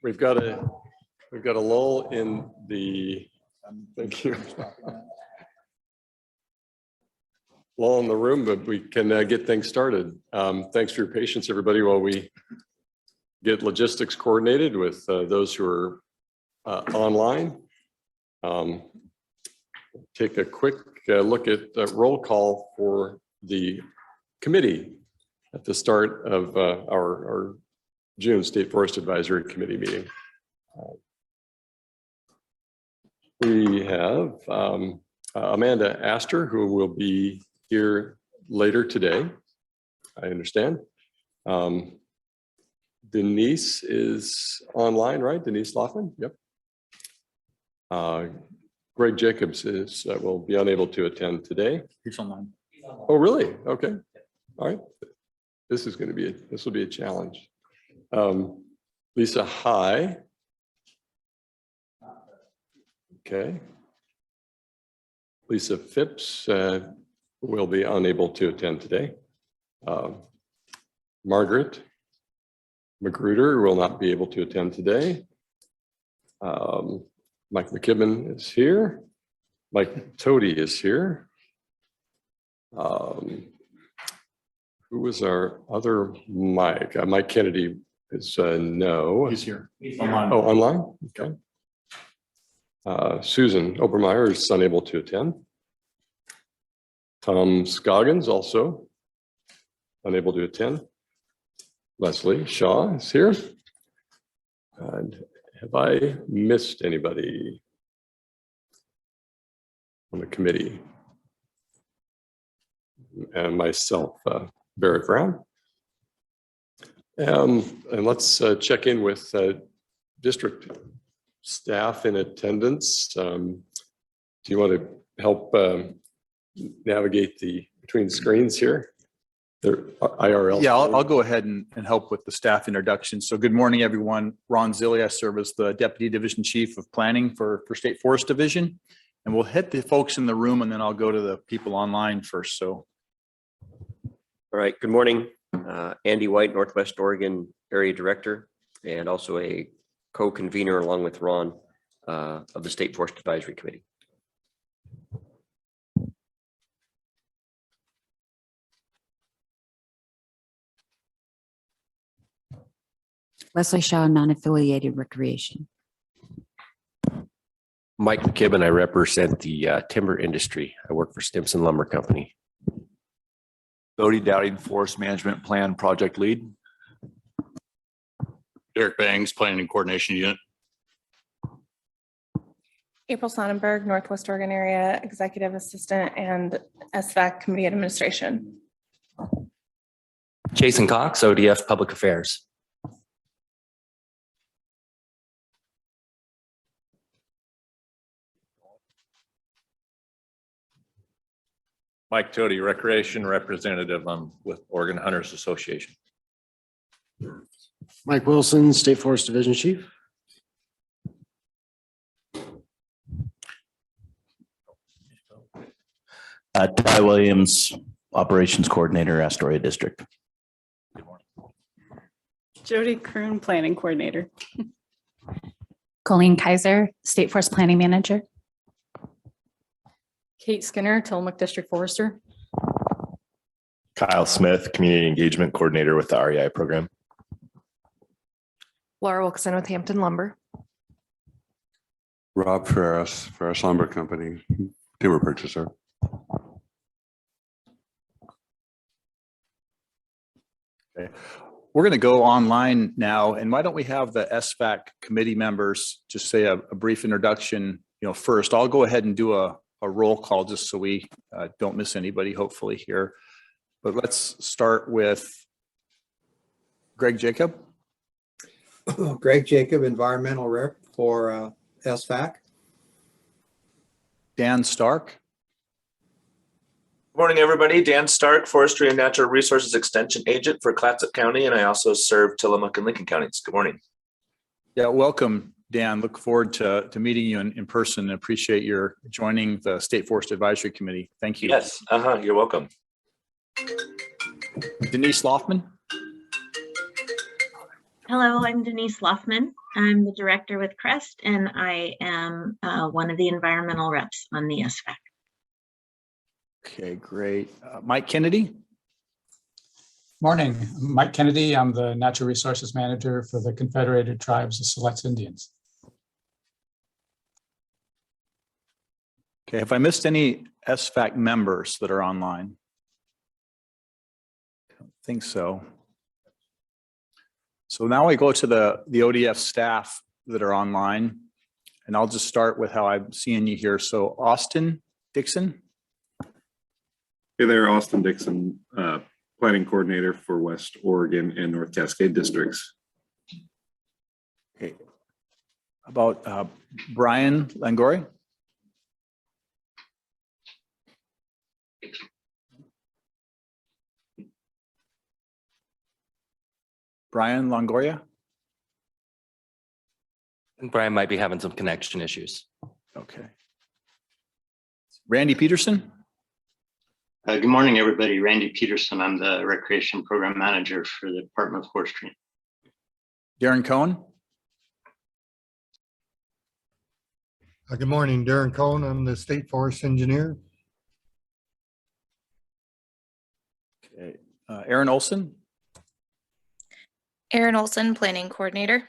We've got a lull in the, thank you. Lull in the room, but we can get things started. Thanks for your patience, everybody, while we get logistics coordinated with those who are online. Take a quick look at the roll call for the committee at the start of our June State Forest Advisory Committee meeting. We have Amanda Astor, who will be here later today, I understand. Denise is online, right? Denise Laughlin? Yep. Greg Jacobs will be unable to attend today. He's online. Oh, really? Okay. All right. This will be a challenge. Lisa High. Okay. Lisa Phipps will be unable to attend today. Margaret Magruder will not be able to attend today. Mike McKibben is here. Mike Toady is here. Who was our other Mike? Mike Kennedy is no. He's here. He's online. Oh, online? Okay. Susan Obermeyer is unable to attend. Tom Scoggins also unable to attend. Leslie Shaw is here. And have I missed anybody on the committee? And myself, Barrett Brown. And let's check in with district staff in attendance. Do you want to help navigate between screens here? They're IRL. Yeah, I'll go ahead and help with the staff introduction. So good morning, everyone. Ron Zilli, I serve as the Deputy Division Chief of Planning for State Forest Division. And we'll hit the folks in the room and then I'll go to the people online first. So. All right, good morning. Andy White, Northwest Oregon Area Director, and also a co-convener along with Ron of the State Forest Advisory Committee. Leslie Shaw, non-affiliated recreation. Mike McKibben, I represent the timber industry. I work for Stimson Lumber Company. Bodie Dowding, Forest Management Plan Project Lead. Derek Bangs, Planning and Coordination Unit. April Sonnenberg, Northwest Oregon Area Executive Assistant and SVAC Committee Administration. Jason Cox, ODF Public Affairs. Mike Toady, Recreation Representative with Oregon Hunters Association. Mike Wilson, State Forest Division Chief. Ty Williams, Operations Coordinator, Astoria District. Jody Kroon, Planning Coordinator. Colleen Kaiser, State Forest Planning Manager. Kate Skinner, Tillamook District Forester. Kyle Smith, Community Engagement Coordinator with the REI program. Laura Wilson with Hampton Lumber. Rob Ferris, Ferris Lumber Company, timber purchaser. Okay. We're going to go online now. And why don't we have the SVAC committee members just say a brief introduction, first. I'll go ahead and do a roll call just so we don't miss anybody, hopefully here. But let's start with Greg Jacob. Greg Jacob, Environmental Rep for SVAC. Dan Stark. Good morning, everybody. Dan Stark, Forestry and Natural Resources Extension Agent for Clatsop County, and I also serve Tillamook and Lincoln counties. Good morning. Yeah, welcome, Dan. Look forward to meeting you in person and appreciate your joining the State Forest Advisory Committee. Thank you. Yes, you're welcome. Denise Loftman. Hello, I'm Denise Luffman. I'm the director with Crest, and I am one of the environmental reps on the SFAC. Okay, great. Mike Kennedy? Morning, Mike Kennedy. I'm the Natural Resources Manager for the Confederated Tribes of Siletz Indians. Okay, have I missed any SFAC members that are online? I don't think so. So now we go to the ODF staff that are online, and I'll just start with how I'm seeing you here. So Austin Dixon. Hey there, Austin Dixon, Planning Coordinator for West Oregon and North Cascade Districts. Okay. About Brian Langori. Brian Longoria. And Brian might be having some connection issues. Okay. Randy Peterson. Good morning, everybody. Randy Peterson. I'm the Recreation Program Manager for the Department of Forestry. Darren Cohen. Good morning, Darren Cohen. I'm the State Forest Engineer. Okay. Aaron Olson. Aaron Olson, Planning Coordinator.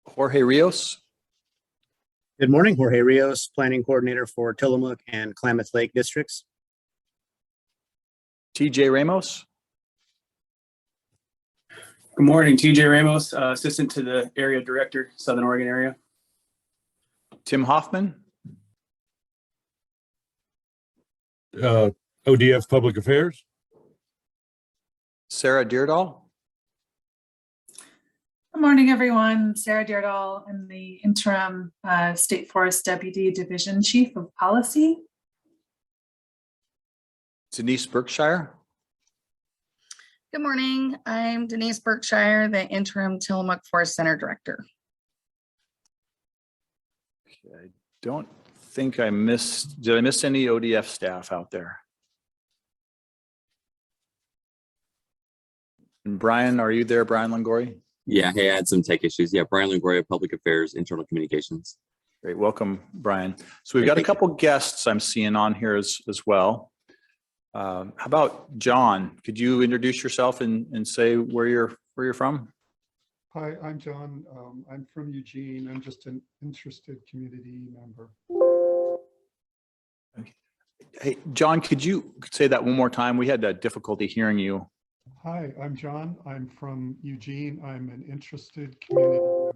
Jorge Rios. Good morning, Jorge Rios, Planning Coordinator for Tillamook and Klamath Lake Districts. TJ Ramos. Good morning, TJ Ramos, Assistant to the Area Director, Southern Oregon area. Tim Hoffman. ODF Public Affairs. Sarah Deardahl. Good morning, everyone. Sarah Deardahl. I'm the interim State Forest Deputy Division Chief of Policy. Denise Berkshire. Good morning. I'm Denise Berkshire, the interim Tillamook Forest Center Director. I don't think I missed, did I miss any ODF staff out there? And Brian, are you there, Brian Langori? Yeah, hey, I had some tech issues. Yeah, Brian Longoria, Public Affairs, Internal Communications. Great, welcome, Brian. So we've got a couple guests I'm seeing on here as well. How about John? Could you introduce yourself and say where you're from? Hi, I'm John. I'm from Eugene. I'm just an interested community member. Okay. Hey, John, could you say that one more time? We had difficulty hearing you. Hi, I'm John. I'm from Eugene. I'm an interested community member.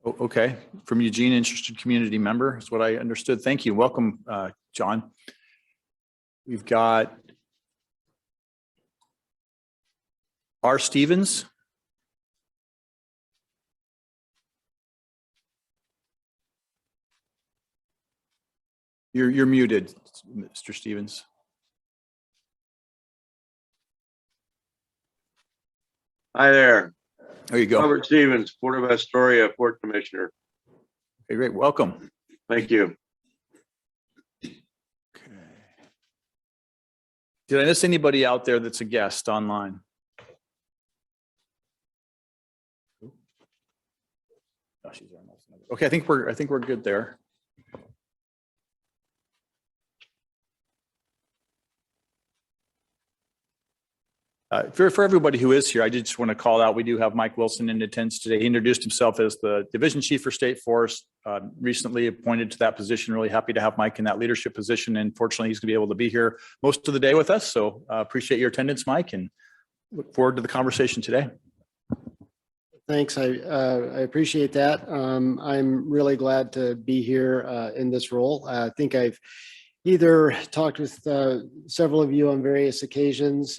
Oh, okay, from Eugene, interested community member is what I understood. Thank you. Welcome, John. We've got R. Stevens. You're muted, Mr. Stevens. Hi there. There you go. Robert Stevens, Port of Astoria, Port Commissioner. Okay, great. Welcome. Thank you. Okay. Did I miss anybody out there that's a guest online? Oh, she's there. Okay, I think we're good there. For everybody who is here, I just want to call out, we do have Mike Wilson in attendance today. He introduced himself as the Division Chief for State Forest, recently appointed to that position. Really happy to have Mike in that leadership position. And fortunately, he's going to be able to be here most of the day with us. So appreciate your attendance, Mike, and look forward to the conversation today. Thanks. I appreciate that. I'm really glad to be here in this role. I think I've either talked with several of you on various occasions,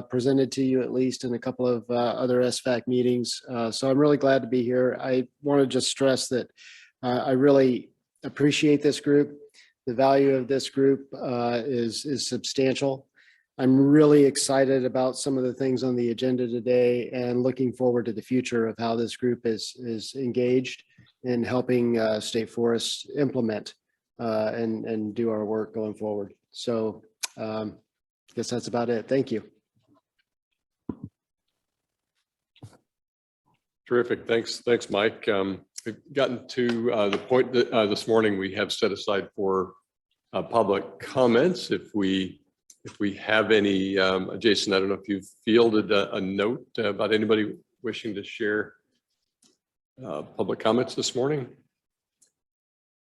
presented to you at least in a couple of other SFAC meetings. So I'm really glad to be here. I want to just stress that I really appreciate this group. The value of this group is substantial. I'm really excited about some of the things on the agenda today and looking forward to the future of how this group is engaged in helping state forests implement and do our work going forward. So I guess that's about it. Thank you. Terrific. Thanks, Mike. We've gotten to the point that this morning we have set aside for public comments. If we have any, Jason, I don't know if you've fielded a note about anybody wishing to share public comments this morning.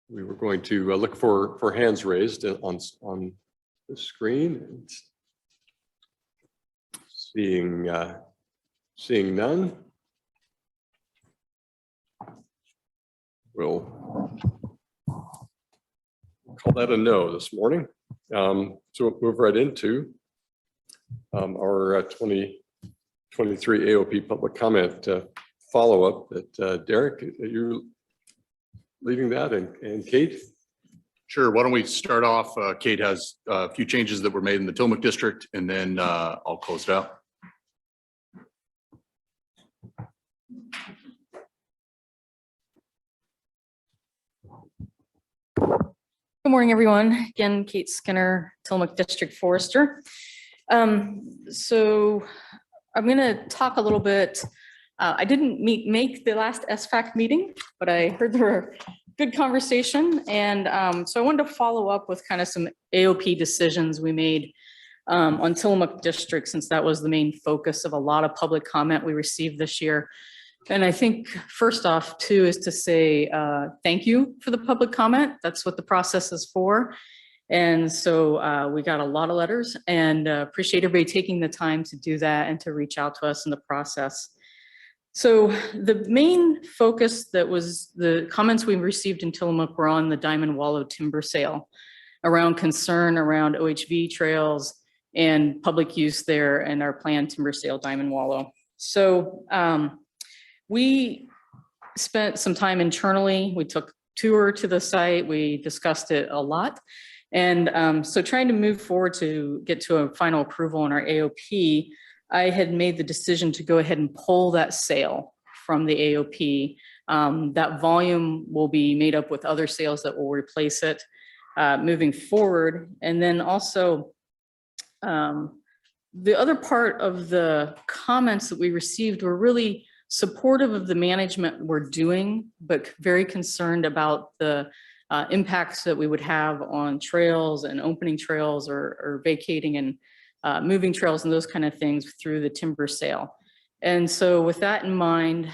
We were going to look for hands raised on the screen. Seeing none. We'll call that a no this morning. So we'll move right into our 2023 AOP public comment follow-up that Derek, are you leading that, and Kate? Sure. Why don't we start off? Kate has a few changes that were made in the Tillamook district, and then I'll close it out. Good morning, everyone. Again, Kate Skinner, Tillamook District Forester. So I'm going to talk a little bit. I didn't make the last SFAC meeting, but I heard there were good conversation. And so I wanted to follow up with kind of some AOP decisions we made on Tillamook District, since that was the main focus of a lot of public comment we received this year. And I think first off, too, is to say thank you for the public comment. That's what the process is for. And so we got a lot of letters, and appreciate everybody taking the time to do that and to reach out to us in the process. So the main focus that was the comments we received in Tillamook were on the Diamond Wallow timber sale, around concern around OHV trails and public use there and our planned timber sale Diamond Wallow. So we spent some time internally. We took a tour to the site. We discussed it a lot. And so trying to move forward to get to a final approval on our AOP, I had made the decision to go ahead and pull that sale from the AOP. That volume will be made up with other sales that will replace it moving forward. And then also the other part of the comments that we received were really supportive of the management we're doing, but very concerned about the impacts that we would have on trails and opening trails or vacating and moving trails and those kind of things through the timber sale. And so with that in mind,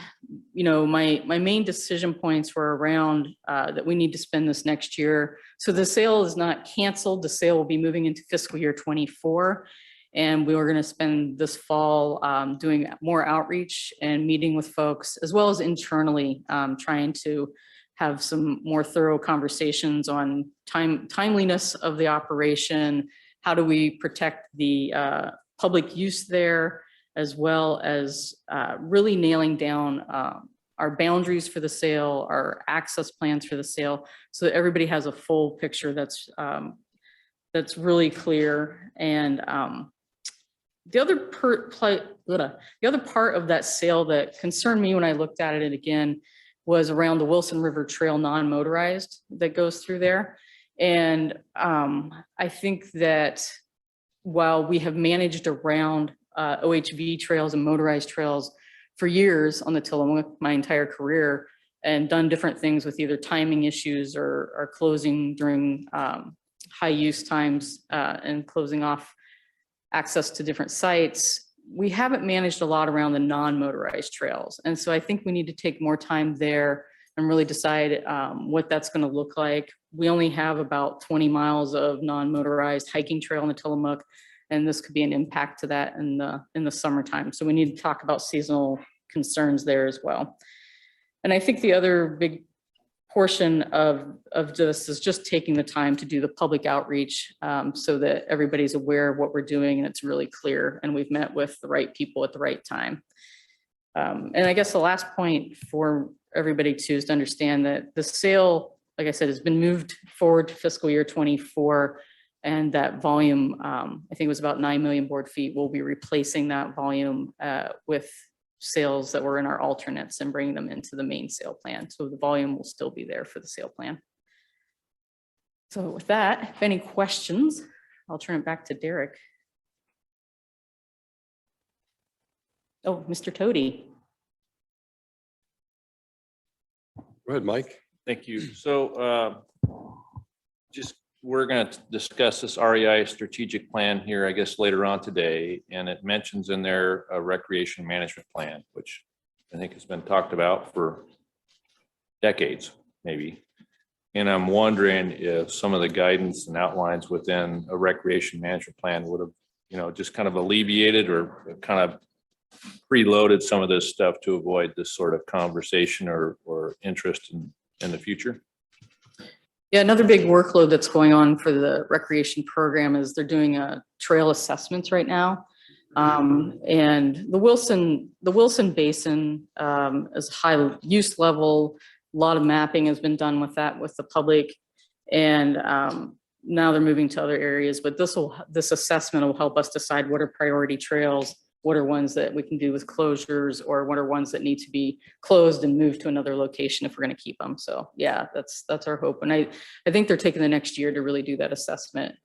you know, my main decision points were around that we need to spend this next year. So the sale is not canceled. The sale will be moving into fiscal year 24. And we were going to spend this fall doing more outreach and meeting with folks, as well as internally trying to have some more thorough conversations on timeliness of the operation. How do we protect the public use there, as well as really nailing down our boundaries for the sale, our access plans for the sale, so that everybody has a full picture that's really clear. And the other part of that sale that concerned me when I looked at it again was around the Wilson River Trail non-motorized that goes through there. And I think that while we have managed around OHV trails and motorized trails for years on the Tillamook, my entire career, and done different things with either timing issues or closing during high use times and closing off access to different sites, we haven't managed a lot around the non-motorized trails. And so I think we need to take more time there and really decide what that's going to look like. We only have about 20 miles of non-motorized hiking trail in the Tillamook, and this could be an impact to that in the summertime. So we need to talk about seasonal concerns there as well. And I think the other big portion of this is just taking the time to do the public outreach so that everybody's aware of what we're doing and it's really clear and we've met with the right people at the right time. And I guess the last point for everybody too is to understand that the sale, like I said, has been moved forward to fiscal year 24, and that volume, I think it was about 9 million board feet. We'll be replacing that volume with sales that were in our alternates and bringing them into the main sale plan. So the volume will still be there for the sale plan. So with that, if any questions, I'll turn it back to Derek. Oh, Mr. Toady. Go ahead, Mike. Thank you. So we're going to discuss this REI strategic plan here, I guess, later on today. And it mentions in there a recreation management plan, which I think has been talked about for decades, maybe. And I'm wondering if some of the guidance and outlines within a recreation management plan would have, just kind of alleviated or kind of preloaded some of this stuff to avoid this sort of conversation or interest in the future. Yeah, another big workload that's going on for the recreation program is they're doing trail assessments right now. And the Wilson Basin is high use level. A lot of mapping has been done with that with the public. And now they're moving to other areas, but this assessment will help us decide what are priority trails, what are ones that we can do with closures, or what are ones that need to be closed and moved to another location if we're going to keep them. So yeah, that's our hope. And I think they're taking the next year to really do that assessment.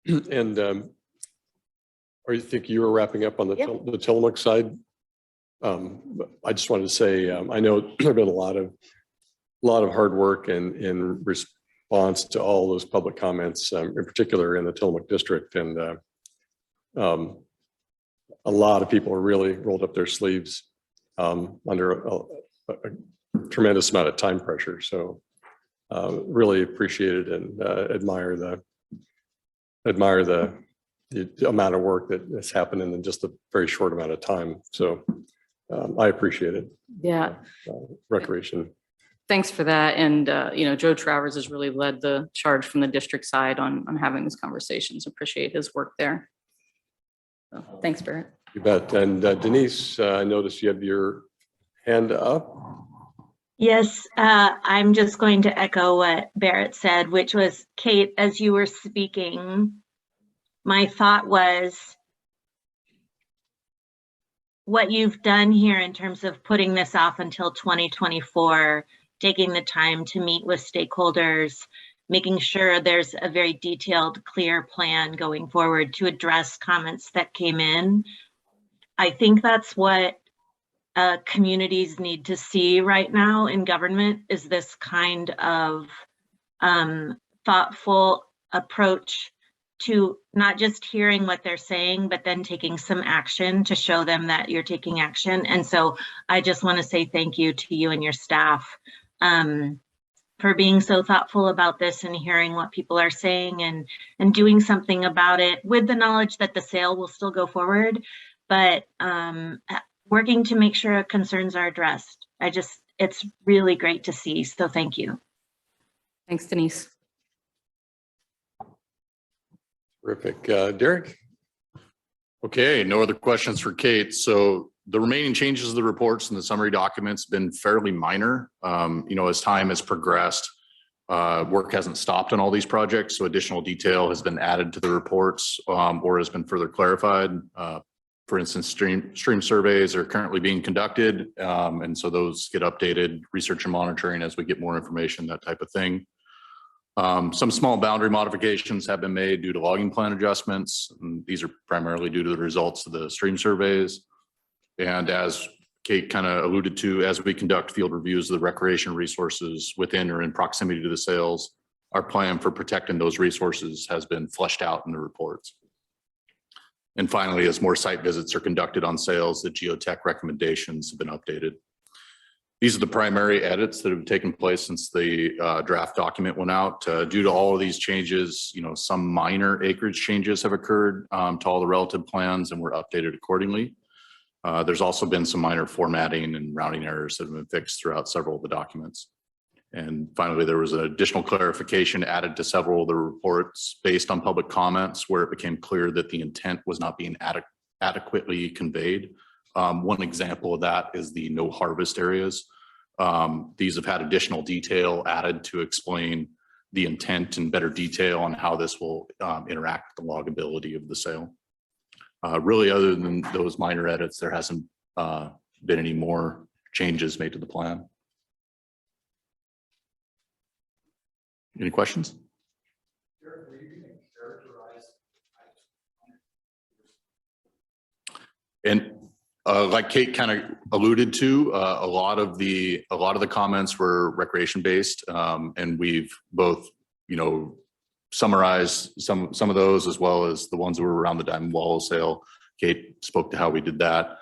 And or you think you were wrapping up on the Tillamook side? I just wanted to say, I know there've been a lot of hard work in response to all those public comments, in particular in the Tillamook district, and a lot of people really rolled up their sleeves under a tremendous amount of time pressure. So really appreciate it and admire the amount of work that has happened in just a very short amount of time. So I appreciate it. Yeah. Recreation. Thanks for that. And, Joe Travers has really led the charge from the district side on having these conversations. Appreciate his work there. So, thanks, Barrett. You bet. And Denise, I noticed you have your hand up. Yes, I'm just going to echo what Barrett said, which was, Kate, as you were speaking, my thought was what you've done here in terms of putting this off until 2024, taking the time to meet with stakeholders, making sure there's a very detailed, clear plan going forward to address comments that came in. I think that's what communities need to see right now in government, is this kind of thoughtful approach to not just hearing what they're saying, but then taking some action to show them that you're taking action. And so I just want to say thank you to you and your staff for being so thoughtful about this and hearing what people are saying and doing something about it, with the knowledge that the sale will still go forward, but working to make sure concerns are addressed. It's really great to see. So thank you. Thanks, Denise. Terrific. Derek? Okay, no other questions for Kate. So the remaining changes of the reports and the summary documents have been fairly minor. As time has progressed, work hasn't stopped on all these projects, so additional detail has been added to the reports or has been further clarified. For instance, stream surveys are currently being conducted, and so those get updated, research and monitoring as we get more information, that type of thing. Some small boundary modifications have been made due to logging plan adjustments. And these are primarily due to the results of the stream surveys. And as Kate kind of alluded to, as we conduct field reviews of the recreation resources within or in proximity to the sales, our plan for protecting those resources has been fleshed out in the reports. And finally, as more site visits are conducted on sales, the geotech recommendations have been updated. These are the primary edits that have taken place since the draft document went out. Due to all of these changes, some minor acreage changes have occurred to all the relative plans and were updated accordingly. There's also been some minor formatting and rounding errors that have been fixed throughout several of the documents. And finally, there was an additional clarification added to several of the reports based on public comments where it became clear that the intent was not being adequately conveyed. One example of that is the no harvest areas. These have had additional detail added to explain the intent in better detail on how this will interact with the logability of the sale. Really, other than those minor edits, there hasn't been any more changes made to the plan. Any questions? And Like Kate kind of alluded to, a lot of the comments were recreation based, and we've both, summarized some of those as well as the ones that were around the diamond wall sale. Kate spoke to how we did that.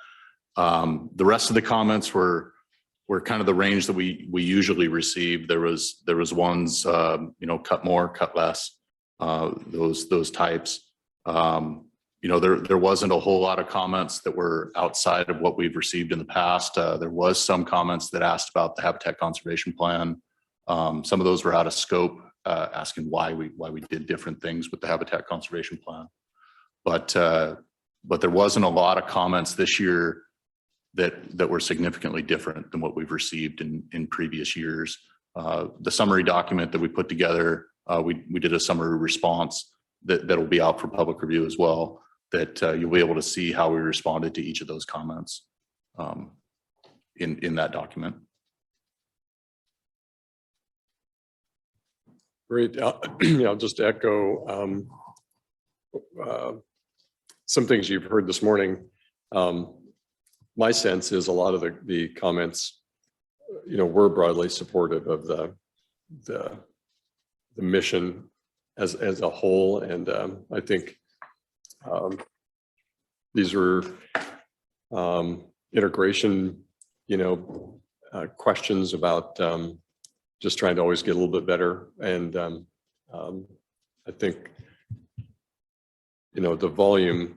The rest of the comments were kind of the range that we usually receive. There was ones, cut more, cut less, those types. There wasn't a whole lot of comments that were outside of what we've received in the past. There was some comments that asked about the habitat conservation plan. Some of those were out of scope, asking why we did different things with the habitat conservation plan. But there wasn't a lot of comments this year that were significantly different than what we've received in previous years. The summary document that we put together, we did a summary response that'll be out for public review as well, that you'll be able to see how we responded to each of those comments in that document. Great. I'll just echo some things you've heard this morning. My sense is a lot of the comments, were broadly supportive of the mission as a whole, and I think these were integration, questions about just trying to always get a little bit better, and I think the volume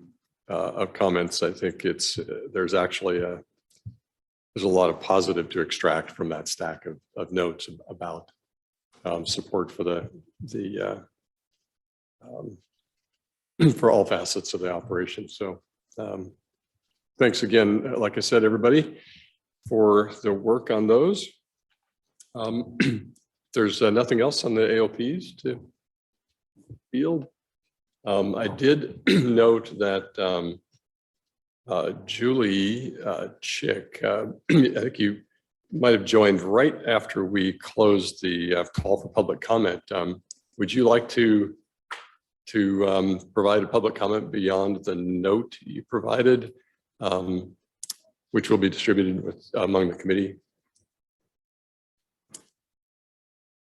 of comments, I think there's actually there's a lot of positive to extract from that stack of notes about support for the for all facets of the operation. So thanks again, like I said, everybody, for the work on those. There's nothing else on the AOPs to field. I did note that Julie Chick, I think you might have joined right after we closed the call for public comment. Would you like to provide a public comment beyond the note you provided, which will be distributed among the committee?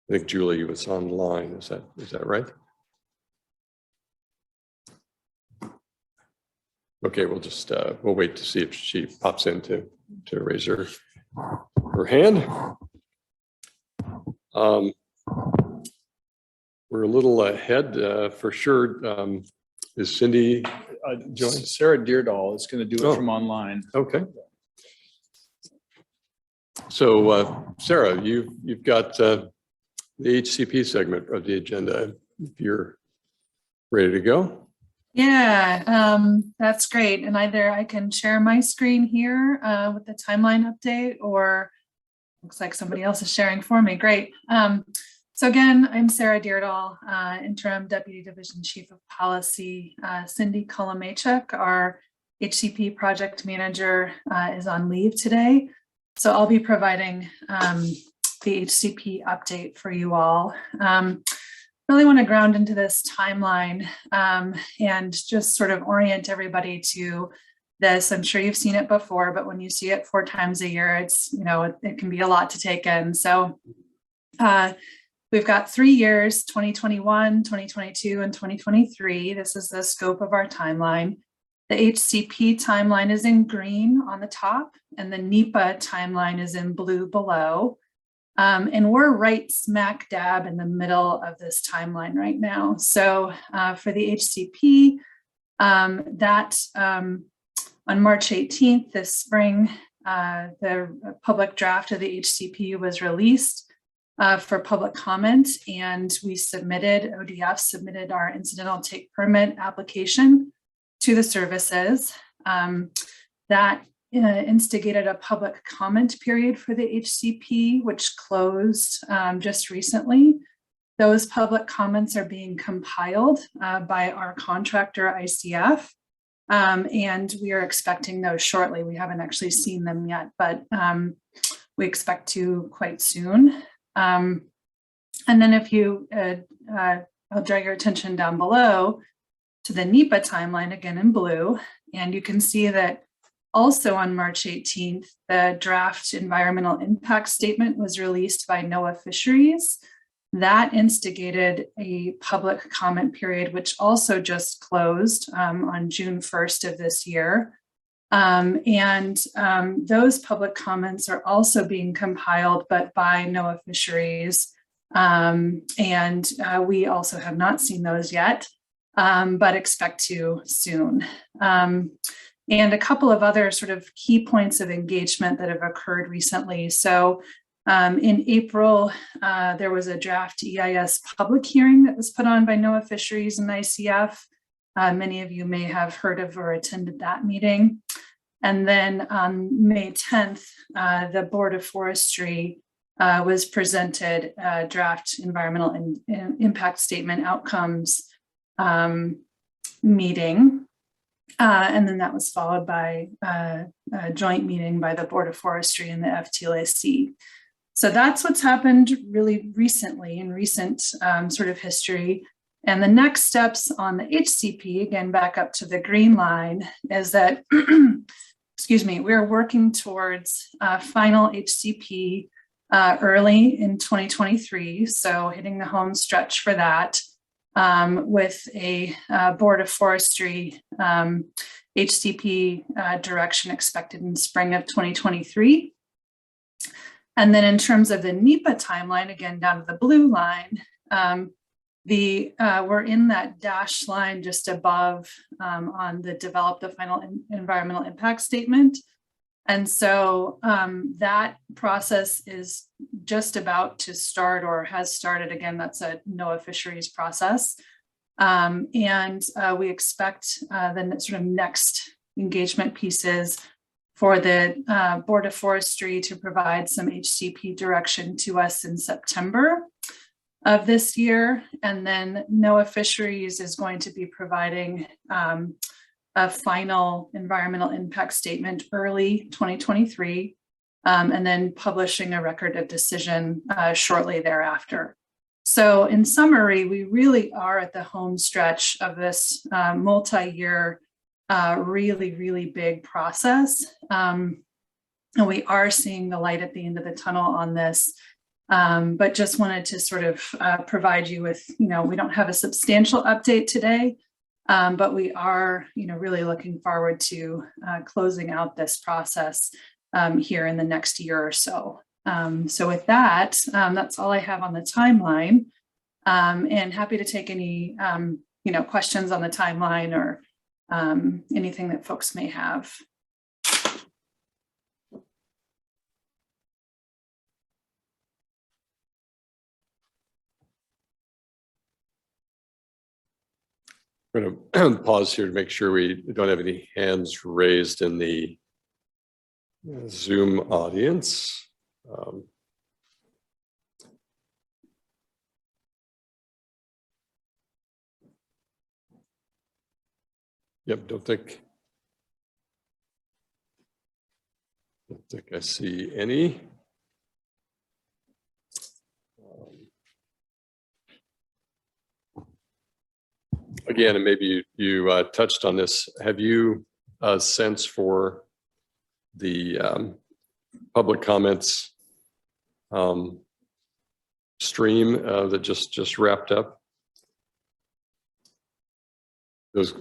I think Julie was online. Is that right? Okay, we'll just we'll wait to see if she pops in to raise her hand. We're a little ahead for sure. Is Cindy joined? Sarah Deerdahl is going to do it from online. Okay. So Sarah, you've got the HCP segment of the agenda. If you're ready to go. Yeah, that's great. And either I can share my screen here with the timeline update, or looks like somebody else is sharing for me. Great. So again, I'm Sarah Deerdahl, Interim Deputy Division Chief of Policy. Cindy Kolomachuk, our HCP project manager, is on leave today. So I'll be providing the HCP update for you all. Really want to ground into this timeline and just sort of orient everybody to this. I'm sure you've seen it before, but when you see it 4 times a year, it's, it can be a lot to take in. So we've got 3 years, 2021, 2022, and 2023. This is the scope of our timeline. The HCP timeline is in green on the top, and the NEPA timeline is in blue below. And we're right smack dab in the middle of this timeline right now. So for the HCP, on March 18th this spring, the public draft of the HCP was released for public comment, and ODF submitted our incidental take permit application to the services. That instigated a public comment period for the HCP, which closed just recently. Those public comments are being compiled by our contractor ICF, and we are expecting those shortly. We haven't actually seen them yet, but we expect to quite soon. And then if you, I'll draw your attention down below to the NEPA timeline, again in blue, and you can see that Also on March 18th, the draft environmental impact statement was released by NOAA Fisheries. That instigated a public comment period, which also just closed on June 1st of this year. Those public comments are also being compiled, but by NOAA Fisheries. We also have not seen those yet, but expect to soon. And a couple of other sort of key points of engagement that have occurred recently. So in April, there was a draft EIS public hearing that was put on by NOAA Fisheries and ICF. Many of you may have heard of or attended that meeting. And then on May 10th, the Board of Forestry was presented a draft environmental impact statement outcomes meeting. And then that was followed by a joint meeting by the Board of Forestry and the FTLAC. So that's what's happened really recently in recent sort of history. And the next steps on the HCP, again, back up to the green line, is that, excuse me, we're working towards final HCP early in 2023. So hitting the home stretch for that. With a Board of Forestry HCP direction expected in spring of 2023. And then in terms of the NEPA timeline, again, down to the blue line, we're in that dashed line just above on the develop the final environmental impact statement. And so that process is just about to start or has started. Again, that's a NOAA Fisheries process. We expect the sort of next engagement pieces for the Board of Forestry to provide some HCP direction to us in September of this year. And then NOAA Fisheries is going to be providing a final environmental impact statement early 2023, and then publishing a record of decision shortly thereafter. So in summary, we really are at the home stretch of this multi-year, really big process. And we are seeing the light at the end of the tunnel on this, but just wanted to sort of provide you with, we don't have a substantial update today, but we are, really looking forward to closing out this process here in the next year or so. So with that, that's all I have on the timeline, and happy to take any, questions on the timeline or anything that folks may have. We're going to pause here to make sure we don't have any hands raised in the Zoom audience. Yep, don't think I see any. Again, and maybe you touched on this. Have you a sense for the public comments stream that just wrapped up? Those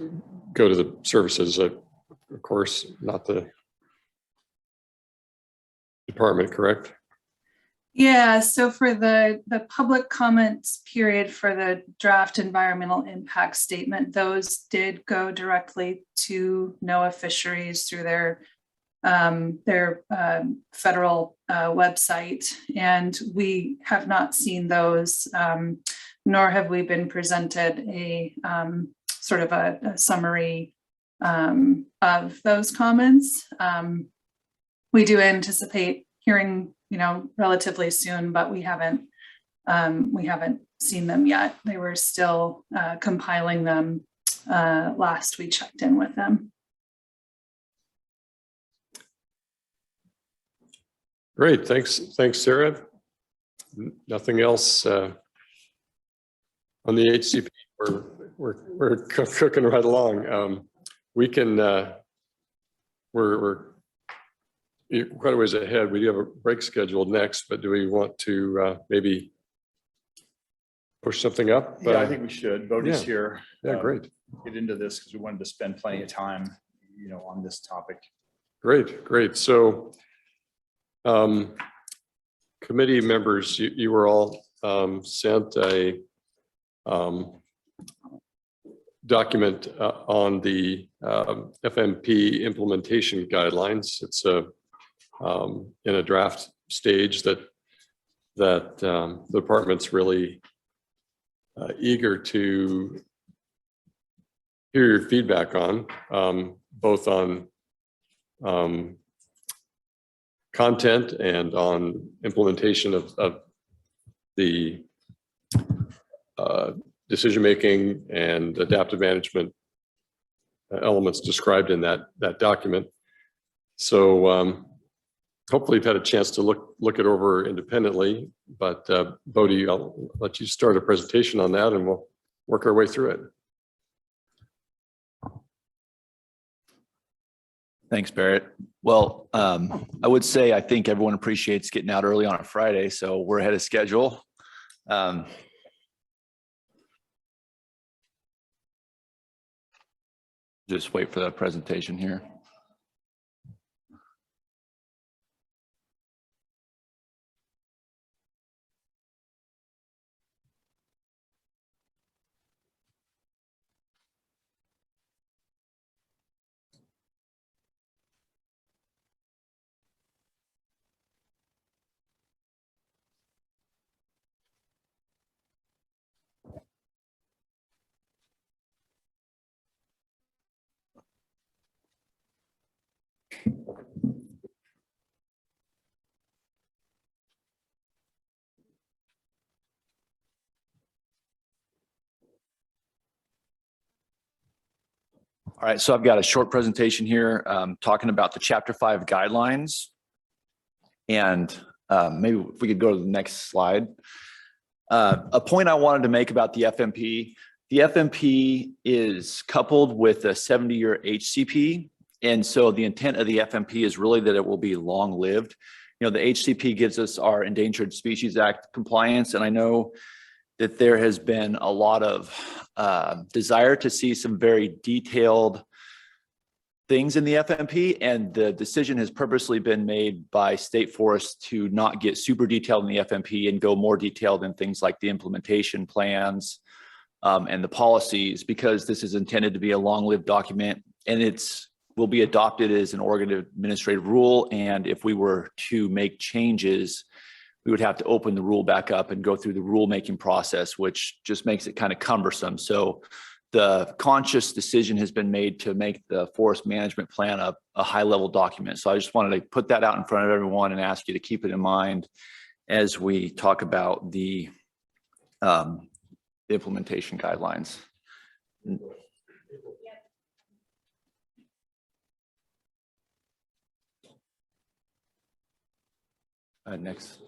go to the services, of course, not the department, correct? Yeah, so for the public comments period for the draft environmental impact statement, those did go directly to NOAA Fisheries through their federal website, and we have not seen those, nor have we been presented a sort of a summary of those comments. We do anticipate hearing, relatively soon, but we haven't seen them yet. They were still compiling them last we checked in with them. Great, thanks, Sarah. Nothing else on the HCP. We're cooking right along. We can you're quite a ways ahead. We do have a break scheduled next, but do we want to maybe push something up? Yeah, I think we should. Bodie's yeah. here. Yeah, great. Get into this because we wanted to spend plenty of time, on this topic. Great. So, committee members, you were all sent a document on the FMP implementation guidelines. It's in a draft stage that the department's really eager to hear your feedback on, both on content and on implementation of the decision-making and adaptive management elements described in that document. So hopefully you've had a chance to look it over independently, but Bodie, I'll let you start a presentation on that and we'll work our way through it. Thanks, Barrett. Well, I would say I think everyone appreciates getting out early on a Friday, so we're ahead of schedule. Just wait for the presentation here. All right, so I've got a short presentation here talking about the Chapter 5 guidelines. And maybe if we could go to the next slide. A point I wanted to make about the FMP is coupled with a 70-year HCP. And so the intent of the FMP is really that it will be long-lived. The HCP gives us our Endangered Species Act compliance, and I know that there has been a lot of desire to see some very detailed things in the FMP, and the decision has purposely been made by State Forest to not get super detailed in the FMP and go more detailed in things like the implementation plans and the policies, because this is intended to be a long-lived document and will be adopted as an Oregon administrative rule. And if we were to make changes, we would have to open the rule back up and go through the rulemaking process, which just makes it kind of cumbersome. So the conscious decision has been made to make the forest management plan a high-level document. So I just wanted to put that out in front of everyone and ask you to keep it in mind as we talk about the implementation guidelines. Next.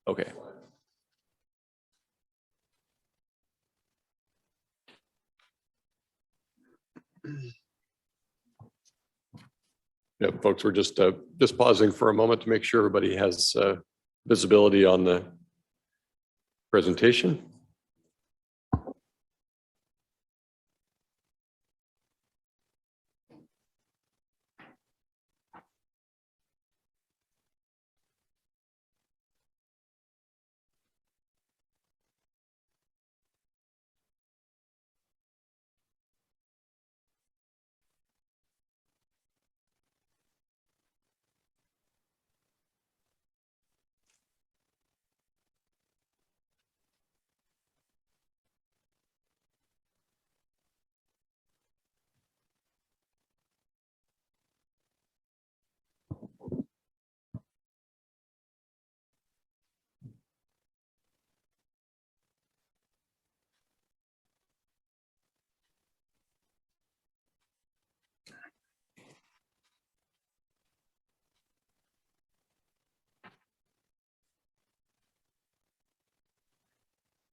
Okay. Yeah, folks, we're just pausing for a moment to make sure everybody has visibility on the presentation.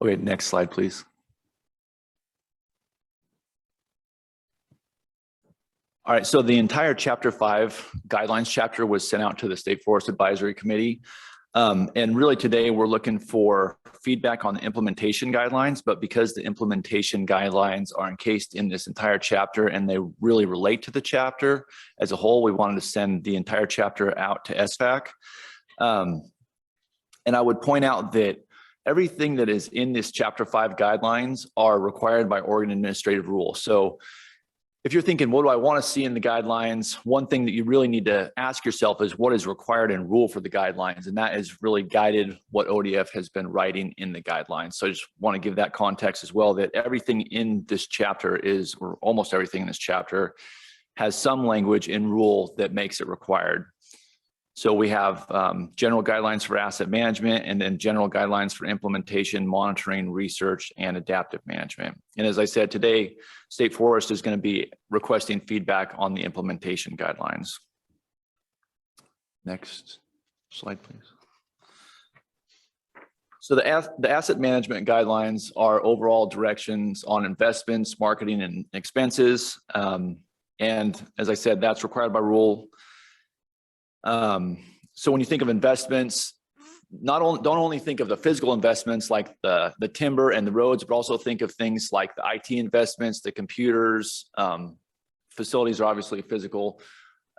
Okay, next slide, please. All right, so the entire Chapter 5 guidelines chapter was sent out to the State Forest Advisory Committee. And really today we're looking for feedback on the implementation guidelines, but because the implementation guidelines are encased in this entire chapter and they really relate to the chapter as a whole, we wanted to send the entire chapter out to SFAC. And I would point out that everything that is in this Chapter 5 guidelines are required by Oregon administrative rule. So if you're thinking, what do I want to see in the guidelines? One thing that you really need to ask yourself is what is required in rule for the guidelines? And that has really guided what ODF has been writing in the guidelines. So I just want to give that context as well, that everything in this chapter is, or almost everything in this chapter has some language in rule that makes it required. So we have general guidelines for asset management and then general guidelines for implementation, monitoring, research, and adaptive management. And as I said, today, State Forest is going to be requesting feedback on the implementation guidelines. Next slide, please. So the asset management guidelines are overall directions on investments, marketing, and expenses. And as I said, that's required by rule. So when you think of investments, don't only think of the physical investments like the timber and the roads, but also think of things like the IT investments, the computers, facilities are obviously physical.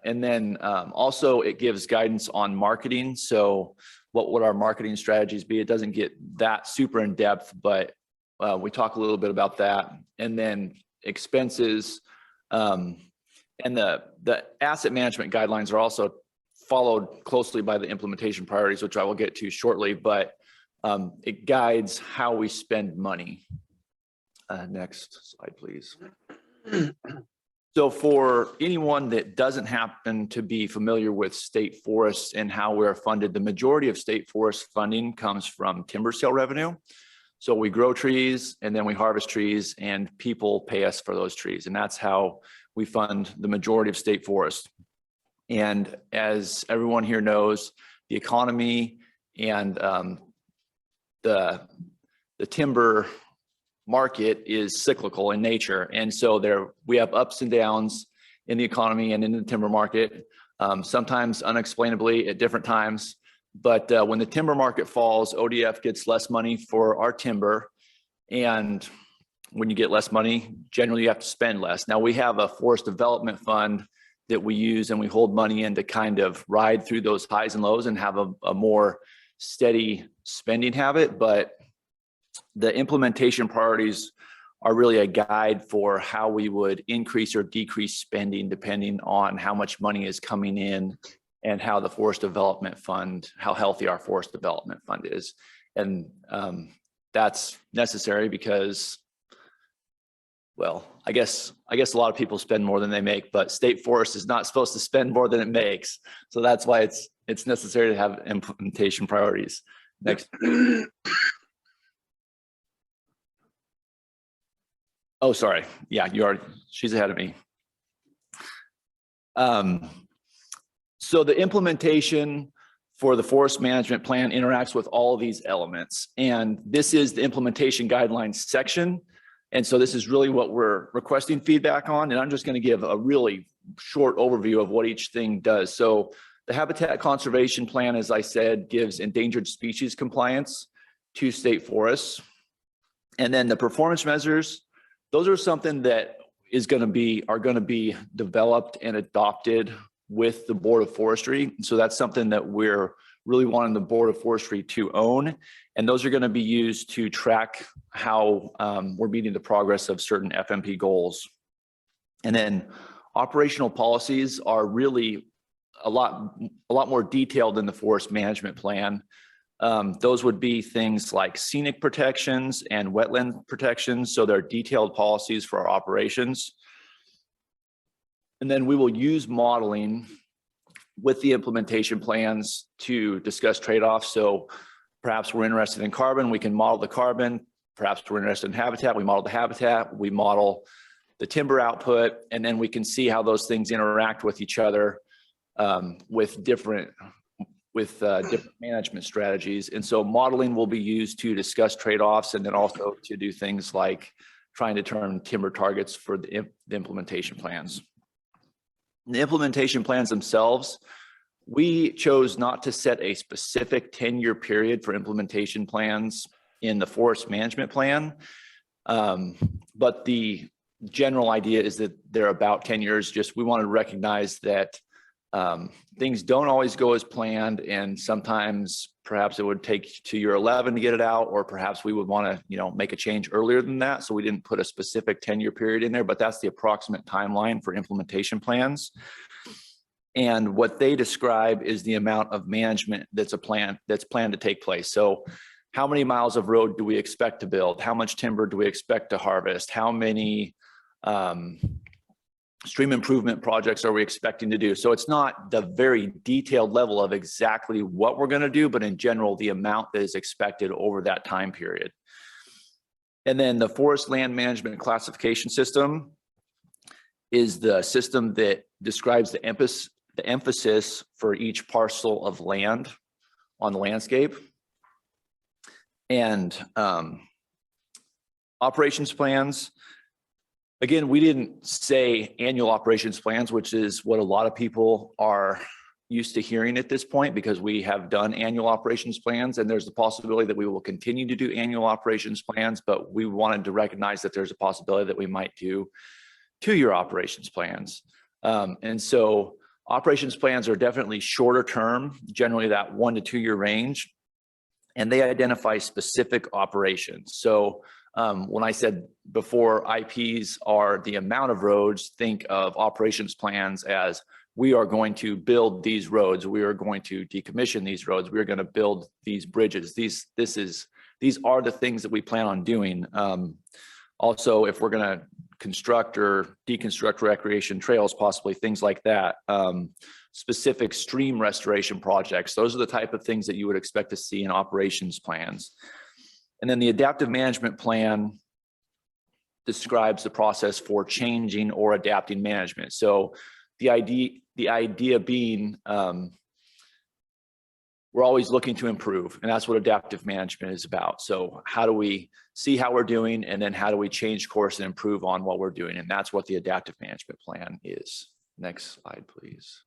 And then also it gives guidance on marketing. So what would our marketing strategies be? It doesn't get that super in depth, but we talk a little bit about that. And then expenses and the asset management guidelines are also followed closely by the implementation priorities, which I will get to shortly, but it guides how we spend money. Next slide, please. So for anyone that doesn't happen to be familiar with state forests and how we're funded, the majority of state forest funding comes from timber sale revenue. So we grow trees and then we harvest trees and people pay us for those trees. And that's how we fund the majority of state forests. And as everyone here knows, the economy and the timber market is cyclical in nature. And so we have ups and downs in the economy and in the timber market, sometimes unexplainably at different times. But when the timber market falls, ODF gets less money for our timber. And when you get less money, generally you have to spend less. Now we have a forest development fund that we use and we hold money in to kind of ride through those highs and lows and have a more steady spending habit. But the implementation priorities are really a guide for how we would increase or decrease spending depending on how much money is coming in and how the forest development fund, how healthy our forest development fund is. And that's necessary because, well, I guess a lot of people spend more than they make, but state forest is not supposed to spend more than it makes. So that's why it's necessary to have implementation priorities. Next. Oh, sorry. Yeah, she's ahead of me. So the implementation for the forest management plan interacts with all of these elements. And this is the implementation guidelines section. And so this is really what we're requesting feedback on. And I'm just going to give a really short overview of what each thing does. So the habitat conservation plan, as I said, gives endangered species compliance to state forests. And then the performance measures, those are something that are going to be developed and adopted with the Board of Forestry. So that's something that we're really wanting the Board of Forestry to own. And those are going to be used to track how we're meeting the progress of certain FMP goals. And then operational policies are really a lot more detailed than the forest management plan. Those would be things like scenic protections and wetland protections. So they're detailed policies for our operations. And then we will use modeling with the implementation plans to discuss trade-offs. So perhaps we're interested in carbon, we can model the carbon. Perhaps we're interested in habitat, we model the habitat, we model the timber output, and then we can see how those things interact with each other with different management strategies. And so modeling will be used to discuss trade-offs and then also to do things like trying to determine timber targets for the implementation plans. The implementation plans themselves, we chose not to set a specific 10-year period for implementation plans in the forest management plan. But the general idea is that they're about 10 years. Just we want to recognize that things don't always go as planned, and sometimes perhaps it would take to year 11 to get it out, or perhaps we would want to, make a change earlier than that. So we didn't put a specific 10-year period in there, but that's the approximate timeline for implementation plans. And what they describe is the amount of management that's planned to take place. So how many miles of road do we expect to build? How much timber do we expect to harvest? How many stream improvement projects are we expecting to do? So it's not the very detailed level of exactly what we're going to do, but in general, the amount that is expected over that time period. And then the forest land management classification system is the system that describes the emphasis for each parcel of land on the landscape. And operations plans, again, we didn't say annual operations plans, which is what a lot of people are used to hearing at this point, because we have done annual operations plans, and there's the possibility that we will continue to do annual operations plans, but we wanted to recognize that there's a possibility that we might do 2-year operations plans. And so operations plans are definitely shorter term, generally that 1 to 2 year range, and they identify specific operations. So when I said before, IPs are the amount of roads, think of operations plans as we are going to build these roads, we are going to decommission these roads, we are going to build these bridges. These are the things that we plan on doing. Also, if we're going to construct or deconstruct recreation trails, possibly things like that. Specific stream restoration projects. Those are the type of things that you would expect to see in operations plans. And then the adaptive management plan describes the process for changing or adapting management. So the idea being we're always looking to improve, and that's what adaptive management is about. So how do we see how we're doing, and then how do we change course and improve on what we're doing? And that's what the adaptive management plan is. Next slide, please.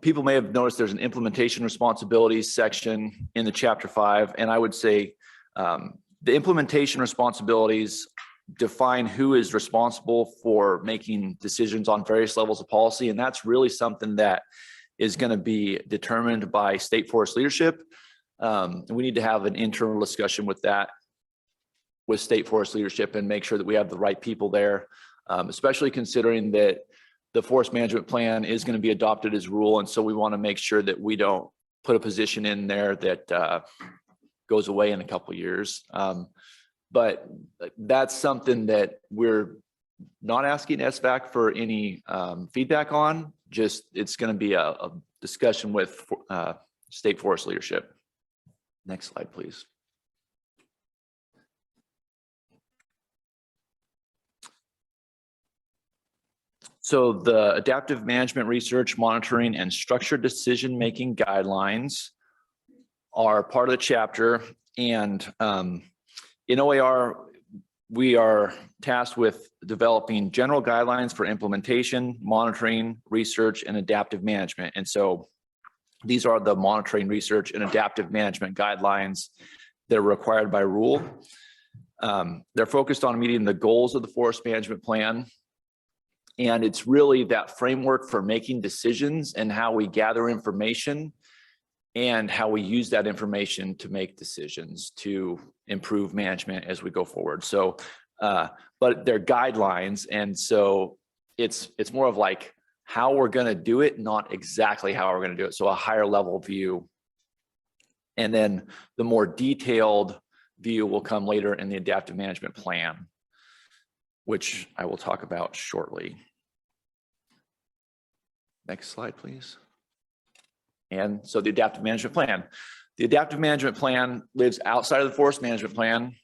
People may have noticed there's an implementation responsibilities section in the chapter 5, and I would say the implementation responsibilities define who is responsible for making decisions on various levels of policy, and that's really something that is going to be determined by state forest leadership. We need to have an internal discussion with that, with state forest leadership, and make sure that we have the right people there, especially considering that the forest management plan is going to be adopted as rule. And so we want to make sure that we don't put a position in there that goes away in a couple of years. But that's something that we're not asking SVAC for any feedback on. Just it's going to be a discussion with state forest leadership. Next slide, please. So the adaptive management research, monitoring, and structured decision-making guidelines are part of the chapter. And in OAR, we are tasked with developing general guidelines for implementation, monitoring, research, and adaptive management. And so these are the monitoring, research, and adaptive management guidelines that are required by rule. They're focused on meeting the goals of the forest management plan. And it's really that framework for making decisions and how we gather information and how we use that information to make decisions to improve management as we go forward. So, but they're guidelines. And so it's more of like how we're going to do it, not exactly how we're going to do it. So a higher level view. And then the more detailed view will come later in the adaptive management plan, which I will talk about shortly. Next slide, please. And so the adaptive management plan. The adaptive management plan lives outside of the forest management plan.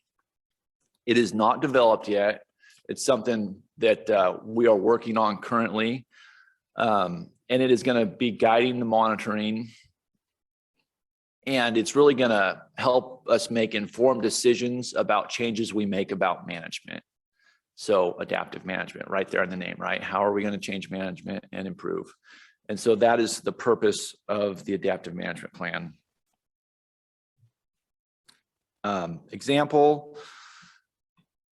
It is not developed yet. It's something that we are working on currently. And it is going to be guiding the monitoring. And it's really going to help us make informed decisions about changes we make about management. So adaptive management right there in the name, right? How are we going to change management and improve? And so that is the purpose of the adaptive management plan. Example,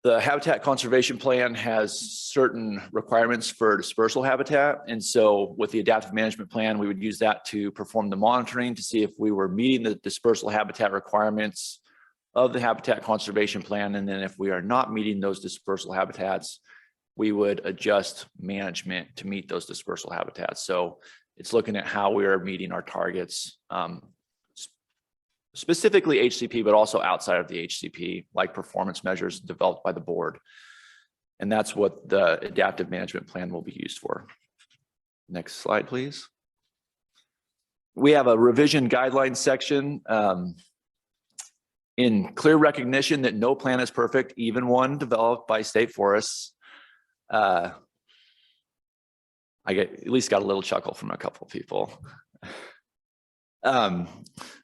the habitat conservation plan has certain requirements for dispersal habitat. And so with the adaptive management plan, we would use that to perform the monitoring to see if we were meeting the dispersal habitat requirements of the habitat conservation plan. And then if we are not meeting those dispersal habitats, we would adjust management to meet those dispersal habitats. So it's looking at how we are meeting our targets, specifically HCP, but also outside of the HCP, like performance measures developed by the board. And that's what the adaptive management plan will be used for. Next slide, please. We have a revision guidelines section. In clear recognition that no plan is perfect, even one developed by state forests. I at least got a little chuckle from a couple of people.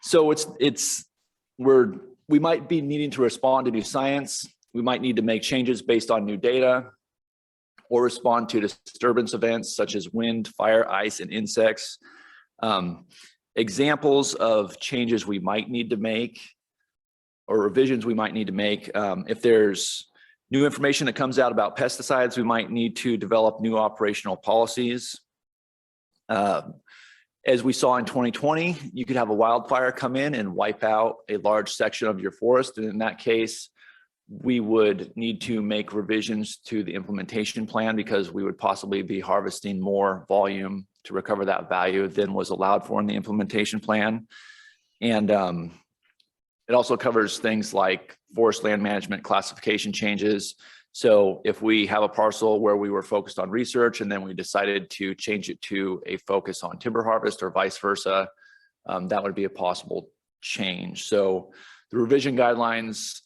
So we might be needing to respond to new science. We might need to make changes based on new data or respond to disturbance events such as wind, fire, ice, and insects. Examples of changes we might need to make or revisions we might need to make. If there's new information that comes out about pesticides, we might need to develop new operational policies. As we saw in 2020, you could have a wildfire come in and wipe out a large section of your forest. And in that case, we would need to make revisions to the implementation plan because we would possibly be harvesting more volume to recover that value than was allowed for in the implementation plan. And it also covers things like forest land management classification changes. So if we have a parcel where we were focused on research and then we decided to change it to a focus on timber harvest or vice versa, that would be a possible change. So the revision guidelines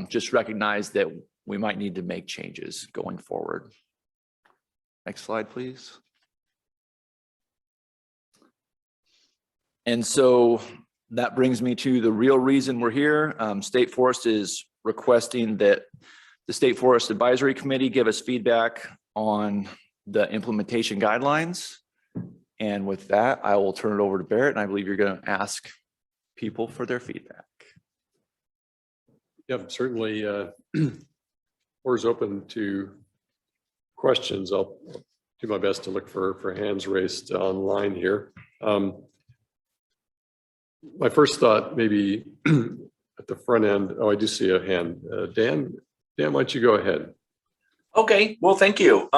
just recognize that we might need to make changes going forward. Next slide, please. And so that brings me to the real reason we're here. State Forest is requesting that the State Forest Advisory Committee give us feedback on the implementation guidelines. And with that, I will turn it over to Barrett, and I believe you're going to ask people for their feedback. Yep, certainly. Floor is open to questions. I'll do my best to look for hands raised online here. My first thought, maybe at the front end. Oh, I do see a hand. Dan, why don't you go ahead? Okay, well, thank you.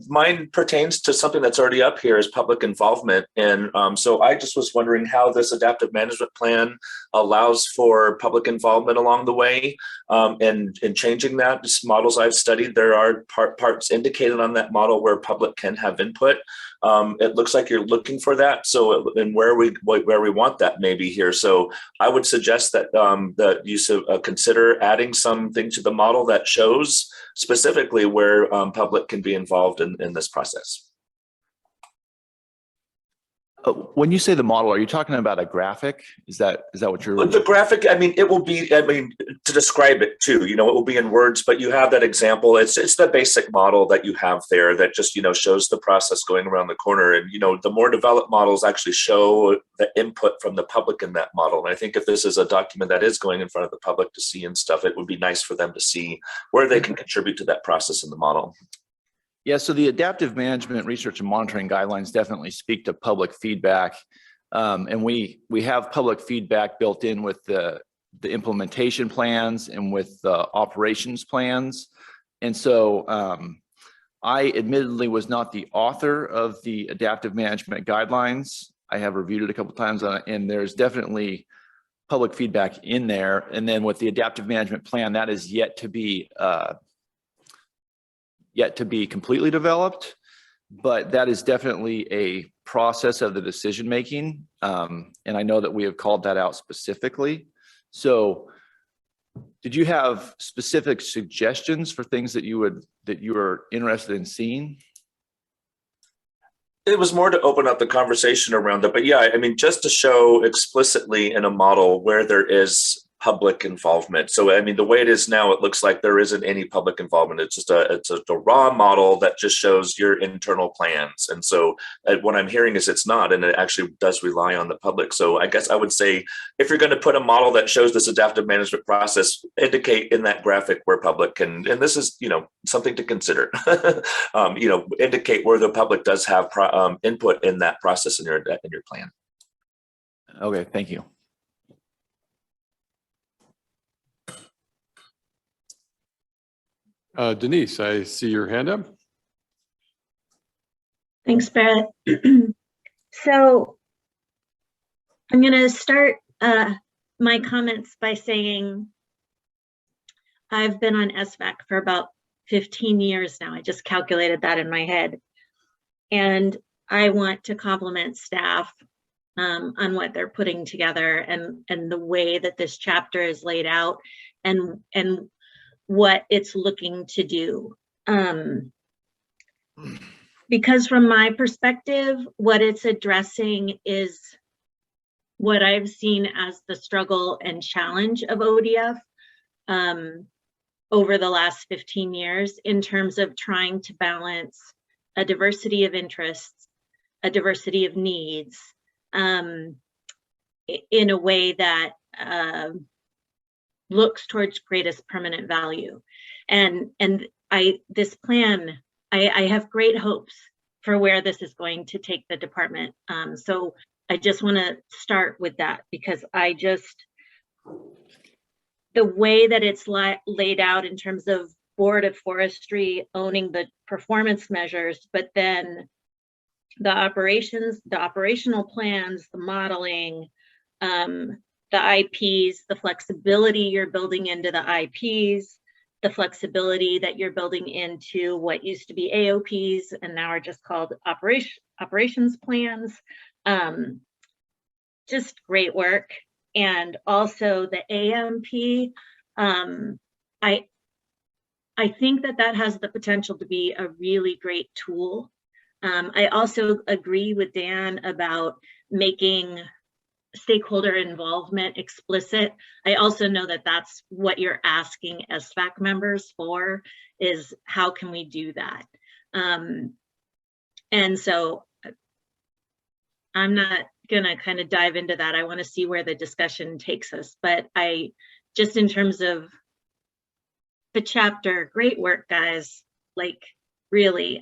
Mine pertains to something that's already up here, is public involvement. And so I just was wondering how this adaptive management plan allows for public involvement along the way, and changing that. Just models I've studied, there are parts indicated on that model where public can have input. It looks like you're looking for that. So, and where we want that maybe here. So I would suggest that that you consider adding something to the model that shows specifically where public can be involved in this process. When you say the model, are you talking about a graphic? Is that what you're? The graphic, I mean, it will be, to describe it too, it will be in words, but you have that example. It's the basic model that you have there that just, shows the process going around the corner. And, the more developed models actually show the input from the public in that model. And I think if this is a document that is going in front of the public to see and stuff, it would be nice for them to see where they can contribute to that process in the model. Yeah, so the adaptive management research and monitoring guidelines definitely speak to public feedback. And we have public feedback built in with the implementation plans and with the operations plans. And so I admittedly was not the author of the adaptive management guidelines. I have reviewed it a couple of times, and there's definitely public feedback in there. And then with the adaptive management plan, that is yet to be completely developed, but that is definitely a process of the decision making. And I know that we have called that out specifically. So did you have specific suggestions for things that you were interested in seeing? It was more to open up the conversation around it, but yeah, I mean, just to show explicitly in a model where there is public involvement. So, I mean, the way it is now, it looks like there isn't any public involvement. It's just a raw model that just shows your internal plans. And so what I'm hearing is it's not, and it actually does rely on the public. So I guess I would say, if you're going to put a model that shows this adaptive management process, indicate in that graphic where public can, and this is, something to consider, indicate where the public does have input in that process in your plan. Okay, thank you. Denise, I see your hand up. Thanks, Brett. So I'm going to start my comments by saying I've been on SVAC for about 15 years now. I just calculated that in my head. And I want to compliment staff on what they're putting together and the way that this chapter is laid out and what it's looking to do. Because from my perspective, what it's addressing is what I've seen as the struggle and challenge of ODF over the last 15 years in terms of trying to balance a diversity of interests, a diversity of needs, in a way that looks towards greatest permanent value. And this plan, I have great hopes for where this is going to take the department. So I just want to start with that, because the way that it's laid out in terms of Board of Forestry owning the performance measures, but then the operational plans, the modeling, the IPs, the flexibility you're building into the IPs, the flexibility that you're building into what used to be AOPs and now are just called operations plans. Just great work. And also the AMP, I think that has the potential to be a really great tool. I also agree with Dan about making stakeholder involvement explicit. I also know that that's what you're asking SVAC members for, is how can we do that? And so I'm not gonna kind of dive into that. I want to see where the discussion takes us, but just in terms of the chapter, great work, guys. Like, really,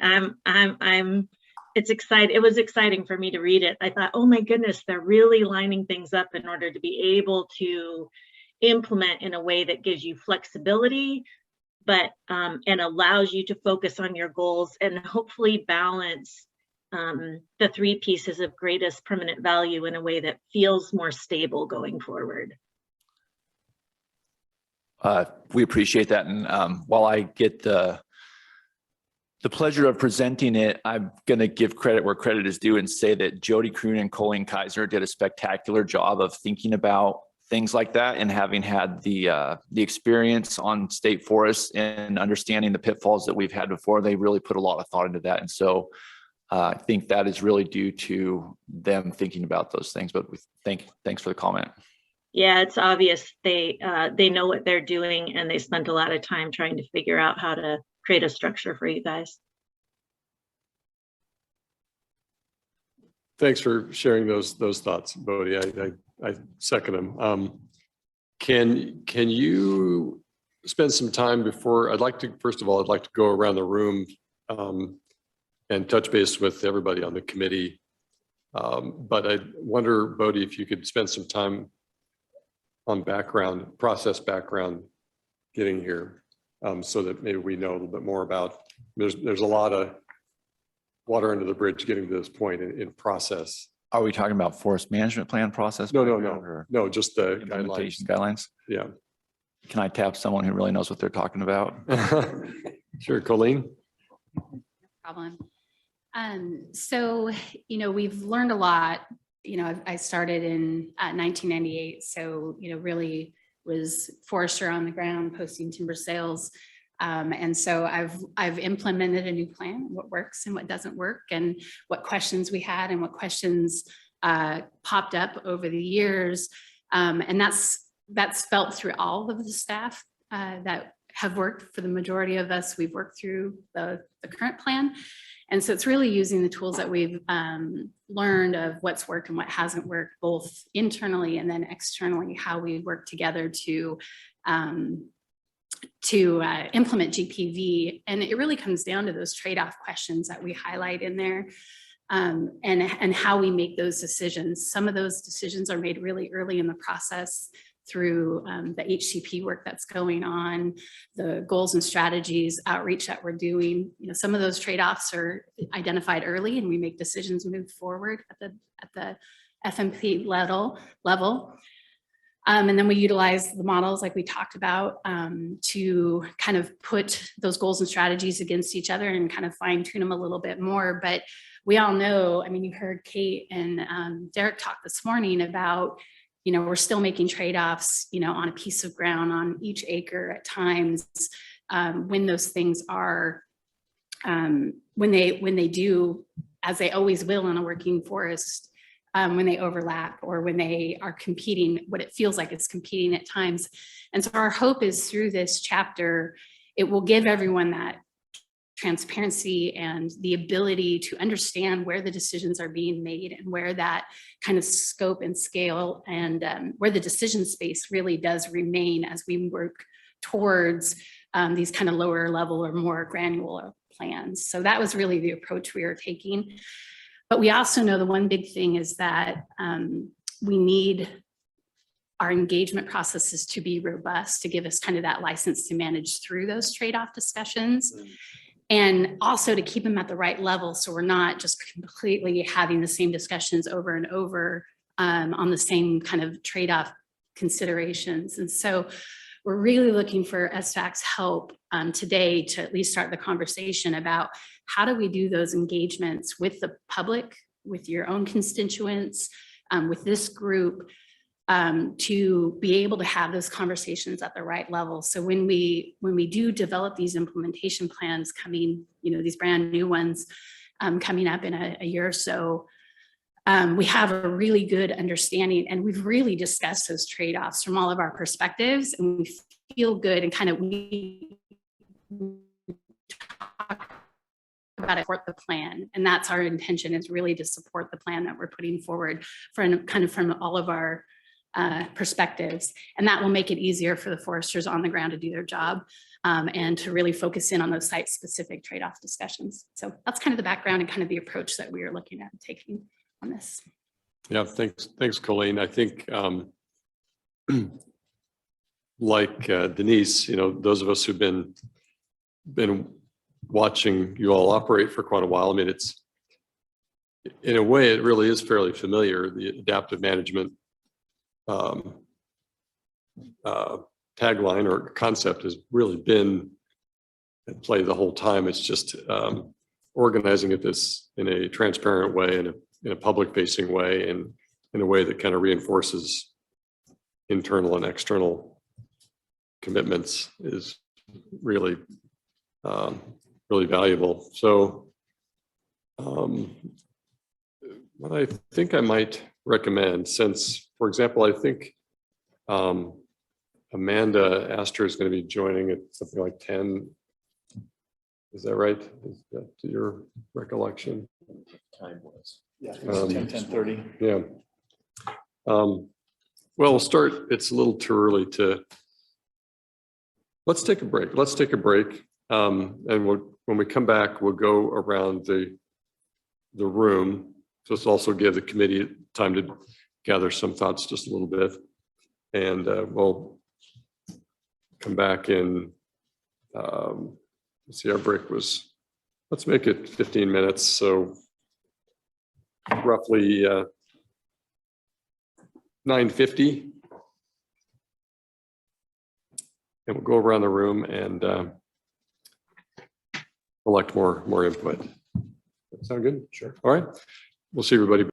it's exciting. It was exciting for me to read it. I thought, oh my goodness, they're really lining things up in order to be able to implement in a way that gives you flexibility, but and allows you to focus on your goals and hopefully balance the three pieces of greatest permanent value in a way that feels more stable going forward. We appreciate that. And while I get the pleasure of presenting it, I'm going to give credit where credit is due and say that Jody Kroon and Colleen Kaiser did a spectacular job of thinking about things like that, and having had the experience on state forests and understanding the pitfalls that we've had before, they really put a lot of thought into that. And so I think that is really due to them thinking about those things. But thanks for the comment. Yeah, it's obvious they know what they're doing, and they spent a lot of time trying to figure out how to create a structure for you guys. Thanks for sharing those thoughts, Bodie. I second them. Can you spend some time before? First of all, I'd like to go around the room and touch base with everybody on the committee. But I wonder, Bodie, if you could spend some time on process background getting here, so that maybe we know a little bit more about, there's a lot of water under the bridge getting to this point in process. Are we talking about forest management plan process? No, just the guidelines. Yeah. Can I tap someone who really knows what they're talking about? Sure, Colleen. No problem. So, we've learned a lot. I started in 1998. So, really was forester on the ground, posting timber sales. And so I've implemented a new plan, what works and what doesn't work, and what questions we had and what questions popped up over the years. And that's that's felt through all of the staff that have worked. For the majority of us, we've worked through the current plan. And so it's really using the tools that we've learned of what's worked and what hasn't worked, both internally and then externally, how we work together to implement GPV. And it really comes down to those trade-off questions that we highlight in there, and how we make those decisions. Some of those decisions are made really early in the process through the HCP work that's going on, the goals and strategies, outreach that we're doing. You know, some of those trade-offs are identified early, and we make decisions move forward at the FMP level. And then we utilize the models like we talked about to kind of put those goals and strategies against each other and kind of fine tune them a little bit more. But we all know, I mean, you heard Kate and Derek talk this morning about, you know, we're still making trade-offs, you know, on a piece of ground, on each acre at times, when those things are, when they do, as they always will in a working forest, when they overlap or when they are competing, what it feels like it's competing at times. And so our hope is through this chapter, it will give everyone that transparency and the ability to understand where the decisions are being made and where that kind of scope and scale and where the decision space really does remain as we work towards these kind of lower level or more granular plans. So that was really the approach we are taking. But we also know the one big thing is that we need our engagement processes to be robust, to give us kind of that license to manage through those trade-off discussions. And also to keep them at the right level, so we're not just completely having the same discussions over and over on the same kind of trade-off considerations. And so we're really looking for SVAC's help today to at least start the conversation about how do we do those engagements with the public, with your own constituents, with this group, to be able to have those conversations at the right level. So when we do develop these implementation plans coming, you know, these brand new ones coming up in a year or so, we have a really good understanding, and we've really discussed those trade-offs from all of our perspectives, and we feel good and kind of we talk about it, support the plan. And that's our intention, is really to support the plan that we're putting forward from kind of from all of our perspectives. And that will make it easier for the foresters on the ground to do their job and to really focus in on those site-specific trade-off discussions. So that's kind of the background and kind of the approach that we are looking at and taking on this. Yeah, thanks, Colleen. I think like Denise, you know, those of us who've been watching you all operate for quite a while, I mean, it's, in a way, it really is fairly familiar. The adaptive management tagline or concept has really been at play the whole time. It's just organizing it in a transparent way and in a public facing way, and in a way that kind of reinforces internal and external commitments is really really valuable. So what I think I might recommend, since, for example, I think Amanda Astor is going to be joining at something like 10. Is that right? Is that to your recollection? Time was. Yeah, 10:30. Yeah. Well, we'll start. It's a little too early to. Let's take a break. And when we come back, we'll go around the room. Just also give the committee time to gather some thoughts just a little bit. And we'll come back in, let's see, our break was, let's make it 15 minutes. So roughly 9:50. And we'll go around the room and collect more input. That sound good? Sure. All right. We'll see everybody.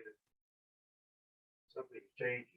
that something's changing.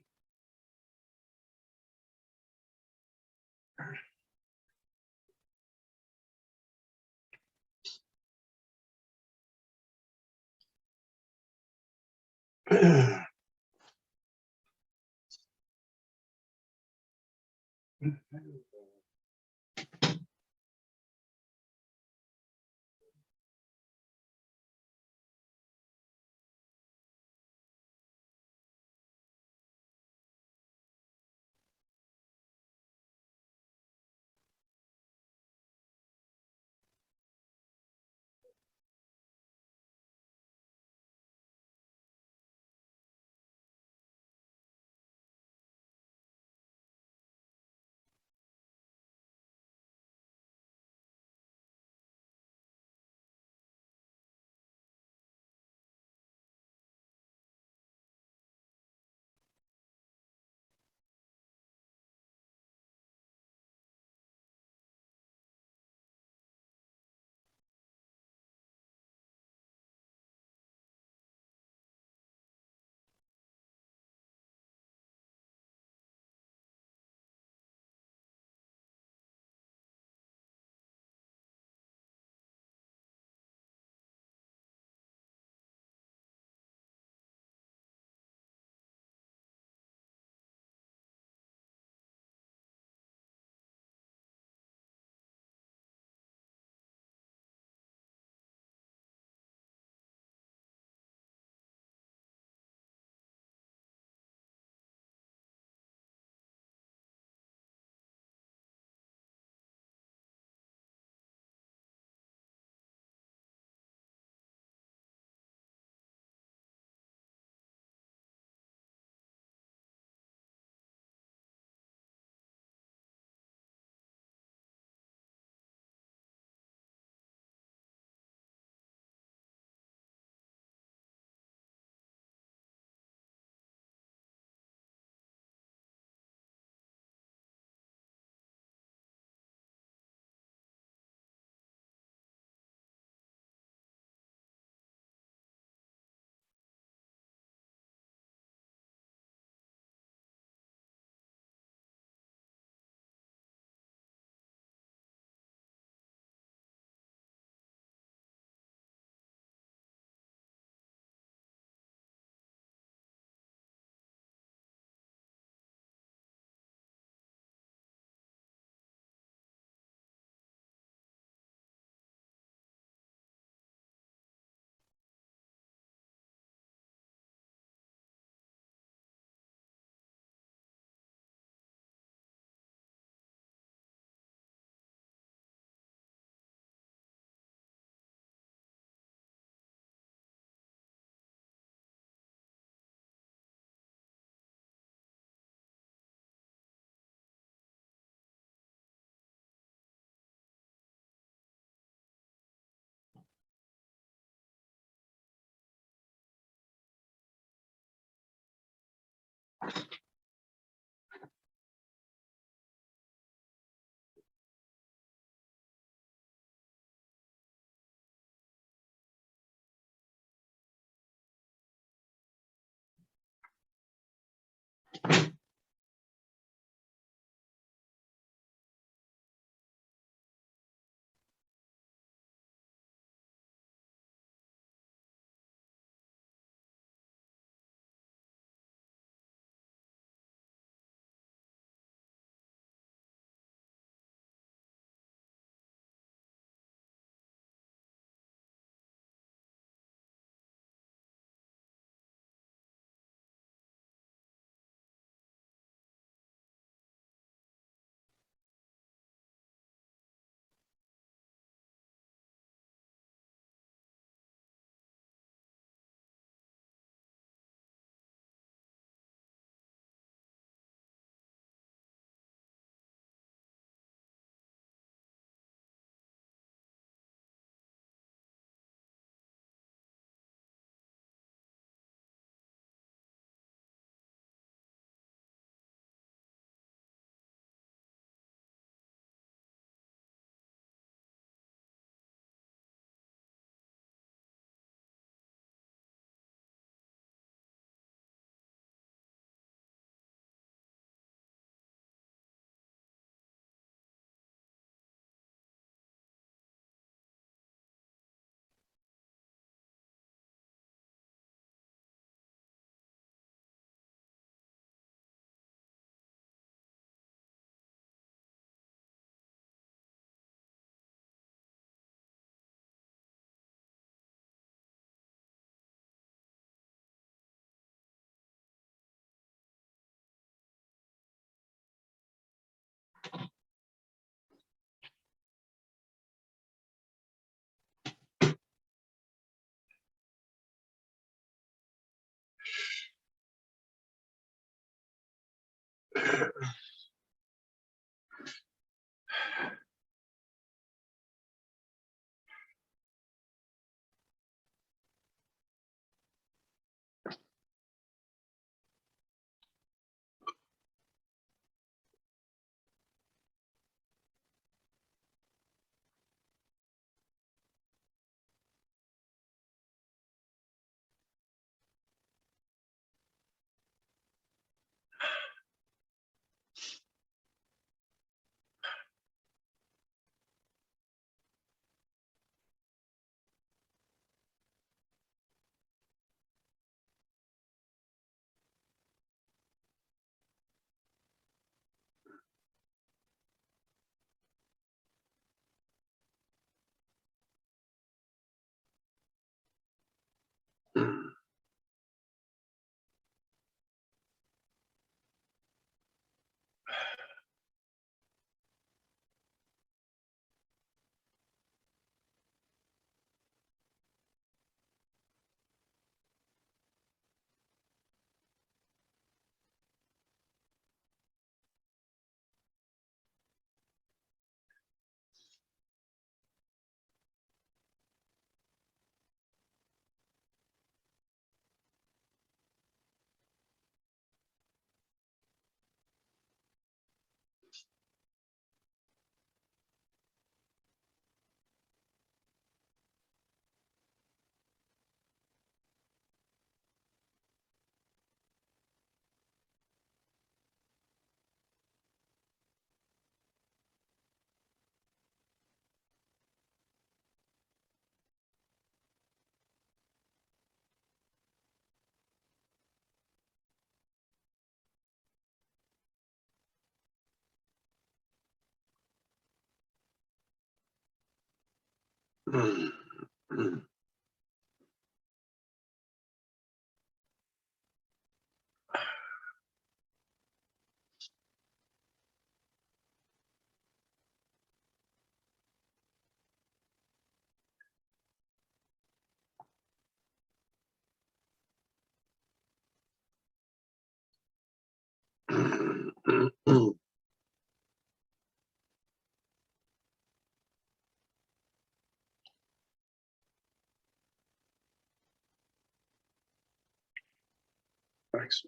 Thanks.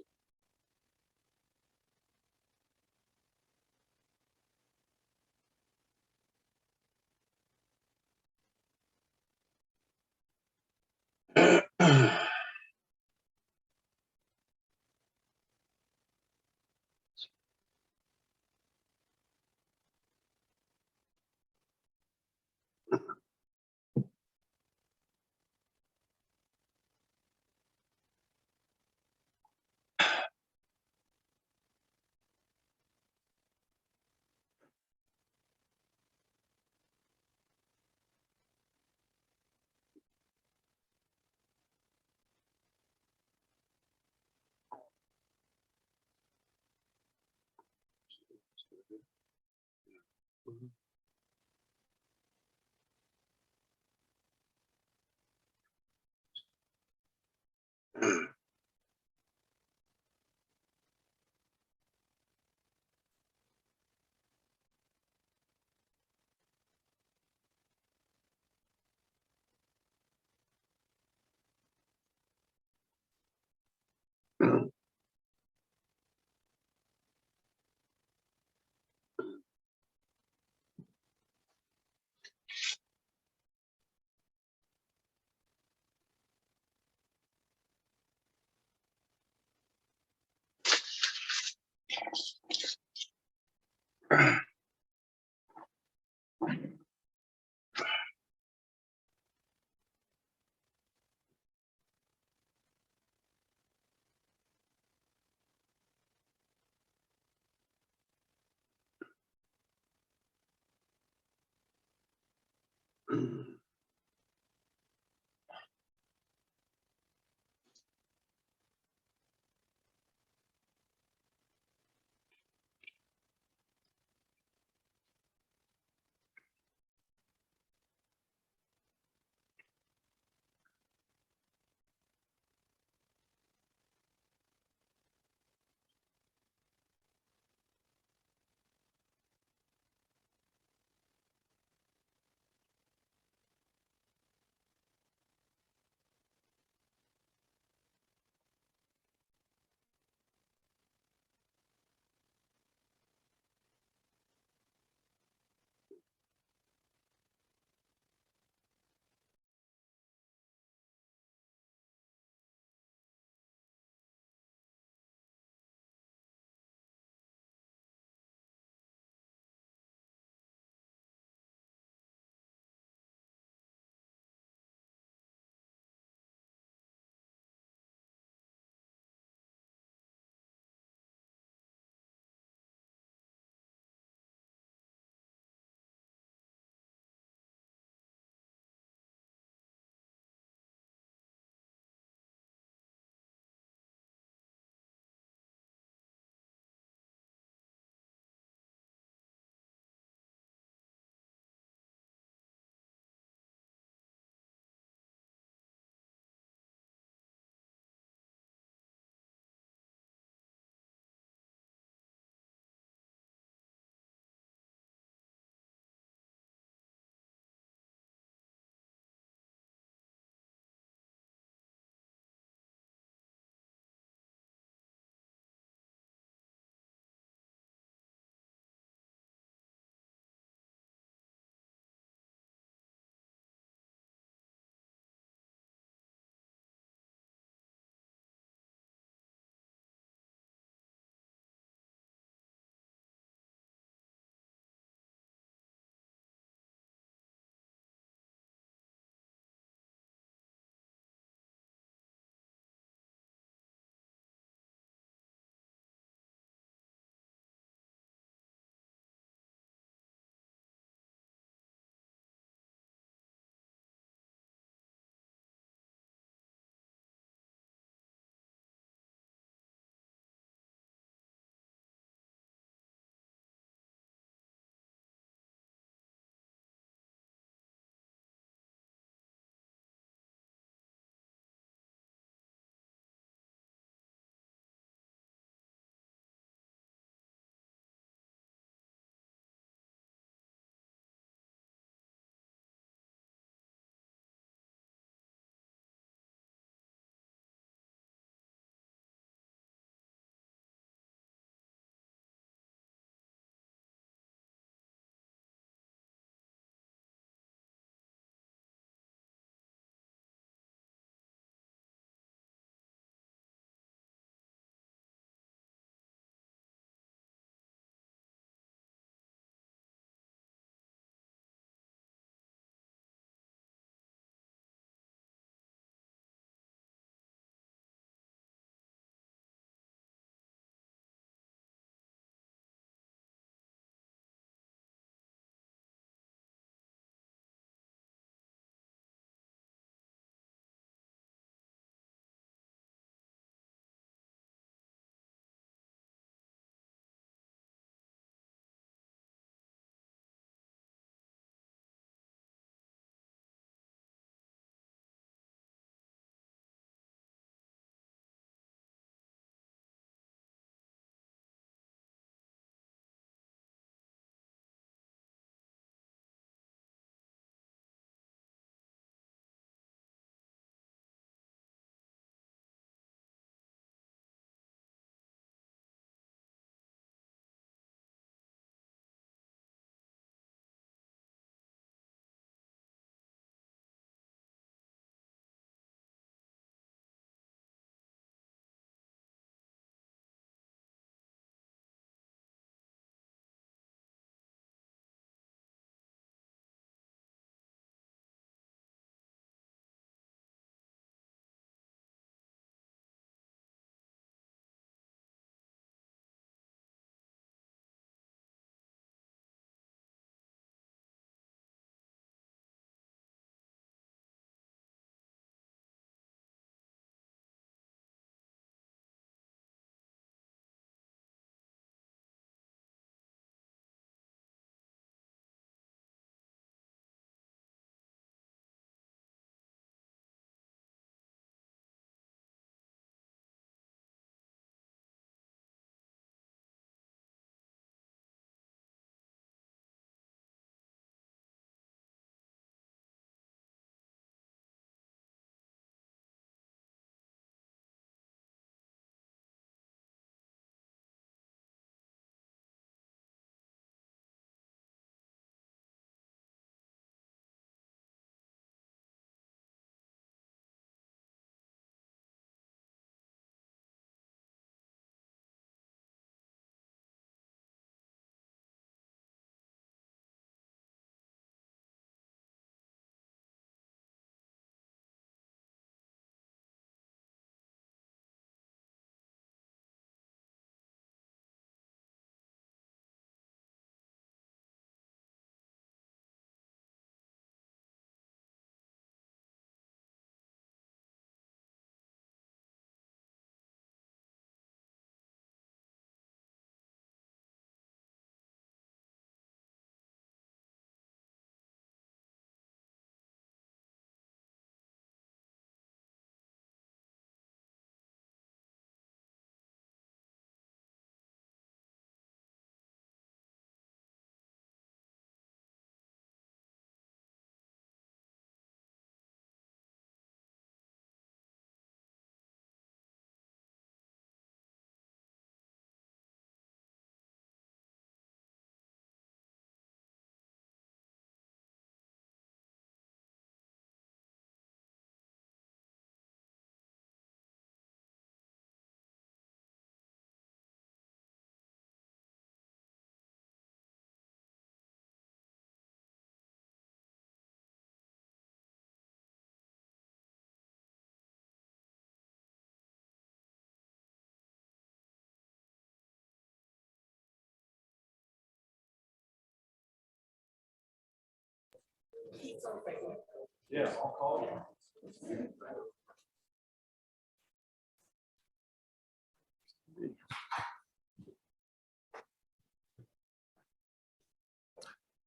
Yeah, I'll call you.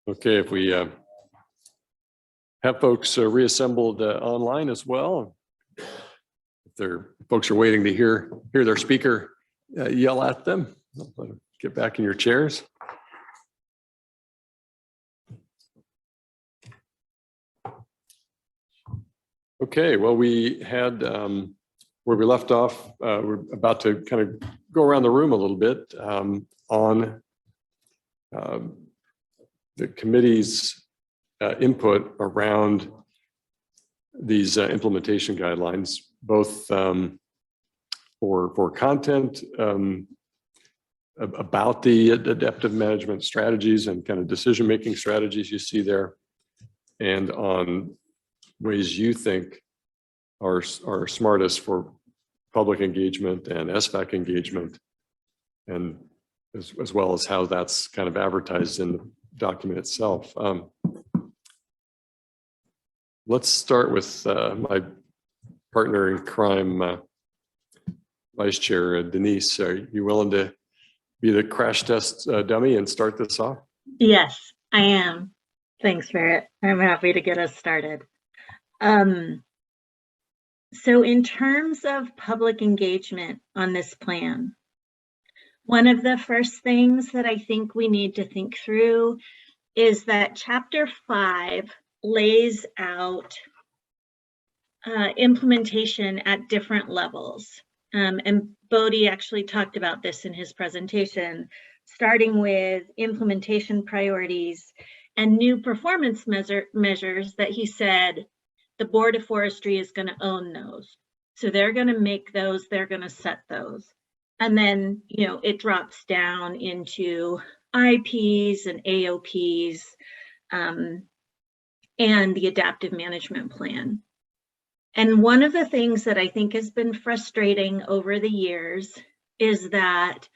Okay, if we have folks reassembled online as well. If folks are waiting to hear their speaker yell at them, get back in your chairs. Okay, well, we had where we left off, we're about to kind of go around the room a little bit on the committee's input around these implementation guidelines, both for content about the adaptive management strategies and kind of decision-making strategies you see there, and on ways you think are smartest for public engagement and SVAC engagement, and as well as how that's kind of advertised in the document itself. Let's start with my partner in crime, Vice Chair Denise. Are you willing to be the crash test dummy and start this off? Yes, I am. Thanks, Barrett. I'm happy to get us started. So in terms of public engagement on this plan, one of the first things that I think we need to think through is that Chapter 5 lays out implementation at different levels. And Bodie actually talked about this in his presentation, starting with implementation priorities and new performance measures that he said the Board of Forestry is going to own those. So they're going to make those, they're going to set those. And then, you know, it drops down into IPs and AOPs and the adaptive management plan. And one of the things that I think has been frustrating over the years is that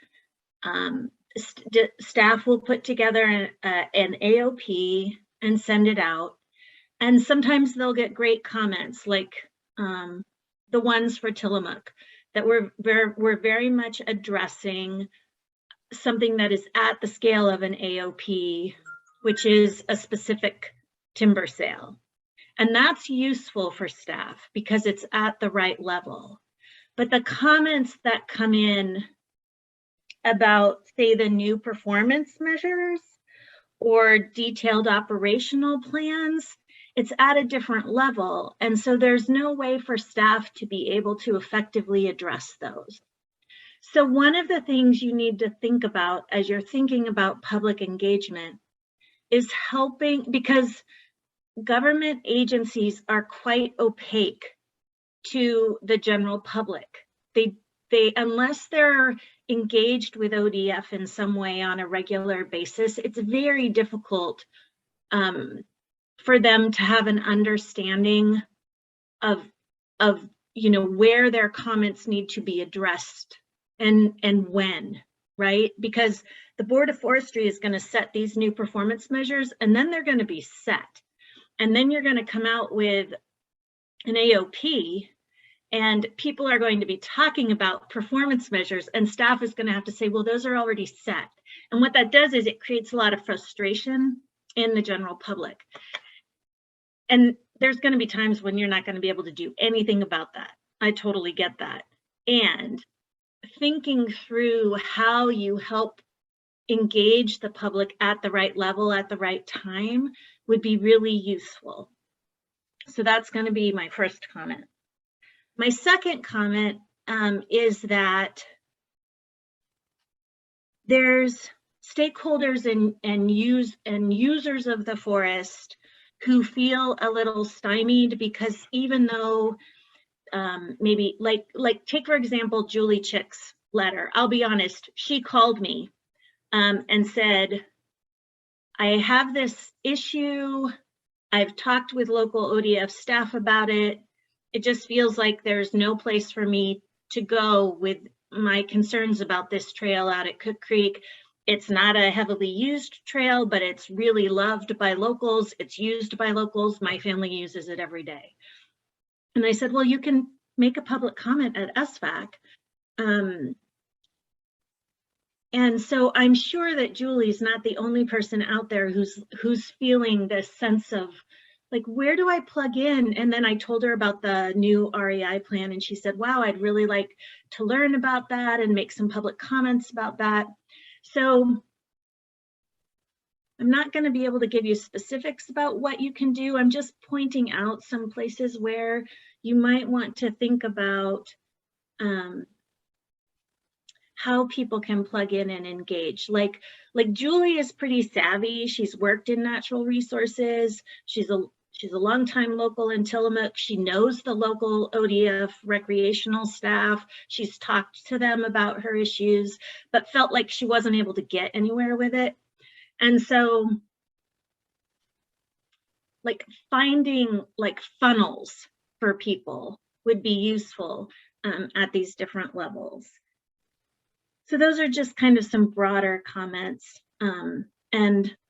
staff will put together an AOP and send it out. And sometimes they'll get great comments like the ones for Tillamook that we're very much addressing something that is at the scale of an AOP, which is a specific timber sale. And that's useful for staff because it's at the right level. But the comments that come in about, say, the new performance measures or detailed operational plans, it's at a different level. And so there's no way for staff to be able to effectively address those. So one of the things you need to think about as you're thinking about public engagement is helping, because government agencies are quite opaque to the general public. They unless they're engaged with ODF in some way on a regular basis, it's very difficult for them to have an understanding of you know where their comments need to be addressed and when, right? Because the Board of Forestry is going to set these new performance measures and then they're going to be set. And then you're going to come out with an AOP and people are going to be talking about performance measures and staff is going to have to say, well, those are already set. And what that does is it creates a lot of frustration in the general public. And there's going to be times when you're not going to be able to do anything about that. I totally get that. And thinking through how you help engage the public at the right level at the right time would be really useful. So that's going to be my first comment. My second comment is that there's stakeholders and users of the forest who feel a little stymied because even though maybe like take for example Julie Chick's letter. I'll be honest, she called me and said, I have this issue. I've talked with local ODF staff about it. It just feels like there's no place for me to go with my concerns about this trail out at Cook Creek. It's not a heavily used trail, but it's really loved by locals. It's used by locals. My family uses it every day. And I said, well, you can make a public comment at SVAC. And so I'm sure that Julie's not the only person out there who's feeling this sense of like, where do I plug in? And then I told her about the new REI plan, and she said, wow, I'd really like to learn about that and make some public comments about that. So I'm not going to be able to give you specifics about what you can do. I'm just pointing out some places where you might want to think about how people can plug in and engage. Like Julie is pretty savvy. She's worked in natural resources. She's a longtime local in Tillamook. She knows the local ODF recreational staff. She's talked to them about her issues, but felt like she wasn't able to get anywhere with it. And so like finding like funnels for people would be useful at these different levels. So those are just kind of some broader comments. And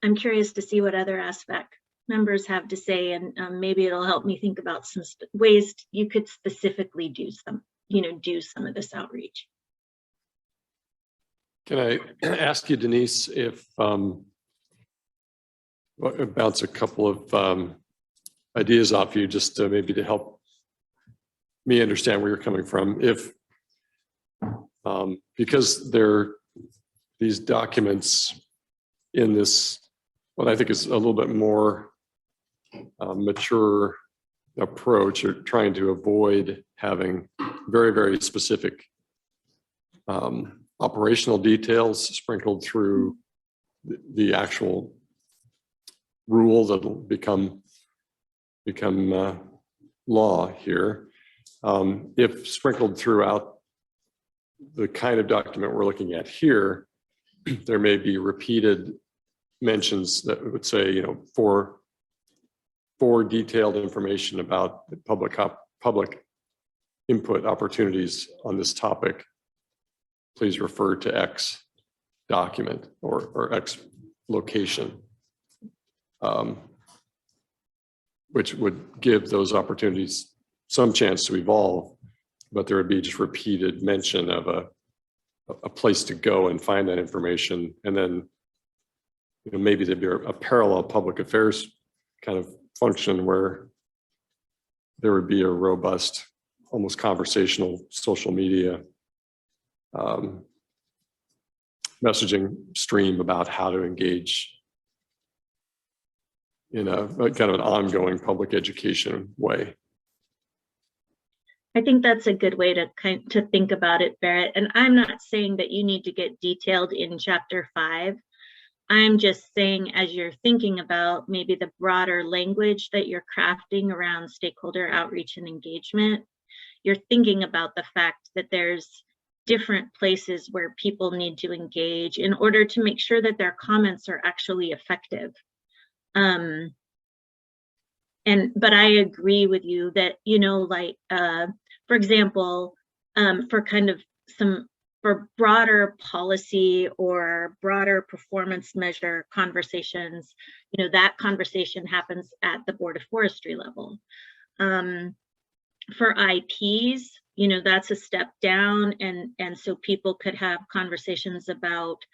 I'm curious to see what other aspect members have to say, and maybe it'll help me think about some ways you could specifically do some of this outreach. Can I ask you, Denise, if bounce a couple of ideas off you, just to maybe to help me understand where you're coming from. If because these documents in this, what I think is a little bit more mature approach, or trying to avoid having very, very specific operational details sprinkled through the actual rule that'll become law here. If sprinkled throughout the kind of document we're looking at here, there may be repeated mentions that would say, for detailed information about public input opportunities on this topic, please refer to X document or X location, which would give those opportunities some chance to evolve, but there would be just repeated mention of a place to go and find that information. And then maybe there'd be a parallel public affairs kind of function where there would be a robust, almost conversational social media messaging stream about how to engage in a kind of an ongoing public education way. I think that's a good way to think about it, Barrett. And I'm not saying that you need to get detailed in chapter 5. I'm just saying, as you're thinking about maybe the broader language that you're crafting around stakeholder outreach and engagement, you're thinking about the fact that there's different places where people need to engage in order to make sure that their comments are actually effective. But I agree with you that, for example, for broader policy or broader performance measure conversations, that conversation happens at the Board of Forestry level. For IPs, that's a step down, and so people could have conversations about,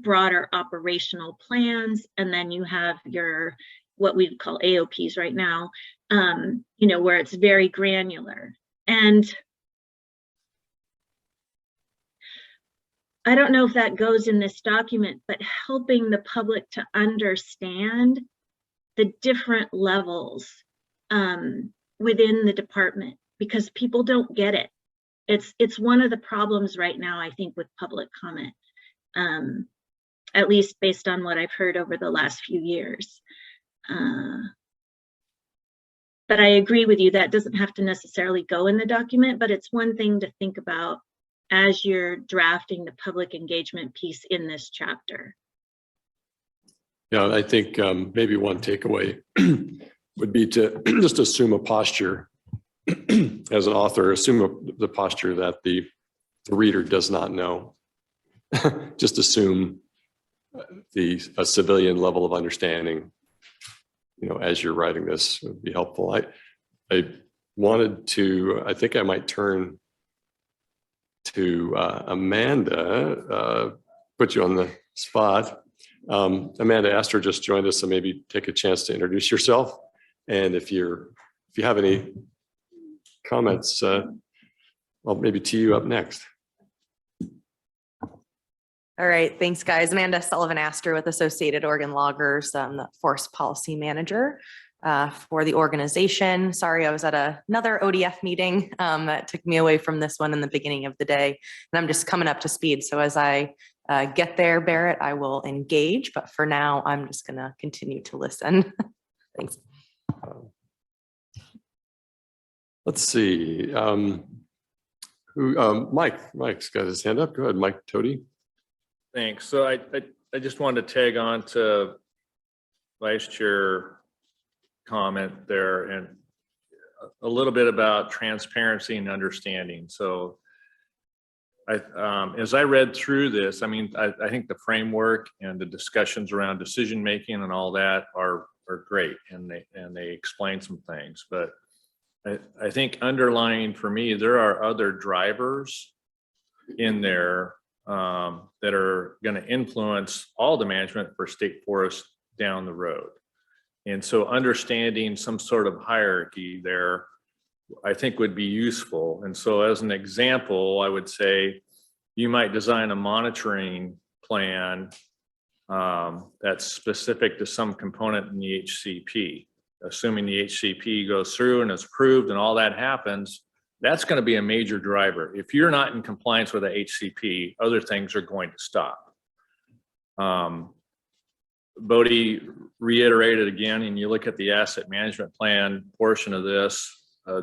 broader operational plans, and then you have your what we call AOPs right now, where it's very granular. And I don't know if that goes in this document, but helping the public to understand the different levels within the department, because people don't get it. It's one of the problems right now, I think, with public comment, at least based on what I've heard over the last few years. But I agree with you, that doesn't have to necessarily go in the document, but it's one thing to think about as you're drafting the public engagement piece in this chapter. Yeah, I think maybe one takeaway would be to just assume a posture as an author, assume the posture that the reader does not know. just assume a civilian level of understanding, as you're writing this would be helpful. I wanted to, I think I might turn to Amanda, put you on the spot. Amanda Astor just joined us, so maybe take a chance to introduce yourself. And if you have any comments, I'll maybe tee you up next. All right, thanks guys. Amanda Sullivan Astor with Associated Oregon Loggers. I'm the Forest Policy Manager for the organization. Sorry, I was at another ODF meeting that took me away from this one in the beginning of the day. And I'm just coming up to speed. So as I get there, Barrett, I will engage. But for now, I'm just going to continue to listen. Thanks. Let's see. Mike's got his hand up. Go ahead, Mike Toady. Thanks. So I just wanted to tag on to Vice Chair comment there and a little bit about transparency and understanding. So as I read through this, I mean, I think the framework and the discussions around decision making and all that are great, and they explain some things. But I think underlying for me, there are other drivers in there that are going to influence all the management for state forests down the road. And so understanding some sort of hierarchy there, I think would be useful. And so as an example, I would say you might design a monitoring plan that's specific to some component in the HCP. Assuming the HCP goes through and is approved and all that happens, that's going to be a major driver. If you're not in compliance with the HCP, other things are going to stop. Bodie reiterated again, and you look at the asset management plan portion of this,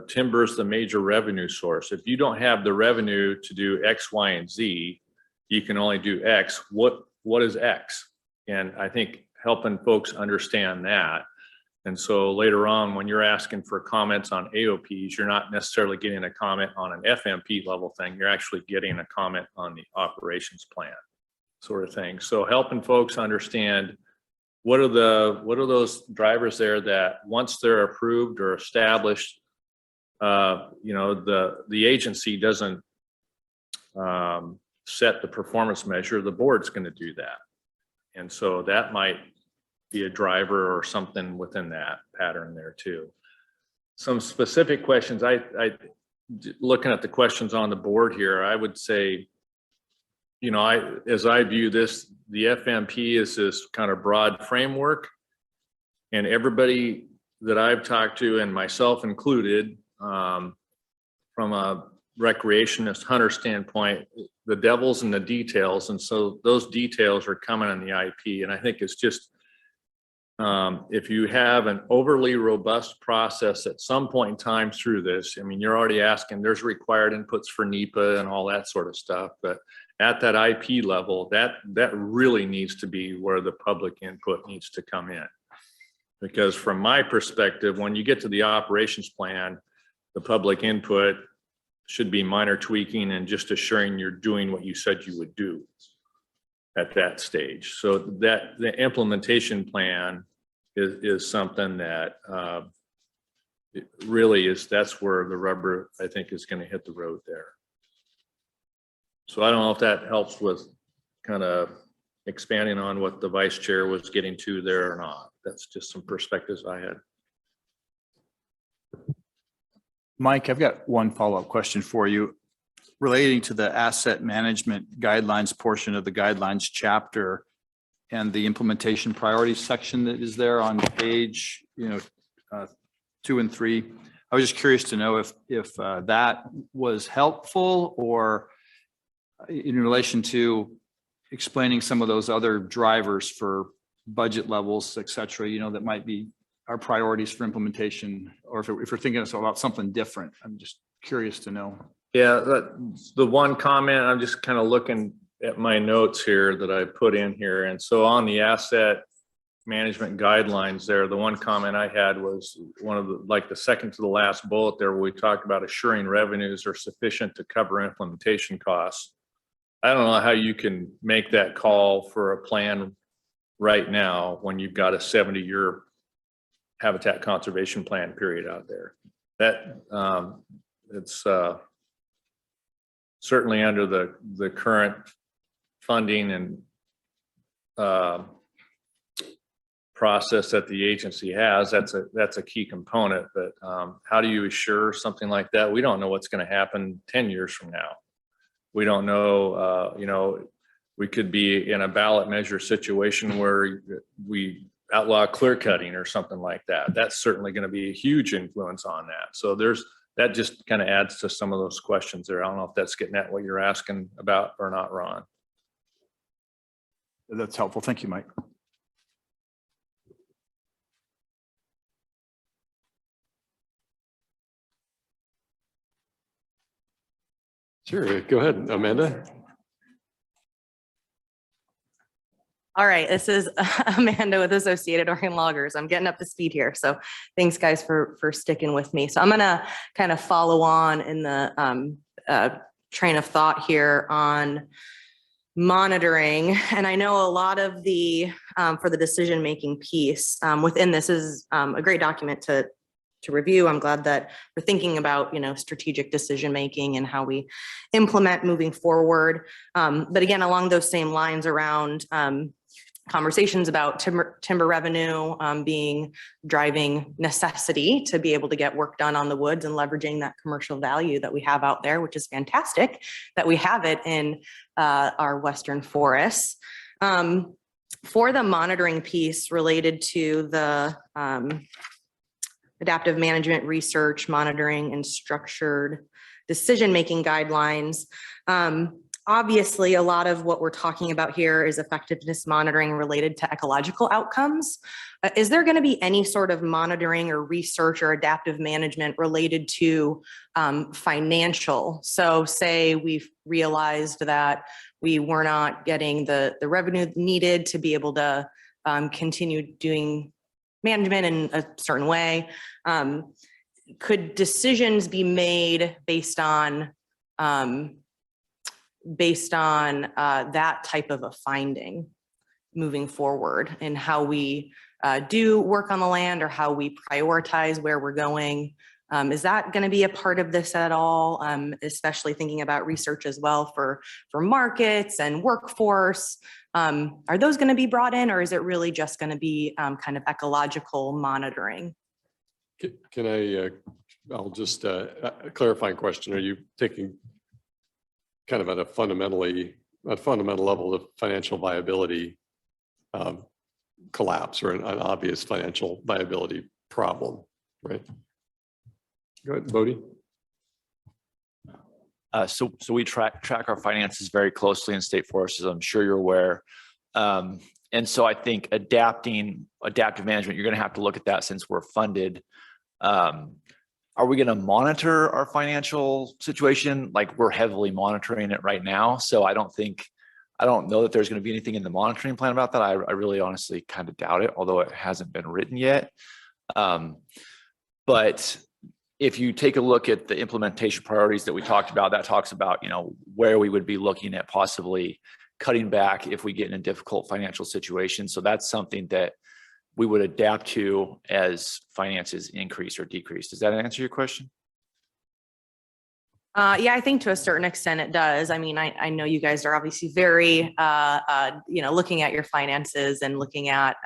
timber is the major revenue source. If you don't have the revenue to do X, Y, and Z, you can only do X. What is X? And I think helping folks understand that. And so later on, when you're asking for comments on AOPs, you're not necessarily getting a comment on an FMP level thing. You're actually getting a comment on the operations plan sort of thing. So helping folks understand what are those drivers there that once they're approved or established, the agency doesn't set the performance measure, the board's going to do that. And so that might be a driver or something within that pattern there too. Some specific questions, looking at the questions on the board here, I would say, as I view this, the FMP is this kind of broad framework, and everybody that I've talked to, and myself included, from a recreationist hunter standpoint, the devil's in the details. And so those details are coming in the IP. And I think it's just, if you have an overly robust process at some point in time through this, I mean, you're already asking, there's required inputs for NEPA and all that sort of stuff, but at that IP level, that really needs to be where the public input needs to come in. Because from my perspective, when you get to the operations plan, the public input should be minor tweaking and just assuring you're doing what you said you would do at that stage. So that the implementation plan is something that it really is, that's where the rubber, I think, is going to hit the road there. So I don't know if that helps with kind of expanding on what the vice chair was getting to there or not. That's just some perspectives I had. Mike, I've got one follow-up question for you relating to the asset management guidelines portion of the guidelines chapter and the implementation priorities section that is there on page 2 and 3. I was just curious to know if that was helpful, or in relation to explaining some of those other drivers for budget levels, et cetera, that might be our priorities for implementation, or if we're thinking about something different. I'm just curious to know. Yeah, the one comment, I'm just kind of looking at my notes here that I put in here. And so on the asset management guidelines there, the one comment I had was one of the second to the last bullet there, where we talked about assuring revenues are sufficient to cover implementation costs. I don't know how you can make that call for a plan right now when you've got a 70-year habitat conservation plan period out there. That it's certainly under the current funding and process that the agency has. That's a key component. But how do you assure something like that? We don't know what's going to happen 10 years from now. We don't know, you know, we could be in a ballot measure situation where we outlaw clear cutting or something like that. That's certainly going to be a huge influence on that. So that just kind of adds to some of those questions there. I don't know if that's getting at what you're asking about or not, Ron. That's helpful. Thank you, Mike. Sure, go ahead, Amanda. All right, this is Amanda with Associated Oregon Loggers. I'm getting up to speed here, so thanks guys for sticking with me. So I'm gonna kind of follow on in the train of thought here on monitoring. And I know a lot of the for the decision-making piece within this is a great document to review. I'm glad that we're thinking about, you know, strategic decision-making and how we implement moving forward. But again, along those same lines around conversations about timber revenue being driving necessity to be able to get work done on the woods and leveraging that commercial value that we have out there, which is fantastic that we have it in our Western forests. For the monitoring piece related to the adaptive management research, monitoring, and structured decision-making guidelines. Obviously, a lot of what we're talking about here is effectiveness monitoring related to ecological outcomes. Is there going to be any sort of monitoring or research or adaptive management related to financial? So say we've realized that we were not getting the revenue needed to be able to continue doing management in a certain way. Could decisions be made based on that type of a finding moving forward in how we do work on the land or how we prioritize where we're going? Is that going to be a part of this at all? Especially thinking about research as well for markets and workforce. Are those going to be brought in, or is it really just going to be kind of ecological monitoring? Can I'll just a clarifying question. Are you taking kind of at a fundamental level of financial viability collapse or an obvious financial viability problem, right? Go ahead, Bodie. So we track our finances very closely in state forests, as I'm sure you're aware. And so I think adaptive management, you're going to have to look at that since we're funded. Are we going to monitor our financial situation? Like, we're heavily monitoring it right now. So I don't know that there's going to be anything in the monitoring plan about that. I really honestly kind of doubt it, although it hasn't been written yet. But if you take a look at the implementation priorities that we talked about, that talks about, you know, where we would be looking at possibly cutting back if we get in a difficult financial situation. So that's something that we would adapt to as finances increase or decrease. Does that answer your question? Yeah, I think to a certain extent it does. I mean, I know you guys are obviously very, you know, looking at your finances and looking at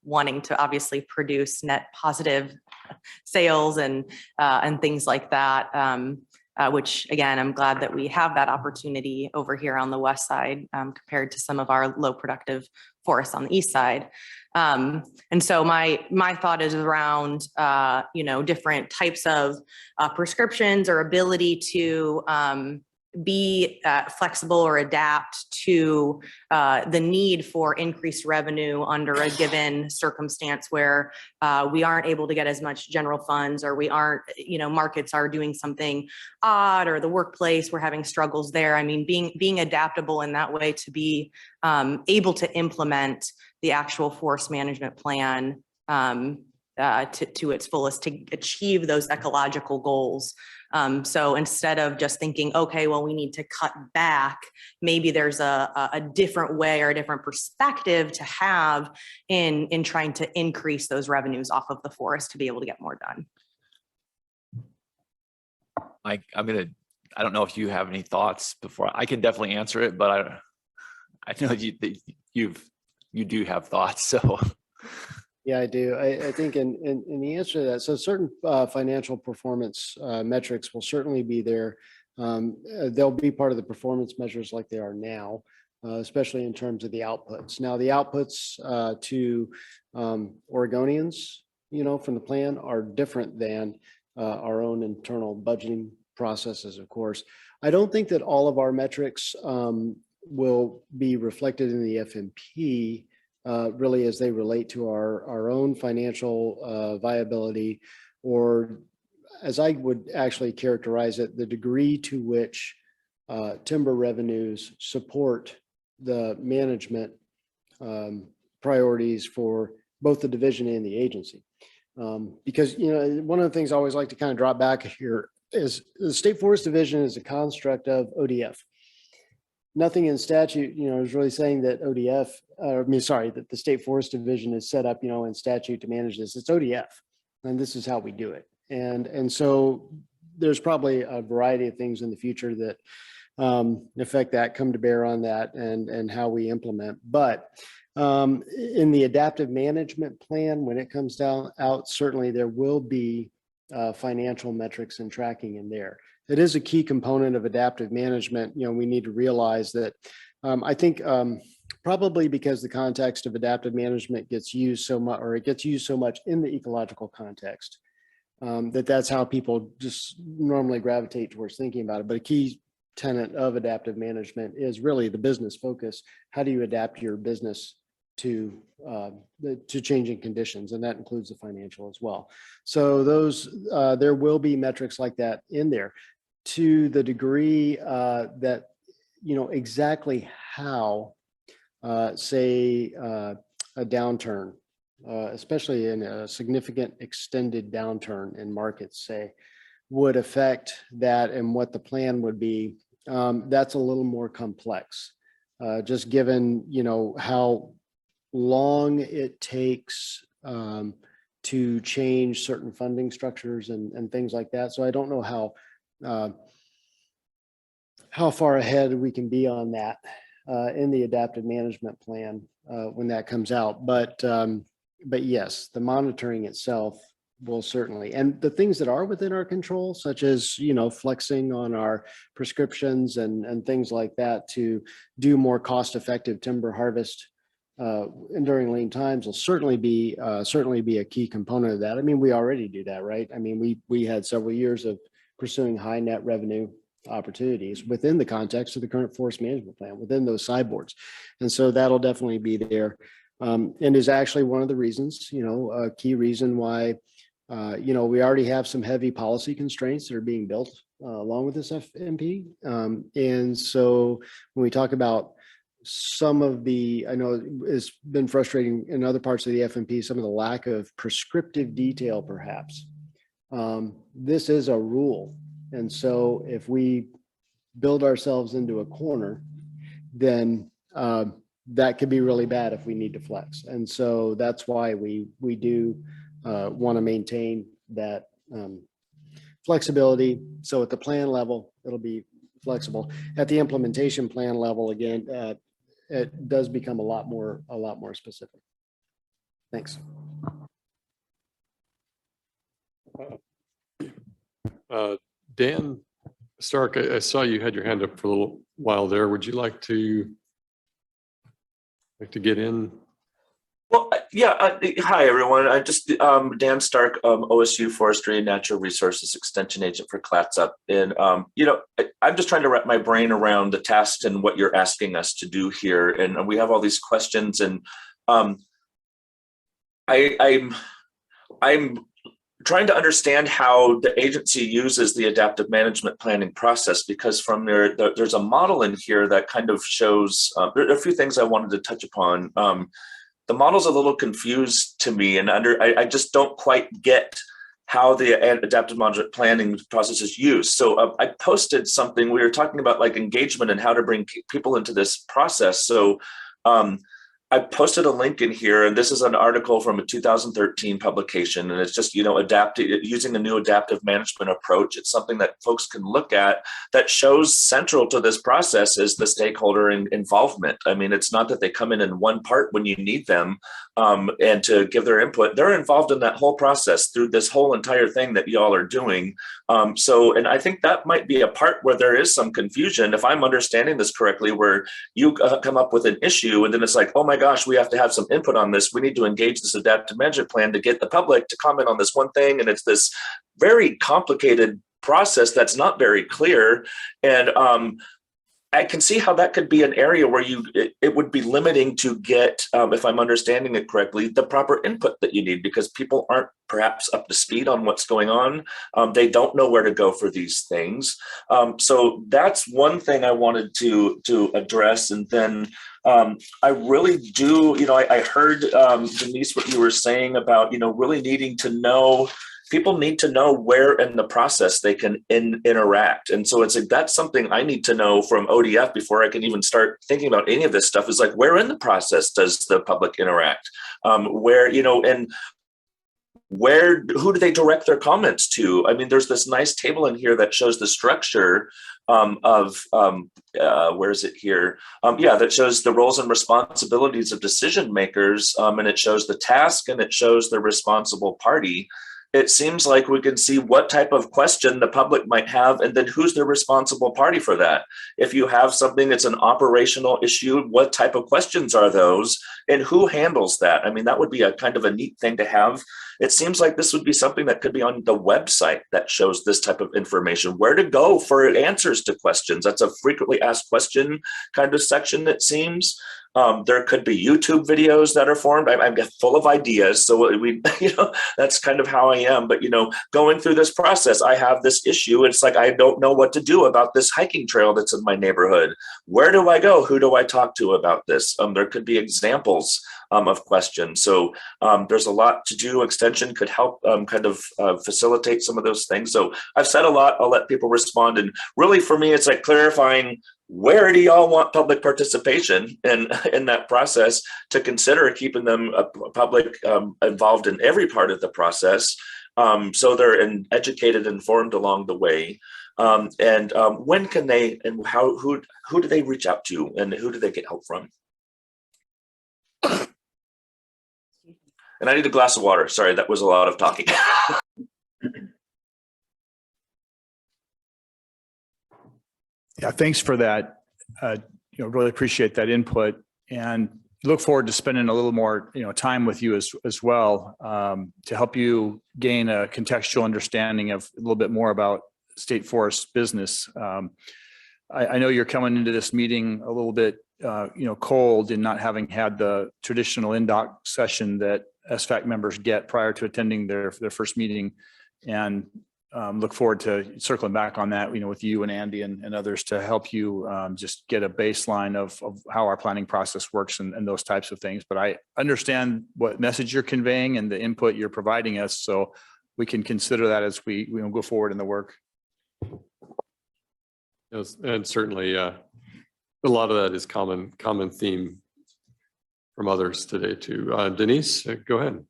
wanting to obviously produce net positive sales and things like that. Which again, I'm glad that we have that opportunity over here on the west side compared to some of our low productive forests on the east side. And so my thought is around, you know, different types of prescriptions or ability to be flexible or adapt to the need for increased revenue under a given circumstance where we aren't able to get as much general funds, or we aren't, you know, markets are doing something odd, or the workplace, we're having struggles there. I mean, being adaptable in that way to be able to implement the actual forest management plan to its fullest to achieve those ecological goals. So instead of just thinking, okay, well, we need to cut back, maybe there's a different way or a different perspective to have in trying to increase those revenues off of the forest to be able to get more done. I don't know if you have any thoughts before. I can definitely answer it, but I know you do have thoughts, so. Yeah, I do. I think in the answer to that, so certain financial performance metrics will certainly be there. They'll be part of the performance measures like they are now, especially in terms of the outputs. Now, the outputs to Oregonians, from the plan are different than our own internal budgeting processes, of course. I don't think that all of our metrics will be reflected in the FMP really as they relate to our own financial viability, or as I would actually characterize it, the degree to which timber revenues support the management priorities for both the division and the agency. Because, one of the things I always like to kind of drop back here is the State Forest Division is a construct of ODF. Nothing in statute, is really saying that that the State Forest Division is set up, in statute to manage this. It's ODF, and this is how we do it. And so there's probably a variety of things in the future that affect that, come to bear on that, and how we implement. But in the adaptive management plan, when it comes out, certainly there will be financial metrics and tracking in there. It is a key component of adaptive management. We need to realize that I think probably because the context of adaptive management gets used so much, or it gets used so much in the ecological context, that's how people just normally gravitate towards thinking about it. But a key tenet of adaptive management is really the business focus. How do you adapt your business to changing conditions, and that includes the financial as well. So those there will be metrics like that in there. To the degree that exactly how say a downturn, especially in a significant extended downturn in markets, say, would affect that and what the plan would be, that's a little more complex, just given how long it takes to change certain funding structures and things like that. So I don't know how far ahead we can be on that in the adaptive management plan when that comes out. But yes, the monitoring itself will certainly, and the things that are within our control, such as flexing on our prescriptions and things like that to do more cost-effective timber harvest and during lean times, will certainly be a key component of that. I mean, we already do that, right? I mean, we had several years of pursuing high net revenue opportunities within the context of the current forest management plan, within those sideboards. And so that'll definitely be there. And is actually one of the reasons, a key reason why, we already have some heavy policy constraints that are being built along with this FMP. And so when we talk about some of the, I know it's been frustrating in other parts of the FMP, some of the lack of prescriptive detail, perhaps. This is a rule. And so if we build ourselves into a corner, then that could be really bad if we need to flex. And so that's why we do want to maintain that flexibility. So at the plan level, it'll be flexible. At the implementation plan level, again, it does become a lot more specific. Thanks. Dan Stark, I saw you had your hand up for a little while there. Would you like to get in? Well, yeah. Hi, everyone. I just Dan Stark, OSU Forestry and Natural Resources Extension Agent for Clatsop. And I'm just trying to wrap my brain around the task and what you're asking us to do here. And we have all these questions, and I'm trying to understand how the agency uses the adaptive management planning process, because from there's a model in here that kind of shows, there are a few things I wanted to touch upon. The model's a little confused to me, and I just don't quite get how the adaptive management planning process is used. So I posted something, we were talking about like engagement and how to bring people into this process. So I posted a link in here, and this is an article from a 2013 publication, and it's just, using a new adaptive management approach. It's something that folks can look at that shows central to this process is the stakeholder involvement. I mean, it's not that they come in one part when you need them and to give their input. They're involved in that whole process through this whole entire thing that y'all are doing. And I think that might be a part where there is some confusion, if I'm understanding this correctly, where you come up with an issue and then it's like, oh my gosh, we have to have some input on this. We need to engage this adaptive management plan to get the public to comment on this one thing. And it's this very complicated process that's not very clear. And I can see how that could be an area where it would be limiting to get, if I'm understanding it correctly, the proper input that you need, because people aren't perhaps up to speed on what's going on. They don't know where to go for these things. So that's one thing I wanted to address. And then I really do, I heard Denise, what you were saying about, really needing to know, people need to know where in the process they can interact. And so it's like, that's something I need to know from ODF before I can even start thinking about any of this stuff, is like, where in the process does the public interact? Who do they direct their comments to? I mean, there's this nice table in here that shows the structure where is it here? That shows the roles and responsibilities of decision makers, and it shows the task and it shows the responsible party. It seems like we can see what type of question the public might have, and then who's the responsible party for that. If you have something that's an operational issue, what type of questions are those, and who handles that? I mean, that would be a kind of a neat thing to have. It seems like this would be something that could be on the website that shows this type of information, where to go for answers to questions. That's a frequently asked question kind of section, it seems. There could be YouTube videos that are formed. I'm full of ideas. So that's kind of how I am. But, going through this process, I have this issue. It's like, I don't know what to do about this hiking trail that's in my neighborhood. Where do I go? Who do I talk to about this? There could be examples of questions. So there's a lot to do. Extension could help facilitate some of those things. So I've said a lot. I'll let people respond. And really for me, it's like clarifying, where do y'all want public participation in that process, to consider keeping them public involved in every part of the process, so they're educated, informed along the way. When can they, and who do they reach out to, and who do they get help from? And I need a glass of water. Sorry, that was a lot of talking. Yeah, thanks for that. Really appreciate that input, and look forward to spending a little more, time with you as well, to help you gain a contextual understanding of a little bit more about State Forest business. I know you're coming into this meeting a little bit, cold, in not having had the traditional in-doc session that SFAC members get prior to attending their first meeting, and look forward to circling back on that, with you and Andy and others, to help you just get a baseline of how our planning process works and those types of things. But I understand what message you're conveying and the input you're providing us, so we can consider that as we go forward in the work. Yes, and certainly a lot of that is common theme from others today too. Denise, go ahead.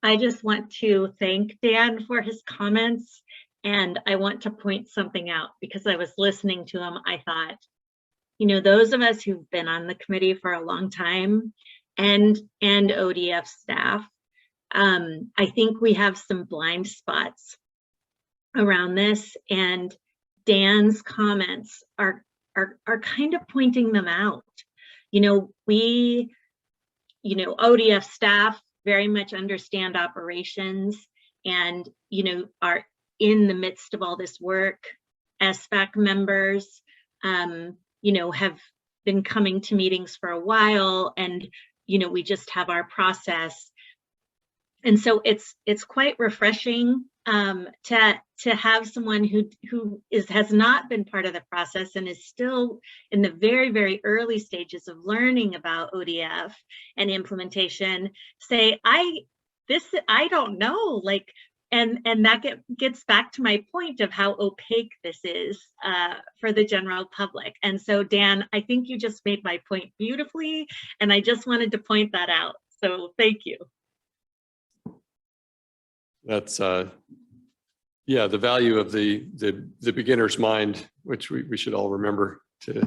I just want to thank Dan for his comments, and I want to point something out, because I was listening to him. I thought, those of us who've been on the committee for a long time, and ODF staff, I think we have some blind spots around this, and Dan's comments are kind of pointing them out. ODF staff very much understand operations and, are in the midst of all this work. SFAC members, have been coming to meetings for a while, and, we just have our process. And so it's quite refreshing to have someone who has not been part of the process and is still in the very, very early stages of learning about ODF and implementation say, I this, I don't know, like, and that gets back to my point of how opaque this is for the general public. And so, Dan, I think you just made my point beautifully, and I just wanted to point that out. So thank you. That's yeah, the value of the beginner's mind, which we should all remember to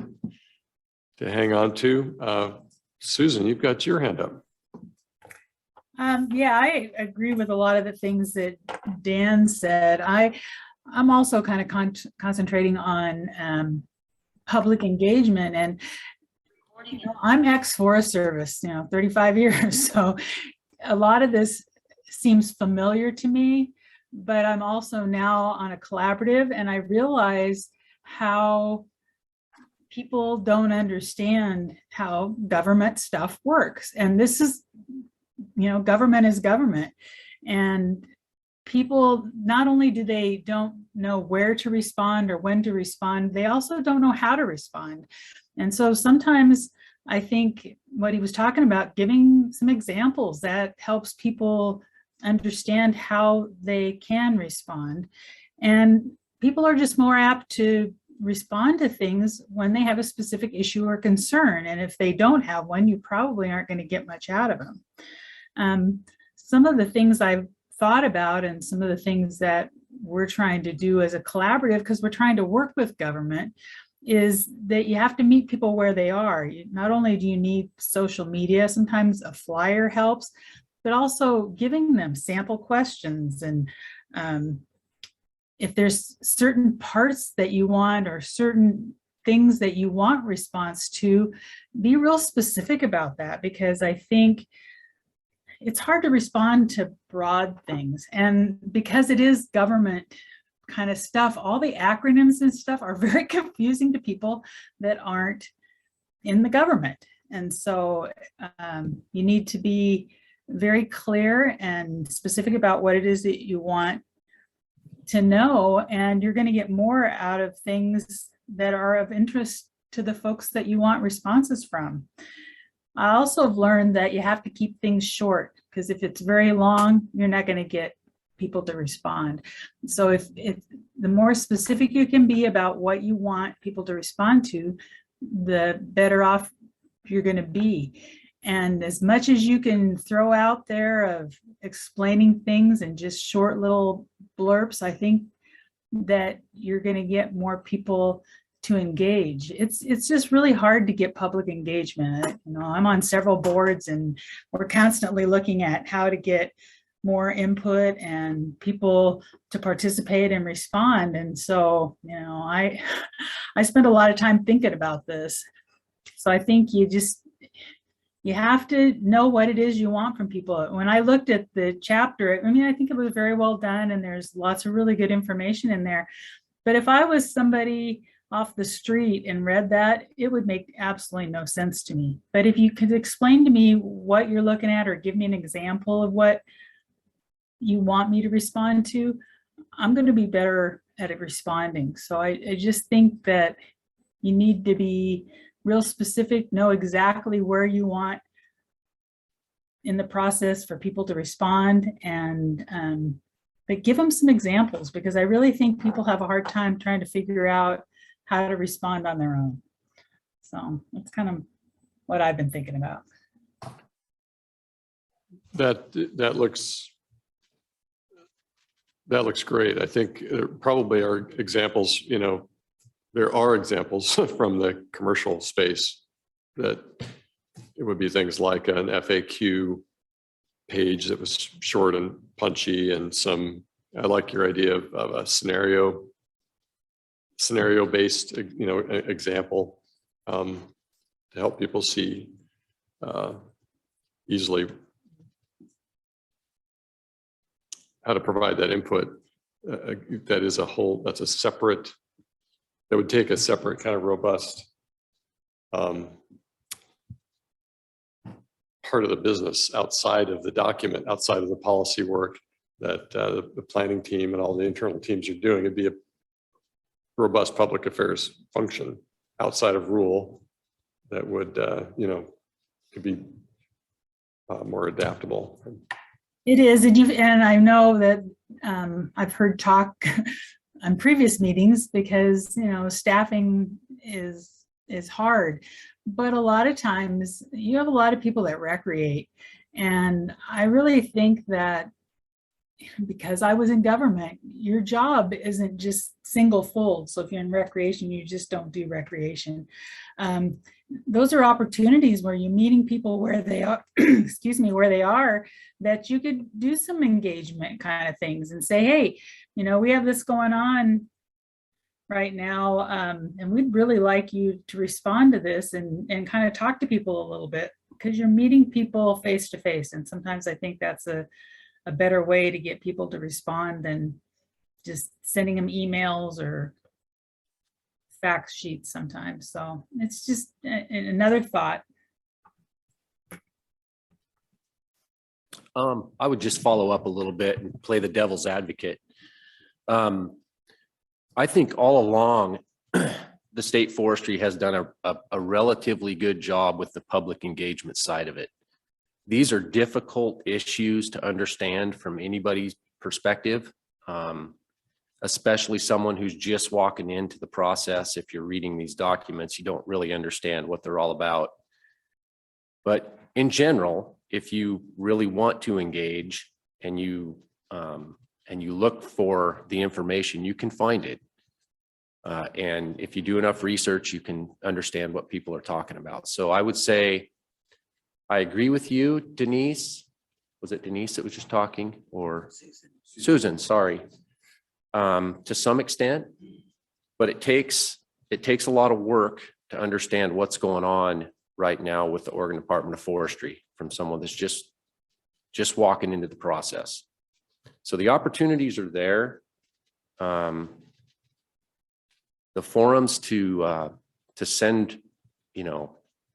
hang on to. Susan, you've got your hand up. Yeah, I agree with a lot of the things that Dan said. I'm also kind of concentrating on public engagement, and I'm ex-Forest Service, 35 years. So a lot of this seems familiar to me, but I'm also now on a collaborative, and I realize how people don't understand how government stuff works. And this is, government is government. And people, not only do they don't know where to respond or when to respond, they also don't know how to respond. And so sometimes I think what he was talking about, giving some examples, that helps people understand how they can respond. And people are just more apt to respond to things when they have a specific issue or concern. And if they don't have one, you probably aren't going to get much out of them. Some of the things I've thought about, and some of the things that we're trying to do as a collaborative, because we're trying to work with government, is that you have to meet people where they are. Not only do you need social media, sometimes a flyer helps, but also giving them sample questions. And if there's certain parts that you want or certain things that you want response to, be real specific about that, because I think it's hard to respond to broad things. And because it is government kind of stuff, all the acronyms and stuff are very confusing to people that aren't in the government. And so you need to be very clear and specific about what it is that you want to know, and you're going to get more out of things that are of interest to the folks that you want responses from. I also have learned that you have to keep things short, because if it's very long, you're not going to get people to respond. So if the more specific you can be about what you want people to respond to, the better off you're going to be. And as much as you can throw out there of explaining things in just short little blurbs, I think that you're going to get more people to engage. It's just really hard to get public engagement. I'm on several boards, and we're constantly looking at how to get more input and people to participate and respond. And so, I spend a lot of time thinking about this. So I think you have to know what it is you want from people. When I looked at the chapter, I think it was very well done, and there's lots of really good information in there. But if I was somebody off the street and read that, it would make absolutely no sense to me. But if you could explain to me what you're looking at, or give me an example of what you want me to respond to, I'm going to be better at it responding. So I just think that you need to be real specific, know exactly where you want in the process for people to respond, and but give them some examples, because I really think people have a hard time trying to figure out how to respond on their own. So that's kind of what I've been thinking about. That looks great. I think there probably are examples, there are examples from the commercial space that it would be things like an FAQ page that was short and punchy, and I like your idea of a scenario based, example to help people see easily how to provide that input. That would take a separate kind of robust part of the business outside of the document, outside of the policy work that the planning team and all the internal teams are doing. It'd be a robust public affairs function outside of rule that would, could be more adaptable. It is, and I know that I've heard talk on previous meetings because, staffing is hard. But a lot of times you have a lot of people that recreate. And I really think that because I was in government, your job isn't just single fold. So if you're in recreation, you just don't do recreation. Those are opportunities where you're meeting people where they are, excuse me, where they are, that you could do some engagement kind of things and say, hey, we have this going on right now, and we'd really like you to respond to this and kind of talk to people a little bit, because you're meeting people face to face. And sometimes I think that's a better way to get people to respond than just sending them emails or fact sheets sometimes. So it's just another thought. I would just follow up a little bit and play the devil's advocate. I think all along, the state forestry has done a relatively good job with the public engagement side of it. These are difficult issues to understand from anybody's perspective, especially someone who's just walking into the process. If you're reading these documents, you don't really understand what they're all about. But in general, if you really want to engage and you look for the information, you can find it. And if you do enough research, you can understand what people are talking about. So I would say, I agree with you, Denise. Was it Denise that was just talking, or Susan, sorry, to some extent, but it takes a lot of work to understand what's going on right now with the Oregon Department of Forestry from someone that's just walking into the process. So the opportunities are there. The forums to send,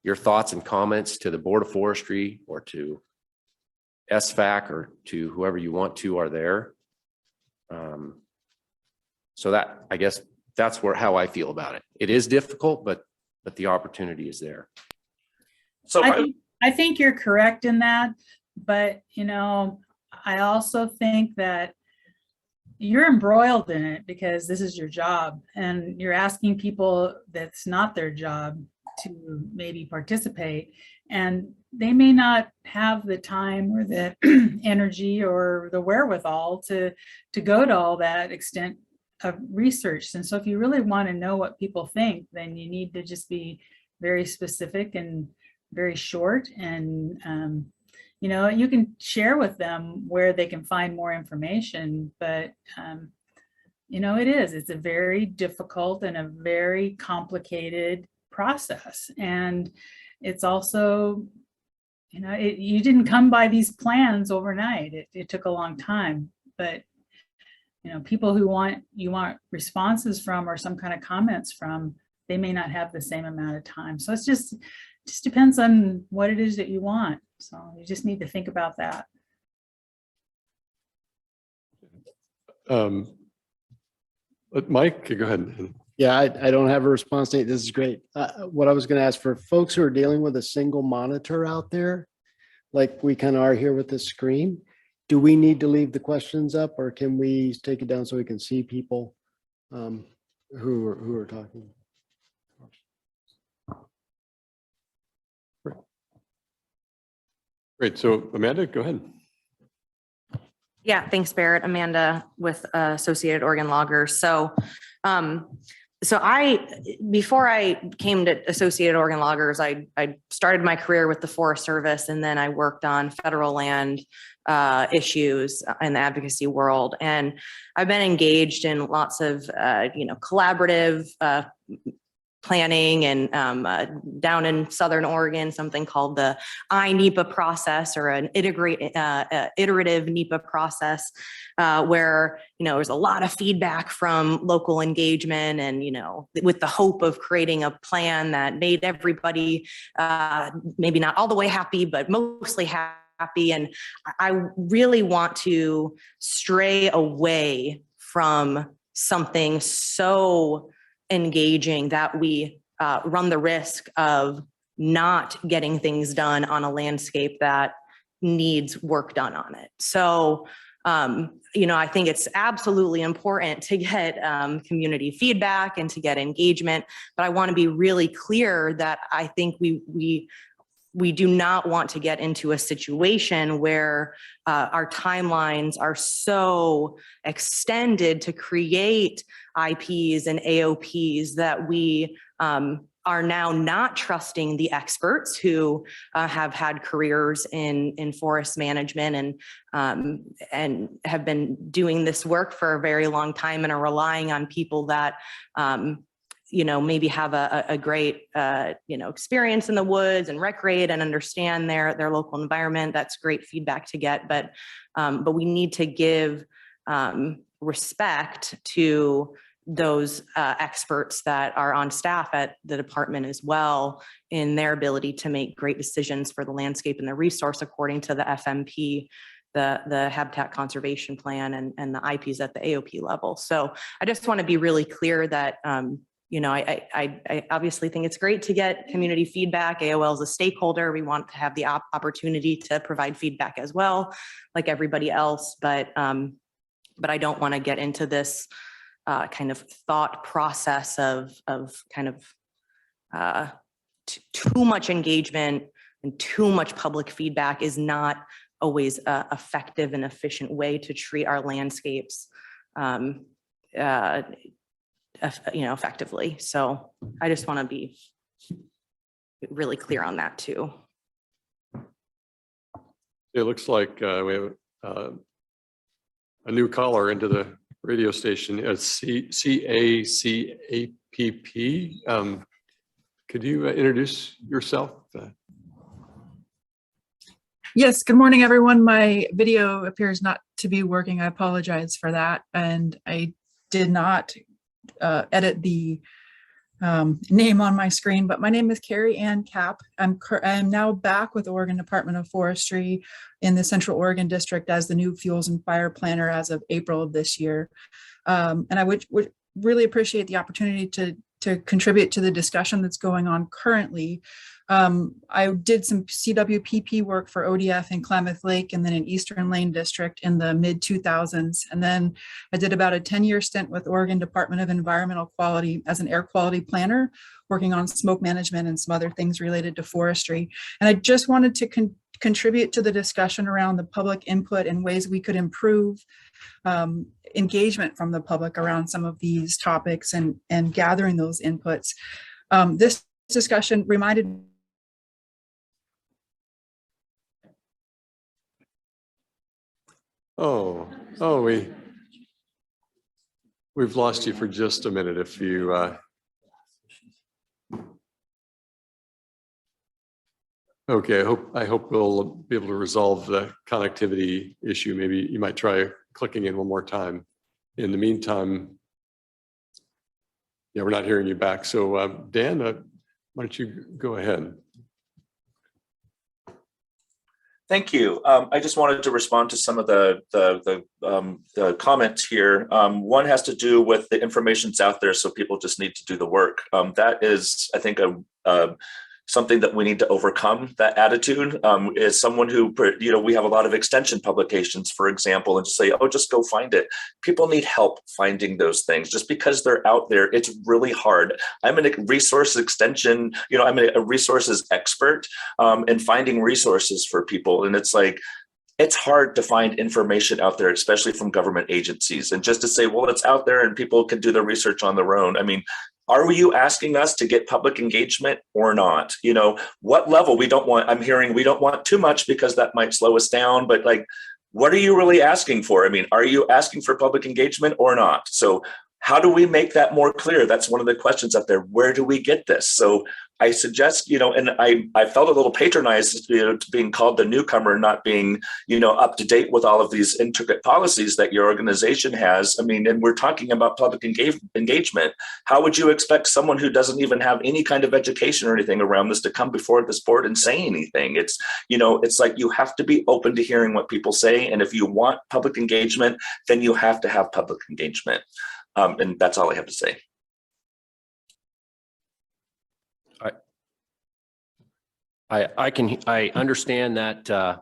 your thoughts and comments to the Board of Forestry or to SFAC or to whoever you want to are there. So that, I guess that's how I feel about it. It is difficult, but the opportunity is there. So I think you're correct in that, but I also think that you're embroiled in it because this is your job, and you're asking people that's not their job to maybe participate, and they may not have the time or the energy or the wherewithal to go to all that extent of research. And so if you really want to know what people think, then you need to just be very specific and very short, and you can share with them where they can find more information, but it's a very difficult and a very complicated process. And it's also, you didn't come by these plans overnight. It took a long time, but people who you want responses from or some kind of comments from, they may not have the same amount of time. So it's just depends on what it is that you want. So you just need to think about that. But Mike, go ahead. Yeah, I don't have a response date. This is great. What I was going to ask for folks who are dealing with a single monitor out there, like we kind of are here with this screen, do we need to leave the questions up, or can we take it down so we can see people who are talking? Great. So Amanda, go ahead. Yeah, thanks, Barrett. Amanda with Associated Oregon Loggers. So before I came to Associated Oregon Loggers, I started my career with the Forest Service, and then I worked on federal land issues in the advocacy world. And I've been engaged in lots of, collaborative planning, and down in Southern Oregon, something called the NEPA process, or an iterative NEPA process, where, there's a lot of feedback from local engagement, and, with the hope of creating a plan that made everybody maybe not all the way happy, but mostly happy. And I really want to stray away from something so engaging that we run the risk of not getting things done on a landscape that needs work done on it. So, you know, I think it's absolutely important to get community feedback and to get engagement, but I want to be really clear that I think we do not want to get into a situation where our timelines are so extended to create IPs and AOPs that we are now not trusting the experts who have had careers in forest management and have been doing this work for a very long time and are relying on people that you know, maybe have a great, you know, experience in the woods and recreate and understand their local environment. That's great feedback to get, but we need to give respect to those experts that are on staff at the department as well in their ability to make great decisions for the landscape and the resource according to the FMP, the Habitat Conservation Plan and the IPs at the AOP level. So I just want to be really clear that you know, I obviously think it's great to get community feedback. AOL is a stakeholder. We want to have the opportunity to provide feedback as well, like everybody else. But I don't want to get into this kind of thought process of kind of too much engagement and too much public feedback is not always a effective and efficient way to treat our landscapes. You know, effectively. So I just want to be really clear on that too. It looks like we have a new caller into the radio station. It's CACAPP. Could you introduce yourself? Yes, good morning, everyone. My video appears not to be working. I apologize for that. And I did not edit the name on my screen, but my name is Carrie Ann Kapp. I'm now back with Oregon Department of Forestry in the Central Oregon District as the new Fuels and Fire Planner as of April of this year. And I would really appreciate the opportunity to contribute to the discussion that's going on currently. I did some CWPP work for ODF in Klamath Lake and then in Eastern Lane District in the mid 2000s. And then I did about a 10-year stint with Oregon Department of Environmental Quality as an air quality planner, working on smoke management and some other things related to forestry. And I just wanted to contribute to the discussion around the public input and ways we could improve engagement from the public around some of these topics and gathering those inputs. This discussion reminded we've lost you for just a minute. If you okay, I hope we'll be able to resolve the connectivity issue. Maybe you might try clicking in one more time. In the meantime, yeah, we're not hearing you back. So Dan, why don't you go ahead? Thank you. I just wanted to respond to some of the comments here. One has to do with the information's out there, so people just need to do the work. That is, I think, something that we need to overcome. That attitude is someone who, you know, we have a lot of extension publications, for example, and just say, oh, just go find it. People need help finding those things. Just because they're out there, it's really hard. I'm a resource extension, you know, I'm a resources expert in finding resources for people. And it's like, it's hard to find information out there, especially from government agencies. And just to say, well, it's out there and people can do the research on their own. I mean, are you asking us to get public engagement or not? You know, what level? We don't want, I'm hearing we don't want too much because that might slow us down, but like, what are you really asking for? I mean, are you asking for public engagement or not? So how do we make that more clear? That's one of the questions up there. Where do we get this? So I suggest, you know, and I felt a little patronized, you know, to being called the newcomer, not being, you know, up to date with all of these intricate policies that your organization has. I mean, and we're talking about public engagement. How would you expect someone who doesn't even have any kind of education or anything around this to come before this board and say anything? It's, you know, it's like you have to be open to hearing what people say. And if you want public engagement, then you have to have public engagement. And that's all I have to say. I understand that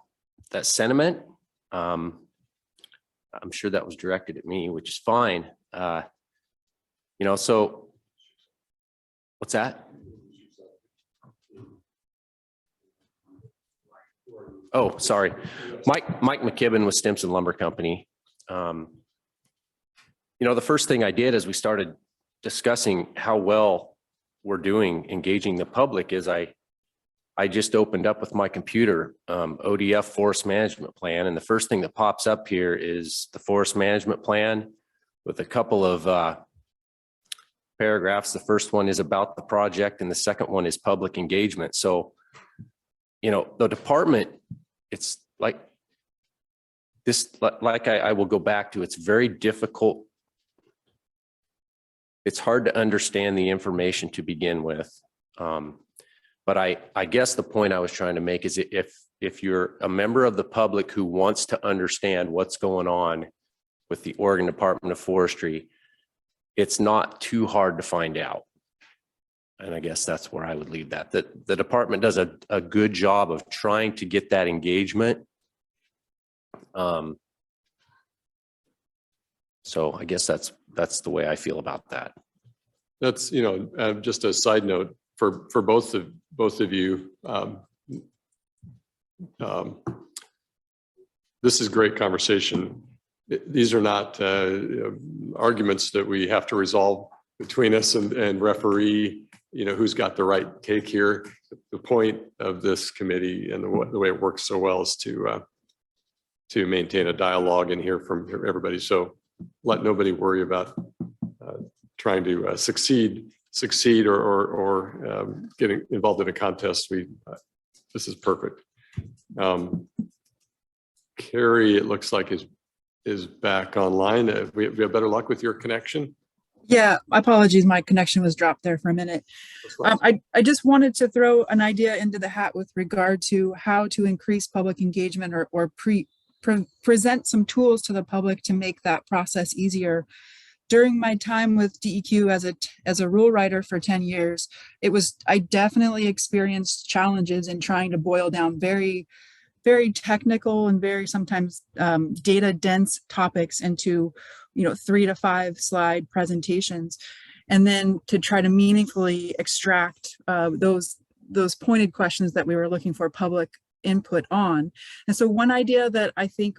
that sentiment. I'm sure that was directed at me, which is fine. So what's that? Oh, sorry. Mike McKibben with Stimson Lumber Company. The first thing I did as we started discussing how well we're doing engaging the public is I just opened up with my computer, ODF Forest Management Plan. And the first thing that pops up here is the Forest Management Plan with a couple of paragraphs. The first one is about the project and the second one is public engagement. So, the department, it's like this, like I will go back to, it's very difficult. It's hard to understand the information to begin with. But I guess the point I was trying to make is if you're a member of the public who wants to understand what's going on with the Oregon Department of Forestry, it's not too hard to find out. And I guess that's where I would leave that. The department does a good job of trying to get that engagement. So I guess that's the way I feel about that. That's, just a side note for both of you. This is great conversation. These are not arguments that we have to resolve between us and referee, who's got the right take here. The point of this committee and the way it works so well is to maintain a dialogue and hear from everybody. So let nobody worry about trying to succeed or getting involved in a contest. This is perfect. Carrie, it looks like is back online. We have better luck with your connection. Yeah, apologies. My connection was dropped there for a minute. I just wanted to throw an idea into the hat with regard to how to increase public engagement or present some tools to the public to make that process easier. During my time with DEQ as a rule writer for 10 years, I definitely experienced challenges in trying to boil down very, very technical and very sometimes data dense topics into 3 to 5 slide presentations, and then to try to meaningfully extract those pointed questions that we were looking for public input on. And so one idea that I think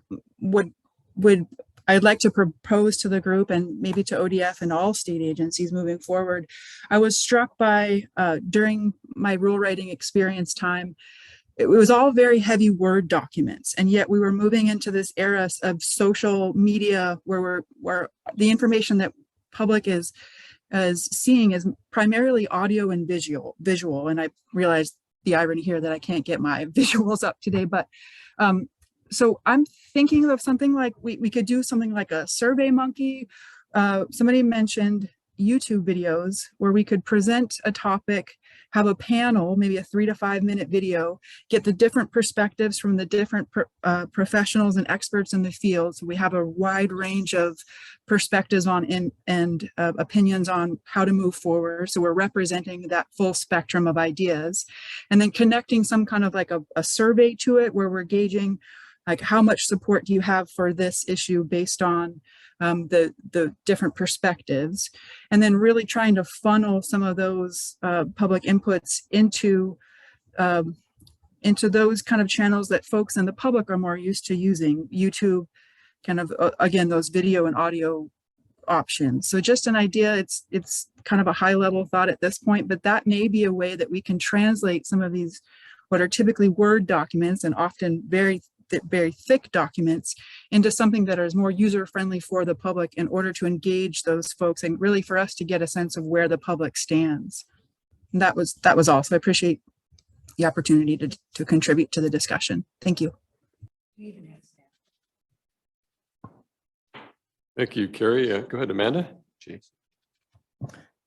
I'd like to propose to the group and maybe to ODF and all state agencies moving forward. I was struck by during my rule writing experience time, it was all very heavy Word documents, and yet we were moving into this era of social media where the information that public is seeing is primarily audio and visual. And I realized the irony here that I can't get my visuals up today, but so I'm thinking of something like we could do something like a Survey Monkey. Somebody mentioned YouTube videos where we could present a topic, have a panel, maybe a 3 to 5 minute video, get the different perspectives from the different professionals and experts in the field. So we have a wide range of perspectives on and opinions on how to move forward. So we're representing that full spectrum of ideas, and then connecting some kind of like a survey to it where we're gauging like how much support do you have for this issue based on the different perspectives, and then really trying to funnel some of those public inputs into those kind of channels that folks in the public are more used to using. YouTube, kind of again, those video and audio options. So just an idea. It's kind of a high level thought at this point, but that may be a way that we can translate some of these what are typically Word documents and often very thick documents into something that is more user-friendly for the public in order to engage those folks and really for us to get a sense of where the public stands. And that was all. So I appreciate the opportunity to contribute to the discussion. Thank you. Thank you, Carrie. Go ahead, Amanda.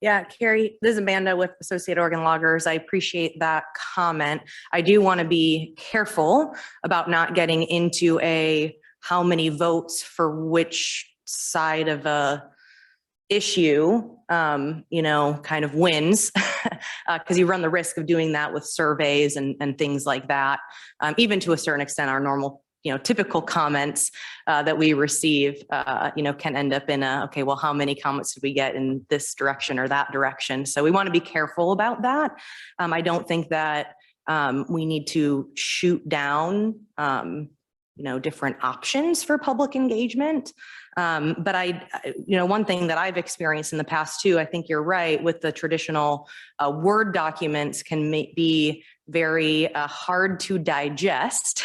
Yeah, Carrie, this is Amanda with Associated Oregon Loggers. I appreciate that comment. I do want to be careful about not getting into how many votes for which side of a issue, kind of wins, because you run the risk of doing that with surveys and things like that. Even to a certain extent, our normal typical comments that we receive, can end up in okay, well, how many comments did we get in this direction or that direction? So we want to be careful about that. I don't think that we need to shoot down, different options for public engagement. But one thing that I've experienced in the past too, I think you're right, with the traditional Word documents can be very hard to digest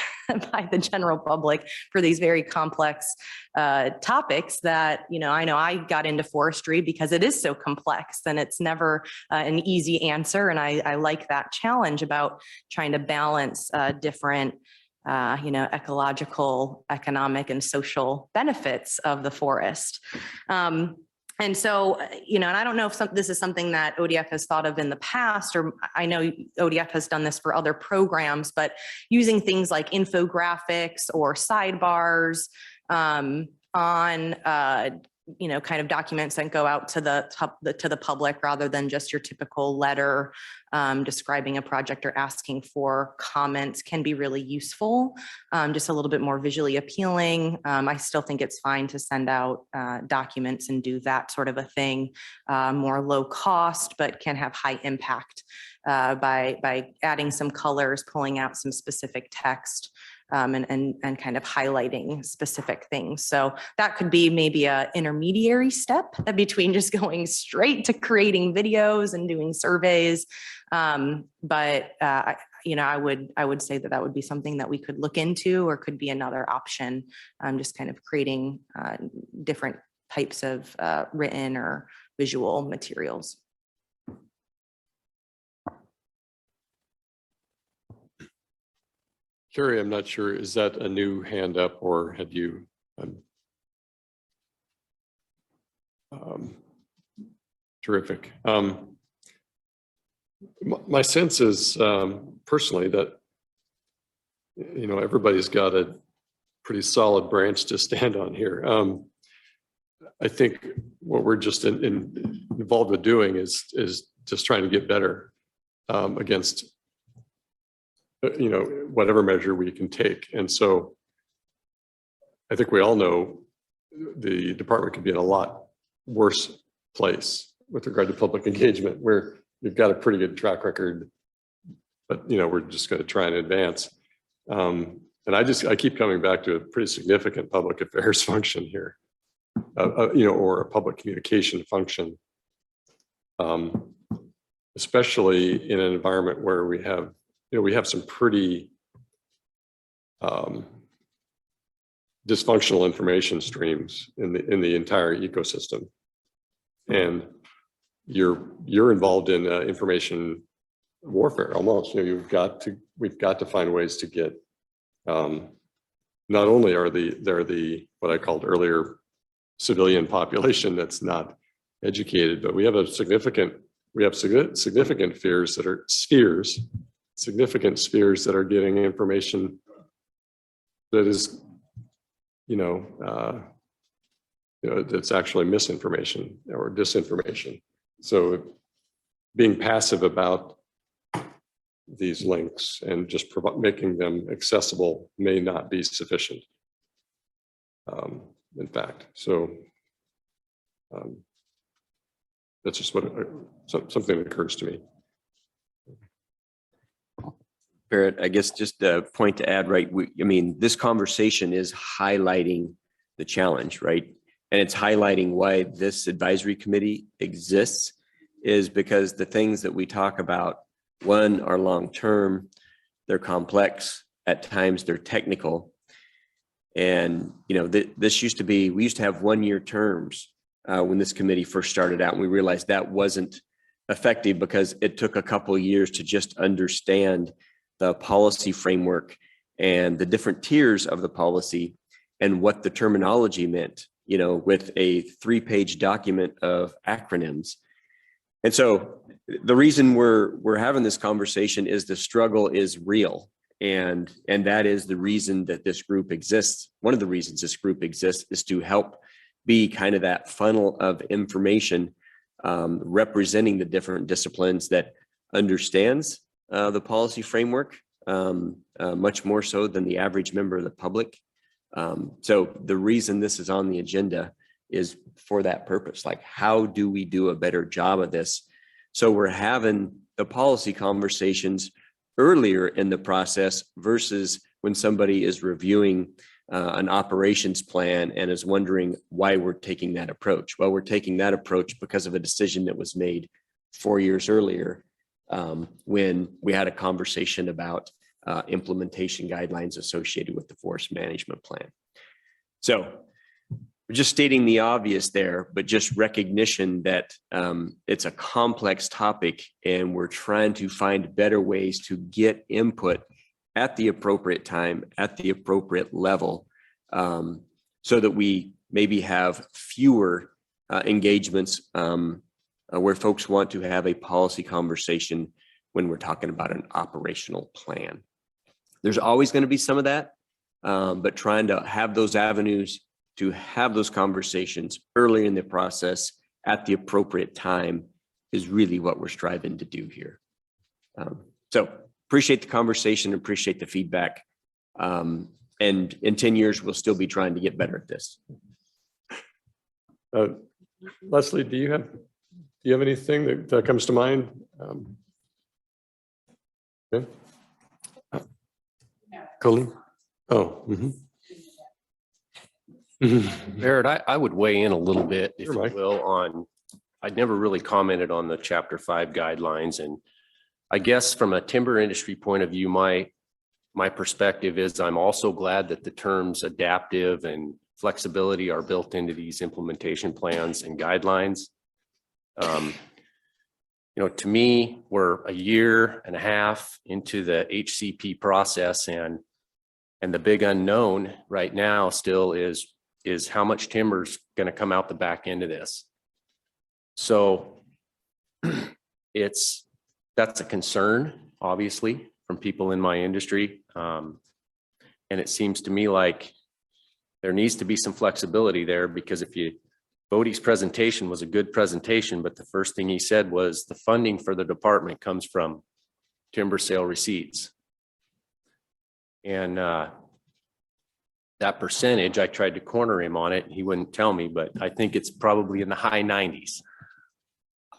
by the general public for these very complex topics that, I know I got into forestry because it is so complex and it's never an easy answer. And I like that challenge about trying to balance different ecological, economic, and social benefits of the forest. And so, and I don't know if this is something that ODF has thought of in the past, or I know ODF has done this for other programs, but using things like infographics or sidebars on kind of documents that go out to the public rather than just your typical letter describing a project or asking for comments can be really useful, just a little bit more visually appealing. I still think it's fine to send out documents and do that sort of a thing, more low cost, but can have high impact by adding some colors, pulling out some specific text, and kind of highlighting specific things. So that could be maybe an intermediary step between just going straight to creating videos and doing surveys. But I would say that would be something that we could look into, or could be another option, just kind of creating different types of written or visual materials. Carrie, I'm not sure, is that a new hand up, or had you? Terrific. My sense is personally that, everybody's got a pretty solid branch to stand on here. I think what we're just involved with doing is just trying to get better against whatever measure we can take. And so I think we all know the department could be in a lot worse place with regard to public engagement, where we've got a pretty good track record, but we're just going to try and advance. And I keep coming back to a pretty significant public affairs function here, or a public communication function, especially in an environment where we have some pretty dysfunctional information streams in the entire ecosystem, and you're involved in information warfare almost. We've got to find ways to get. Not only are there the what I called earlier civilian population that's not educated, but we have significant fears that are spheres. Significant spheres that are getting information that is, that's actually misinformation or disinformation. So being passive about these links and just making them accessible may not be sufficient, in fact. So that's just something that occurs to me. Barrett, I guess just a point to add, right? This conversation is highlighting the challenge, right? And it's highlighting why this advisory committee exists, is because the things that we talk about, one, are long-term, they're complex, at times they're technical. And, this used to be, we used to have 1-year terms when this committee first started out, and we realized that wasn't effective because it took a couple of years to just understand the policy framework and the different tiers of the policy and what the terminology meant, with a 3-page document of acronyms. And so the reason we're having this conversation is the struggle is real. And that is the reason that this group exists. One of the reasons this group exists is to help be kind of that funnel of information, representing the different disciplines that understands the policy framework, much more so than the average member of the public. So the reason this is on the agenda is for that purpose. Like, how do we do a better job of this? So we're having the policy conversations earlier in the process versus when somebody is reviewing an operations plan and is wondering why we're taking that approach. Well, we're taking that approach because of a decision that was made 4 years earlier when we had a conversation about implementation guidelines associated with the forest management plan. So we're just stating the obvious there, but just recognition that it's a complex topic and we're trying to find better ways to get input at the appropriate time, at the appropriate level, so that we maybe have fewer engagements where folks want to have a policy conversation when we're talking about an operational plan. There's always going to be some of that, but trying to have those avenues to have those conversations early in the process at the appropriate time is really what we're striving to do here. So appreciate the conversation, appreciate the feedback. And in 10 years, we'll still be trying to get better at this. Leslie, do you have anything that comes to mind? Okay. Colleen? Oh. Barrett, I would weigh in a little bit, if Sure, you Mike. will, on, I'd never really commented on the Chapter 5 guidelines. And I guess from a timber industry point of view, my perspective is I'm also glad that the terms adaptive and flexibility are built into these implementation plans and guidelines. You know, to me, we're a year and a half into the HCP process, and the big unknown right now still is how much timber is going to come out the back end of this. So that's a concern, obviously, from people in my industry. And it seems to me like there needs to be some flexibility there, because Bodie's presentation was a good presentation, but the first thing he said was the funding for the department comes from timber sale receipts. And that percentage, I tried to corner him on it. He wouldn't tell me, but I think it's probably in the high 90s.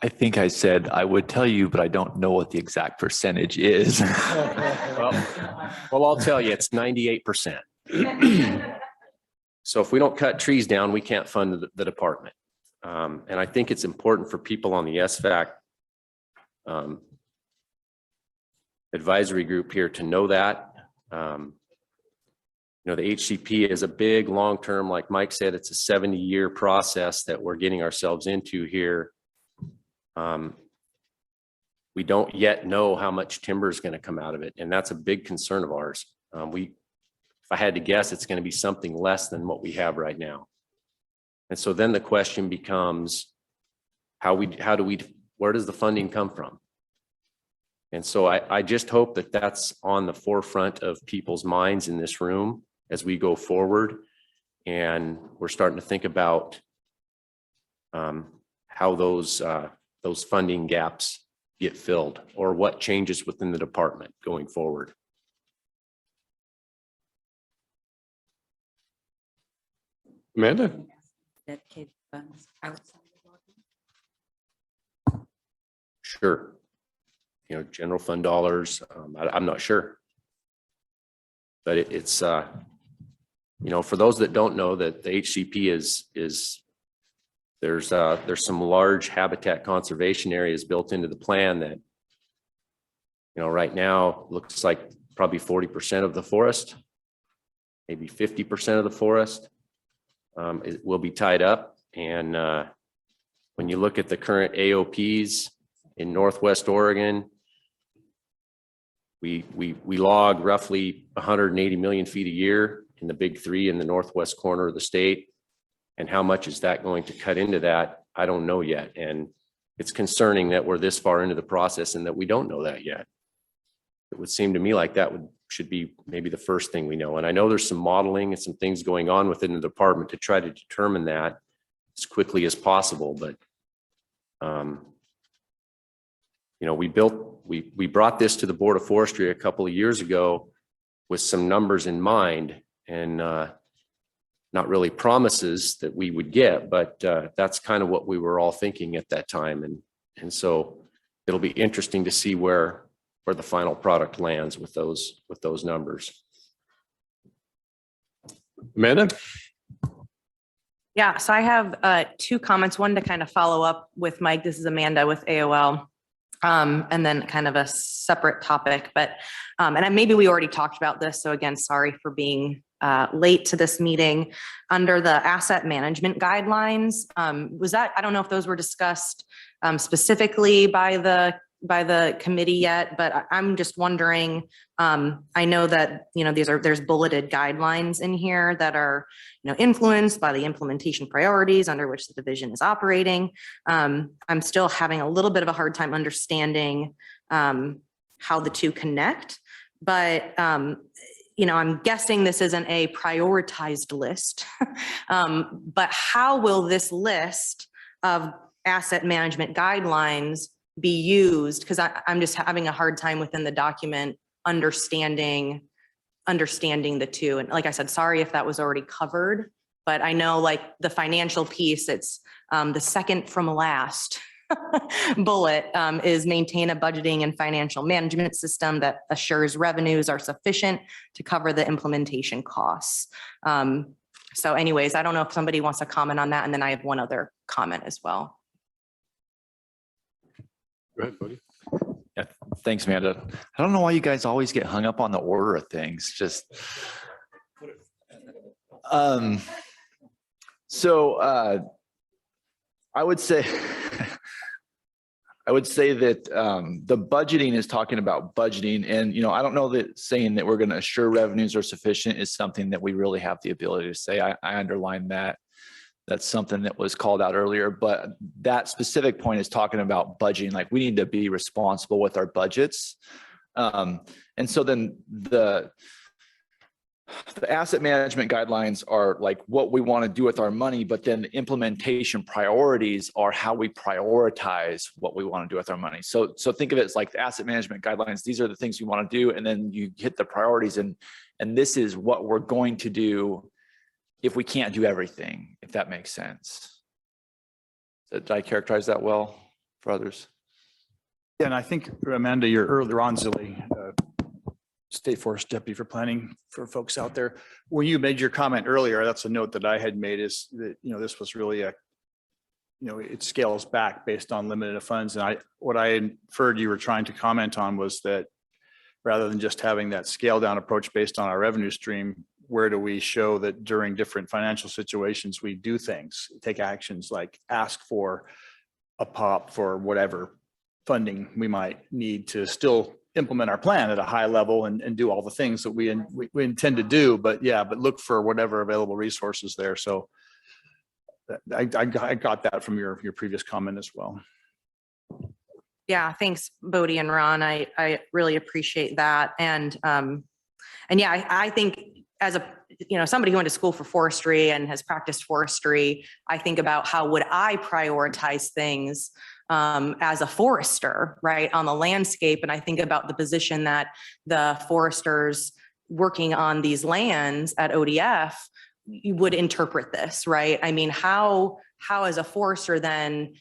I think I said I would tell you, but I don't know what the exact percentage is. Well, I'll tell you, it's 98%. So if we don't cut trees down, we can't fund the department. And I think it's important for people on the SVAC advisory group here to know that. You know, the HCP is a big long-term, like Mike said, it's a 70-year process that we're getting ourselves into here. We don't yet know how much timber is going to come out of it, and that's a big concern of ours. If I had to guess, it's going to be something less than what we have right now. And so then the question becomes, where does the funding come from? And so I just hope that that's on the forefront of people's minds in this room as we go forward. And we're starting to think about how those funding gaps get filled, or what changes within the department going forward. Amanda? Dedicated funds outside of Sure. You know, general fund dollars, I'm not sure. But it's you know, for those that don't know, that the HCP is there's some large habitat conservation areas built into the plan that, you know, right now looks like probably 40% of the forest, maybe 50% of the forest will be tied up. And when you look at the current AOPs in Northwest Oregon, we log roughly 180 million feet a year in the big three in the northwest corner of the state. And how much is that going to cut into that? I don't know yet. And it's concerning that we're this far into the process and that we don't know that yet. It would seem to me like that should be maybe the first thing we know. And I know there's some modeling and some things going on within the department to try to determine that as quickly as possible. But you know, we built we brought this to the Board of Forestry a couple of years ago with some numbers in mind and not really promises that we would get, but that's kind of what we were all thinking at that time. And so it'll be interesting to see where the final product lands with those numbers. Amanda? Yeah, so I have two comments, one to kind of follow up with Mike. This is Amanda with AOL. And then kind of a separate topic, but, and maybe we already talked about this. So again, sorry for being late to this meeting. Under the asset management guidelines, was that, I don't know if those were discussed specifically by the committee yet, but I'm just wondering, I know that, there's bulleted guidelines in here that are, influenced by the implementation priorities under which the division is operating. I'm still having a little bit of a hard time understanding how the two connect, but I'm guessing this isn't a prioritized list, but how will this list of asset management guidelines be used? Because I'm just having a hard time within the document understanding the two. And like I said, sorry if that was already covered, but I know like the financial piece, it's the second from last bullet is maintain a budgeting and financial management system that assures revenues are sufficient to cover the implementation costs. So anyways, I don't know if somebody wants to comment on that. And then I have one other comment as well. Go ahead, buddy. Yeah, thanks, Amanda. I don't know why you guys always get hung up on the order of things. Just I would say that the budgeting is talking about budgeting, and I don't know that saying that we're going to assure revenues are sufficient is something that we really have the ability to say. I underline that. That's something that was called out earlier, but that specific point is talking about budgeting. Like we need to be responsible with our budgets. And so then the asset management guidelines are like what we want to do with our money, but then the implementation priorities are how we prioritize what we want to do with our money. So think of it as like the asset management guidelines. These are the things you want to do. And then you hit the priorities and this is what we're going to do if we can't do everything, if that makes sense. Did I characterize that well for others? Yeah, and I think, Amanda, you're earlier on, Zilly, State Forest Deputy for Planning for folks out there. When you made your comment earlier, that's a note that I had made is that, this was really it scales back based on limited funds. And what I inferred you were trying to comment on was that rather than just having that scale down approach based on our revenue stream, where do we show that during different financial situations, we do things, take actions like ask for a POP for whatever funding we might need to still implement our plan at a high level and do all the things that we intend to do, but look for whatever available resources there. So I got that from your previous comment as well. Yeah, thanks, Bodie and Ron. I really appreciate that. And yeah, I think as somebody who went to school for forestry and has practiced forestry, I think about how would I prioritize things as a forester, right, on the landscape. And I think about the position that the foresters working on these lands at ODF you would interpret this, right? I mean, how as a forester then,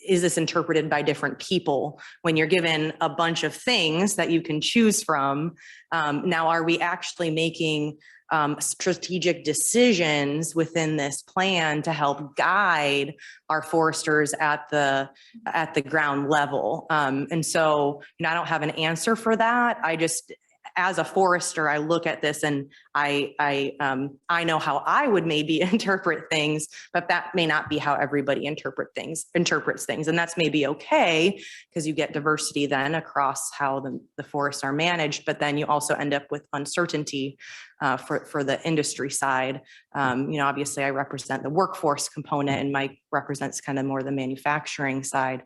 is this interpreted by different people when you're given a bunch of things that you can choose from? Now, are we actually making strategic decisions within this plan to help guide our foresters at the ground level? And so, I don't have an answer for that. I just, as a forester, I look at this and I know how I would maybe interpret things, but that may not be how everybody interprets things. And that's maybe okay because you get diversity then across how the forests are managed, but then you also end up with uncertainty for the industry side. Obviously I represent the workforce component and Mike represents kind of more the manufacturing side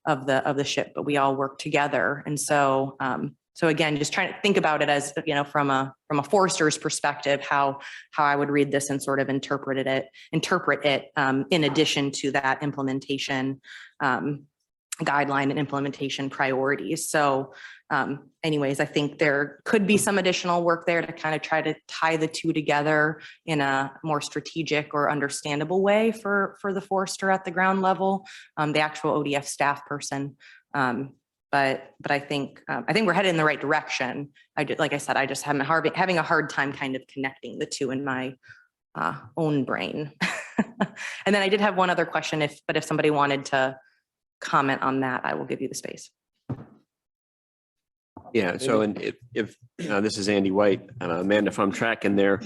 of the ship, but we all work together. And so, so again, just trying to think about it as, from a forester's perspective, how I would read this and sort of interpret it in addition to that implementation guideline and implementation priorities. So anyways, I think there could be some additional work there to kind of try to tie the two together in a more strategic or understandable way for the forester at the ground level, the actual ODF staff person. But I think we're headed in the right direction. Like I said, I just having a hard time kind of connecting the two in my own brain. And then I did have one other question, if somebody wanted to comment on that, I will give you the space. Yeah, so and if this is Andy White, Amanda, if I'm tracking there.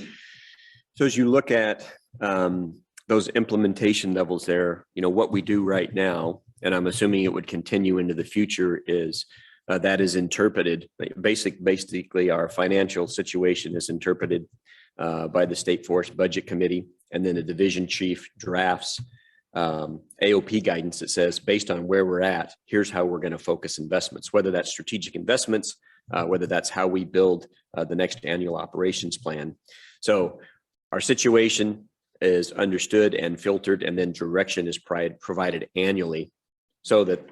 So as you look at those implementation levels there, what we do right now, and I'm assuming it would continue into the future, is that is interpreted, basically our financial situation is interpreted by the State Forest Budget Committee, and then the division chief drafts AOP guidance that says, based on where we're at, here's how we're going to focus investments, whether that's strategic investments, whether that's how we build the next annual operations plan. So our situation is understood and filtered, and then direction is provided annually so that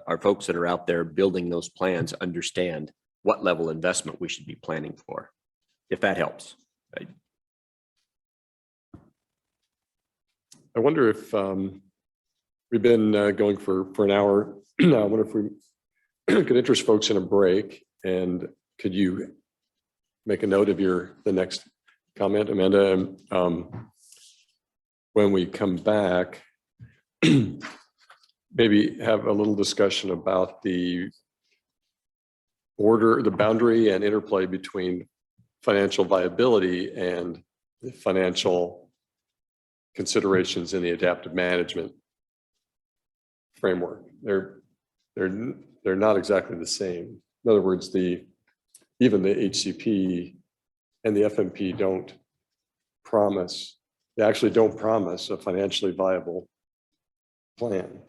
our folks that are out there building those plans understand what level of investment we should be planning for, if that helps. Right? I wonder if we've been going for an hour now. I wonder if we could interest folks in a break, and could you make a note of the next comment, Amanda? When we come back, maybe have a little discussion about the boundary and interplay between financial viability and the financial considerations in the adaptive management framework. They're not exactly the same. In other words, even the HCP and the FMP they actually don't promise a financially viable plan.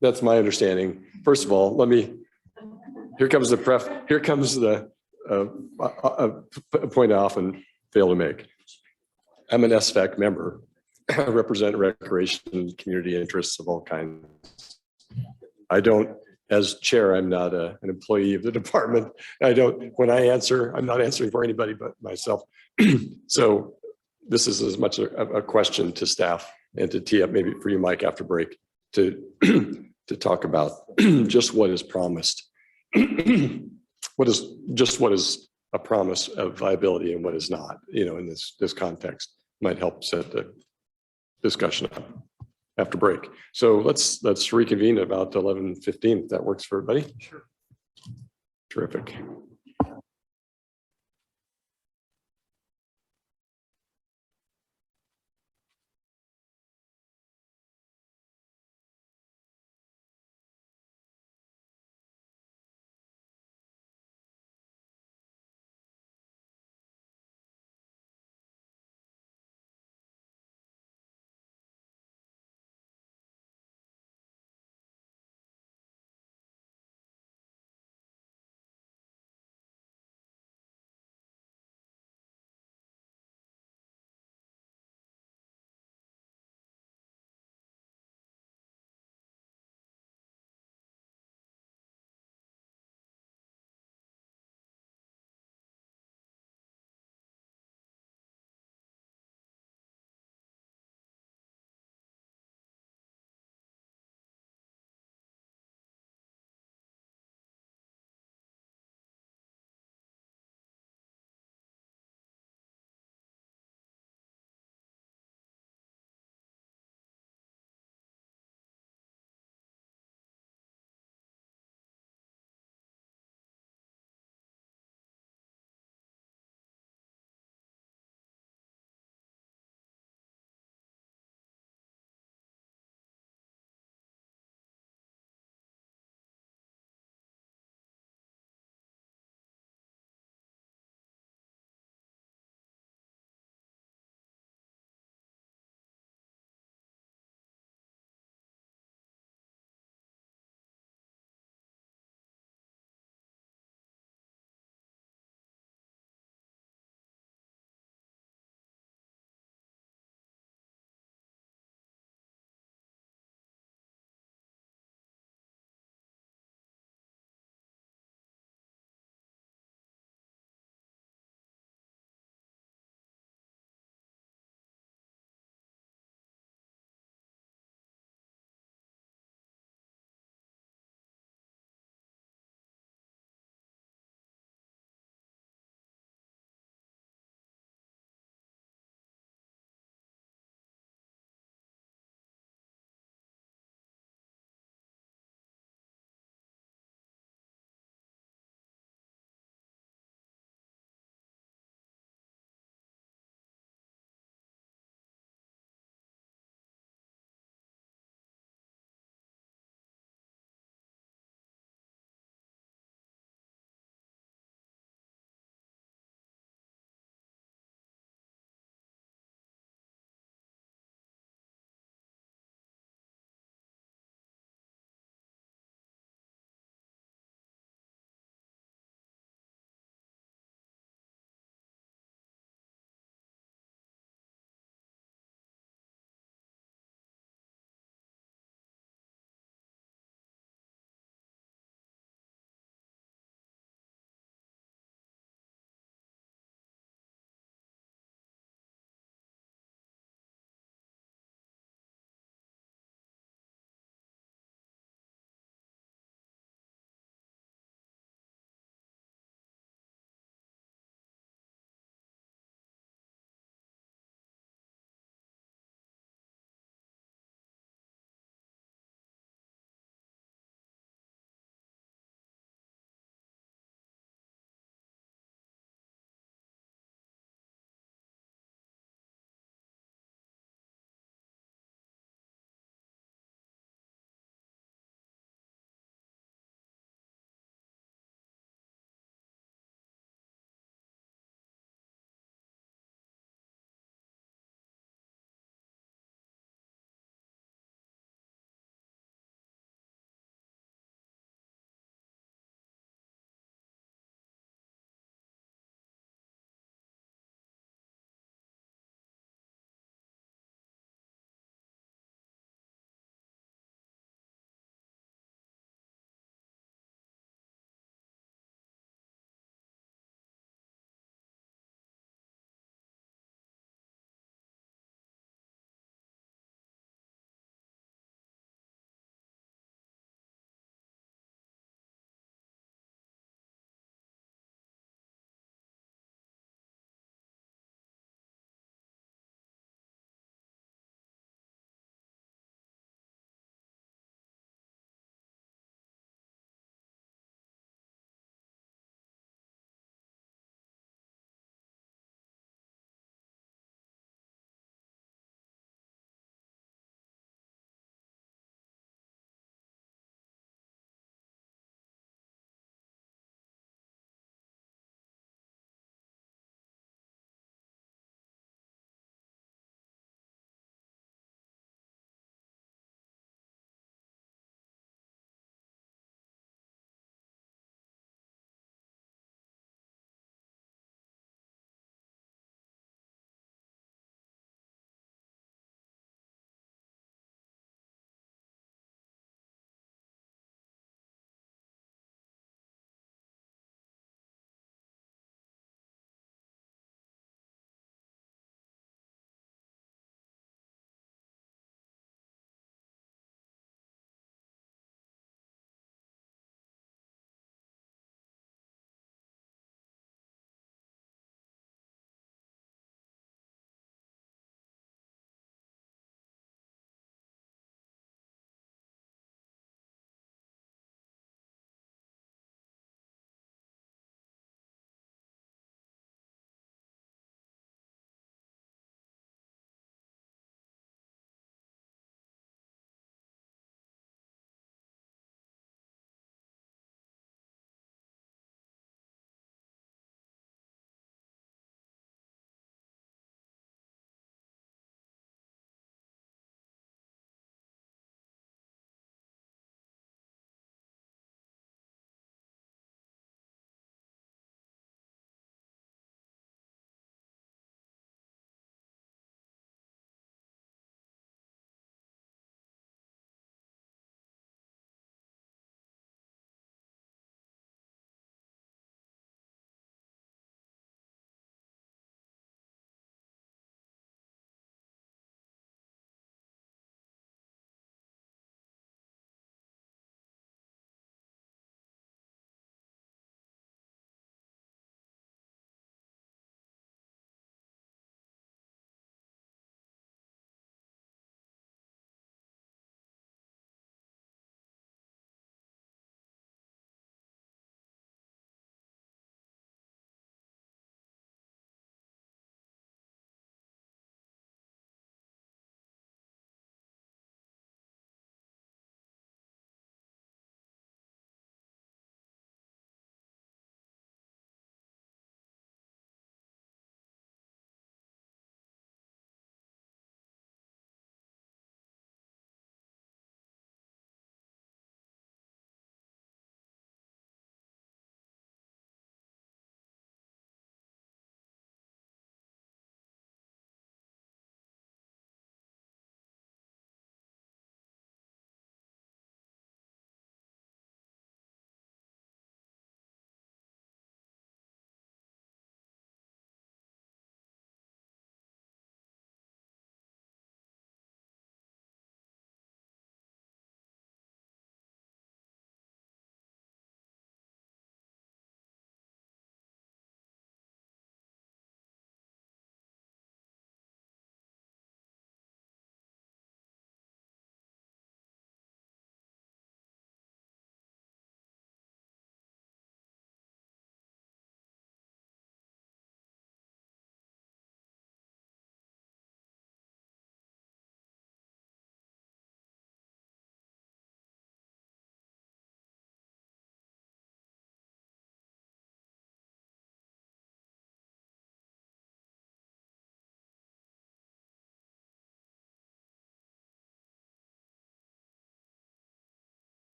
That's my understanding. First of all, here comes the point I often fail to make. I'm an SFAC member. I represent recreation and community interests of all kinds. As chair, I'm not an employee of the department. When I answer, I'm not answering for anybody but myself. So this is as much a question to staff and to tee up maybe for you, Mike, after break to talk about just what is promised. What is a promise of viability and what is not, in this context might help set the discussion up after break. So let's reconvene at about 11:15 if that works for everybody. Sure. Terrific.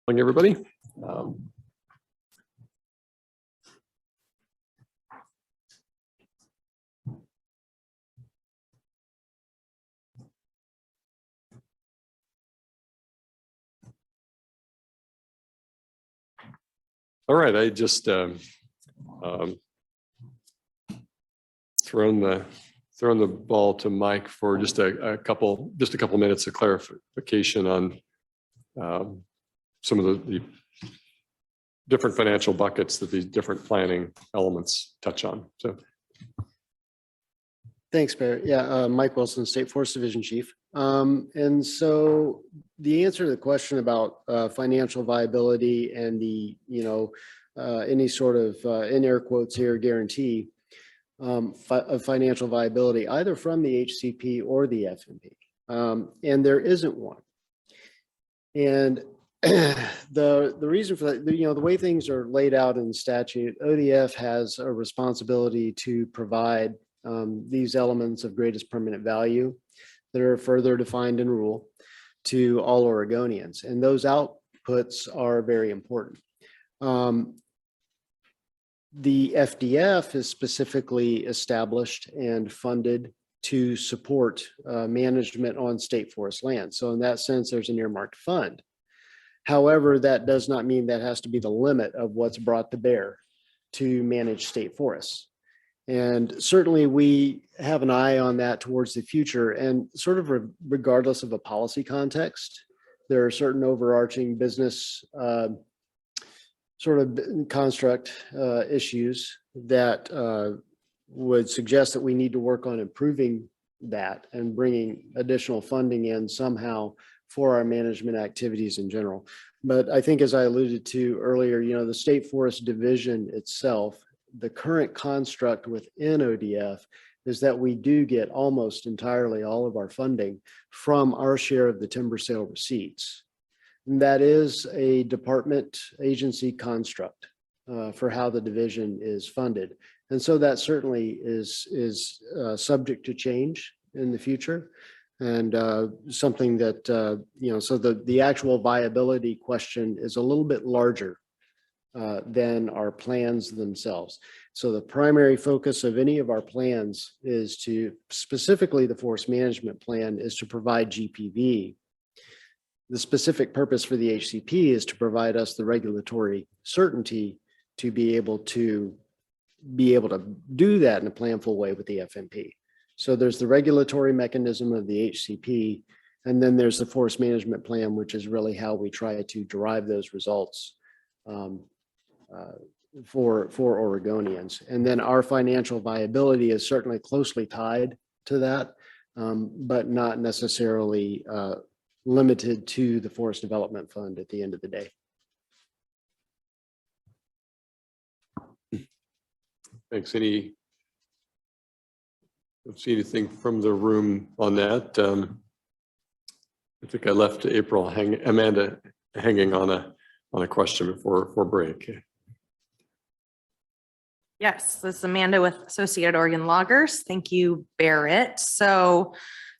Morning, everybody. All right, I just thrown the ball to Mike for just a couple minutes of clarification on some of the different financial buckets that these different planning elements touch on. So. Thanks, Barrett. Yeah, Mike Wilson, State Forest Division Chief. And so the answer to the question about financial viability and the, any sort of, in air quotes here, guarantee of financial viability, either from the HCP or the FMP. And there isn't one. And the reason for that, the way things are laid out in statute, ODF has a responsibility to provide these elements of greatest permanent value that are further defined in rule to all Oregonians. And those outputs are very important. The FDF is specifically established and funded to support management on state forest land. So in that sense, there's an earmarked fund. However, that does not mean that has to be the limit of what's brought to bear to manage state forests. And certainly we have an eye on that towards the future, and sort of regardless of a policy context, there are certain overarching business sort of construct issues that would suggest that we need to work on improving that and bringing additional funding in somehow for our management activities in general. But I think, as I alluded to earlier, the State Forest Division itself, the current construct within ODF is that we do get almost entirely all of our funding from our share of the timber sale receipts. And that is a department agency construct for how the division is funded. And so that certainly is subject to change in the future. And something that, so the actual viability question is a little bit larger than our plans themselves. So the primary focus of any of our plans is to, specifically the forest management plan, is to provide GPV. The specific purpose for the HCP is to provide us the regulatory certainty to be able to do that in a planful way with the FMP. So there's the regulatory mechanism of the HCP, and then there's the forest management plan, which is really how we try to derive those results for Oregonians. And then our financial viability is certainly closely tied to that, but not necessarily limited to the Forest Development Fund at the end of the day. Thanks. Don't see anything from the room on that. I think I left Amanda hanging on a question before break. Yes, this is Amanda with Associated Oregon Loggers. Thank you, Barrett. So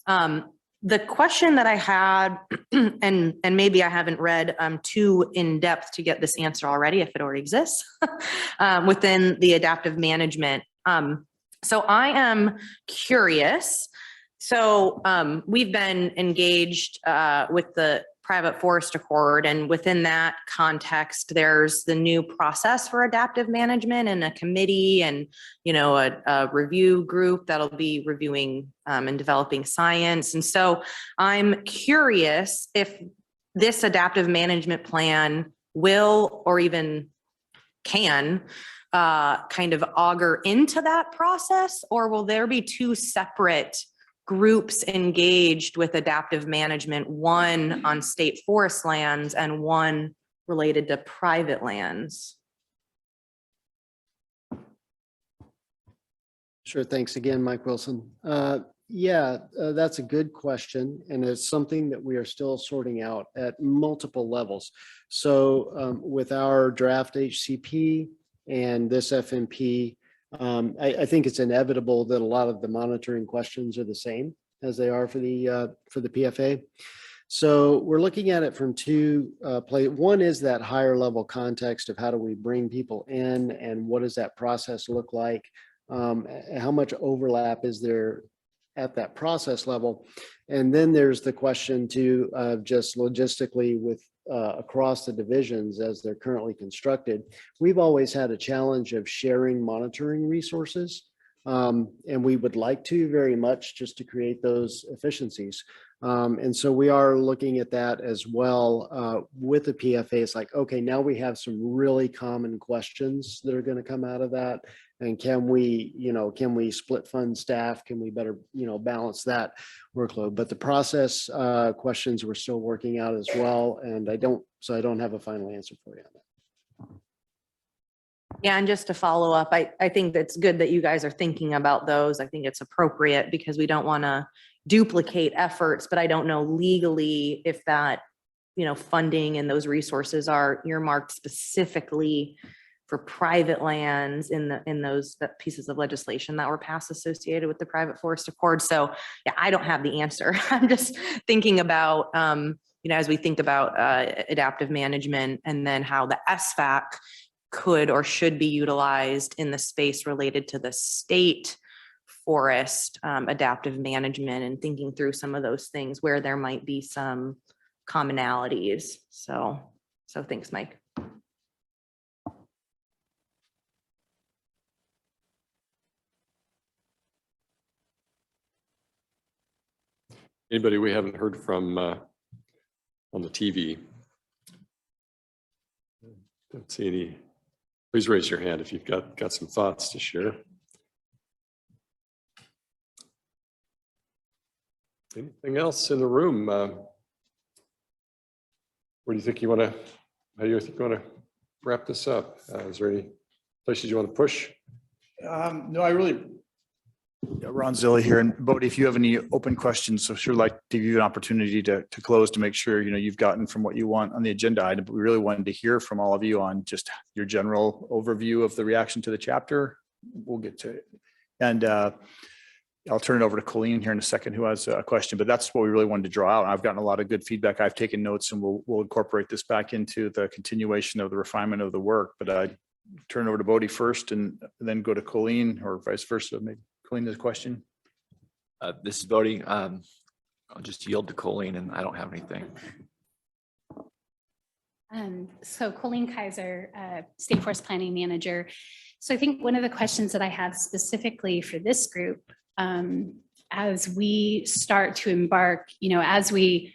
the question that I had, and maybe I haven't read too in depth to get this answer already, if it already exists, within the adaptive management. So I am curious. So we've been engaged with the private forest accord, and within that context, there's the new process for adaptive management and a committee and, a review group that'll be reviewing and developing science. And so I'm curious if this adaptive management plan will, or even can, kind of augur into that process, or will there be two separate groups engaged with adaptive management, one on state forest lands and one related to private lands? Sure. Thanks again, Mike Wilson. That's a good question. And it's something that we are still sorting out at multiple levels. So with our draft HCP and this FMP, I think it's inevitable that a lot of the monitoring questions are the same as they are for the PFA. So we're looking at it from two places. One is that higher level context of how do we bring people in and what does that process look like? How much overlap is there at that process level? And then there's the question too of just logistically with across the divisions as they're currently constructed. We've always had a challenge of sharing monitoring resources. And we would like to very much just to create those efficiencies. And so we are looking at that as well with the PFA. It's like, okay, now we have some really common questions that are going to come out of that. And can we split fund staff? Can we better, balance that workload? But the process questions we're still working out as well. And I don't have a final answer for you on that. Yeah, and just to follow up, I think that's good that you guys are thinking about those. I think it's appropriate because we don't want to duplicate efforts, but I don't know legally if that, funding and those resources are earmarked specifically for private lands in those pieces of legislation that were passed associated with the private forest accord. So yeah, I don't have the answer. I'm just thinking about, as we think about adaptive management and then how the SFAC could or should be utilized in the space related to the state forest adaptive management and thinking through some of those things where there might be some commonalities. So thanks, Mike. Anybody we haven't heard from on the TV? Don't see any. Please raise your hand if you've got some thoughts to share. Anything else in the room? Where do you think you want to? How do you think you want to wrap this up? Is there any places you want to push? No, I really. Ron Zilli here, and Bodie, if you have any open questions, so sure like to give you an opportunity to close to make sure you've gotten from what you want on the agenda item. But we really wanted to hear from all of you on just your general overview of the reaction to the chapter. We'll get to it, and I'll turn it over to Colleen here in a second, who has a question. But that's what we really wanted to draw out. I've gotten a lot of good feedback. I've taken notes, and we'll incorporate this back into the continuation of the refinement of the work. But I turn it over to Bodie first, and then go to Colleen, or vice versa, maybe. Colleen, this question. This is Bodie. I'll just yield to Colleen, and I don't have anything. So Colleen Kaiser, State Forest Planning Manager. So I think one of the questions that I have specifically for this group, as we start to embark, as we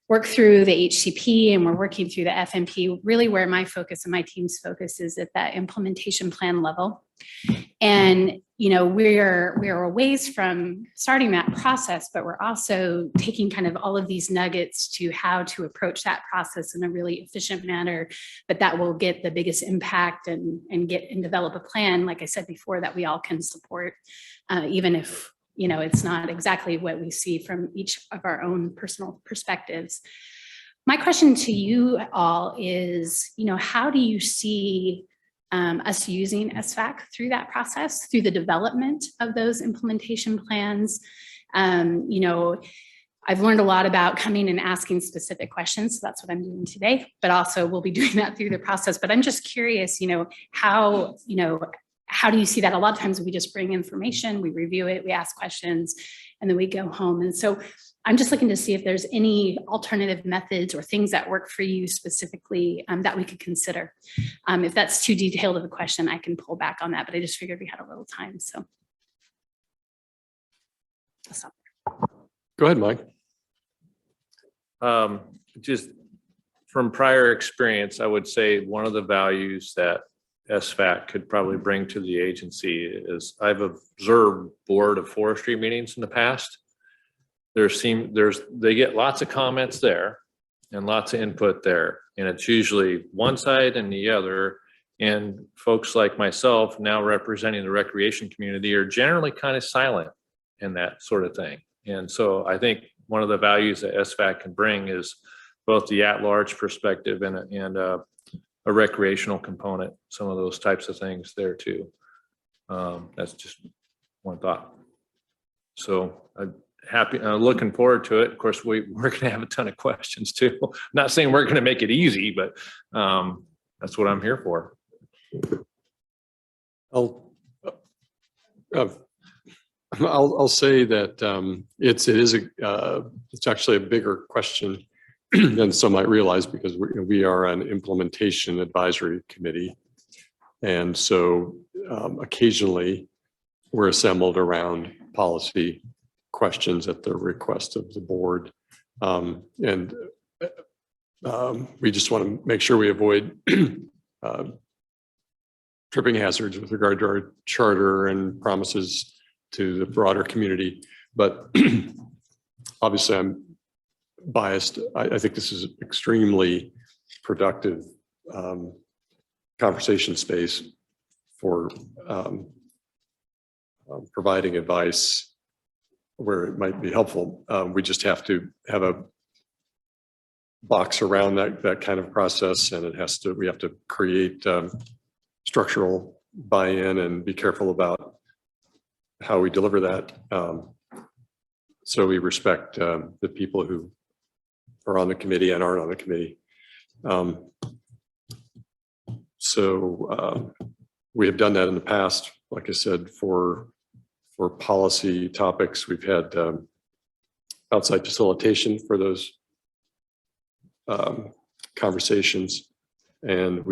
work through the HCP and we're working through the FMP, really where my focus and my team's focus is at that implementation plan level. And, we're a ways from starting that process, but we're also taking kind of all of these nuggets to how to approach that process in a really efficient manner, but that will get the biggest impact and develop a plan, like I said before, that we all can support, even if, it's not exactly what we see from each of our own personal perspectives. My question to you all is, how do you see us using SFAC through that process, through the development of those implementation plans? I've learned a lot about coming and asking specific questions. So that's what I'm doing today, but also we'll be doing that through the process. But I'm just curious, how do you see that? A lot of times we just bring information, we review it, we ask questions, and then we go home. And so I'm just looking to see if there's any alternative methods or things that work for you specifically that we could consider. If that's too detailed of a question, I can pull back on that, but I just figured we had a little time, so. Go ahead, Mike. Just from prior experience, I would say one of the values that SFAC could probably bring to the agency is I've observed Board of Forestry meetings in the past. They get lots of comments there and lots of input there, and it's usually one side and the other. And folks like myself, now representing the recreation community, are generally kind of silent in that sort of thing. And so I think one of the values that SFAC can bring is both the at-large perspective and a recreational component, some of those types of things there too. That's just one thought. So happy, looking forward to it. Of course, we're going to have a ton of questions too. Not saying we're going to make it easy, but that's what I'm here for. I'll say that it's actually a bigger question than some might realize, because we are an implementation advisory committee. And so occasionally we're assembled around policy questions at the request of the board. We just want to make sure we avoid tripping hazards with regard to our charter and promises to the broader community. But obviously I'm biased. I think this is extremely productive conversation space for providing advice where it might be helpful. We just have to have a box around that kind of process, and we have to create structural buy-in and be careful about how we deliver that. So we respect the people who are on the committee and aren't on the committee. We have done that in the past. Like I said, for policy topics, we've had outside facilitation for those conversations, and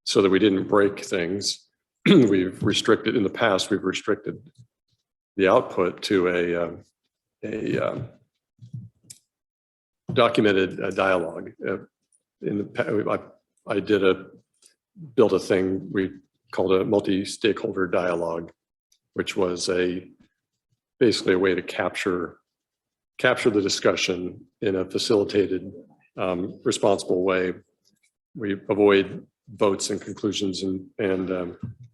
so that we didn't break things, we've restricted the output to a documented dialogue. I built a thing we called a multi-stakeholder dialogue, which was basically a way to capture the discussion in a facilitated, responsible way. We avoid votes and conclusions and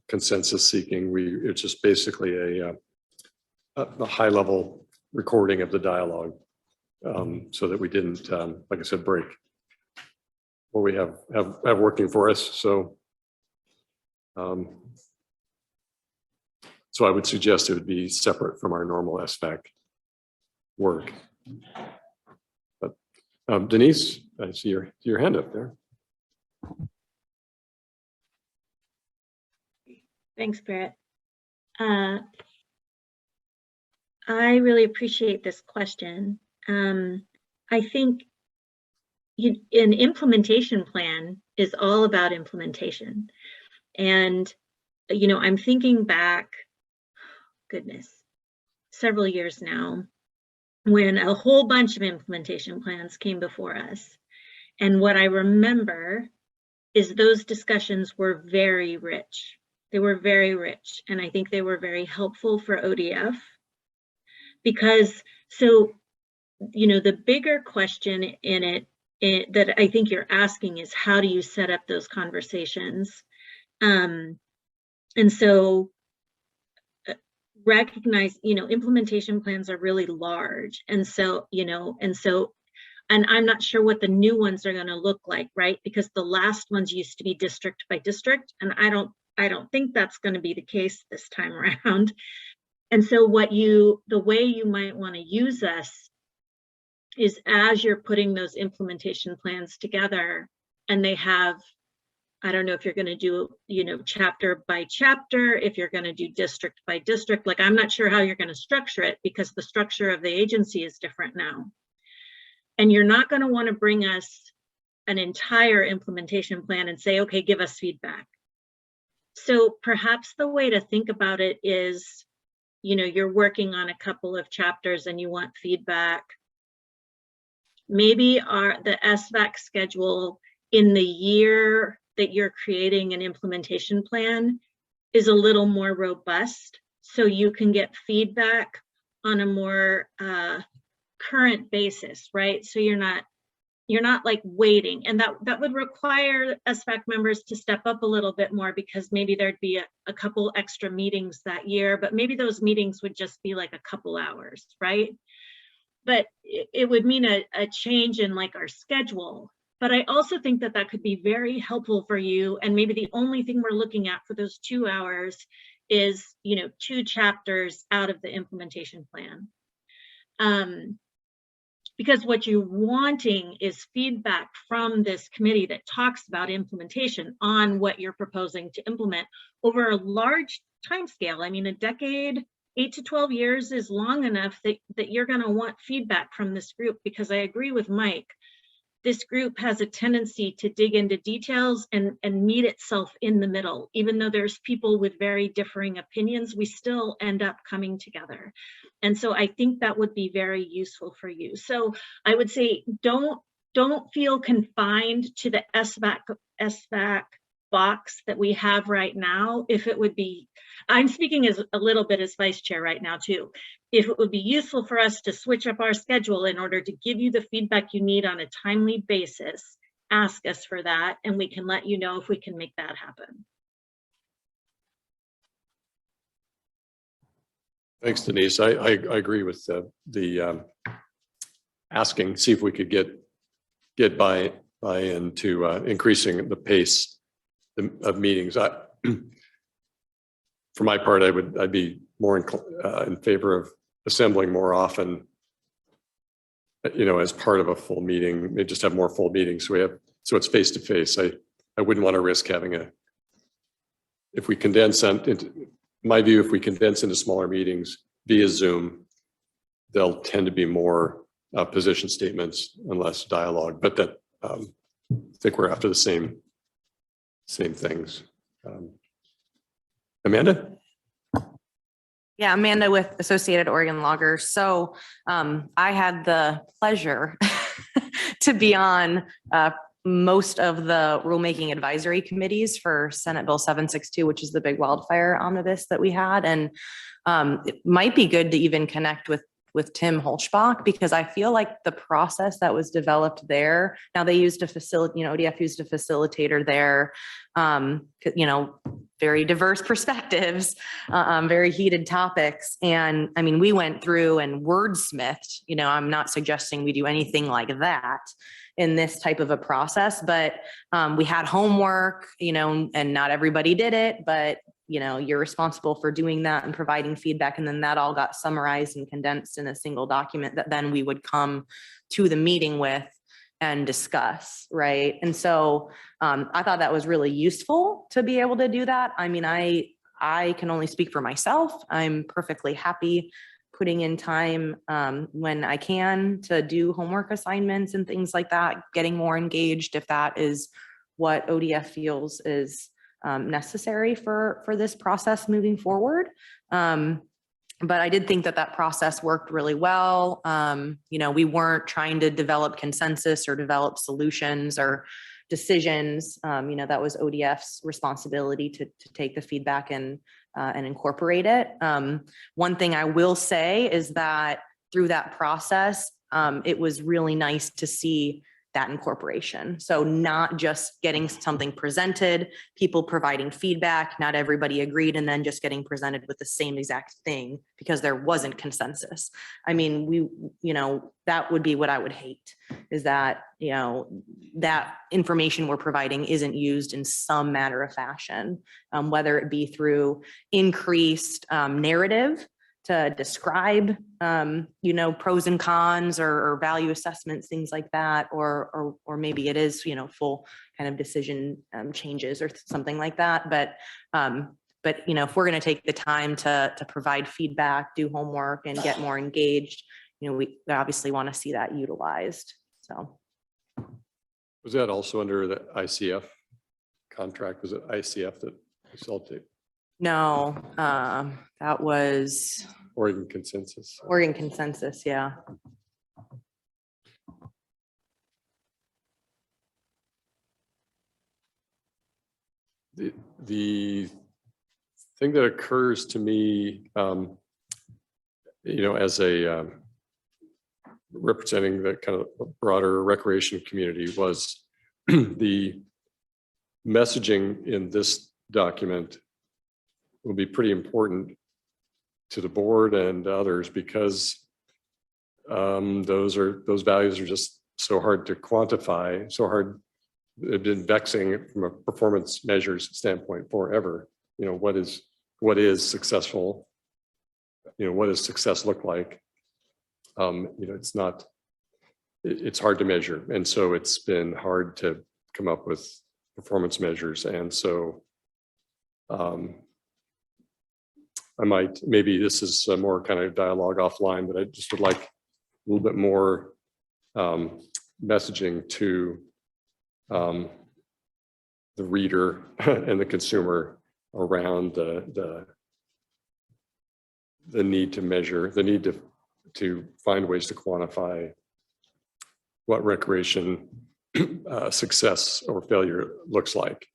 consensus seeking. It's just basically a high level recording of the dialogue, so that we didn't, like I said, break what we have working for us. So I would suggest it would be separate from our normal SVAC work. But Denise, I see your hand up there. Thanks, Barrett. I really appreciate this question. I think an implementation plan is all about implementation. And, I'm thinking back, goodness, several years now, when a whole bunch of implementation plans came before us. And what I remember is those discussions were very rich. They were very rich. And I think they were very helpful for ODF because, the bigger question in it that I think you're asking is, how do you set up those conversations? And so recognize, implementation plans are really large. And so, and I'm not sure what the new ones are going to look like, right? Because the last ones used to be district by district. And I don't think that's going to be the case this time around. And so the way you might want to use us is as you're putting those implementation plans together, and they have, I don't know if you're going to do, chapter by chapter, if you're going to do district by district, like I'm not sure how you're going to structure it because the structure of the agency is different now. And you're not going to want to bring us an entire implementation plan and say, okay, give us feedback. So perhaps the way to think about it is, you're working on a couple of chapters and you want feedback. Maybe the SVAC schedule in the year that you're creating an implementation plan is a little more robust, so you can get feedback on a more current basis, right? So you're not like waiting, and that would require SVAC members to step up a little bit more because maybe there'd be a couple extra meetings that year, but maybe those meetings would just be like a couple hours, right? But it would mean a change in like our schedule. But I also think that could be very helpful for you. And maybe the only thing we're looking at for those 2 hours is, 2 chapters out of the implementation plan. Because what you're wanting is feedback from this committee that talks about implementation on what you're proposing to implement over a large time scale. I mean, a decade, 8 to 12 years is long enough that you're going to want feedback from this group, because I agree with Mike. This group has a tendency to dig into details and meet itself in the middle. Even though there's people with very differing opinions, we still end up coming together. And so I think that would be very useful for you. So I would say don't feel confined to the SVAC box that we have right now. If it would be, I'm speaking as a little bit as vice chair right now too. If it would be useful for us to switch up our schedule in order to give you the feedback you need on a timely basis, ask us for that, and we can let you know if we can make that happen. Thanks, Denise. I agree with the asking, see if we could get buy-in to increasing the pace of meetings. For my part, I'd be more in favor of assembling more often, as part of a full meeting. Maybe just have more full meetings so it's face to face. I wouldn't want to risk having if we condense into my view, if we condense into smaller meetings via Zoom, they'll tend to be more position statements and less dialogue. But that I think we're after the same things. Amanda? Yeah, Amanda with Associated Oregon Loggers. So I had the pleasure to be on most of the rulemaking advisory committees for Senate Bill 762, which is the big wildfire omnibus that we had. And it might be good to even connect with Tim Holschbach, because I feel like the process that was developed there, now they used a ODF used a facilitator there, very diverse perspectives, very heated topics. And I mean, we went through and wordsmithed, I'm not suggesting we do anything like that in this type of a process, but we had homework, and not everybody did it, but you're responsible for doing that and providing feedback. And then that all got summarized and condensed in a single document that then we would come to the meeting with and discuss, right? And so I thought that was really useful to be able to do that. I mean, I can only speak for myself. I'm perfectly happy putting in time when I can to do homework assignments and things like that, getting more engaged if that is what ODF feels is necessary for this process moving forward. But I did think that process worked really well. We weren't trying to develop consensus or develop solutions or decisions. That was ODF's responsibility to take the feedback and incorporate it. One thing I will say is that through that process, it was really nice to see that incorporation. So not just getting something presented, people providing feedback, not everybody agreed, and then just getting presented with the same exact thing because there wasn't consensus. I mean, that would be what I would hate, is that, that information we're providing isn't used in some manner of fashion, whether it be through increased narrative to describe, pros and cons or value assessments, things like that, or maybe it is, full kind of decision changes or something like that. But if we're going to take the time to provide feedback, do homework, and get more engaged, we obviously want to see that utilized. So, was that also under the ICF contract? Was it ICF that facilitated? No, that was Oregon Consensus. Oregon Consensus, yeah. The thing that occurs to me, as a representing the kind of broader recreation community, was the messaging in this document will be pretty important to the board and others, because those values are just so hard to quantify, so hard. They've been vexing from a performance measures standpoint forever. What is successful? What does success look like? it's not, it's hard to measure. And so it's been hard to come up with performance measures. And so maybe this is a more kind of dialogue offline, but I just would like a little bit more messaging to the reader and the consumer around the need to measure, the need to find ways to quantify what recreation success or failure looks like.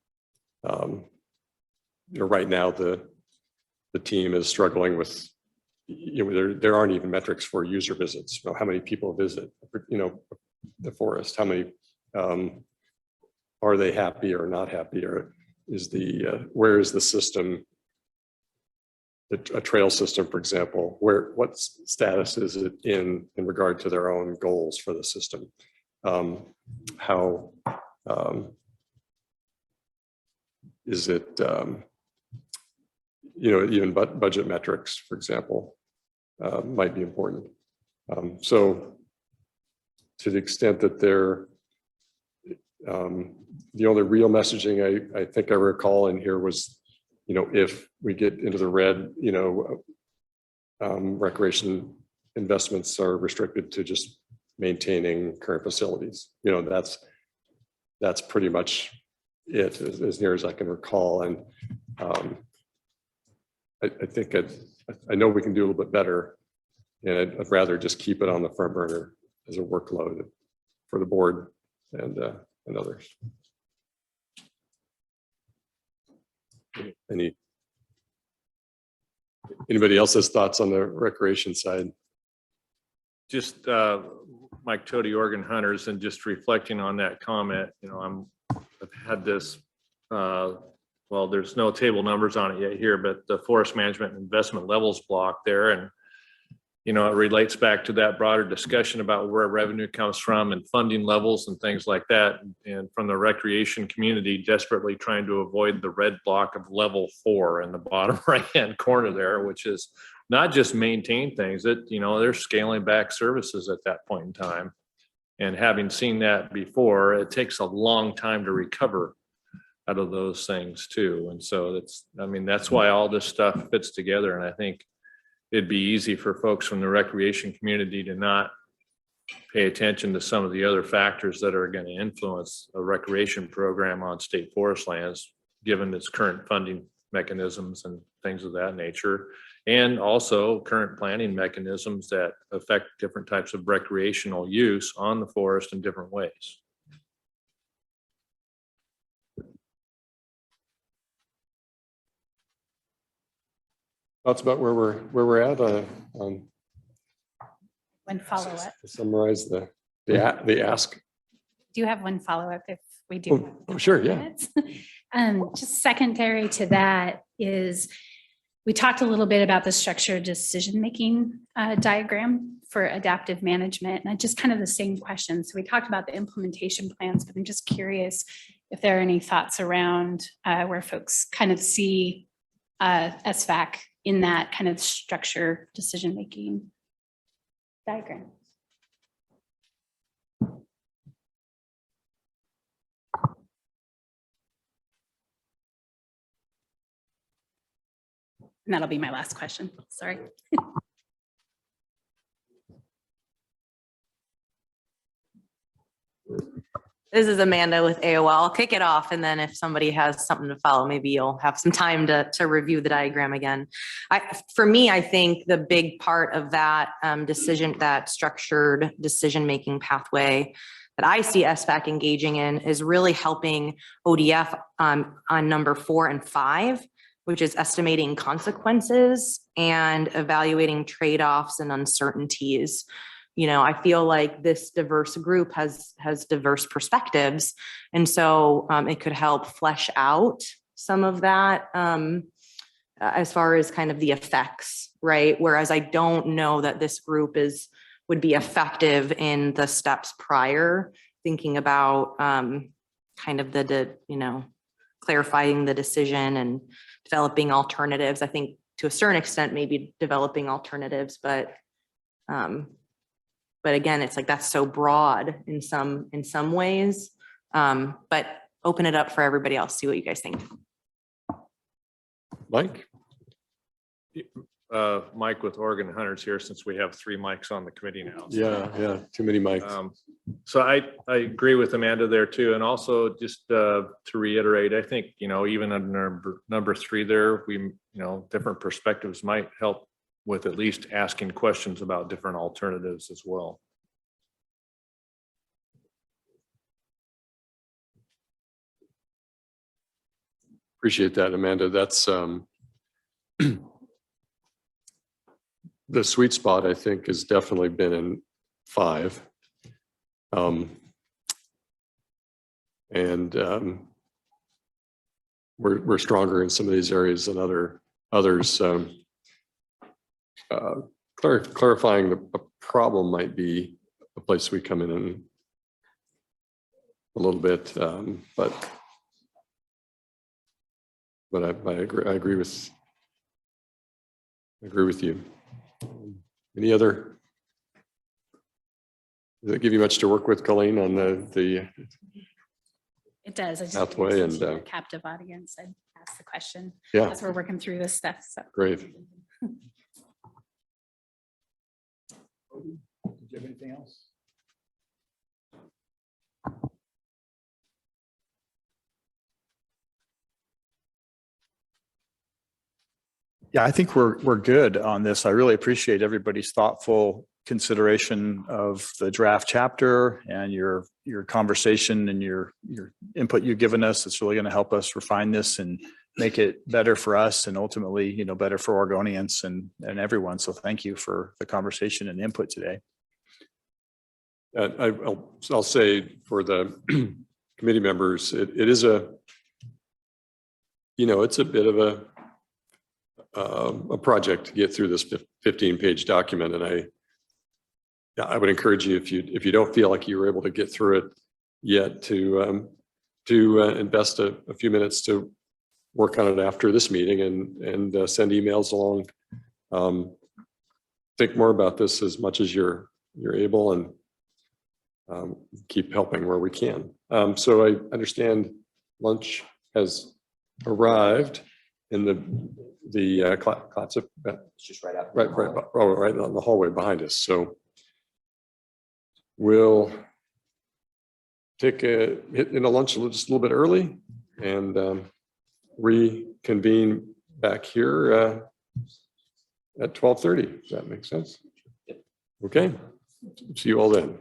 Right now, the team is struggling with, there aren't even metrics for user visits. How many people visit, the forest? How many, are they happy or not happy? Or is where is the system, a trail system, for example, what status is it in regard to their own goals for the system? How is it, even budget metrics, for example, might be important. So to the extent that the only real messaging I think I recall in here was, if we get into the red, recreation investments are restricted to just maintaining current facilities. That's pretty much it, as near as I can recall. And I think I know we can do a little bit better, and I'd rather just keep it on the front burner as a workload for the board and others. Anybody else has thoughts on the recreation side? Just Mike Tody, Oregon Hunters, and just reflecting on that comment, I've had this, well, there's no table numbers on it yet here, but the forest management investment levels block there. And, it relates back to that broader discussion about where revenue comes from and funding levels and things like that. And from the recreation community desperately trying to avoid the red block of level 4 in the bottom right-hand corner there, which is not just maintain things, that, they're scaling back services at that point in time. And having seen that before, it takes a long time to recover out of those things too. And so that's why all this stuff fits together. And I think it'd be easy for folks from the recreation community to not pay attention to some of the other factors that are going to influence a recreation program on state forest lands, given its current funding mechanisms and things of that nature, and also current planning mechanisms that affect different types of recreational use on the forest in different ways. Thoughts about where we're at on One follow-up. to summarize the ask. Do you have one follow-up if we do? Oh, sure, yeah. Minutes? Just secondary to that is, we talked a little bit about the structured decision-making diagram for adaptive management, and just kind of the same question. So we talked about the implementation plans, but I'm just curious if there are any thoughts around where folks kind of see SVAC in that kind of structure decision-making diagram. And that'll be my last question. Sorry. This is Amanda with AOL. I'll kick it off, and then if somebody has something to follow, maybe you'll have some time to review the diagram again. For me, I think the big part of that that structured decision-making pathway that I see SVAC engaging in is really helping ODF on number 4 and 5, which is estimating consequences and evaluating trade-offs and uncertainties. I feel like this diverse group has diverse perspectives. And so it could help flesh out some of that as far as kind of the effects, right? Whereas I don't know that this group would be effective in the steps prior, thinking about kind of clarifying the decision and developing alternatives. I think to a certain extent, maybe developing alternatives, but But again, it's like, that's so broad in some ways. But open it up for everybody else, see what you guys think. Mike? Mike with Oregon Hunters here, since we have 3 mics on the committee now. Yeah, too many mics. So I agree with Amanda there too. And also just to reiterate, I think, even under number 3 there, we, different perspectives might help with at least asking questions about different alternatives as well. Appreciate that, Amanda. That's the sweet spot, I think, has definitely been in 5. We're stronger in some of these areas than others. Clarifying the problem might be a place we come in a little bit, but I agree with you. Any other? Does it give you much to work with, Colleen, on the It does. I just pathway since and you're a captive audience, I'd ask the question. Yeah. As we're working through this stuff. So great. Did you have anything else? Yeah, I think we're good on this. I really appreciate everybody's thoughtful consideration of the draft chapter and your conversation and your input you've given us. It's really going to help us refine this and make it better for us and ultimately, better for Oregonians and everyone. So thank you for the conversation and input today. I'll say for the committee members, it is it's a bit of a project to get through this 15-page document, and I would encourage you, if you don't feel like you were able to get through it yet, to invest a few minutes to work on it after this meeting and send emails along. Think more about this as much as you're able, and keep helping where we can. So I understand lunch has arrived in the class of, It's just right out. right on the hallway behind us. So we'll take hit in a lunch just a little bit early and reconvene back here at 12:30. Does that make sense? Okay. See you all then.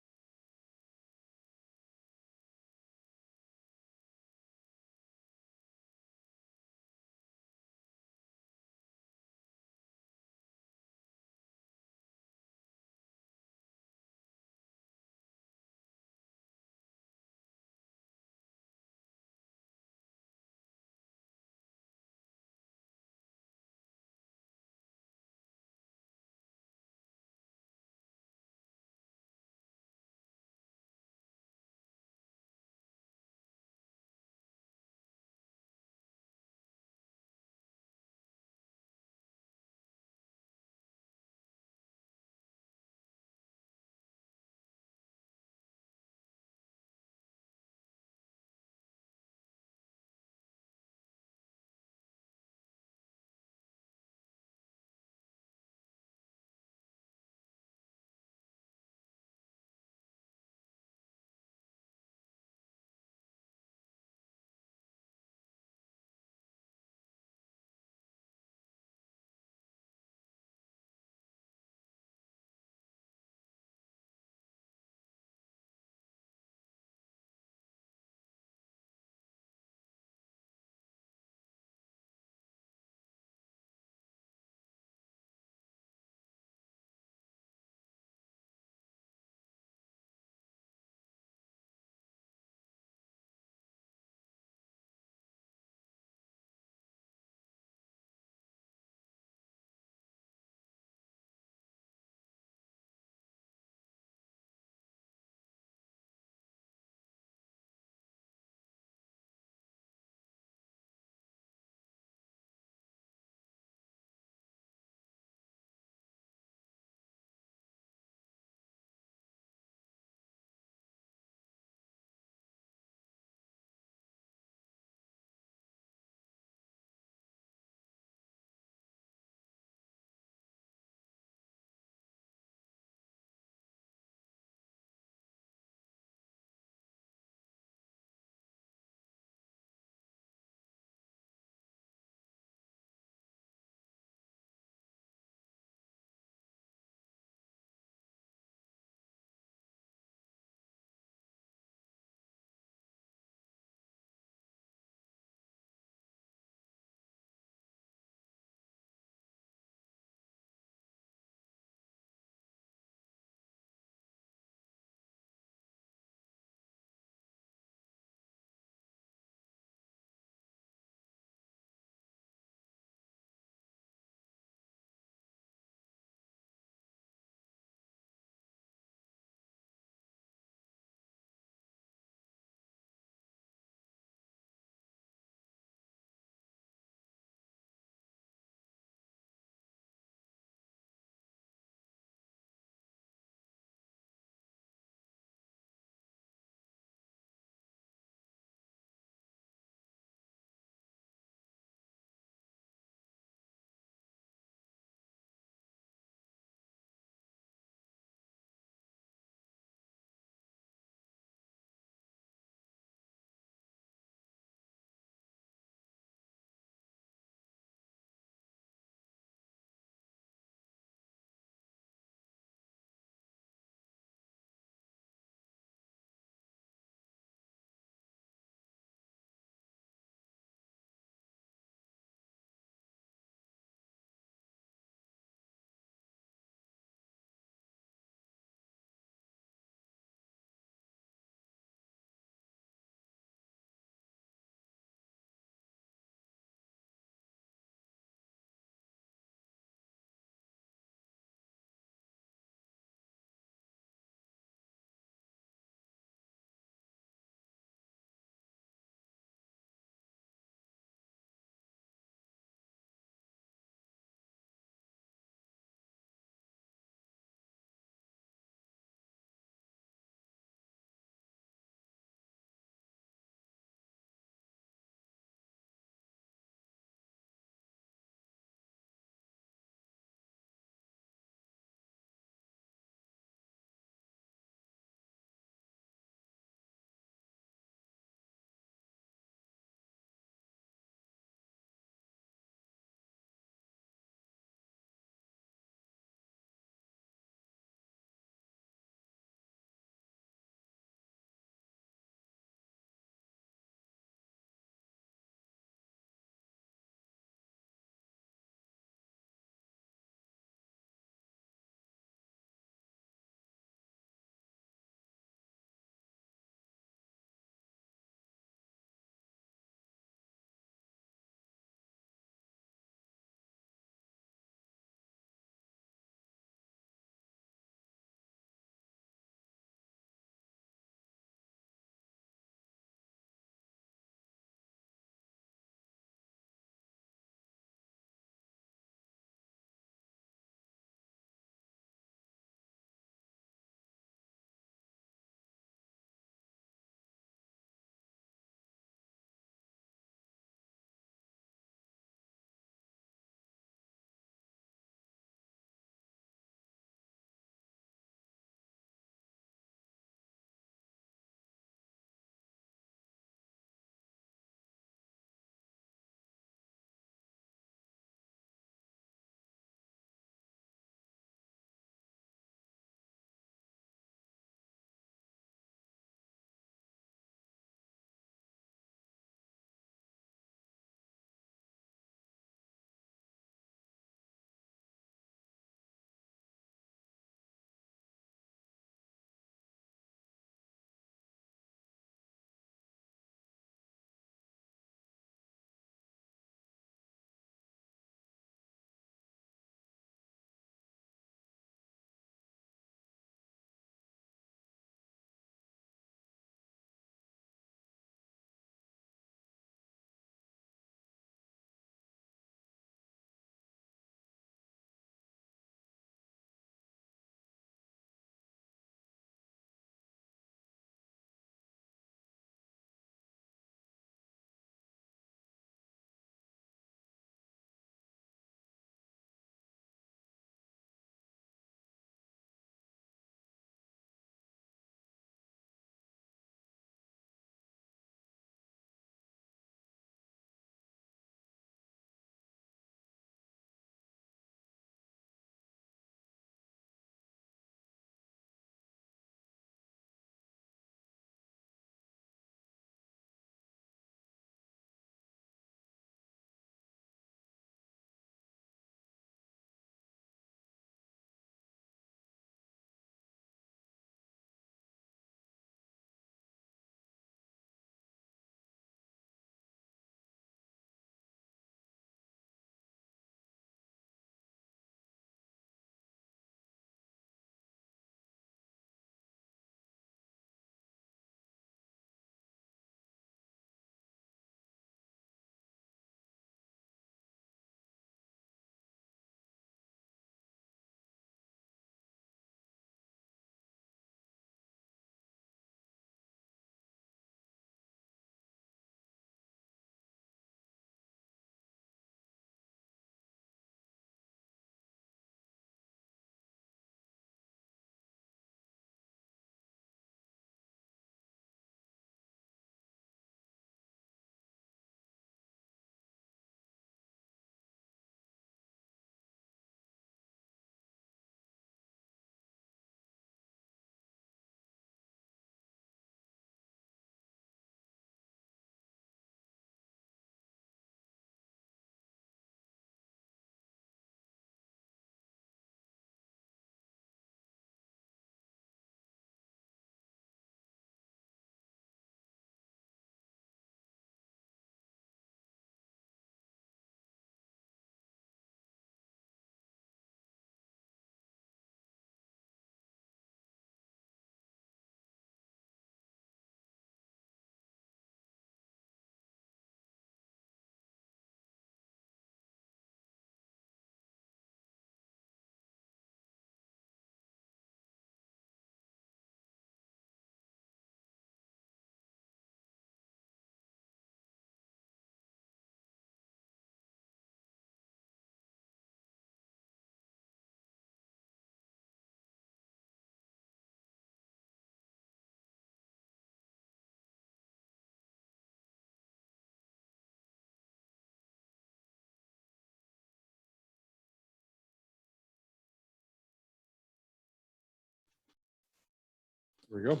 There we go.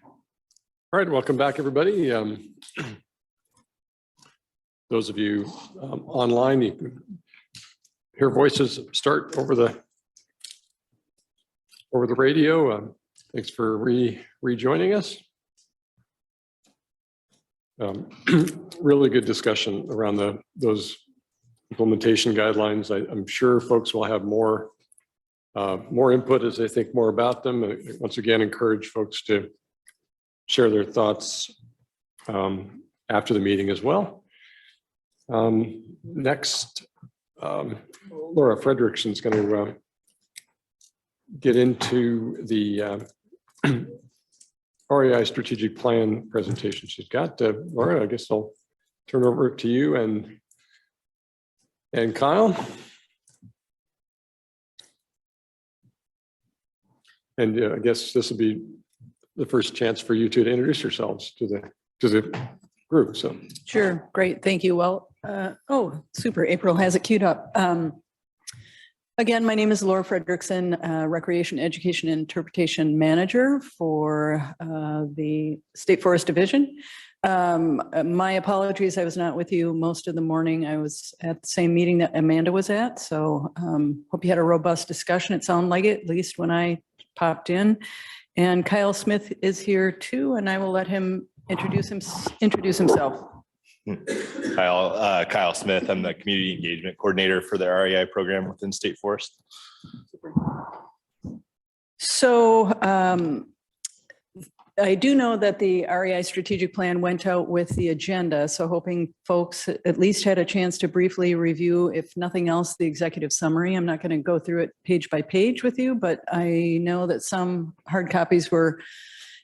All right, welcome back, everybody. Those of you online, you can hear voices start over the radio. Thanks for rejoining us. Really good discussion around those implementation guidelines. I'm sure folks will have more input as they think more about them. I once again encourage folks to share their thoughts after the meeting as well. Next, Laura Frederickson is going to get into the REI strategic plan presentation she's got. Laura, I guess I'll turn over to you and Kyle. And I guess this will be the first chance for you two to introduce yourselves to the group. So sure, great, thank you. Well, oh, super. April has it queued up. Again, my name is Laura Frederickson, Recreation Education and Interpretation Manager for the State Forest Division. My apologies, I was not with you most of the morning. I was at the same meeting that Amanda was at. So hope you had a robust discussion. It sounded like it, at least when I popped in. And Kyle Smith is here too, and I will let him introduce himself. Kyle Smith. I'm the Community Engagement Coordinator for the REI program within State Forest. So I do know that the REI strategic plan went out with the agenda, so hoping folks at least had a chance to briefly review, if nothing else, the executive summary. I'm not going to go through it page by page with you, but I know that some hard copies were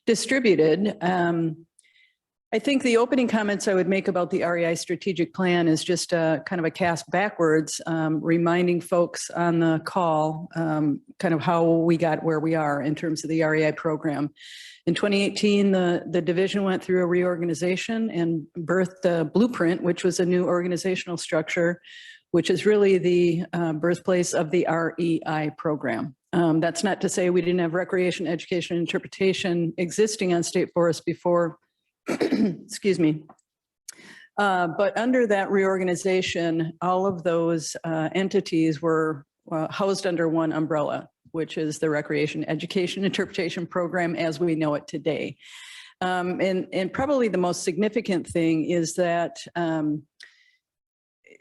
distributed. I think the opening comments I would make about the REI strategic plan is just kind of a cast backwards, reminding folks on the call kind of how we got where we are in terms of the REI program. In 2018, the division went through a reorganization and birthed a blueprint, which was a new organizational structure, which is really the birthplace of the REI program. That's not to say we didn't have recreation, education, and interpretation existing on State Forest before, excuse me. But under that reorganization, all of those entities were housed under one umbrella, which is the Recreation, Education, Interpretation Program as we know it today. And probably the most significant thing is that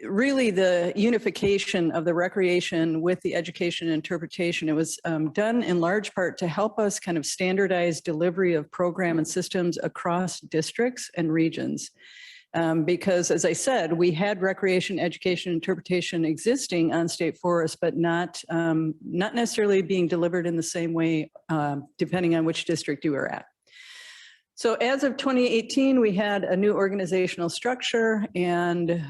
really the unification of the recreation with the education and interpretation, it was done in large part to help us kind of standardize delivery of program and systems across districts and regions. Because as I said, we had recreation, education, interpretation existing on State Forest, but not necessarily being delivered in the same way, depending on which district you were at. So as of 2018, we had a new organizational structure, and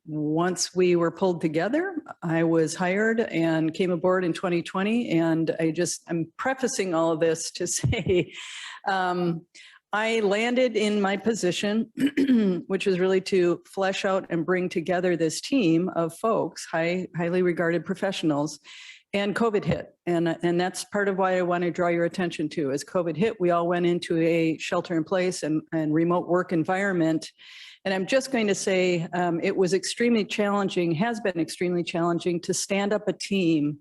once we were pulled together, I was hired and came aboard in 2020. And I'm prefacing all of this to say, I landed in my position, which was really to flesh out and bring together this team of folks, highly regarded professionals, and COVID hit. And that's part of why I want to draw your attention to. As COVID hit, we all went into a shelter in place and remote work environment. And I'm just going to say it was extremely challenging, has been extremely challenging to stand up a team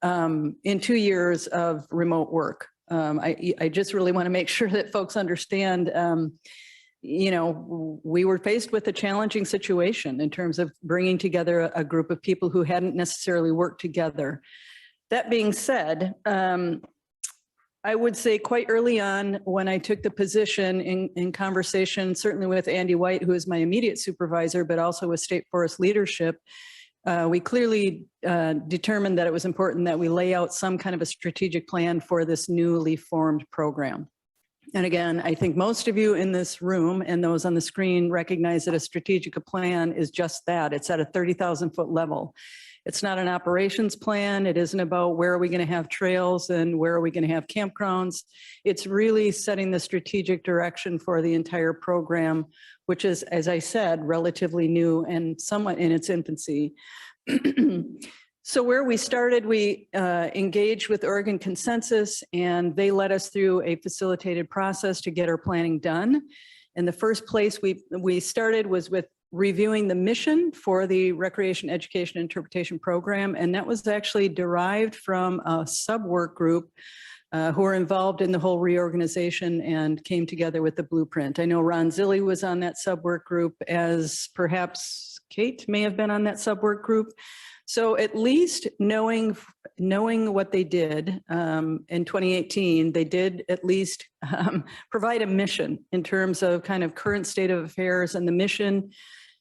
in 2 years of remote work. I just really want to make sure that folks understand, you know, we were faced with a challenging situation in terms of bringing together a group of people who hadn't necessarily worked together. That being said, I would say quite early on when I took the position in conversation, certainly with Andy White, who is my immediate supervisor, but also with State Forest leadership, we clearly determined that it was important that we lay out some kind of a strategic plan for this newly formed program. And again, I think most of you in this room and those on the screen recognize that a strategic plan is just that. It's at a 30,000-foot level. It's not an operations plan. It isn't about where are we going to have trails and where are we going to have campgrounds. It's really setting the strategic direction for the entire program, which is, as I said, relatively new and somewhat in its infancy. So where we started, we engaged with Oregon Consensus, and they led us through a facilitated process to get our planning done. And the first place we started was with reviewing the mission for the Recreation Education Interpretation Program, and that was actually derived from a sub-work group who were involved in the whole reorganization and came together with the blueprint. I know Ron Zilli was on that sub-work group, as perhaps Kate may have been on that sub-work group. So at least knowing what they did in 2018, they did at least provide a mission in terms of kind of current state of affairs, and the mission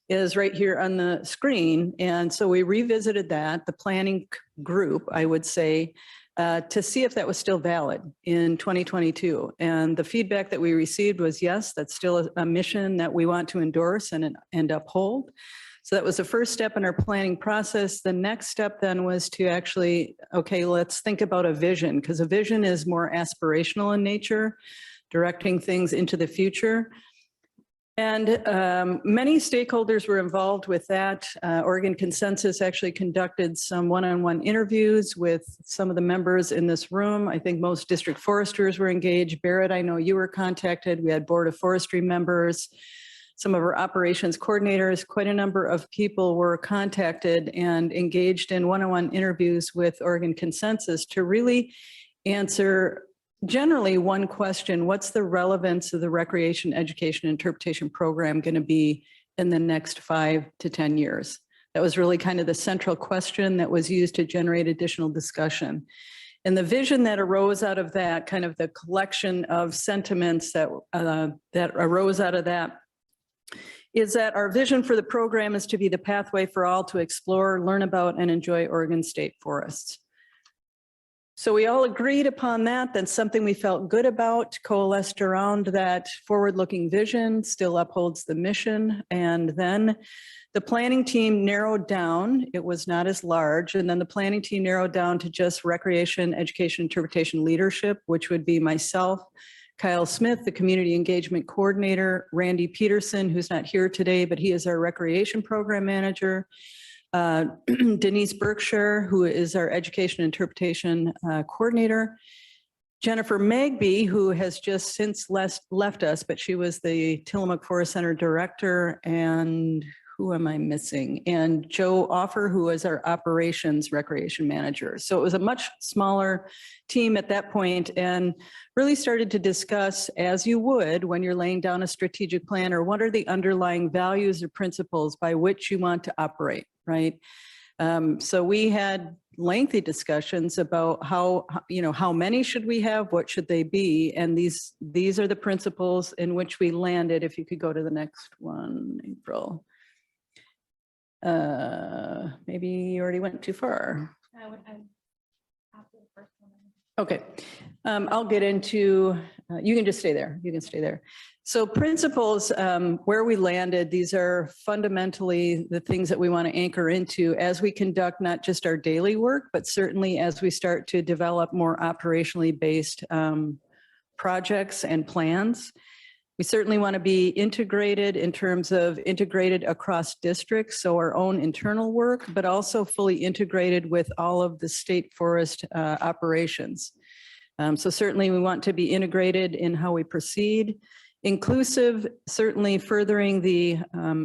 is right here on the screen. And so we revisited that, the planning group, I would say, to see if that was still valid in 2022. And the feedback that we received was, yes, that's still a mission that we want to endorse and uphold. So that was the first step in our planning process. The next step then was to actually, okay, let's think about a vision, because a vision is more aspirational in nature, directing things into the future. And many stakeholders were involved with that. Oregon Consensus actually conducted some one-on-one interviews with some of the members in this room. I think most district foresters were engaged. Barrett, I know you were contacted. We had Board of Forestry members, some of our operations coordinators, quite a number of people were contacted and engaged in one-on-one interviews with Oregon Consensus to really answer generally one question: what's the relevance of the Recreation Education Interpretation Program going to be in the next 5 to 10 years? That was really kind of the central question that was used to generate additional discussion. And the vision that arose out of that, kind of the collection of sentiments that arose out of that, is that our vision for the program is to be the pathway for all to explore, learn about, and enjoy Oregon state forests. So we all agreed upon that. That's something we felt good about, coalesced around that forward-looking vision, still upholds the mission. And then the planning team narrowed down, it was not as large, and then the planning team narrowed down to just recreation, education, interpretation leadership, which would be myself, Kyle Smith, the community engagement coordinator, Randy Peterson, who's not here today, but he is our recreation program manager, Denise Berkshire, who is our education interpretation coordinator, Jennifer Magby, who has just since left us, but she was the Tillamook Forest Center director, and who am I missing? And Joe Offer, who is our operations recreation manager. So it was a much smaller team at that point, and really started to discuss, as you would when you're laying down a strategic plan, or what are the underlying values or principles by which you want to operate, right? So we had lengthy discussions about how many should we have, what should they be, and these are the principles in which we landed. If you could go to the next one, April. Maybe you already went too far. Okay, I'll get into, you can just stay there. You can stay there. So principles, where we landed, these are fundamentally the things that we want to anchor into as we conduct not just our daily work, but certainly as we start to develop more operationally based projects and plans. We certainly want to be integrated in terms of integrated across districts, so our own internal work, but also fully integrated with all of the state forest operations. So certainly we want to be integrated in how we proceed. Inclusive, certainly furthering the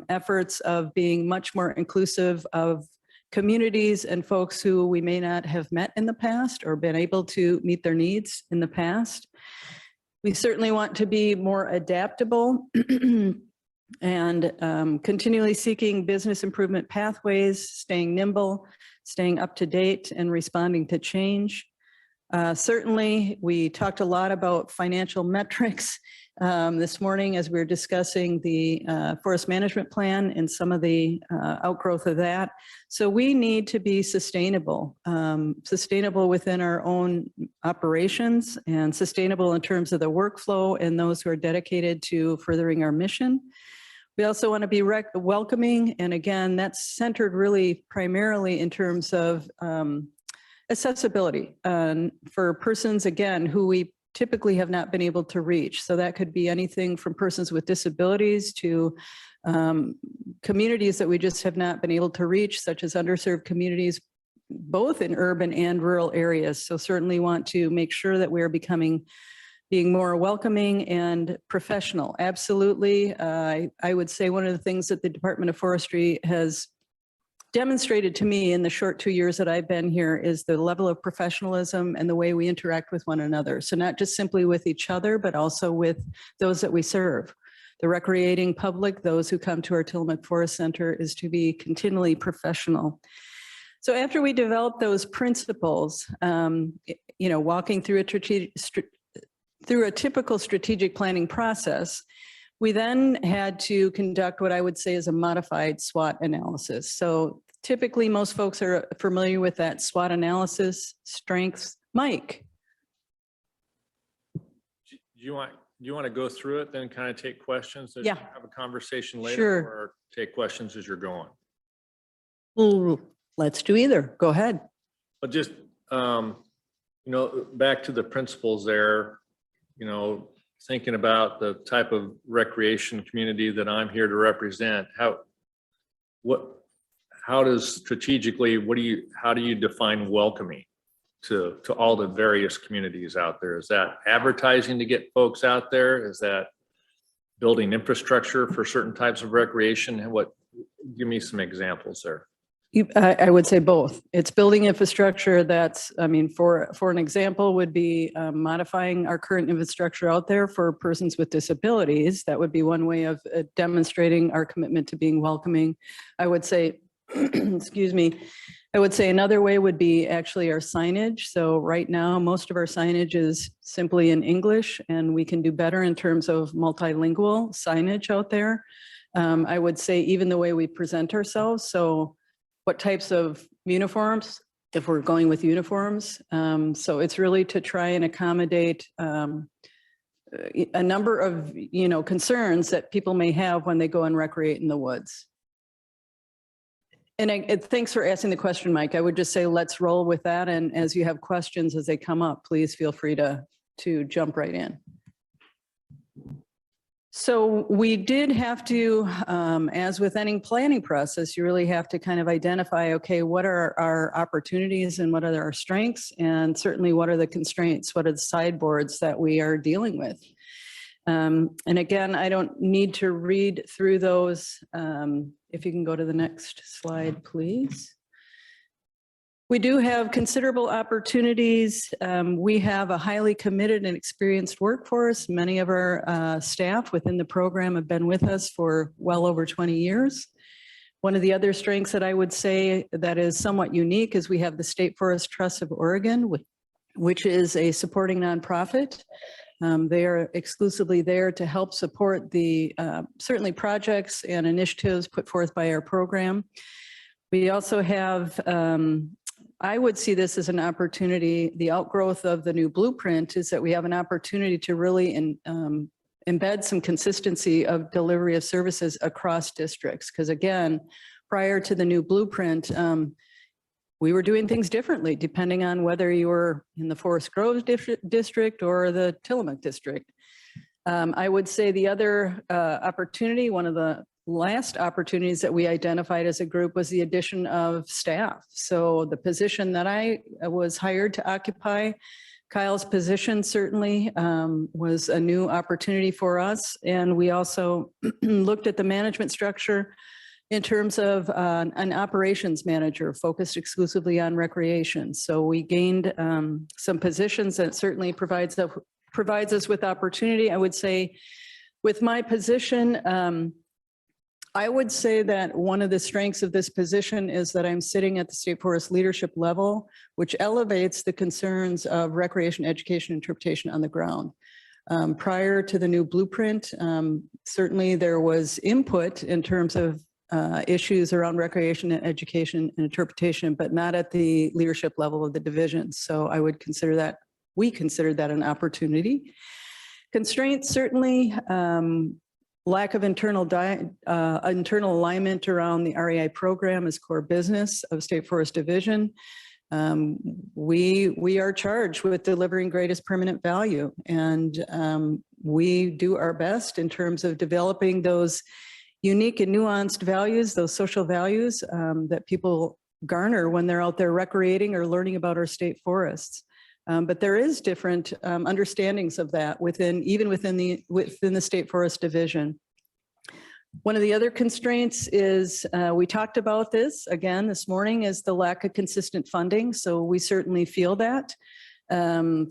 efforts of being much more inclusive of communities and folks who we may not have met in the past or been able to meet their needs in the past. We certainly want to be more adaptable and continually seeking business improvement pathways, staying nimble, staying up to date, and responding to change. Certainly, we talked a lot about financial metrics this morning as we were discussing the forest management plan and some of the outgrowth of that. So we need to be sustainable, sustainable within our own operations and sustainable in terms of the workflow and those who are dedicated to furthering our mission. We also want to be welcoming, and again, that's centered really primarily in terms of accessibility for persons, again, who we typically have not been able to reach. So that could be anything from persons with disabilities to communities that we just have not been able to reach, such as underserved communities, both in urban and rural areas. So certainly want to make sure that we're being more welcoming and professional. Absolutely. I would say one of the things that the Department of Forestry has demonstrated to me in the short 2 years that I've been here is the level of professionalism and the way we interact with one another. So not just simply with each other, but also with those that we serve. The recreating public, those who come to our Tillamook Forest Center, is to be continually professional. So after we developed those principles, walking through a typical strategic planning process, we then had to conduct what I would say is a modified SWOT analysis. So typically most folks are familiar with that SWOT analysis, strengths. Mike. Do you want to go through it, then kind of take questions? Yeah. Have a conversation later, Sure. or take questions as you're going? Well, let's do either. Go ahead. But just, back to the principles there, thinking about the type of recreation community that I'm here to represent, how does strategically, how do you define welcoming to all the various communities out there? Is that advertising to get folks out there? Is that building infrastructure for certain types of recreation? Give me some examples there. I would say both. It's building infrastructure that's, for an example would be modifying our current infrastructure out there for persons with disabilities. That would be one way of demonstrating our commitment to being welcoming. I would say, excuse me, I would say another way would be actually our signage. So right now, most of our signage is simply in English, and we can do better in terms of multilingual signage out there. I would say even the way we present ourselves. So what types of uniforms, if we're going with uniforms. So it's really to try and accommodate a number of, concerns that people may have when they go and recreate in the woods. And thanks for asking the question, Mike. I would just say, let's roll with that. And as you have questions, as they come up, please feel free to jump right in. So we did have to, as with any planning process, you really have to kind of identify, okay, what are our opportunities and what are our strengths? And certainly what are the constraints? What are the sideboards that we are dealing with? And again, I don't need to read through those. If you can go to the next slide, please. We do have considerable opportunities. We have a highly committed and experienced workforce. Many of our staff within the program have been with us for well over 20 years. One of the other strengths that I would say that is somewhat unique is we have the State Forest Trust of Oregon, which is a supporting nonprofit. They are exclusively there to help support the certainly projects and initiatives put forth by our program. We also have, I would see this as an opportunity. The outgrowth of the new blueprint is that we have an opportunity to really embed some consistency of delivery of services across districts. Because again, prior to the new blueprint, we were doing things differently depending on whether you were in the Forest Grove district or the Tillamook district. I would say the other opportunity, one of the last opportunities that we identified as a group, was the addition of staff. So the position that I was hired to occupy, Kyle's position certainly was a new opportunity for us. And we also looked at the management structure in terms of an operations manager focused exclusively on recreation. So we gained some positions that certainly provides us with opportunity. I would say with my position, I would say that one of the strengths of this position is that I'm sitting at the State Forest leadership level, which elevates the concerns of recreation, education, interpretation on the ground. Prior to the new blueprint, certainly there was input in terms of issues around recreation and education and interpretation, but not at the leadership level of the division. So I would consider that, we consider that an opportunity. Constraints, certainly, lack of internal alignment around the REI program as core business of State Forest Division. We are charged with delivering greatest permanent value, and we do our best in terms of developing those unique and nuanced values, those social values that people garner when they're out there recreating or learning about our state forests. But there is different understandings of that even within the State Forest Division. One of the other constraints is, we talked about this again this morning, is the lack of consistent funding. So we certainly feel that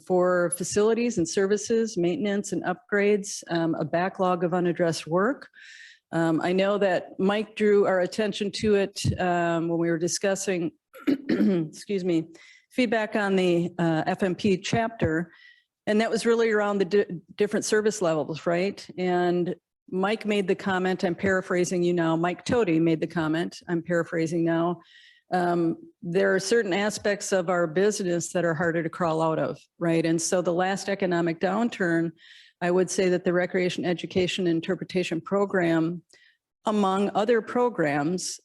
for facilities and services, maintenance and upgrades, a backlog of unaddressed work. I know that Mike drew our attention to it when we were discussing, excuse me, feedback on the FMP chapter. And that was really around the different service levels, right? And Mike made the comment, I'm paraphrasing you now, Mike Tody made the comment, I'm paraphrasing now. There are certain aspects of our business that are harder to crawl out of, right? And so the last economic downturn, I would say that the Recreation Education and Interpretation Program, among other programs,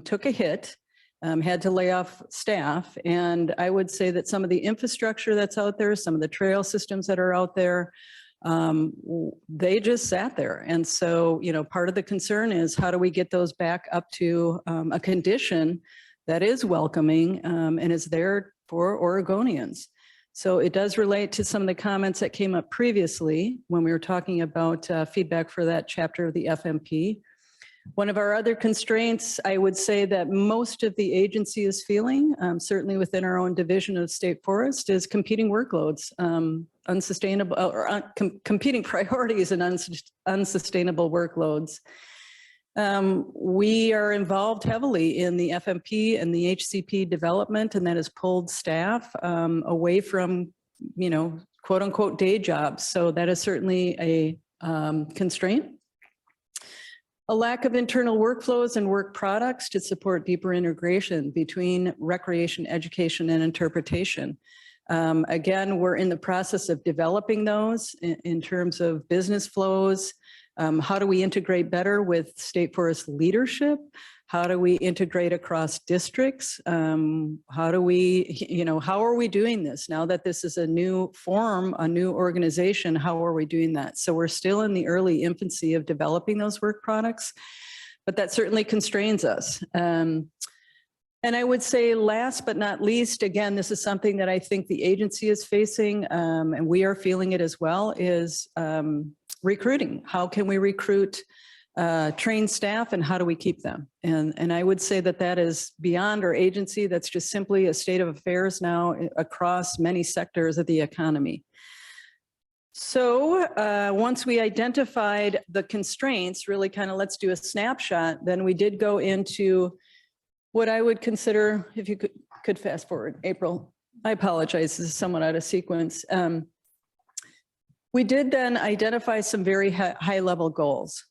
took a hit, had to lay off staff. And I would say that some of the infrastructure that's out there, some of the trail systems that are out there, they just sat there. And so, you know, part of the concern is how do we get those back up to a condition that is welcoming and is there for Oregonians. So it does relate to some of the comments that came up previously when we were talking about feedback for that chapter of the FMP. One of our other constraints, I would say that most of the agency is feeling, certainly within our own division of state forest, is competing workloads, unsustainable or competing priorities and unsustainable workloads. We are involved heavily in the FMP and the HCP development, and that has pulled staff away from, you know, quote unquote day jobs. So that is certainly a constraint. A lack of internal workflows and work products to support deeper integration between recreation, education, and interpretation. Again, we're in the process of developing those in terms of business flows. How do we integrate better with state forest leadership? How do we integrate across districts? How do we, you know, how are we doing this now that this is a new form, a new organization? How are we doing that? So we're still in the early infancy of developing those work products, but that certainly constrains us. And I would say last but not least, again, this is something that I think the agency is facing, and we are feeling it as well, is recruiting. How can we recruit trained staff and how do we keep them? And I would say that that is beyond our agency. That's just simply a state of affairs now across many sectors of the economy. So once we identified the constraints, really kind of let's do a snapshot, then we did go into what I would consider, if you could fast forward, April, I apologize, this is somewhat out of sequence. We did then identify some very high level goals.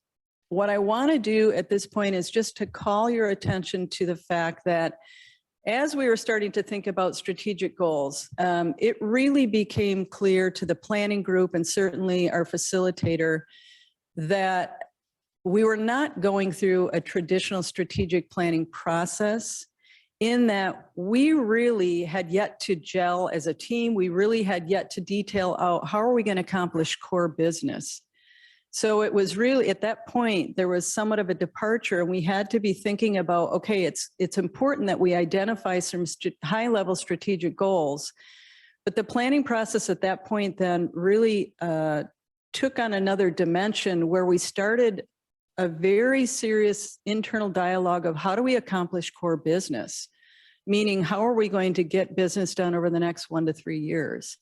What I want to do at this point is just to call your attention to the fact that as we were starting to think about strategic goals, it really became clear to the planning group and certainly our facilitator that we were not going through a traditional strategic planning process, in that we really had yet to gel as a team. We really had yet to detail out how are we going to accomplish core business. So it was really at that point, there was somewhat of a departure, and we had to be thinking about, okay, it's important that we identify some high level strategic goals. But the planning process at that point then really took on another dimension where we started a very serious internal dialogue of how do we accomplish core business? Meaning, how are we going to get business done over the next 1 to 3 years?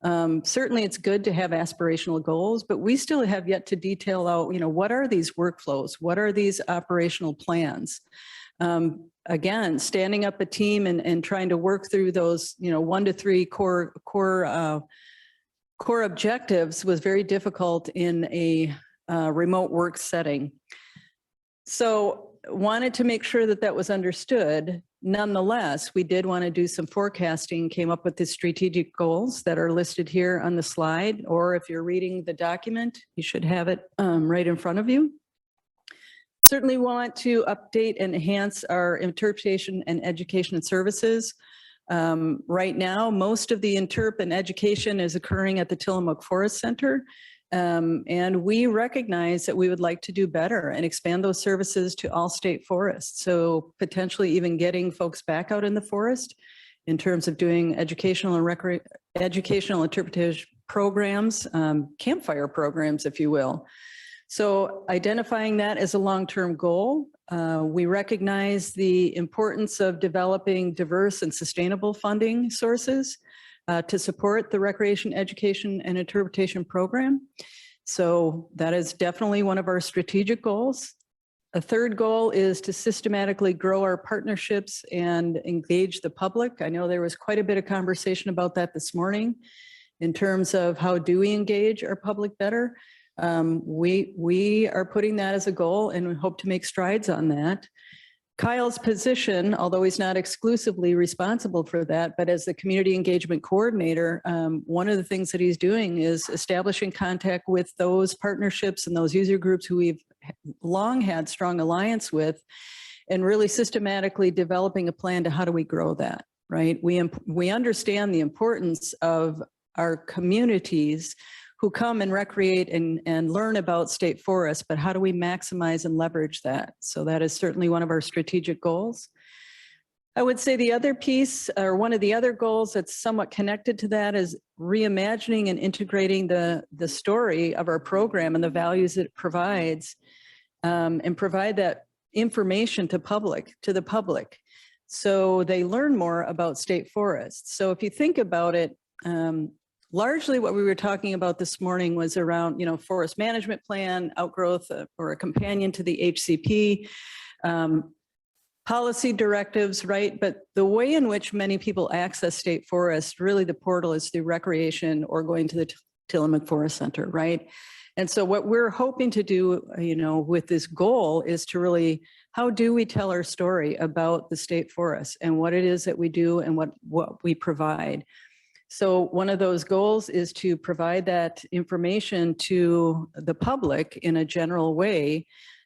Certainly it's good to have aspirational goals, but we still have yet to detail out, you know, what are these workflows? What are these operational plans? Again, standing up a team and trying to work through those, you know, 1 to 3 core objectives was very difficult in a remote work setting. So wanted to make sure that that was understood. Nonetheless, we did want to do some forecasting, came up with the strategic goals that are listed here on the slide, or if you're reading the document, you should have it right in front of you. Certainly want to update and enhance our interpretation and education and services. Right now, most of the interp and education is occurring at the Tillamook Forest Center. And we recognize that we would like to do better and expand those services to all state forests. So potentially even getting folks back out in the forest in terms of doing educational and educational interpretation programs, campfire programs, if you will. So identifying that as a long-term goal, we recognize the importance of developing diverse and sustainable funding sources to support the recreation, education, and interpretation program. So that is definitely one of our strategic goals. A third goal is to systematically grow our partnerships and engage the public. I know there was quite a bit of conversation about that this morning in terms of how do we engage our public better. We are putting that as a goal and we hope to make strides on that. Kyle's position, although he's not exclusively responsible for that, but as the community engagement coordinator, one of the things that he's doing is establishing contact with those partnerships and those user groups who we've long had strong alliance with, and really systematically developing a plan to how do we grow that, right? We understand the importance of our communities who come and recreate and learn about state forests, but how do we maximize and leverage that? So that is certainly one of our strategic goals. I would say the other piece, or one of the other goals that's somewhat connected to that, is reimagining and integrating the story of our program and the values it provides, and provide that information to the public, so they learn more about state forests. So if you think about it, largely what we were talking about this morning was around, forest management plan, outgrowth, or a companion to the HCP, policy directives, right? But the way in which many people access state forests, really the portal is through recreation or going to the Tillamook Forest Center, right? And so what we're hoping to do, with this goal is to really, how do we tell our story about the state forests and what it is that we do and what we provide? So one of those goals is to provide that information to the public in a general way.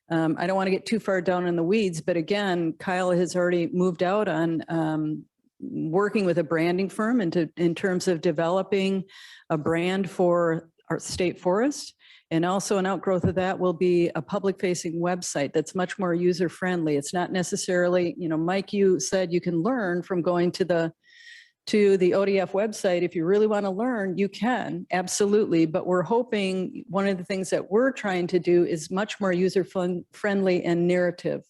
I don't want to get too far down in the weeds, but again, Kyle has already moved out on working with a branding firm in terms of developing a brand for our state forest. And also an outgrowth of that will be a public-facing website that's much more user-friendly. It's not necessarily, Mike, you said you can learn from going to the ODF website. If you really want to learn, you can, absolutely. But we're hoping one of the things that we're trying to do is much more user-friendly and narrative,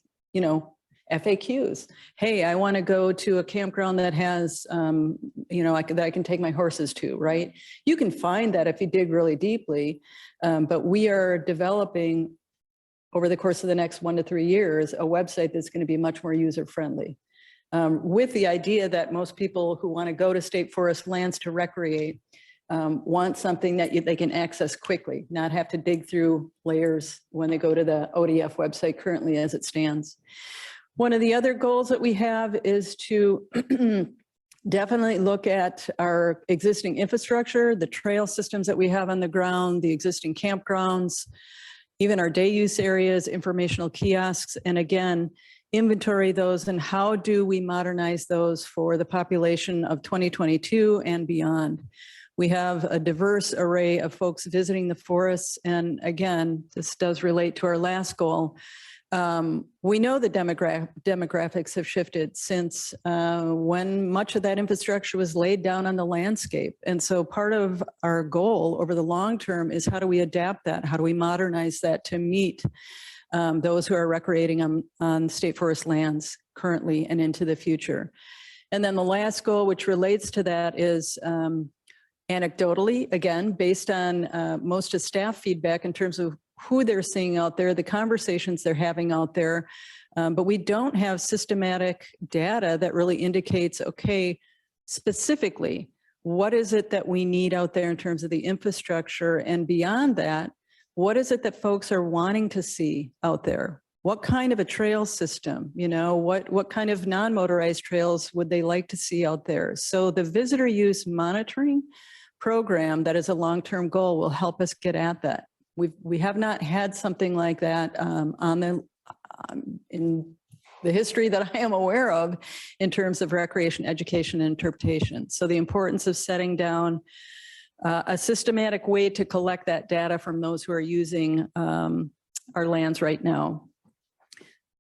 FAQs. Hey, I want to go to a campground that has, that I can take my horses to, right? You can find that if you dig really deeply, but we are developing over the course of the next 1 to 3 years, a website that's going to be much more user-friendly. With the idea that most people who want to go to state forest lands to recreate want something that they can access quickly, not have to dig through layers when they go to the ODF website currently as it stands. One of the other goals that we have is to definitely look at our existing infrastructure, the trail systems that we have on the ground, the existing campgrounds, even our day use areas, informational kiosks, and again, inventory those and how do we modernize those for the population of 2022 and beyond. We have a diverse array of folks visiting the forests. And again, this does relate to our last goal. We know the demographics have shifted since when much of that infrastructure was laid down on the landscape. And so part of our goal over the long term is how do we adapt that? How do we modernize that to meet those who are recreating on state forest lands currently and into the future? And then the last goal, which relates to that, is anecdotally, again, based on most of staff feedback in terms of who they're seeing out there, the conversations they're having out there, but we don't have systematic data that really indicates, okay, specifically, what is it that we need out there in terms of the infrastructure? And beyond that, what is it that folks are wanting to see out there? What kind of a trail system, what kind of non-motorized trails would they like to see out there? So the visitor use monitoring program that is a long-term goal will help us get at that. We have not had something like that in the history that I am aware of in terms of recreation, education, and interpretation. So the importance of setting down a systematic way to collect that data from those who are using our lands right now.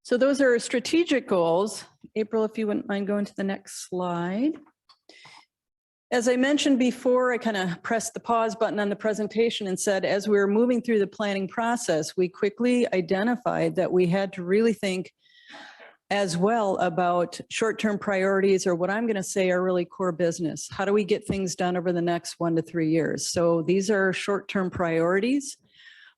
So those are strategic goals. April, if you wouldn't mind going to the next slide. As I mentioned before, I kind of pressed the pause button on the presentation and said, as we were moving through the planning process, we quickly identified that we had to really think as well about short-term priorities, or what I'm going to say are really core business. How do we get things done over the next 1 to 3 years? So these are short-term priorities.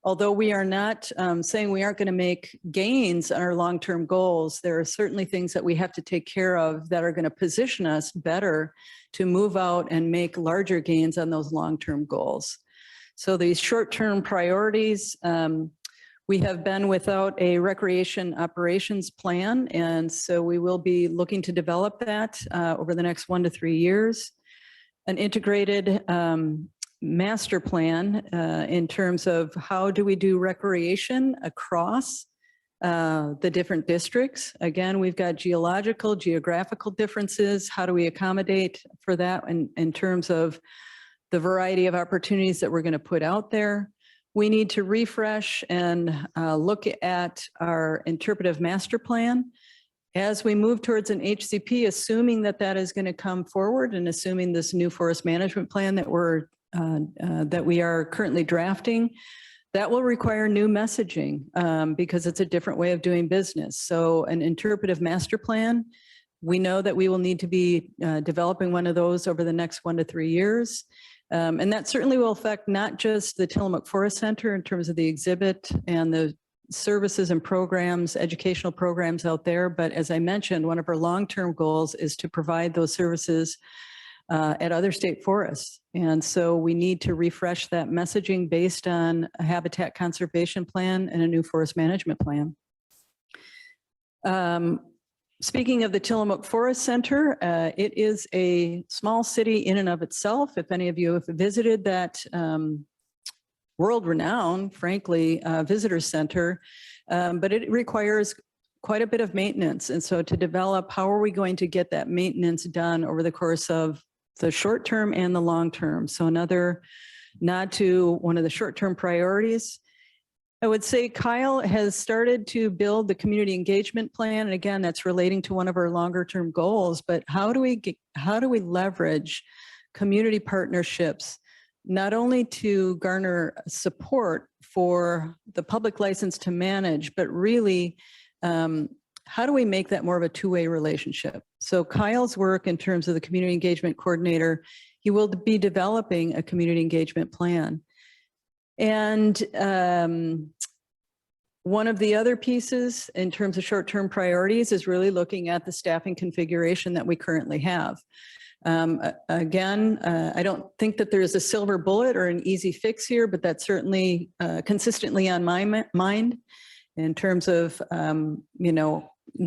Although we are not saying we aren't going to make gains on our long-term goals, there are certainly things that we have to take care of that are going to position us better to move out and make larger gains on those long-term goals. So these short-term priorities, we have been without a recreation operations plan, and so we will be looking to develop that over the next 1 to 3 years. An integrated master plan in terms of how do we do recreation across the different districts. Again, we've got geographical differences. How do we accommodate for that in terms of the variety of opportunities that we're going to put out there? We need to refresh and look at our interpretive master plan. As we move towards an HCP, assuming that that is going to come forward and assuming this new forest management plan that we are currently drafting, that will require new messaging because it's a different way of doing business. So an interpretive master plan, we know that we will need to be developing one of those over the next 1 to 3 years. And that certainly will affect not just the Tillamook Forest Center in terms of the exhibit and the services and programs, educational programs out there, but as I mentioned, one of our long-term goals is to provide those services at other state forests. And so we need to refresh that messaging based on a habitat conservation plan and a new forest management plan. Speaking of the Tillamook Forest Center, it is a small city in and of itself. If any of you have visited that world-renowned, frankly, visitor center, but it requires quite a bit of maintenance. And so to develop, how are we going to get that maintenance done over the course of the short term and the long term? So another nod to one of the short-term priorities. I would say Kyle has started to build the community engagement plan. And again, that's relating to one of our longer term goals, but how do we leverage community partnerships, not only to garner support for the public license to manage, but really, how do we make that more of a two-way relationship? So Kyle's work in terms of the community engagement coordinator, he will be developing a community engagement plan. And one of the other pieces in terms of short-term priorities is really looking at the staffing configuration that we currently have. Again, I don't think that there's a silver bullet or an easy fix here, but that's certainly consistently on my mind in terms of,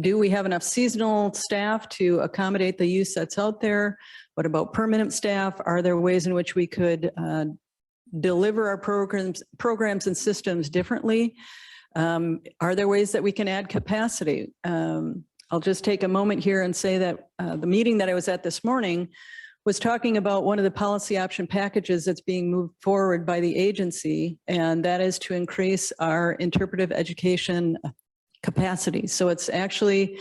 do we have enough seasonal staff to accommodate the use that's out there? What about permanent staff? Are there ways in which we could deliver our programs and systems differently? Are there ways that we can add capacity? I'll just take a moment here and say that the meeting that I was at this morning was talking about one of the policy option packages that's being moved forward by the agency, and that is to increase our interpretive education capacity. So it's actually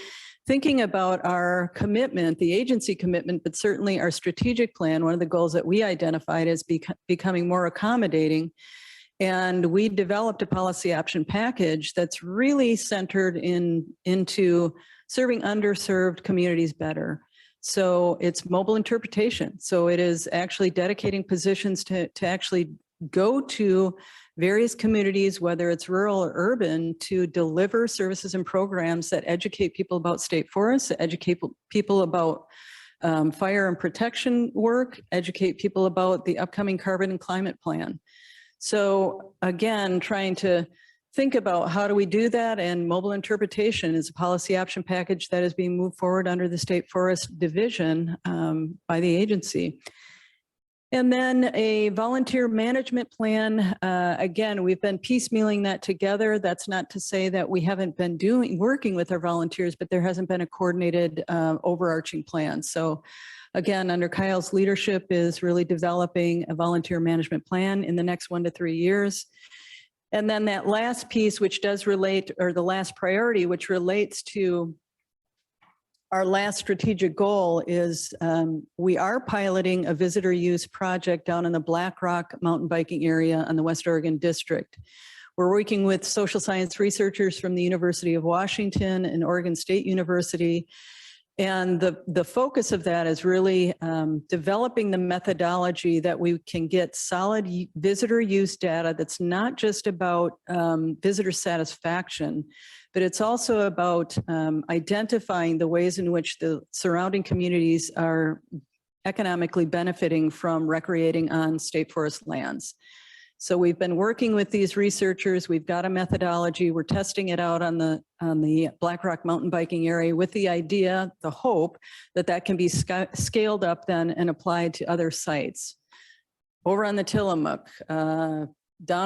thinking about our commitment, the agency commitment, but certainly our strategic plan. One of the goals that we identified is becoming more accommodating. And we developed a policy option package that's really centered into serving underserved communities better. So it's mobile interpretation. So it is actually dedicating positions to actually go to various communities, whether it's rural or urban, to deliver services and programs that educate people about state forests, educate people about fire and protection work, educate people about the upcoming carbon and climate plan. So again, trying to think about how do we do that, and mobile interpretation is a policy option package that is being moved forward under the State Forest Division by the agency. And then a volunteer management plan. Again, we've been piecemealing that together. That's not to say that we haven't been working with our volunteers, but there hasn't been a coordinated overarching plan. So again, under Kyle's leadership is really developing a volunteer management plan in the next 1 to 3 years. And then that last piece, which does relate, or the last priority, which relates to our last strategic goal, is we are piloting a visitor use project down in the Black Rock mountain biking area on the West Oregon District. We're working with social science researchers from the University of Washington and Oregon State University. And the focus of that is really developing the methodology that we can get solid visitor use data that's not just about visitor satisfaction, but it's also about identifying the ways in which the surrounding communities are economically benefiting from recreating on state forest lands. So we've been working with these researchers. We've got a methodology. We're testing it out on the Black Rock mountain biking area with the idea, the hope that that can be scaled up then and applied to other sites. Over on the Tillamook, down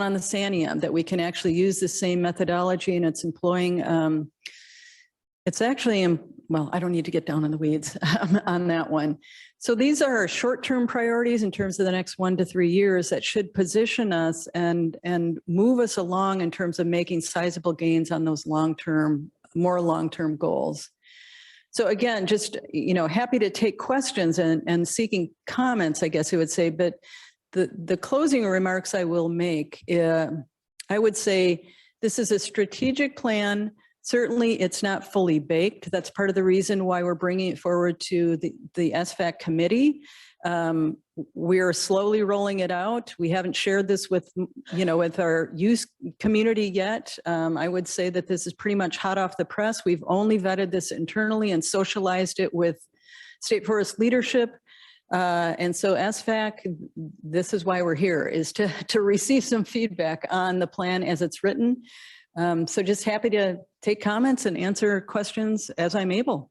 on the Sanium, that we can actually use the same methodology, and it's employing, it's actually, well, I don't need to get down in the weeds on that one. So these are our short-term priorities in terms of the next 1 to 3 years that should position us and move us along in terms of making sizable gains on those long-term, more long-term goals. So again, just, you know, happy to take questions and seeking comments, I guess I would say, but the closing remarks I will make, I would say this is a strategic plan. Certainly, it's not fully baked. That's part of the reason why we're bringing it forward to the SFAC committee. We're slowly rolling it out. We haven't shared this with, you know, with our youth community yet. I would say that this is pretty much hot off the press. We've only vetted this internally and socialized it with state forest leadership. And so SFAC, this is why we're here, is to receive some feedback on the plan as it's written. So just happy to take comments and answer questions as I'm able.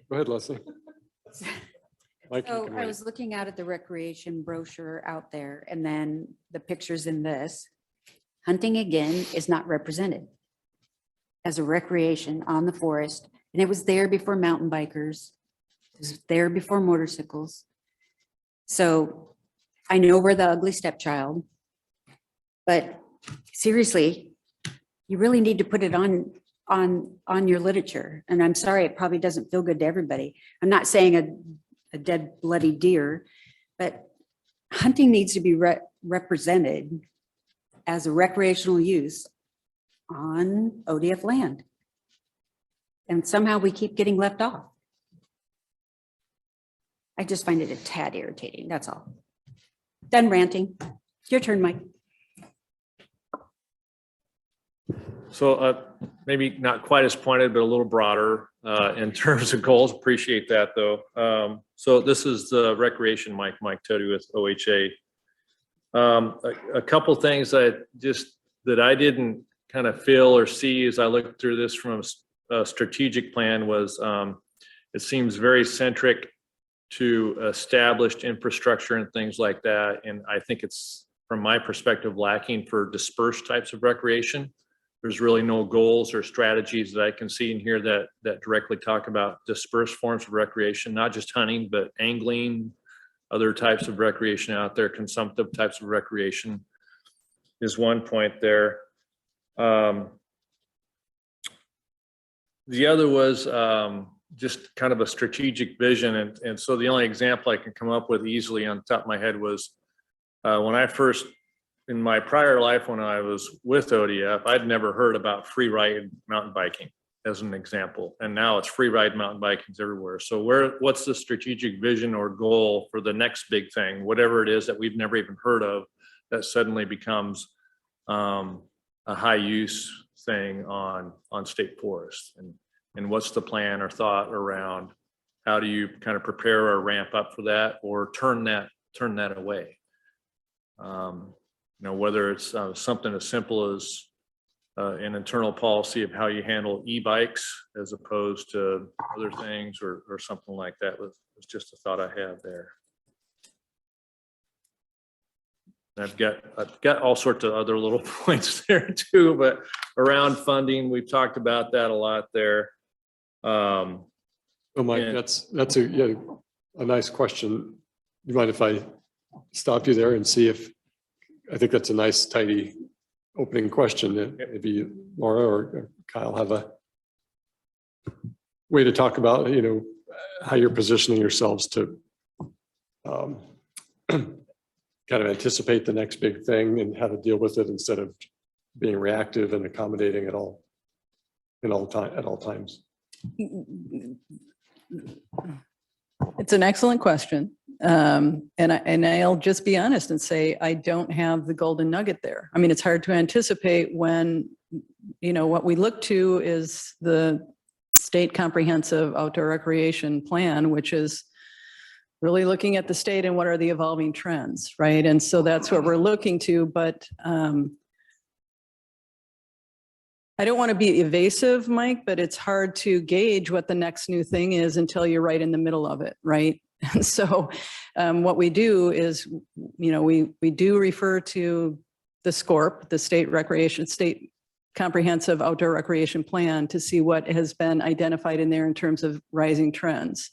Go ahead, Leslie. Mike, you So can I wait. was looking out at the recreation brochure out there and then the pictures in this. Hunting again is not represented as a recreation on the forest. And it was there before mountain bikers. It was there before motorcycles. So I know we're the ugly stepchild, but seriously, you really need to put it on your literature. And I'm sorry, it probably doesn't feel good to everybody. I'm not saying a dead bloody deer, but hunting needs to be represented as a recreational use on ODF land. And somehow we keep getting left off. I just find it a tad irritating, that's all. Done ranting. Your turn, Mike. So maybe not quite as pointed, but a little broader in terms of goals. Appreciate that, though. So this is the recreation, Mike Tody with OHA. A couple things that I didn't kind of feel or see as I looked through this from a strategic plan was it seems very centric to established infrastructure and things like that. And I think it's, from my perspective, lacking for dispersed types of recreation. There's really no goals or strategies that I can see in here that directly talk about dispersed forms of recreation, not just hunting, but angling, other types of recreation out there, consumptive types of recreation is one point there. The other was just kind of a strategic vision. And so the only example I can come up with easily on the top of my head was when I first, in my prior life, when I was with ODF, I'd never heard about free ride mountain biking as an example. And now it's free ride mountain biking everywhere. So what's the strategic vision or goal for the next big thing, whatever it is that we've never even heard of, that suddenly becomes a high use thing on state forests? And what's the plan or thought around how do you kind of prepare or ramp up for that or turn that away? You know, whether it's something as simple as an internal policy of how you handle e-bikes as opposed to other things or something like that was just a thought I have there. I've got all sorts of other little points there too, but around funding, we've talked about that a lot there. Oh, Mike, and- that's a nice question. You mind if I stop you there and see if, I think that's a nice tidy opening question. Maybe Laura or Kyle have a way to talk about, how you're positioning yourselves to kind of anticipate the next big thing and how to deal with it instead of being reactive and accommodating at all times. It's an excellent question. And I'll just be honest and say, I don't have the golden nugget there. I mean, it's hard to anticipate when, what we look to is the state comprehensive outdoor recreation plan, which is really looking at the state and what are the evolving trends, right? And so that's what we're looking to, but I don't want to be evasive, Mike, but it's hard to gauge what the next new thing is until you're right in the middle of it, right? And so what we do is, we do refer to the SCORP, the State Comprehensive Outdoor Recreation Plan, to see what has been identified in there in terms of rising trends.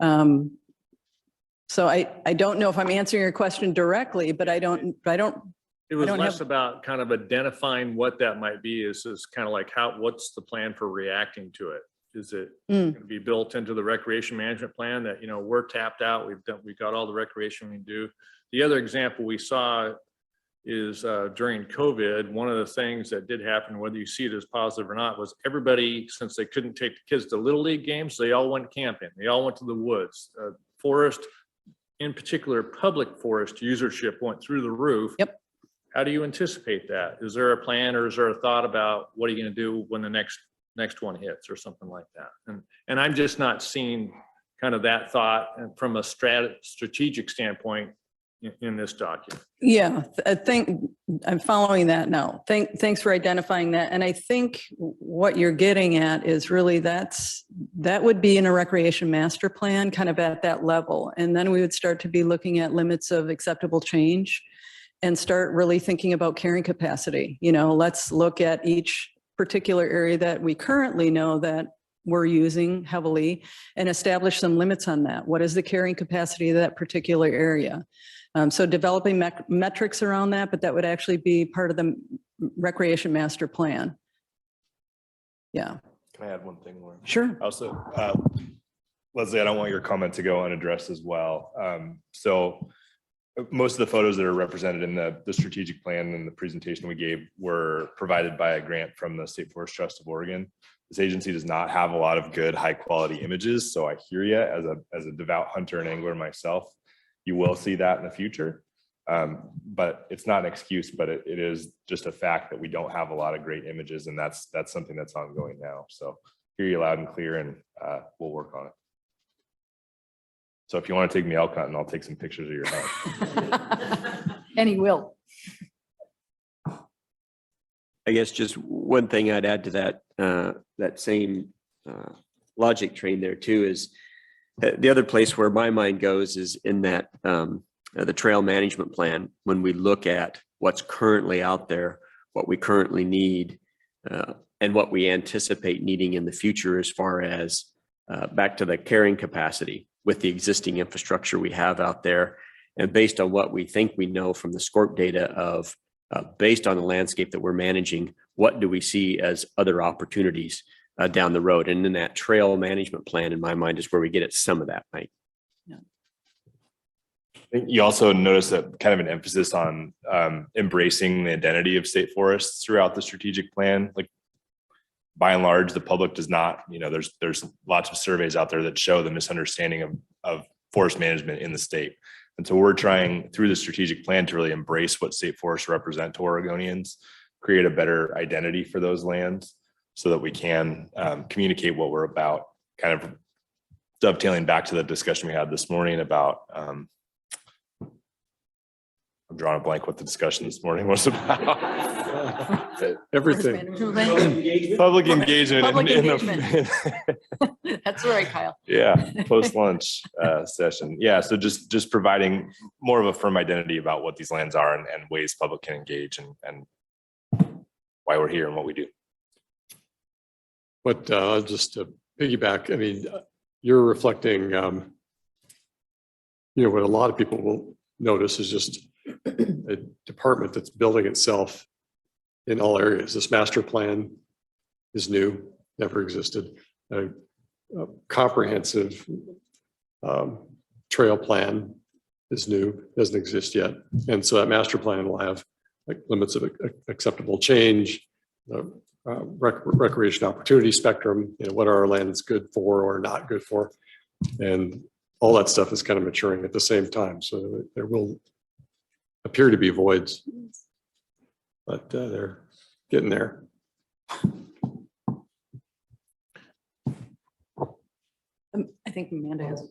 So I don't know if I'm answering your question directly, but It was less about kind of identifying what that might be. Is kind of like what's the plan for reacting to it? Is it going to be built into the recreation management plan that, we're tapped out, we've got all the recreation we do. The other example we saw is during COVID, one of the things that did happen, whether you see it as positive or not, was everybody, since they couldn't take the kids to Little League games, they all went camping. They all went to the woods. Forest, in particular, public forest usership went through the roof. Yep. How do you anticipate that? Is there a plan or is there a thought about what are you going to do when the next one hits or something like that? And I'm just not seeing kind of that thought from a strategic standpoint in this document. Yeah, I think I'm following that now. Thanks for identifying that. And I think what you're getting at is really that would be in a recreation master plan, kind of at that level. And then we would start to be looking at limits of acceptable change and start really thinking about carrying capacity. Let's look at each particular area that we currently know that we're using heavily and establish some limits on that. What is the carrying capacity of that particular area? So developing metrics around that, but that would actually be part of the recreation master plan. Yeah. Can I add one thing, Lauren? Sure. Also, Leslie, I don't want your comment to go unaddressed as well. So most of the photos that are represented in the strategic plan and the presentation we gave were provided by a grant from the State Forest Trust of Oregon. This agency does not have a lot of good, high quality images. So I hear you as a devout hunter and angler myself. You will see that in the future, but it's not an excuse, but it is just a fact that we don't have a lot of great images, and that's something that's ongoing now. So hear you loud and clear, and we'll work on it. So if you want to take me elk hunting, I'll take some pictures of your hunt. And he will. I guess just one thing I'd add to that same logic train there too is the other place where my mind goes is in that the trail management plan. When we look at what's currently out there, what we currently need, and what we anticipate needing in the future, as far as back to the carrying capacity with the existing infrastructure we have out there, and based on what we think we know from the SCORP data of based on the landscape that we're managing, what do we see as other opportunities down the road? And in that trail management plan, in my mind, is where we get at some of that, Mike. I think you also notice that kind of an emphasis on embracing the identity of state forests throughout the strategic plan. Like, by and large, the public does not, there's lots of surveys out there that show the misunderstanding of forest management in the state. And so we're trying through the strategic plan to really embrace what state forests represent to Oregonians, create a better identity for those lands so that we can communicate what we're about, kind of dovetailing back to the discussion we had this morning about I'm drawing a blank what the discussion this morning was about. Everything. Public engagement. Public in the- engagement. That's right, Kyle. Yeah, post-lunch session. Yeah, so just providing more of a firm identity about what these lands are and ways public can engage and why we're here and what we do. But just to piggyback, I mean, you're reflecting, what a lot of people will notice is just a department that's building itself in all areas. This master plan is new, never existed. A comprehensive trail plan is new, doesn't exist yet. And so that master plan will have like limits of acceptable change, recreation opportunity spectrum, what are our lands good for or not good for. And all that stuff is kind of maturing at the same time. So there will appear to be voids, but they're getting there. I think Amanda has.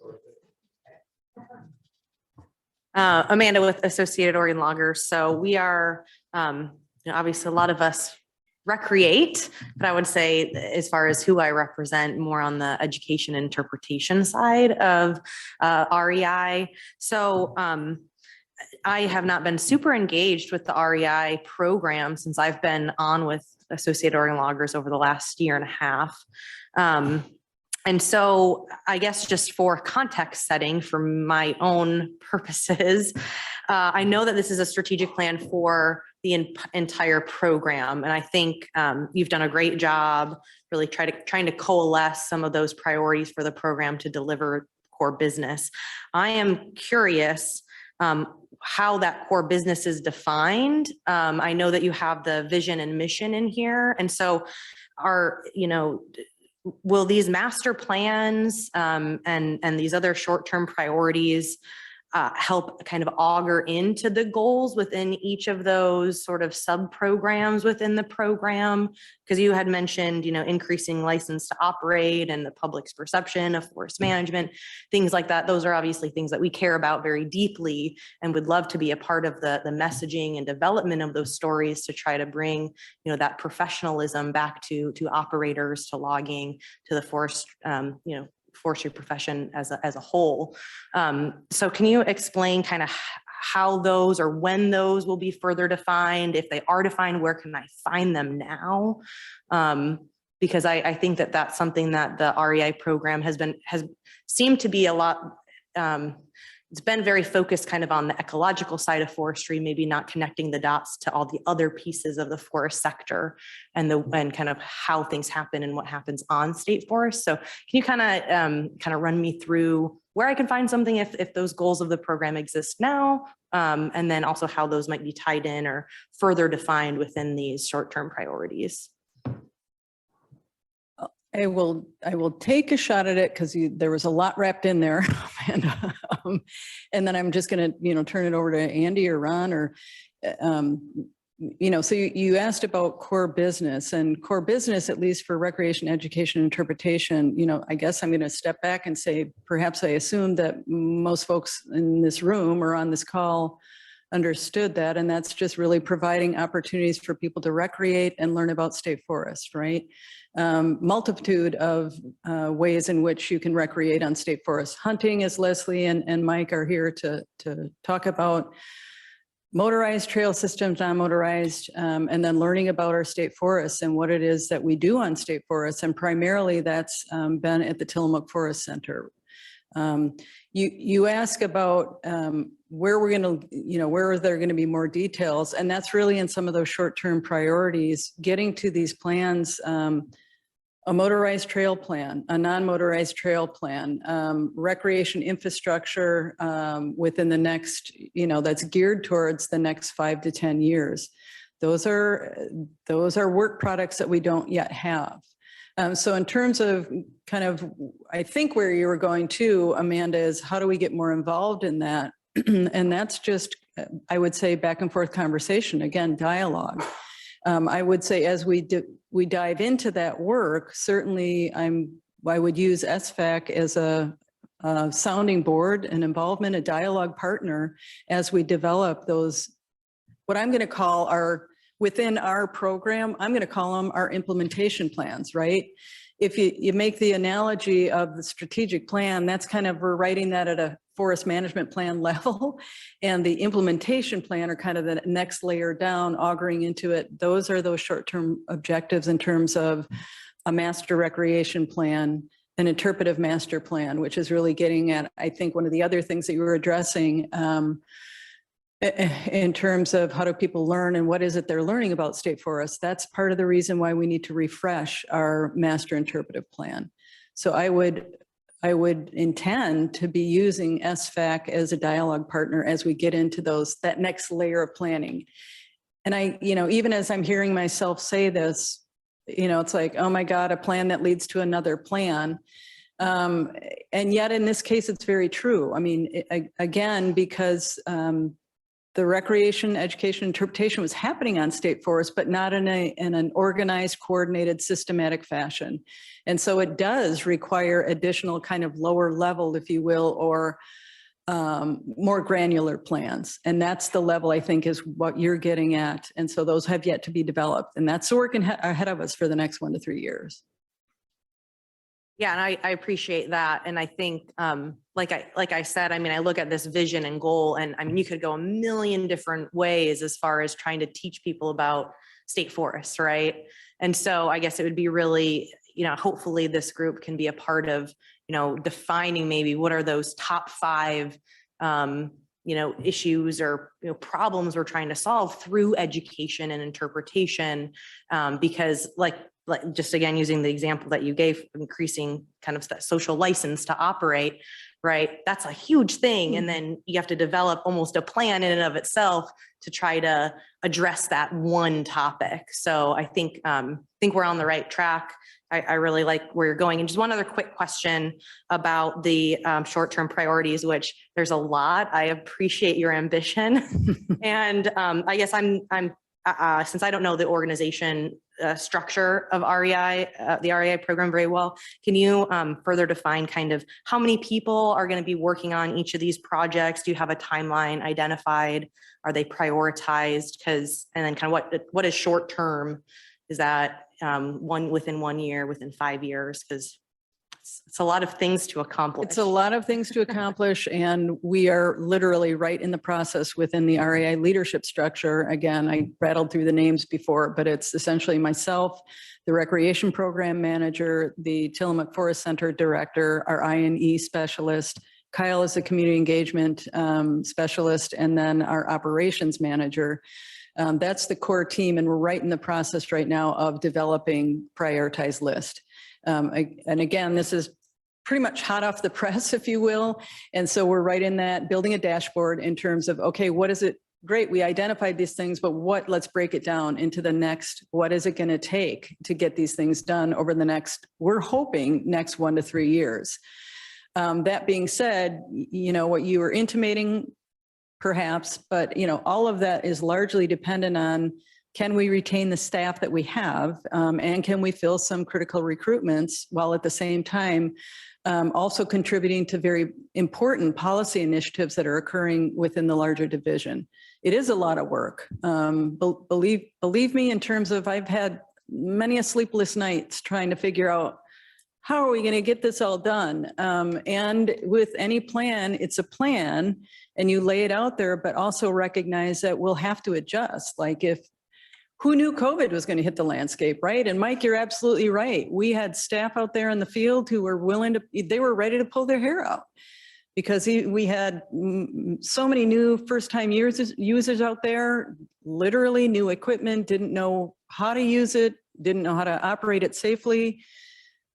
Amanda with Associated Oregon Loggers. So we are, obviously a lot of us recreate, but I would say as far as who I represent, more on the education interpretation side of REI. So I have not been super engaged with the REI program since I've been on with Associated Oregon Loggers over the last year and a half. And so I guess just for context setting for my own purposes, I know that this is a strategic plan for the entire program. And I think you've done a great job really trying to coalesce some of those priorities for the program to deliver core business. I am curious how that core business is defined. I know that you have the vision and mission in here. And so will these master plans and these other short-term priorities help kind of augur into the goals within each of those sort of sub-programs within the program? Because you had mentioned, increasing license to operate and the public's perception of forest management, things like that. Those are obviously things that we care about very deeply and would love to be a part of the messaging and development of those stories to try to bring, that professionalism back to operators, to logging, to the forestry profession as a whole. So can you explain kind of how those or when those will be further defined? If they are defined, where can I find them now? Because I think that that's something that the REI program has seemed to be a lot, it's been very focused kind of on the ecological side of forestry, maybe not connecting the dots to all the other pieces of the forest sector and kind of how things happen and what happens on state forests. So can you kind of run me through where I can find something if those goals of the program exist now, and then also how those might be tied in or further defined within these short-term priorities? I will take a shot at it because there was a lot wrapped in there, and then I'm just going to turn it over to Andy or Ron or so you asked about core business, and core business, at least for recreation, education, interpretation. I guess I'm going to step back and say perhaps I assumed that most folks in this room or on this call understood that, and that's just really providing opportunities for people to recreate and learn about state forest, right? Multitude of ways in which you can recreate on state forest. Hunting, as Leslie and Mike are here to talk about, motorized trail systems, non-motorized, and then learning about our state forests and what it is that we do on state forests. And primarily that's been at the Tillamook Forest Center. You ask about where we're going to, where are there going to be more details, and that's really in some of those short-term priorities, getting to these plans, a motorized trail plan, a non-motorized trail plan, recreation infrastructure within the next, that's geared towards the next 5 to 10 years. Those are work products that we don't yet have. So in terms of kind of, I think where you were going to, Amanda, is how do we get more involved in that? And that's just, I would say, back and forth conversation, again, dialogue. I would say as we dive into that work, certainly I would use SFAC as a sounding board, an involvement, a dialogue partner as we develop those, what I'm going to call within our program, I'm going to call them our implementation plans, right? If you make the analogy of the strategic plan, that's kind of, we're writing that at a forest management plan level, and the implementation plan are kind of the next layer down, auguring into it. Those are those short-term objectives in terms of a master recreation plan, an interpretive master plan, which is really getting at, I think, one of the other things that you were addressing in terms of how do people learn and what is it they're learning about state forests. That's part of the reason why we need to refresh our master interpretive plan. So I would intend to be using SFAC as a dialogue partner as we get into that next layer of planning. And even as I'm hearing myself say this, it's like, oh my God, a plan that leads to another plan. And yet in this case, it's very true. I mean, again, because the recreation, education, interpretation was happening on state forests, but not in an organized, coordinated, systematic fashion. And so it does require additional kind of lower level, if you will, or more granular plans. And that's the level, I think, is what you're getting at. And so those have yet to be developed. And that's the work ahead of us for the next 1 to 3 years. Yeah, and I appreciate that. And I think, like I said, I mean, I look at this vision and goal, and I mean, you could go a million different ways as far as trying to teach people about state forests, right? And so I guess it would be really, hopefully this group can be a part of, defining maybe what are those top 5, issues or problems we're trying to solve through education and interpretation, because like just again, using the example that you gave, increasing kind of that social license to operate, right? That's a huge thing. And then you have to develop almost a plan in and of itself to try to address that one topic. So I think we're on the right track. I really like where you're going. And just one other quick question about the short-term priorities, which there's a lot. I appreciate your ambition. And I guess I'm since I don't know the organization structure of REI, the REI program very well, can you further define kind of how many people are going to be working on each of these projects? Do you have a timeline identified? Are they prioritized? And then kind of what is short term? Is that within 1 year, within 5 years? Because it's a lot of things to accomplish. It's a lot of things to accomplish, and we are literally right in the process within the REI leadership structure. Again, I rattled through the names before, but it's essentially myself, the recreation program manager, the Tillamook Forest Center director, our I&E specialist, Kyle is a community engagement specialist, and then our operations manager. That's the core team, and we're right in the process right now of developing prioritized list. And again, this is pretty much hot off the press, if you will. And so we're right in that, building a dashboard in terms of, okay, what is it? Great, we identified these things, but let's break it down into the next, what is it going to take to get these things done over the next, we're hoping next 1 to 3 years. That being said, what you were intimating perhaps, but all of that is largely dependent on, can we retain the staff that we have, and can we fill some critical recruitments while at the same time also contributing to very important policy initiatives that are occurring within the larger division. It is a lot of work. Believe me, in terms of, I've had many a sleepless nights trying to figure out, how are we going to get this all done? And with any plan, it's a plan and you lay it out there, but also recognize that we'll have to adjust. Like who knew COVID was going to hit the landscape, right? And Mike, you're absolutely right. We had staff out there in the field who were they were ready to pull their hair out because we had so many new first-time users out there, literally new equipment, didn't know how to use it, didn't know how to operate it safely.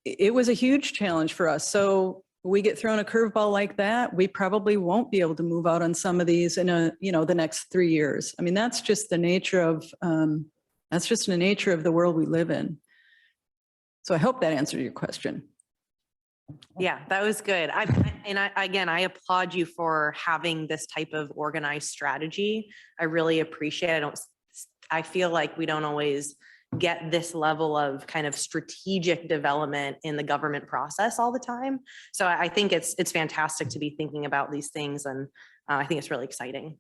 It was a huge challenge for us. So we get thrown a curveball like that, we probably won't be able to move out on some of these in the next 3 years. I mean, that's just the nature of the world we live in. So I hope that answered your question. Yeah, that was good. I applaud you for having this type of organized strategy. I really appreciate it. I feel like we don't always get this level of kind of strategic development in the government process all the time. So I think it's fantastic to be thinking about these things, and I think it's really exciting.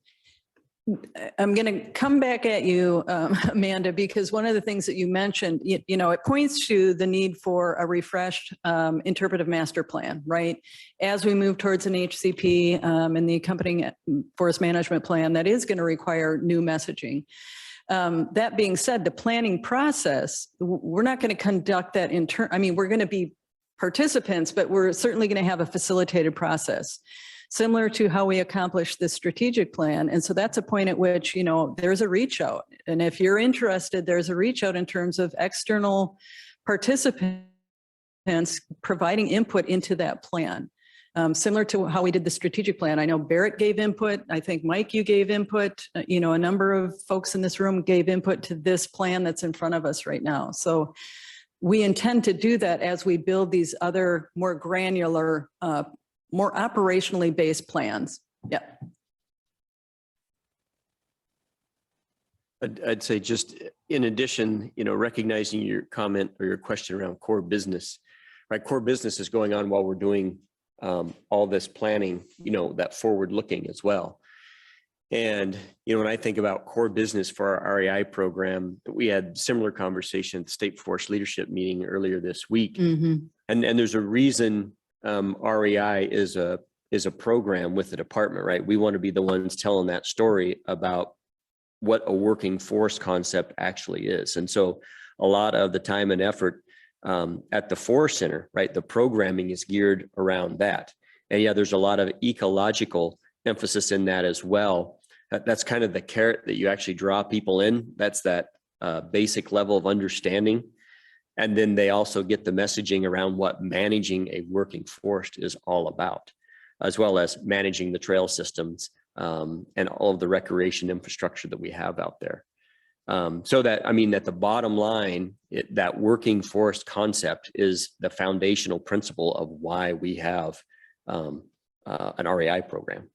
I'm going to come back at you, Amanda, because one of the things that you mentioned, you know, it points to the need for a refreshed interpretive master plan, right? As we move towards an HCP and the accompanying forest management plan, that is going to require new messaging. That being said, the planning process, we're not going to conduct that I mean, we're going to be participants, but we're certainly going to have a facilitated process, similar to how we accomplished this strategic plan. And so that's a point at which, you know, there's a reach out. And if you're interested, there's a reach out in terms of external participants providing input into that plan. Similar to how we did the strategic plan. I know Barrett gave input. I think Mike, you gave input. You know, a number of folks in this room gave input to this plan that's in front of us right now. So we intend to do that as we build these other more granular, more operationally based plans. Yeah. I'd say just in addition, you know, recognizing your comment or your question around core business, right? Core business is going on while we're doing all this planning, you know, that forward looking as well. And, you know, when I think about core business for our REI program, we had similar conversation at the State Forest Leadership meeting earlier this week. Mm-hmm. And there's a reason REI is a program with the department, right? We want to be the ones telling that story about what a working forest concept actually is. And so a lot of the time and effort at the Forest Center, right? The programming is geared around that. And yeah, there's a lot of ecological emphasis in that as well. That's kind of the carrot that you actually draw people in. That's that basic level of understanding. And then they also get the messaging around what managing a working forest is all about, as well as managing the trail systems and all of the recreation infrastructure that we have out there. So that, I mean, at the bottom line, that working forest concept is the foundational principle of why we have an REI program.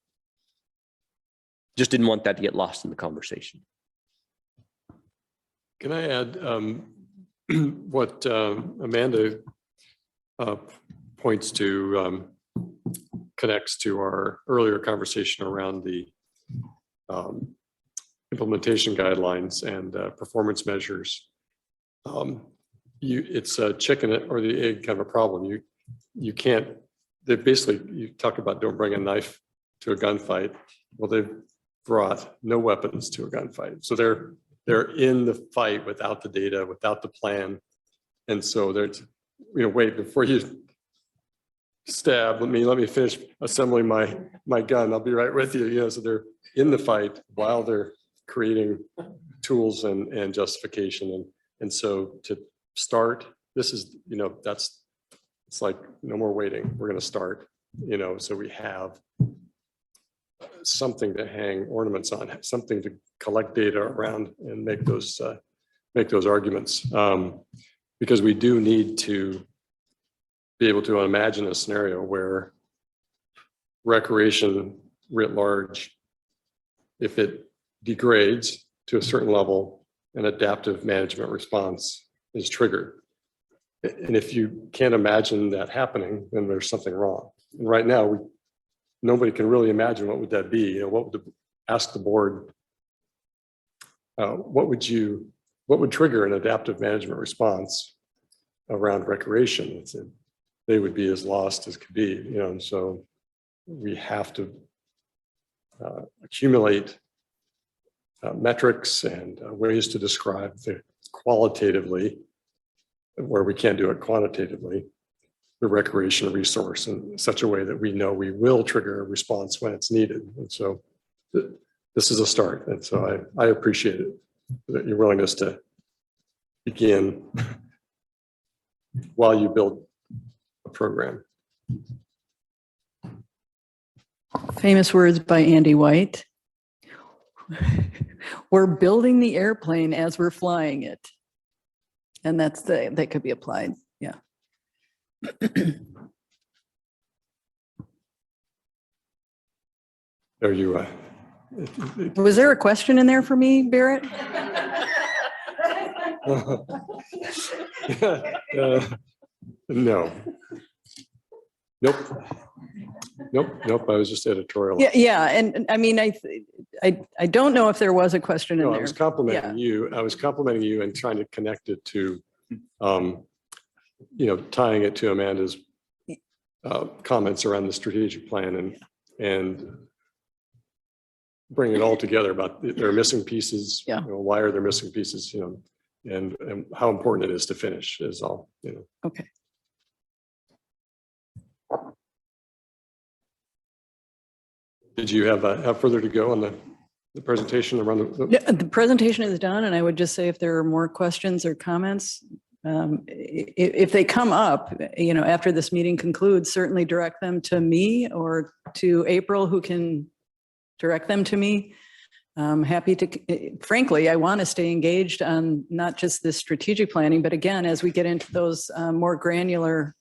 Just didn't want that to get lost in the conversation. Can I add what Amanda points to connects to our earlier conversation around the implementation guidelines and performance measures. It's a chicken or the egg kind of a problem. You can't, they basically, you talk about don't bring a knife to a gunfight. Well, they've brought no weapons to a gunfight. So they're in the fight without the data, without the plan. And so they're, you know, wait, before you stab, let me finish assembling my gun. I'll be right with you. You know, so they're in the fight while they're creating tools and justification. And so to start, this is, you know, it's like no more waiting. We're going to start, you know, so we have something to hang ornaments on, something to collect data around and make those arguments. Because we do need to be able to imagine a scenario where recreation writ large, if it degrades to a certain level, an adaptive management response is triggered. And if you can't imagine that happening, then there's something wrong. And right now, nobody can really imagine what would that be. You know, ask the board, what would trigger an adaptive management response around recreation? They would be as lost as could be, you know, and so we have to accumulate metrics and ways to describe qualitatively, where we can't do it quantitatively, the recreation resource in such a way that we know we will trigger a response when it's needed. And so this is a start. And so I appreciate it, that your willingness to begin while you build a program. Famous words by Andy White. We're building the airplane as we're flying it. And that could be applied. Yeah. Are you? Was there a question in there for me, Barrett? No. Nope. Nope. I was just editorial. Yeah. And I mean, I don't know if there was a question in No, there. I was complimenting Yeah. you. I was complimenting you and trying to connect it to, tying it to Amanda's comments around the strategic plan and bring it all together about there are missing pieces. Yeah. Why are there missing pieces? And how important it is to finish is all. Okay. Did you have further to go on the presentation around The presentation is done, and I would just say if there are more questions or comments, if they come up, after this meeting concludes, certainly direct them to me or to April, who can direct them to me. I'm happy to, frankly, I want to stay engaged on not just this strategic planning, but again, as we get into those more granular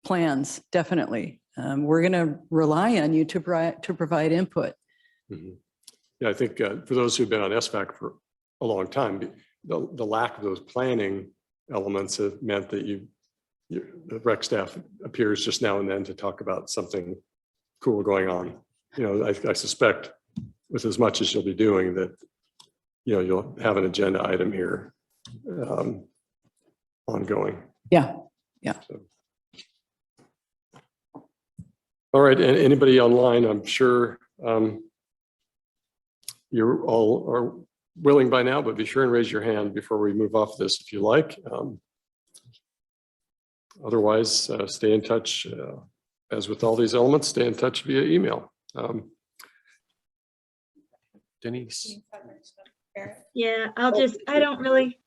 plans, definitely. We're going to rely on you to provide input. Mm-hmm. Yeah, I think for those who've been on SBAC for a long time, the lack of those planning elements have meant that the rec staff appears just now and then to talk about something cool going on. I suspect with as much as you'll be doing that, you'll have an agenda item here ongoing. Yeah. Yeah. So. All right, and anybody online, I'm sure you all are willing by now, but be sure and raise your hand before we move off this if you like. Otherwise, stay in touch. As with all these elements, stay in touch via email. Denise. Yeah, I don't really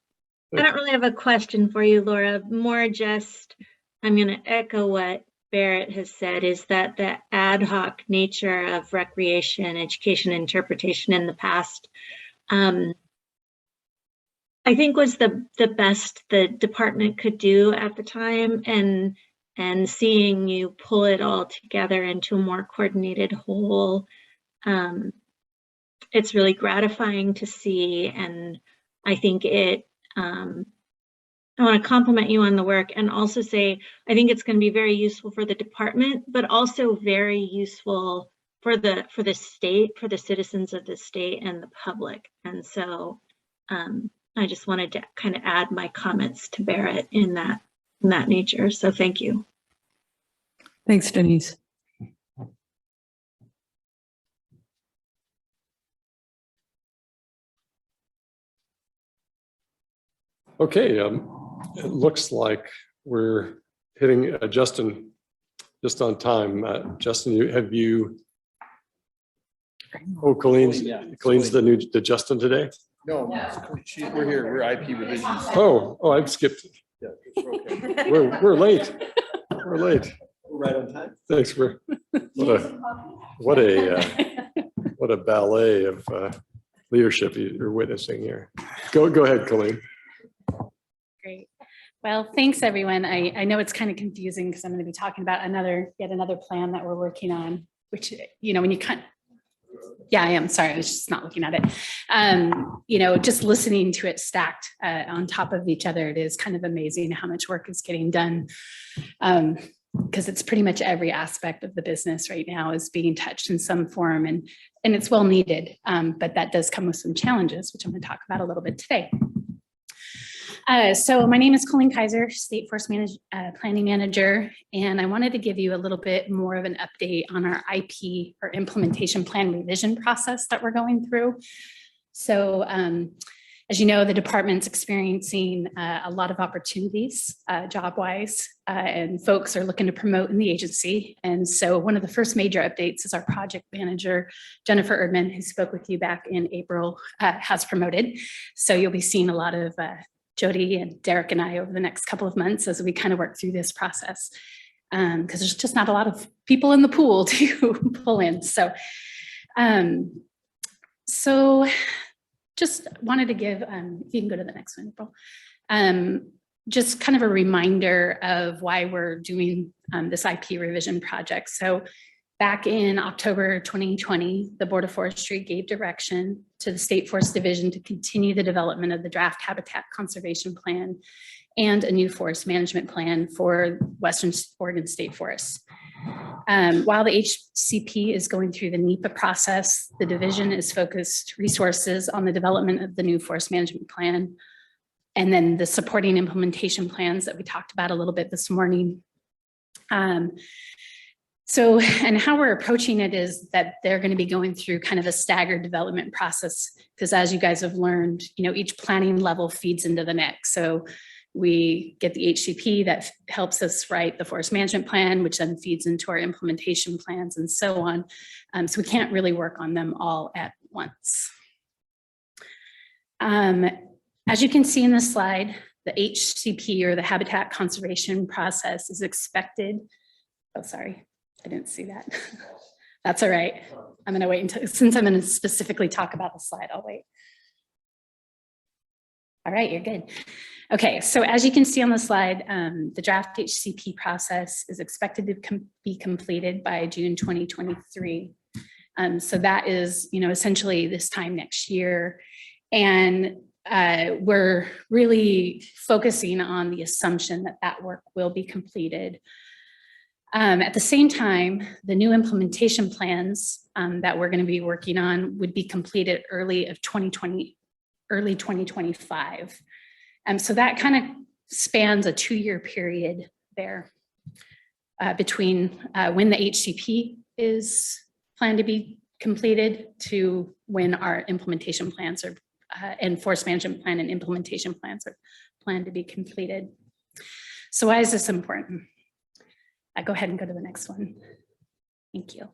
have a question for you, Laura. More just, I'm going to echo what Barrett has said, is that the ad hoc nature of recreation, education, interpretation in the past, I think was the best the department could do at the time, and seeing you pull it all together into a more coordinated whole, it's really gratifying to see, and I think I want to compliment you on the work and also say, I think it's going to be very useful for the department, but also very useful for the state, for the citizens of the state and the public. And so I just wanted to kind of add my comments to Barrett in that nature. So thank you. Thanks, Denise. Okay, it looks like we're hitting Justin just on time. Justin, have you? Oh, Colleen's the Justin today? No, we're here. We're IP revisions. Oh, I've skipped. Yeah, okay. We're late. We're late. We're right on time. Thanks for what a ballet of leadership you're witnessing here. Go ahead, Colleen. Great. Well, thanks everyone. I know it's kind of confusing because I'm going to be talking about yet another plan that we're working on, which, when you yeah, I am sorry. I was just not looking at it. Just listening to it stacked on top of each other, it is kind of amazing how much work is getting done. Because it's pretty much every aspect of the business right now is being touched in some form, and it's well needed. But that does come with some challenges, which I'm going to talk about a little bit today. So my name is Colleen Kaiser, State Forest Planning Manager, and I wanted to give you a little bit more of an update on our IP or implementation plan revision process that we're going through. So as you know, the department's experiencing a lot of opportunities job-wise, and folks are looking to promote in the agency. And so one of the first major updates is our project manager, Jennifer Erdman, who spoke with you back in April, has promoted. So you'll be seeing a lot of Jody and Derek and I over the next couple of months as we kind of work through this process, because there's just not a lot of people in the pool to pull in. So, just wanted to give, if you can go to the next one, April, just kind of a reminder of why we're doing this IP revision project. So Back in October 2020, the Board of Forestry gave direction to the State Forest Division to continue the development of the draft habitat conservation plan and a new forest management plan for Western Oregon State Forests. While the HCP is going through the NEPA process, the division is focused resources on the development of the new forest management plan and then the supporting implementation plans that we talked about a little bit this morning. And how we're approaching it is that they're going to be going through kind of a staggered development process, because as you guys have learned, each planning level feeds into the next. So we get the HCP that helps us write the forest management plan, which then feeds into our implementation plans and so on. So we can't really work on them all at once. As you can see in the slide, the HCP, or the habitat conservation process, is expected. Oh, sorry, I didn't see that. That's all right. I'm going to wait until, since I'm going to specifically talk about the slide, I'll wait. All right, you're good. Okay, so as you can see on the slide, the draft HCP process is expected to be completed by June 2023. So that is, essentially this time next year. And we're really focusing on the assumption that that work will be completed. At the same time, the new implementation plans that we're going to be working on would be completed early 2025. So that kind of spans a 2-year period there between when the HCP is planned to be completed to when our implementation plans are and forest management plan and implementation plans are planned to be completed. So why is this important? Go ahead and go to the next one. Thank you.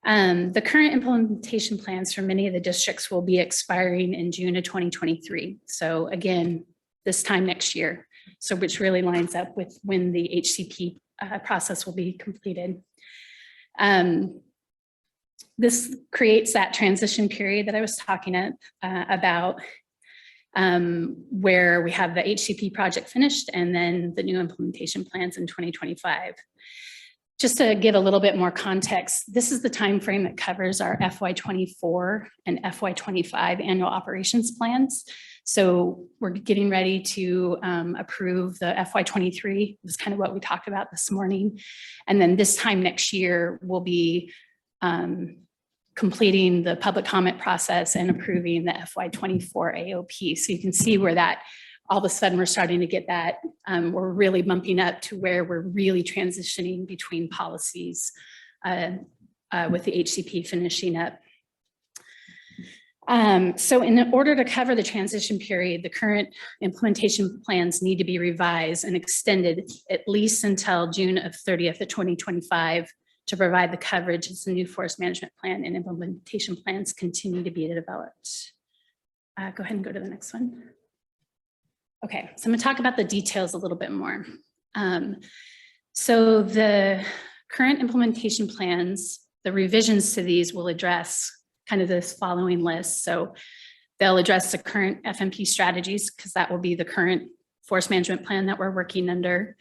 The current implementation plans for many of the districts will be expiring in June of 2023. So again, this time next year. So which really lines up with when the HCP process will be completed. This creates that transition period that I was talking about, where we have the HCP project finished and then the new implementation plans in 2025. Just to give a little bit more context, this is the time frame that covers our FY24 and FY25 annual operations plans. So we're getting ready to approve the FY23, was kind of what we talked about this morning. And then this time next year, we'll be completing the public comment process and approving the FY24 AOP. So you can see where that all of a sudden we're starting to get that, we're really bumping up to where we're really transitioning between policies with the HCP finishing up. So in order to cover the transition period, the current implementation plans need to be revised and extended at least until June of 30th of 2025 to provide the coverage as the new forest management plan and implementation plans continue to be developed. Go ahead and go to the next one. Okay, so I'm going to talk about the details a little bit more. So the current implementation plans, the revisions to these will address kind of this following list. So they'll address the current FMP strategies, because that will be the current forest management plan that we're working under.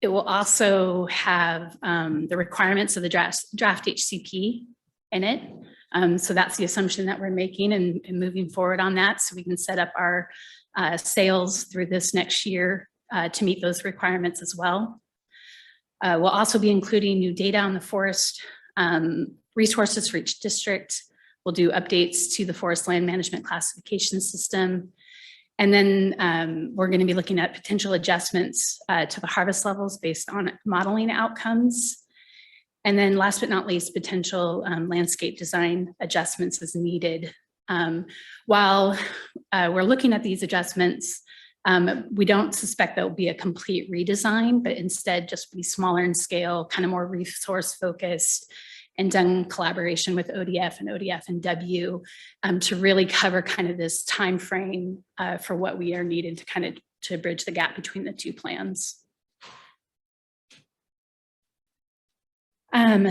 It will also have the requirements of the draft HCP in it. So that's the assumption that we're making and moving forward on that, so we can set up our sales through this next year to meet those requirements as well. We'll also be including new data on the forest resources for each district. We'll do updates to the forest land management classification system. And then we're going to be looking at potential adjustments to the harvest levels based on modeling outcomes. And then last but not least, potential landscape design adjustments as needed. While we're looking at these adjustments, we don't suspect that will be a complete redesign, but instead just be smaller in scale, kind of more resource focused, and done in collaboration with ODF and ODF and W to really cover kind of this time frame for what we are needed to kind of to bridge the gap between the two plans.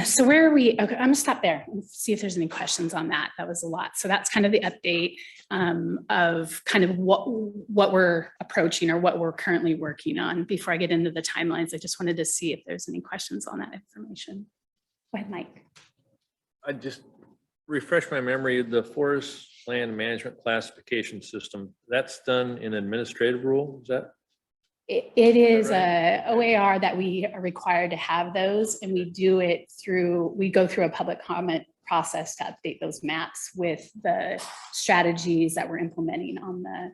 So where are we? Okay, I'm gonna stop there and see if there's any questions on that. That was a lot. So that's kind of the update of kind of what we're approaching or what we're currently working on. Before I get into the timelines, I just wanted to see if there's any questions on that information. ahead, Mike. I just refresh my memory, the forest land management classification system, that's done in administrative rule, is that? It is a OAR that we are required to have those, and we do it through, we go through a public comment process to update those maps with the strategies that we're implementing on the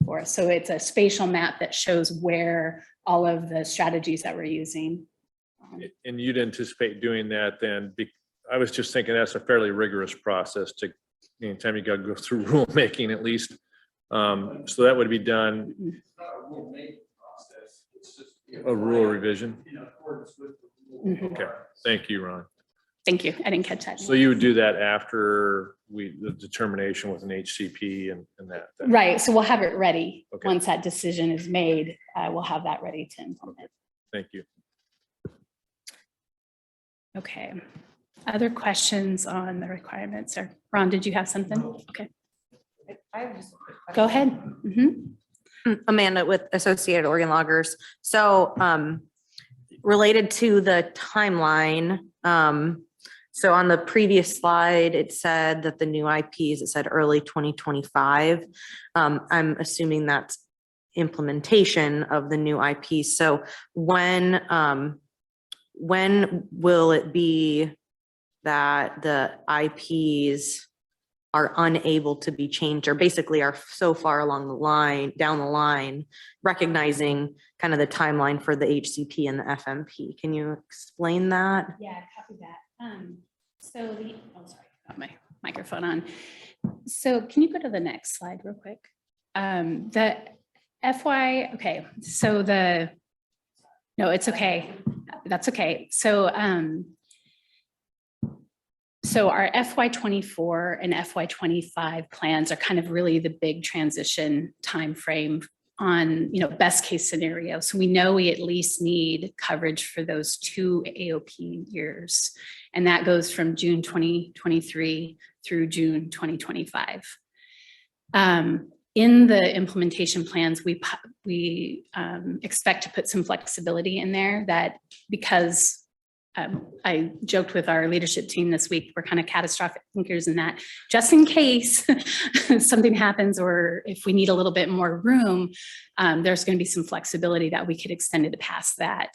forest. So it's a spatial map that shows where all of the strategies that we're using. And you'd anticipate doing that then? I was just thinking that's a fairly rigorous process to, anytime you got to go through rulemaking at least. So that would be done. A rule revision. Okay, thank you, Ron. Thank you. I didn't catch that. So you would do that after the determination with an HCP and that. Right. So we'll have it ready. Okay. Once that decision is made, we'll have that ready to implement. Thank you. Okay. Other questions on the requirements? Or Ron, did you have something? Okay. Go ahead. Amanda with Associated Oregon Loggers. So related to the timeline, so on the previous slide, it said that the new IPs, it said early 2025. I'm assuming that's implementation of the new IPs. So when will it be that the IPs are unable to be changed, or basically are so far along the line, down the line, recognizing kind of the timeline for the HCP and the FMP? Can you explain that? Yeah, copy that. So the, oh, sorry, got my microphone on. So can you go to the next slide real quick? The FY, okay, so no, it's okay. That's okay. So, so our FY24 and FY25 plans are kind of really the big transition timeframe on, best case scenario. So we know we at least need coverage for those 2 AOP years. And that goes from June 2023 through June 2025. In the implementation plans, we expect to put some flexibility in there that because I joked with our leadership team this week, we're kind of catastrophic thinkers in that just in case something happens or if we need a little bit more room, there's going to be some flexibility that we could extend it past that.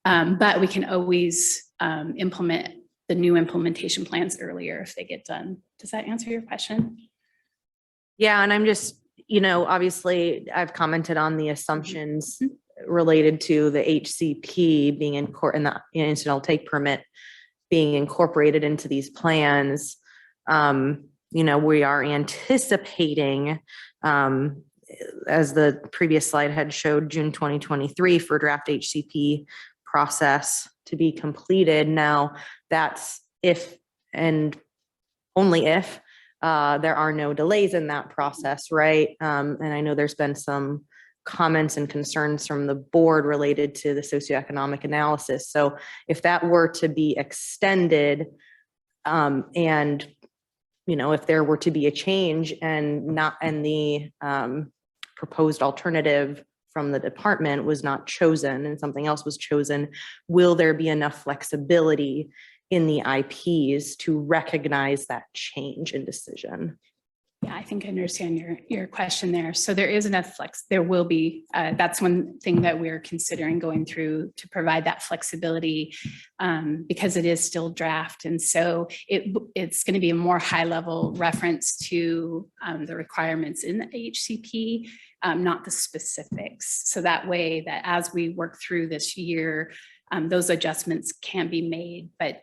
But we can always implement the new implementation plans earlier if they get done. Does that answer your question? Yeah, and I'm just, obviously I've commented on the assumptions related to the HCP being in court and the incidental take permit being incorporated into these plans. We are anticipating, as the previous slide had showed, June 2023 for draft HCP process to be completed. Now that's if and only if there are no delays in that process, right? And I know there's been some comments and concerns from the board related to the socioeconomic analysis. So if that were to be extended, and if there were to be a change and the proposed alternative from the department was not chosen and something else was chosen, will there be enough flexibility in the IPs to recognize that change in decision? Yeah, I think I understand your question there. So there is enough flex. There will be, that's one thing that we're considering going through to provide that flexibility because it is still draft. And so it's going to be a more high level reference to the requirements in the HCP, not the specifics. So that way that as we work through this year, those adjustments can be made. But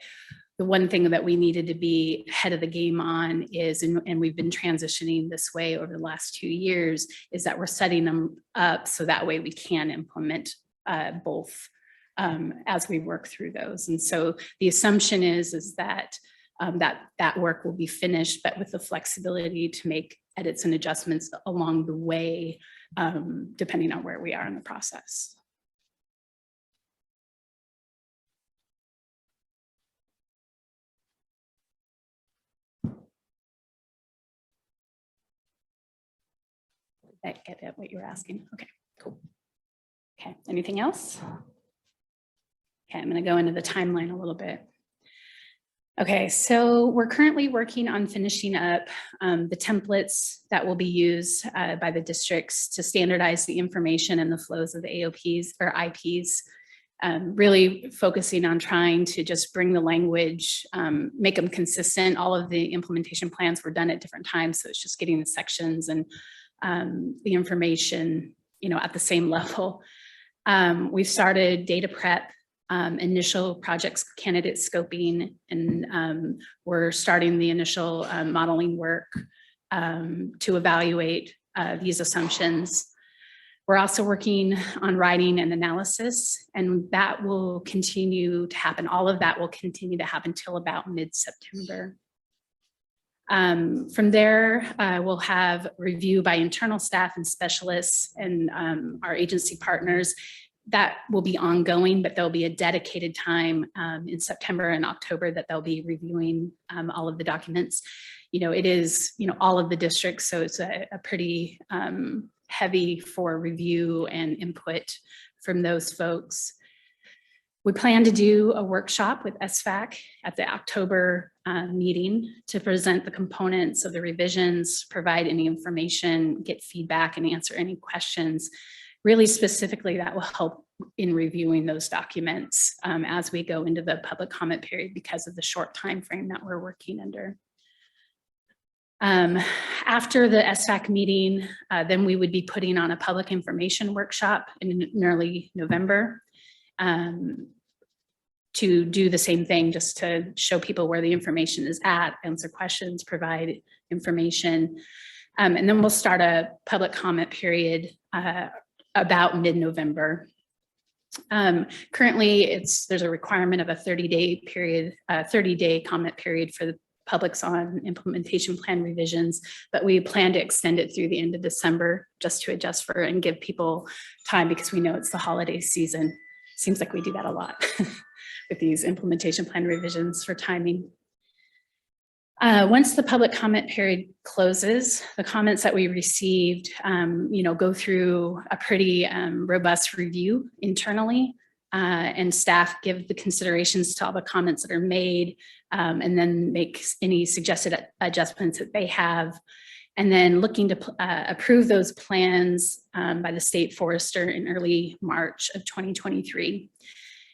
the one thing that we needed to be ahead of the game on is, and we've been transitioning this way over the last 2 years, is that we're setting them up so that way we can implement both as we work through those. And so the assumption is that that work will be finished, but with the flexibility to make edits and adjustments along the way, depending on where we are in the process. I get at what you were asking. Okay, cool. Okay, anything else? Okay, I'm going to go into the timeline a little bit. Okay, so we're currently working on finishing up the templates that will be used by the districts to standardize the information and the flows of the AOPs or IPs. Really focusing on trying to just bring the language, make them consistent. All of the implementation plans were done at different times, so it's just getting the sections and the information, at the same level. We've started data prep, initial projects candidate scoping, and we're starting the initial modeling work to evaluate these assumptions. We're also working on writing and analysis, and that will continue to happen. All of that will continue to happen till about mid-September. From there, we'll have review by internal staff and specialists and our agency partners. That will be ongoing, but there'll be a dedicated time in September and October that they'll be reviewing all of the documents. It is, all of the districts, so it's a pretty heavy for review and input from those folks. We plan to do a workshop with SFAC at the October meeting to present the components of the revisions, provide any information, get feedback, and answer any questions. Really specifically, that will help in reviewing those documents as we go into the public comment period because of the short time frame that we're working under. After the SFAC meeting, then we would be putting on a public information workshop in early November to do the same thing, just to show people where the information is at, answer questions, provide information. And then we'll start a public comment period about mid-November. Currently, there's a requirement of a 30-day period, 30-day comment period for the publics on implementation plan revisions, but we plan to extend it through the end of December just to adjust for and give people time because we know it's the holiday season. Seems like we do that a lot with these implementation plan revisions for timing. Once the public comment period closes, the comments that we received, go through a pretty robust review internally, and staff give the considerations to all the comments that are made, and then make any suggested adjustments that they have, and then looking to approve those plans by the state forester in early March of 2023.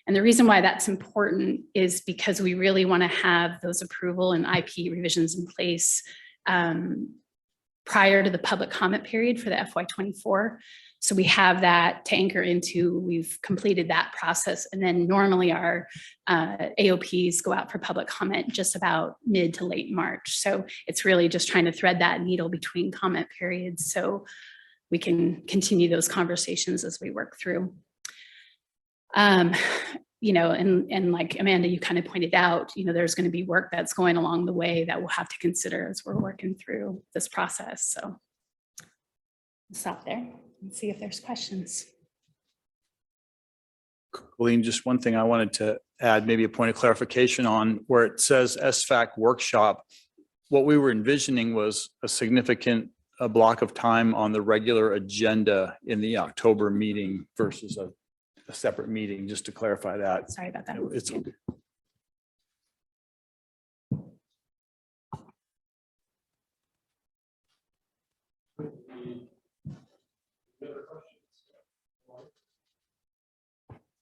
And the reason why that's important is because we really want to have those approval and IP revisions in place prior to the public comment period for the FY24. So we have that to anchor into, we've completed that process. And then normally our AOPs go out for public comment just about mid to late March. So it's really just trying to thread that needle between comment periods so we can continue those conversations as we work through. And like Amanda, you kind of pointed out, there's going to be work that's going along the way that we'll have to consider as we're working through this process. So I'll stop there and see if there's questions. Colleen, just one thing I wanted to add, maybe a point of clarification on where it says SFAC workshop. What we were envisioning was a significant block of time on the regular agenda in the October meeting versus a separate meeting, just to clarify that. Sorry about that. It's okay.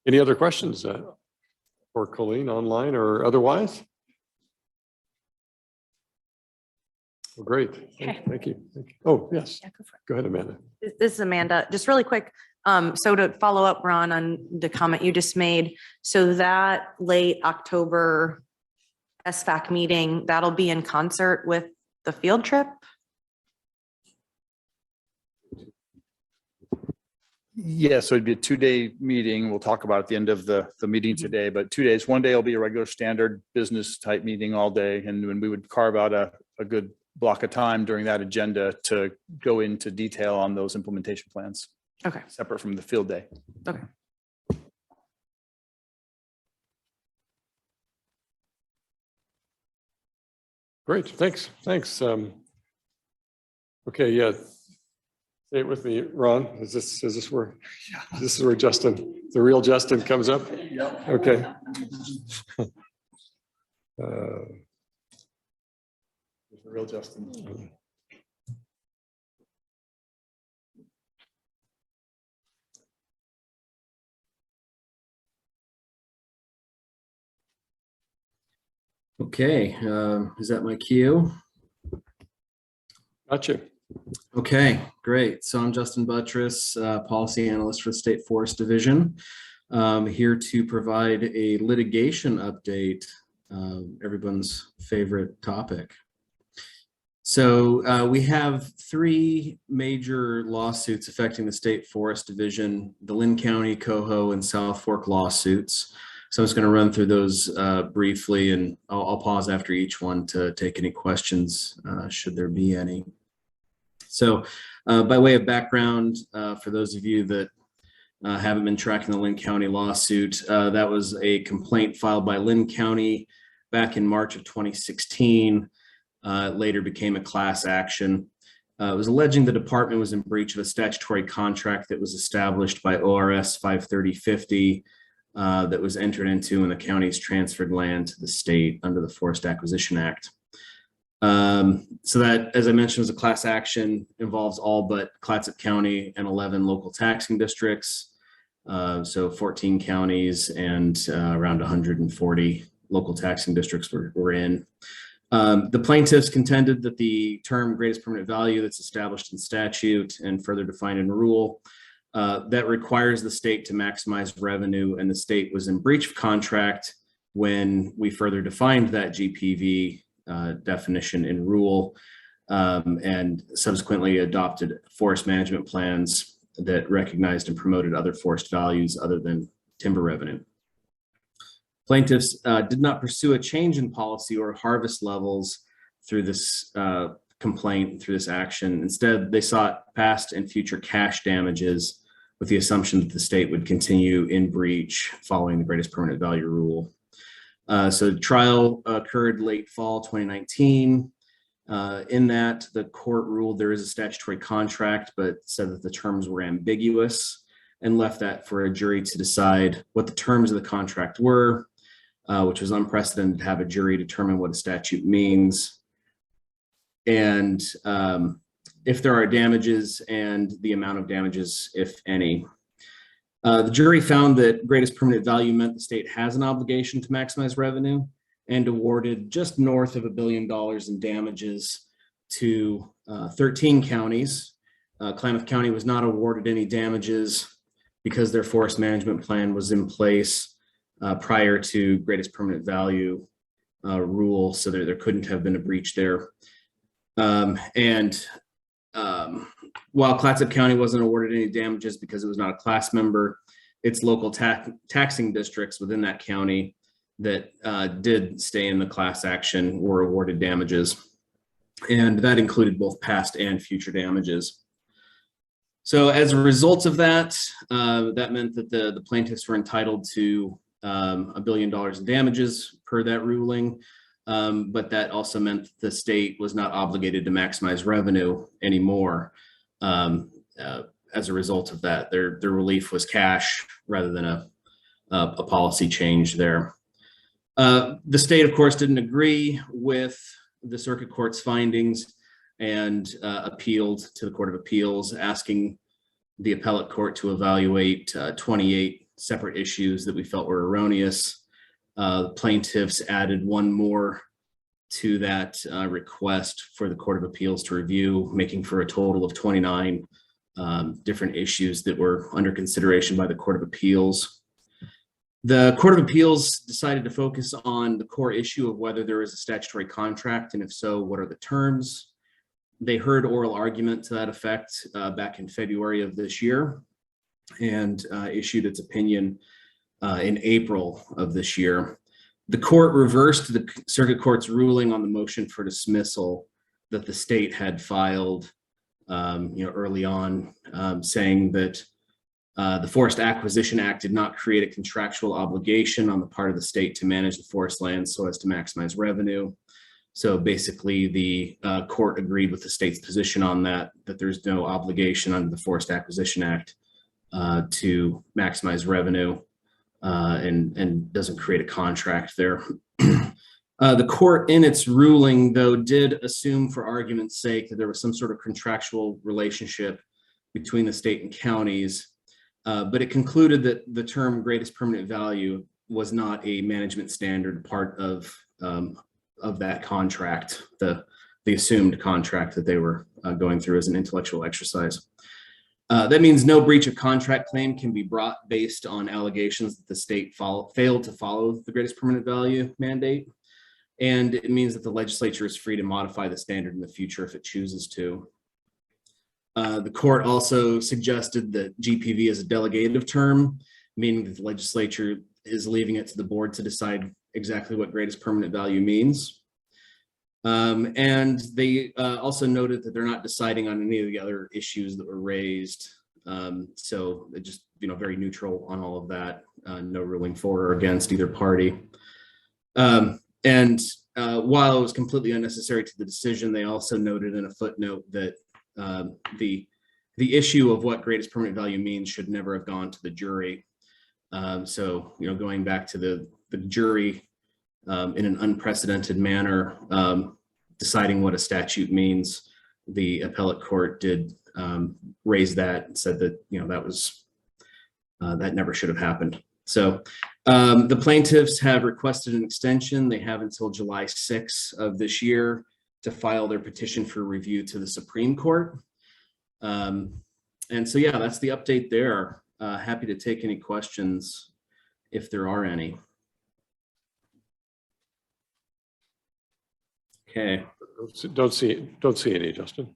Any other questions for Colleen online or otherwise? Well, great. Okay. Thank you. Oh, yes. Yeah, go for it. Go ahead, Amanda. This is Amanda. Just really quick. So to follow up, Ron, on the comment you just made, so that late October SFAC meeting, that'll be in concert with the field trip? Yeah, so it'd be a 2-day meeting. We'll talk about at the end of the meeting today, but 2 days. One day will be a regular standard business type meeting all day. And when we would carve out a good block of time during that agenda to go into detail on those implementation plans. Okay. Separate from the field day. Okay. Great. Thanks. Thanks. Okay. Yeah. Say it with me, Ron. Is this where Justin, the real Justin, comes up? Yep. Okay. There's the real Justin. Okay, is that my cue? Gotcha. Okay, great. So I'm Justin Buttress, policy analyst for the State Forest Division. Here to provide a litigation update, everyone's favorite topic. So we have three major lawsuits affecting the State Forest Division, the Lynn County, Coho, and South Fork lawsuits. So I'm just going to run through those briefly, and I'll pause after each one to take any questions, should there be any. So by way of background, for those of you that haven't been tracking the Lynn County lawsuit, that was a complaint filed by Lynn County back in March of 2016. It later became a class action. It was alleging the department was in breach of a statutory contract that was established by ORS 53050 that was entered into when the county's transferred land to the state under the Forest Acquisition Act. So that, as I mentioned, was a class action, involves all but Clatsop County and 11 local taxing districts. So 14 counties and around 140 local taxing districts were in. The plaintiffs contended that the term greatest permanent value that's established in statute and further defined in rule that requires the state to maximize revenue, and the state was in breach of contract when we further defined that GPV definition in rule, and subsequently adopted forest management plans that recognized and promoted other forest values other than timber revenue. Plaintiffs did not pursue a change in policy or harvest levels through this complaint, through this action. Instead, they sought past and future cash damages with the assumption that the state would continue in breach following the greatest permanent value rule. So the trial occurred late fall 2019. In that, the court ruled there is a statutory contract, but said that the terms were ambiguous and left that for a jury to decide what the terms of the contract were, which was unprecedented to have a jury determine what a statute means. And if there are damages and the amount of damages, if any. The jury found that greatest permanent value meant the state has an obligation to maximize revenue and awarded just north of $1 billion in damages to 13 counties. Klamath County was not awarded any damages because their forest management plan was in place prior to greatest permanent value rule, so there couldn't have been a breach there. While Clatsop County wasn't awarded any damages because it was not a class member, its local taxing districts within that county that did stay in the class action were awarded damages. And that included both past and future damages. So as a result of that, that meant that the plaintiffs were entitled to $1 billion in damages per that ruling. But that also meant that the state was not obligated to maximize revenue anymore. As a result of that, their relief was cash rather than a policy change there. The state, of course, didn't agree with the circuit court's findings and appealed to the Court of Appeals, asking the appellate court to evaluate 28 separate issues that we felt were erroneous. The plaintiffs added one more to that request for the Court of Appeals to review, making for a total of 29 different issues that were under consideration by the Court of Appeals. The Court of Appeals decided to focus on the core issue of whether there is a statutory contract, and if so, what are the terms. They heard oral argument to that effect back in February of this year and issued its opinion in April of this year. The court reversed the circuit court's ruling on the motion for dismissal that the state had filed early on, saying that the Forest Acquisition Act did not create a contractual obligation on the part of the state to manage the forest lands so as to maximize revenue. So basically, the court agreed with the state's position on that there's no obligation under the Forest Acquisition Act to maximize revenue and doesn't create a contract there. The court in its ruling, though, did assume for argument's sake that there was some sort of contractual relationship between the state and counties, but it concluded that the term greatest permanent value was not a management standard part of that contract, the assumed contract that they were going through as an intellectual exercise. That means no breach of contract claim can be brought based on allegations that the state failed to follow the greatest permanent value mandate. And it means that the legislature is free to modify the standard in the future if it chooses to. The court also suggested that GPV is a delegative term, meaning that the legislature is leaving it to the board to decide exactly what greatest permanent value means. And they also noted that they're not deciding on any of the other issues that were raised. So they're just, very neutral on all of that. No ruling for or against either party. And while it was completely unnecessary to the decision, they also noted in a footnote that the issue of what greatest permanent value means should never have gone to the jury. So, going back to the jury in an unprecedented manner, deciding what a statute means, the appellate court did raise that and said that, that never should have happened. So the plaintiffs have requested an extension. They have until July 6th of this year to file their petition for review to the Supreme Court. And so, yeah, that's the update there. Happy to take any questions if there are any. Okay. Don't see any, Justin.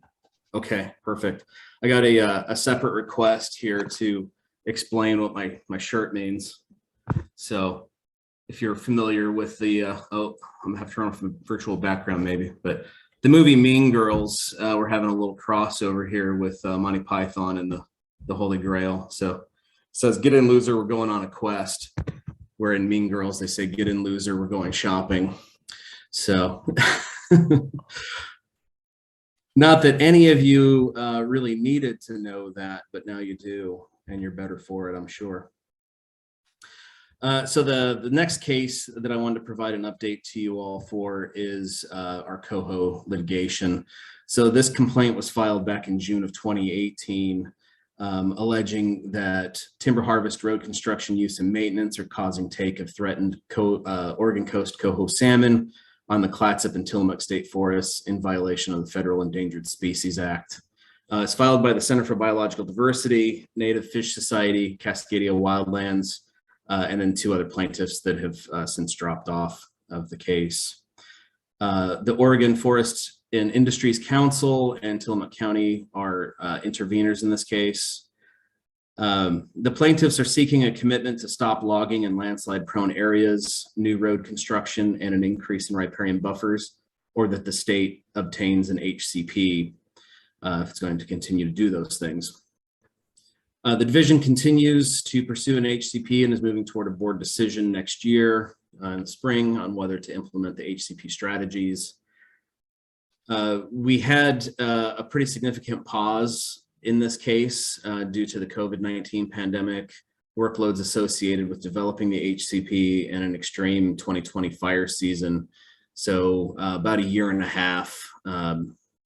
Okay, perfect. I got a separate request here to explain what my shirt means. So if you're familiar with the, I'm gonna have to turn off the virtual background maybe, but the movie Mean Girls, we're having a little crossover here with Monty Python and the Holy Grail. So it says, get in loser, we're going on a quest. Where in Mean Girls, they say, get in loser, we're going shopping. So not that any of you really needed to know that, but now you do, and you're better for it, I'm sure. So the next case that I wanted to provide an update to you all for is our Coho litigation. So this complaint was filed back in June of 2018, alleging that timber harvest, road construction, use, and maintenance are causing take of threatened Oregon coast coho salmon on the Clatsop and Tillamook State Forests in violation of the Federal Endangered Species Act. It's filed by the Center for Biological Diversity, Native Fish Society, Cascadia Wildlands, and then two other plaintiffs that have since dropped off of the case. The Oregon Forest and Industries Council and Tillamook County are interveners in this case. The plaintiffs are seeking a commitment to stop logging in landslide-prone areas, new road construction, and an increase in riparian buffers, or that the state obtains an HCP if it's going to continue to do those things. The division continues to pursue an HCP and is moving toward a board decision next year in the spring on whether to implement the HCP strategies. We had a pretty significant pause in this case due to the COVID-19 pandemic, workloads associated with developing the HCP, and an extreme 2020 fire season. So about a year and a half,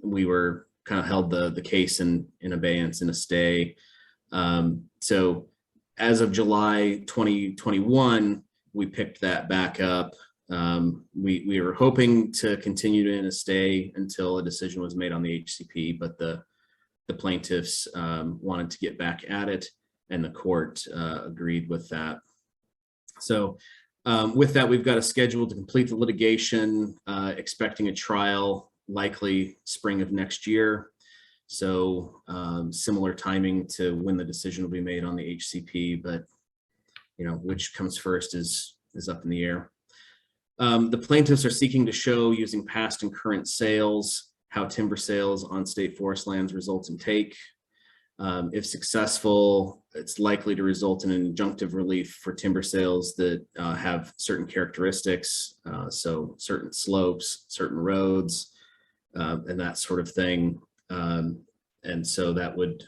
we were kind of held the case in abeyance, in a stay. So as of July 2021, we picked that back up. We were hoping to continue in a stay until a decision was made on the HCP, but the plaintiffs wanted to get back at it, and the court agreed with that. So with that, we've got a schedule to complete the litigation, expecting a trial likely spring of next year. So similar timing to when the decision will be made on the HCP, but which comes first is up in the air. The plaintiffs are seeking to show, using past and current sales, how timber sales on state forest lands result in take. If successful, it's likely to result in an injunctive relief for timber sales that have certain characteristics, so certain slopes, certain roads, and that sort of thing. And so that would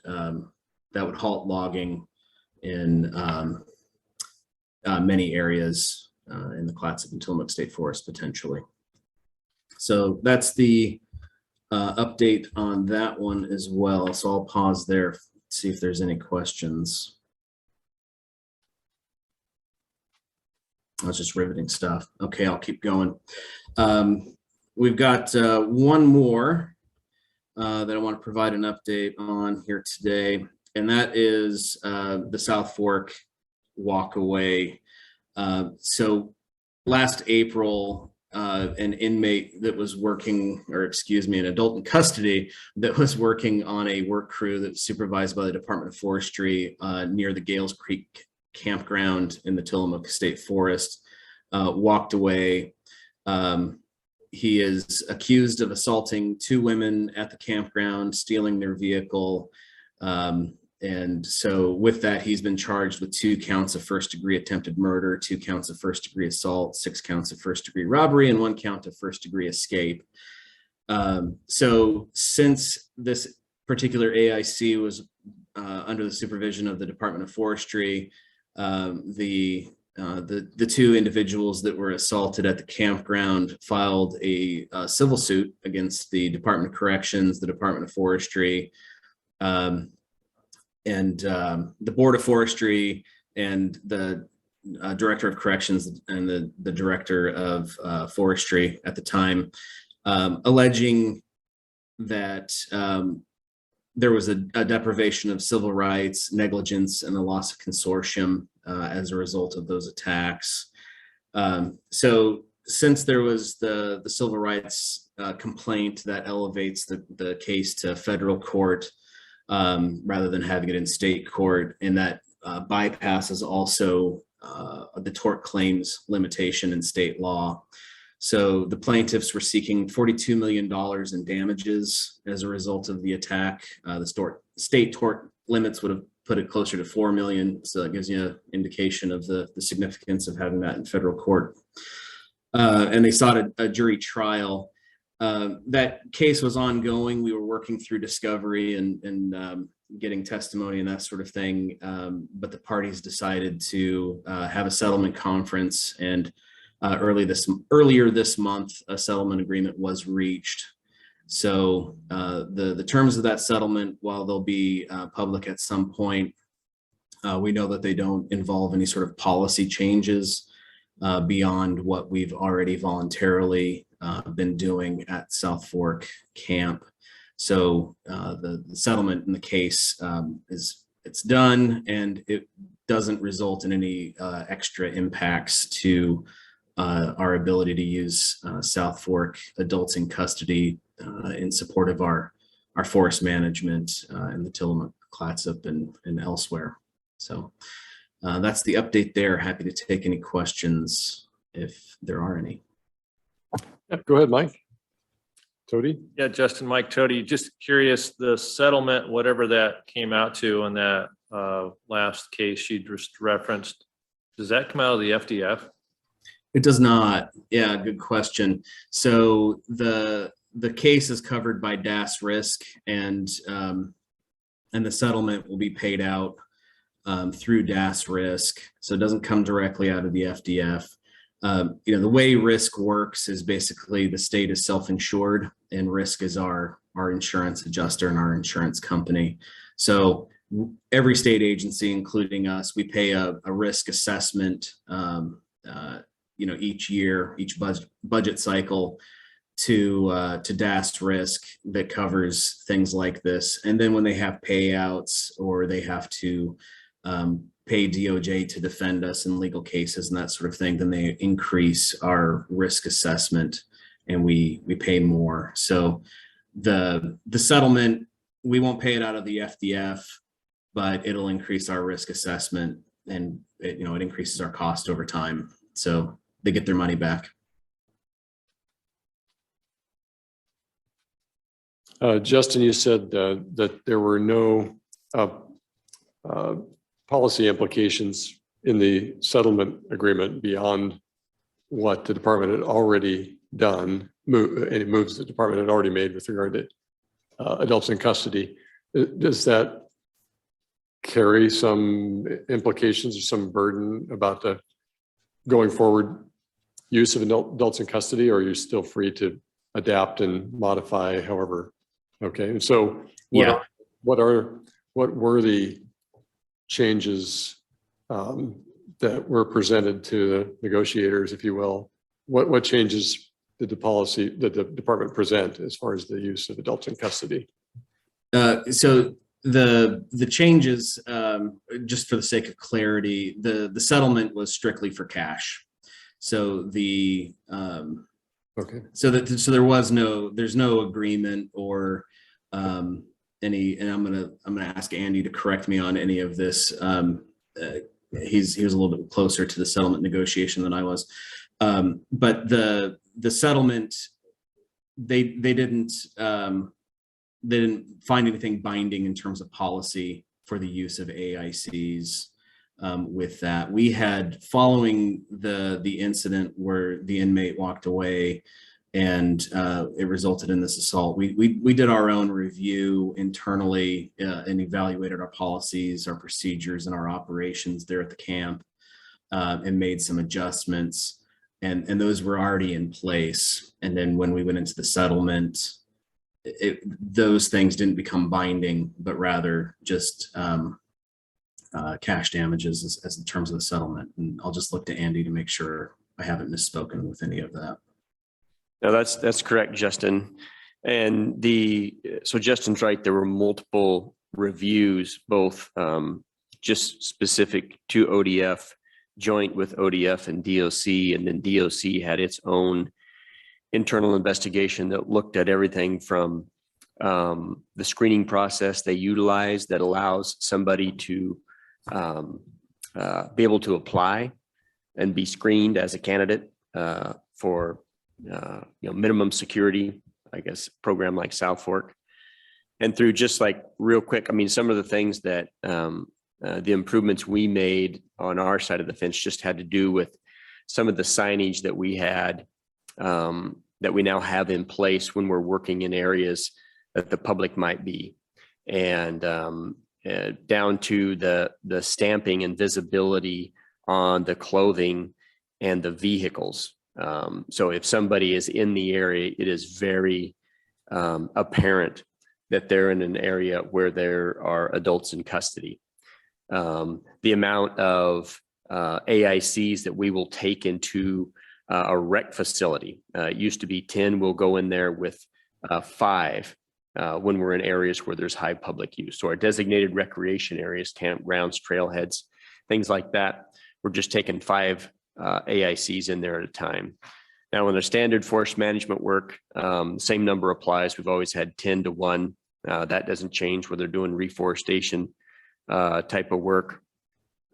halt logging in many areas in the Clatsop and Tillamook State Forest potentially. So that's the update on that one as well. So I'll pause there, see if there's any questions. That's just riveting stuff. Okay, I'll keep going. We've got one more that I want to provide an update on here today, and that is the South Fork walkaway. So last April, an inmate that was working, or excuse me, an adult in custody that was working on a work crew that's supervised by the Department of Forestry near the Gales Creek campground in the Tillamook State Forest, walked away. He is accused of assaulting 2 women at the campground, stealing their vehicle. And so with that, he's been charged with 2 counts of first-degree attempted murder, 2 counts of first-degree assault, 6 counts of first-degree robbery, and 1 count of first-degree escape. So since this particular AIC was under the supervision of the Department of Forestry, the 2 individuals that were assaulted at the campground filed a civil suit against the Department of Corrections, the Department of Forestry, and the Board of Forestry, and the Director of Corrections and the Director of Forestry at the time, alleging that there was a deprivation of civil rights, negligence, and a loss of consortium as a result of those attacks. So since there was the civil rights complaint, that elevates the case to federal court rather than having it in state court, and that bypasses also the tort claims limitation in state law. So the plaintiffs were seeking $42 million in damages as a result of the attack. The state tort limits would have put it closer to $4 million. So that gives you an indication of the significance of having that in federal court. And they sought a jury trial. That case was ongoing. We were working through discovery and getting testimony and that sort of thing. But the parties decided to have a settlement conference, and earlier this month, a settlement agreement was reached. So the terms of that settlement, while they'll be public at some point, we know that they don't involve any sort of policy changes beyond what we've already voluntarily been doing at South Fork Camp. So the settlement in the case it's done, and it doesn't result in any extra impacts to our ability to use South Fork adults in custody in support of our forest management in the Tillamook, Clatsop, and elsewhere. So that's the update there. Happy to take any questions if there are any. Yeah, go ahead, Mike. Tody? Yeah, Justin, Mike Tody, just curious, the settlement, whatever that came out to in that last case you just referenced, does that come out of the FDF? It does not. Yeah, good question. So the case is covered by DAS risk, and the settlement will be paid out through DAS risk. So it doesn't come directly out of the FDF. The way risk works is basically the state is self-insured, and risk is our insurance adjuster and our insurance company. So every state agency, including us, we pay a risk assessment each year, each budget cycle to DAS risk that covers things like this. And then when they have payouts, or they have to pay DOJ to defend us in legal cases and that sort of thing, then they increase our risk assessment and we pay more. So the settlement, we won't pay it out of the FDF, but it'll increase our risk assessment, and it increases our cost over time. So they get their money back. Justin, you said that there were no policy implications in the settlement agreement beyond what the department had already done, any moves the department had already made with regard to adults in custody. Does that carry some implications or some burden about the going forward use of adults in custody, or are you still free to adapt and modify however. Okay, and so Yeah. what were the changes that were presented to the negotiators, if you will? What changes did the department present as far as the use of adults in custody? So the changes, just for the sake of clarity, the settlement was strictly for cash. So okay. So there's no agreement or any, and I'm gonna ask Andy to correct me on any of this. He was a little bit closer to the settlement negotiation than I was. But the settlement, they didn't find anything binding in terms of policy for the use of AICs. With that, we had, following the incident where the inmate walked away and it resulted in this assault, we did our own review internally and evaluated our policies, our procedures, and our operations there at the camp, and made some adjustments, and those were already in place. And then when we went into the settlement, those things didn't become binding, but rather just cash damages as in terms of the settlement. And I'll just look to Andy to make sure I haven't misspoken with any of that. No, that's correct, Justin. And so Justin's right. There were multiple reviews, both just specific to ODF, joint with ODF and DOC, and then DOC had its own internal investigation that looked at everything from the screening process they utilize that allows somebody to be able to apply and be screened as a candidate for minimum security, I guess, program like South Fork. And through just like real quick, I mean, some of the things that the improvements we made on our side of the fence just had to do with some of the signage that we had that we now have in place when we're working in areas that the public might be, and down to the stamping and visibility on the clothing and the vehicles. So if somebody is in the area, it is very apparent that they're in an area where there are adults in custody. The amount of AICs that we will take into a rec facility, it used to be 10, we'll go in there with 5 when we're in areas where there's high public use. So our designated recreation areas, campgrounds, trailheads, things like that, we're just taking 5 AICs in there at a time. Now, when there's standard forest management work, same number applies. We've always had 10 to 1. That doesn't change where they're doing reforestation type of work,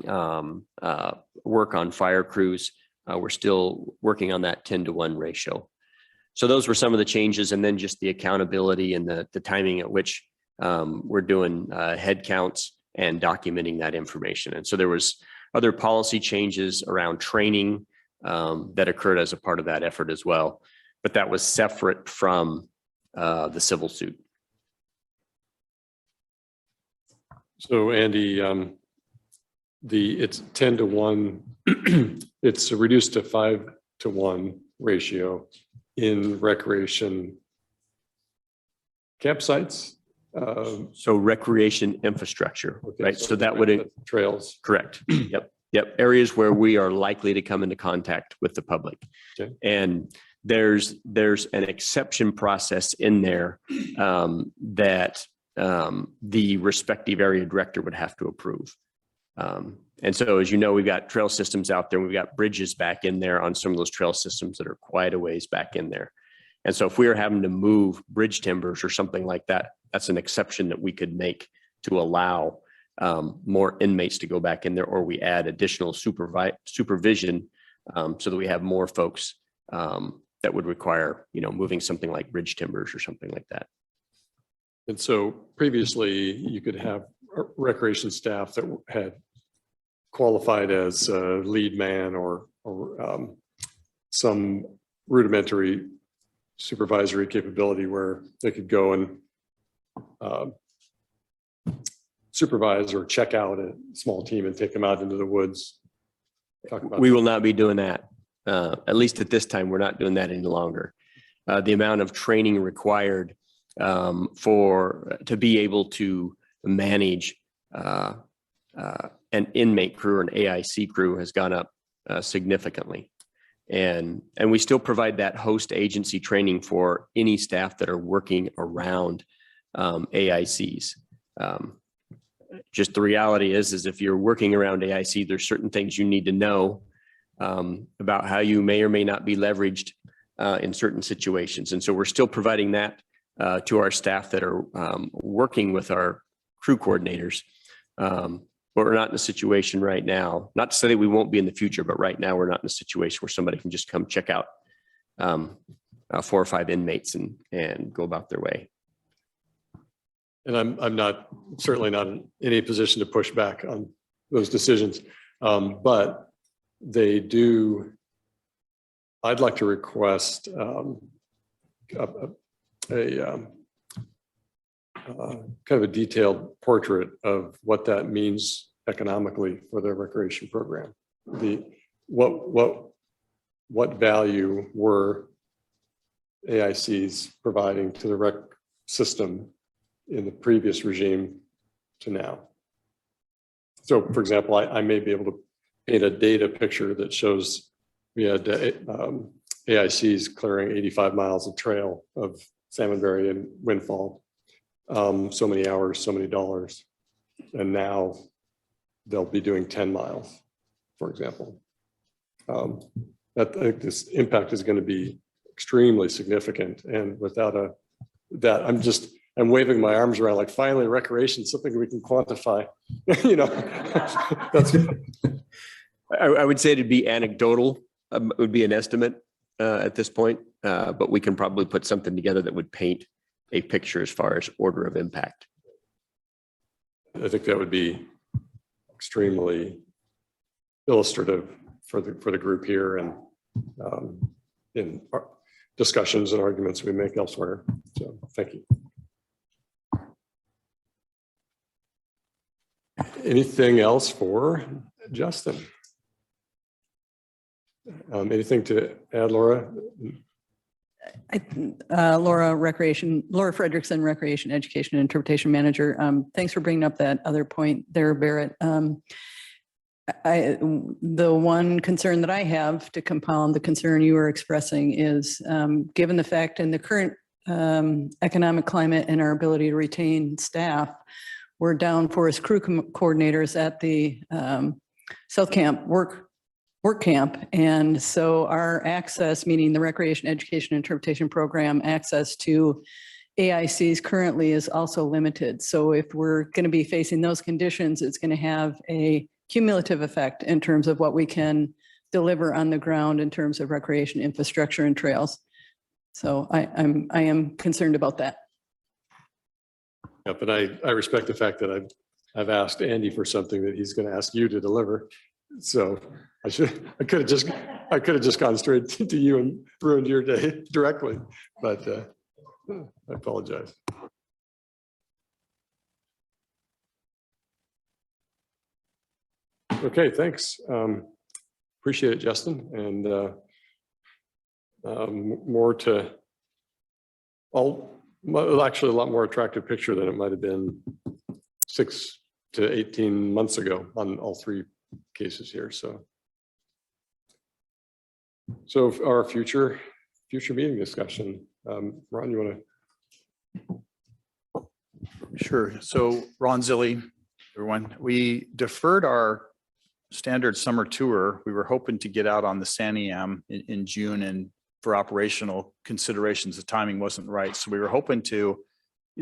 work on fire crews. We're still working on that 10 to 1 ratio. So those were some of the changes, and then just the accountability and the timing at which we're doing head counts and documenting that information. And so there was other policy changes around training that occurred as a part of that effort as well, but that was separate from the civil suit. So Andy, it's 10 to 1, it's reduced to 5 to 1 ratio in recreation campsites. So recreation infrastructure, okay, right? So that would trails. Correct. Yep. Areas where we are likely to come into contact with the public. Okay. And there's an exception process in there that the respective area director would have to approve. And so, as you know, we've got trail systems out there. We've got bridges back in there on some of those trail systems that are quite a ways back in there. And so if we were having to move bridge timbers or something like that, that's an exception that we could make to allow more inmates to go back in there, or we add additional supervision so that we have more folks that would require, moving something like bridge timbers or something like that. And so previously you could have recreation staff that had qualified as a lead man or some rudimentary supervisory capability where they could go and supervise or check out a small team and take them out into the woods. We will not be doing that. At least at this time, we're not doing that any longer. the amount of training required to be able to manage an inmate crew or an AIC crew has gone up significantly. And we still provide that host agency training for any staff that are working around AICs. Just the reality is if you're working around AIC, there's certain things you need to know about how you may or may not be leveraged in certain situations. And so we're still providing that to our staff that are working with our crew coordinators. But we're not in a situation right now, not to say that we won't be in the future, but right now we're not in a situation where somebody can just come check out 4 or 5 inmates and go about their way. And I'm certainly not in any position to push back on those decisions, but they do. I'd like to request kind of a detailed portrait of what that means economically for their recreation program. What value were AICs providing to the rec system in the previous regime to now? So, for example, I may be able to paint a data picture that shows we had AICs clearing 85 miles of trail of Salmonberry and Windfall, so many hours, so many dollars, and now they'll be doing 10 miles, for example. This impact is going to be extremely significant, and without I'm waving my arms around like, finally, recreation, something we can quantify. That's. I would say it'd be anecdotal. It would be an estimate at this point, but we can probably put something together that would paint a picture as far as order of impact. I think that would be extremely illustrative for the group here and in our discussions and arguments we make elsewhere. So thank you. Anything else for Justin? Anything to add, Laura? Laura Frederickson, Recreation, Education, and Interpretation Manager. Thanks for bringing up that other point there, Barrett. The one concern that I have to compound the concern you were expressing is given the fact in the current economic climate and our ability to retain staff, we're down forest crew coordinators at the South Camp work camp. And so our access, meaning the Recreation, Education, Interpretation Program, access to AICs currently is also limited. So if we're going to be facing those conditions, it's going to have a cumulative effect in terms of what we can deliver on the ground in terms of recreation infrastructure and trails. So I am concerned about that. Yeah, but I respect the fact that I've asked Andy for something that he's going to ask you to deliver. So I could have just gone straight to you and ruined your day directly, but I apologize. Okay, thanks. Appreciate it, Justin. And actually a lot more attractive picture than it might have been 6 to 18 months ago on all 3 cases here. So our future meeting discussion, Ron, you want to? Sure. So Ron Zilli, everyone, we deferred our standard summer tour. We were hoping to get out on the Santiam in June, and for operational considerations, the timing wasn't right. So we were hoping to,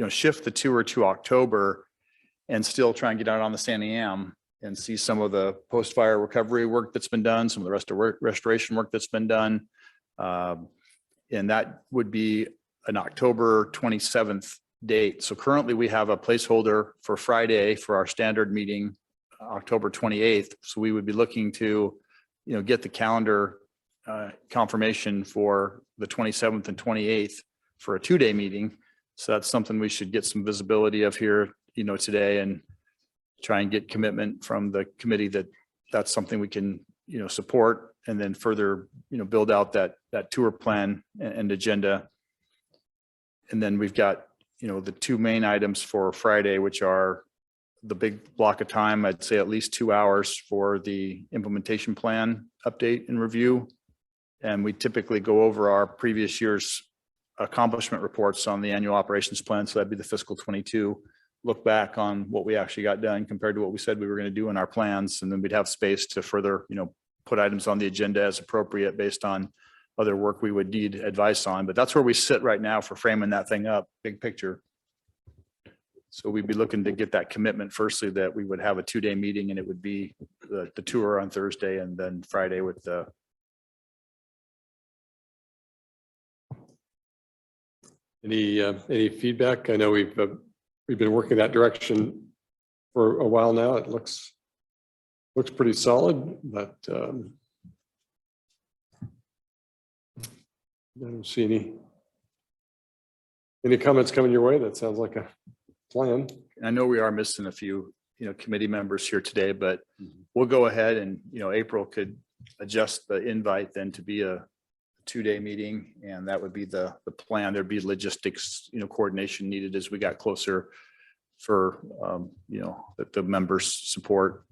shift the tour to October and still try and get out on the Santiam and see some of the post-fire recovery work that's been done, some of the restoration work that's been done. And that would be an October 27th date. So currently we have a placeholder for Friday for our standard meeting, October 28th. So we would be looking to, get the calendar confirmation for the 27th and 28th for a 2-day meeting. So that's something we should get some visibility of here, today, and try and get commitment from the committee that that's something we can, support, and then further, build out that tour plan and agenda And then we've got, the two main items for Friday, which are the big block of time, I'd say at least 2 hours for the implementation plan update and review. And we typically go over our previous year's accomplishment reports on the annual operations plan. So that'd be the fiscal 22. Look back on what we actually got done compared to what we said we were going to do in our plans. And then we'd have space to further, put items on the agenda as appropriate based on other work we would need advice on. But that's where we sit right now for framing that thing up, big picture. So we'd be looking to get that commitment firstly that we would have a 2-day meeting, and it would be the tour on Thursday and then Friday with the. Any feedback? I know we've been working that direction for a while now. It looks pretty solid, but I don't see any comments coming your way. That sounds like a plan. I know we are missing a few, committee members here today, but we'll go ahead and, April could adjust the invite then to be a 2-day meeting, and that would be the plan. There'd be logistics, coordination needed as we got closer for, the members' support.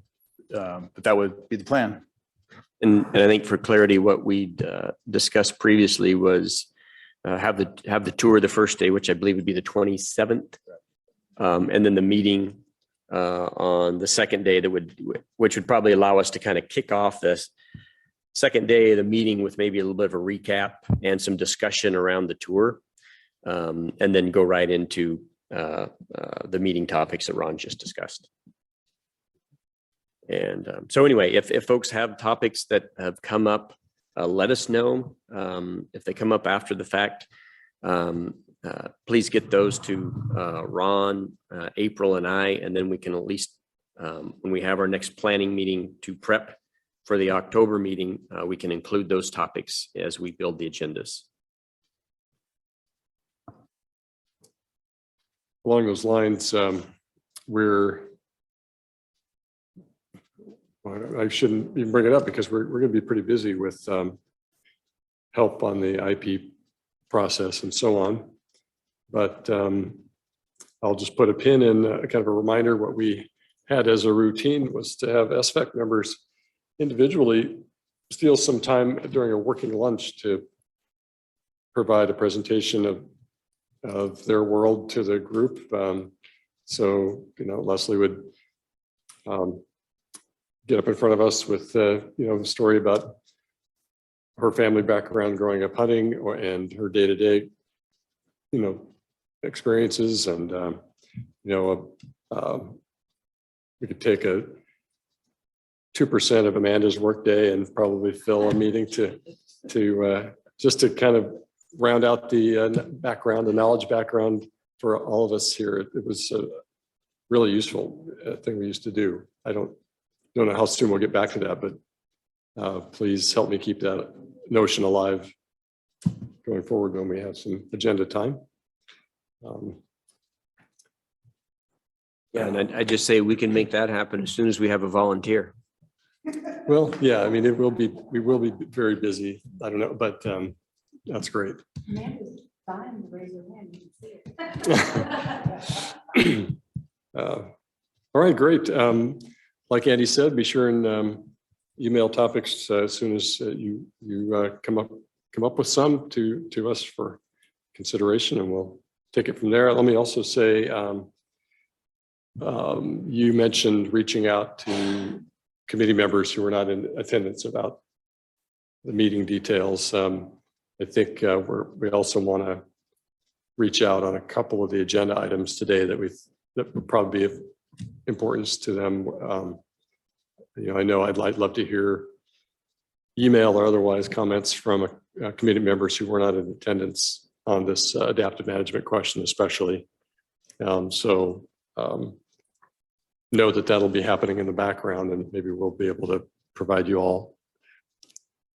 But that would be the plan. And I think for clarity, what we discussed previously was have the tour the first day, which I believe would be the 27th. And then the meeting on the second day which would probably allow us to kind of kick off this second day of the meeting with maybe a little bit of a recap and some discussion around the tour, and then go right into the meeting topics that Ron just discussed. And so anyway, if folks have topics that have come up, let us know. If they come up after the fact, please get those to Ron, April, and I, and then we can at least, when we have our next planning meeting to prep for the October meeting, we can include those topics as we build the agendas. Along those lines, I shouldn't even bring it up because we're going to be pretty busy with help on the IP process and so on. But I'll just put a pin in kind of a reminder. What we had as a routine was to have SFAC members individually steal some time during a working lunch to provide a presentation of their world to the group. So, Leslie would get up in front of us with, a story about her family background growing up hunting and her day-to-day, experiences. And, we could take a 2% of Amanda's workday and probably fill a meeting to just to kind of round out the background, the knowledge background for all of us here. It was a really useful thing we used to do. I don't know how soon we'll get back to that, but please help me keep that notion alive going forward when we have some agenda time. Yeah, and I just say we can make that happen as soon as we have a volunteer. Well, yeah, I mean, we will be very busy. I don't know, but that's great. All right, great. Like Andy said, be sure and email topics as soon as you come up with some to us for consideration, and we'll take it from there. Let me also say, you mentioned reaching out to committee members who were not in attendance about the meeting details. I think we also want to reach out on a couple of the agenda items today that would probably be of importance to them. I know I'd love to hear email or otherwise comments from committee members who were not in attendance on this adaptive management question, especially. So know that that'll be happening in the background, and maybe we'll be able to provide you all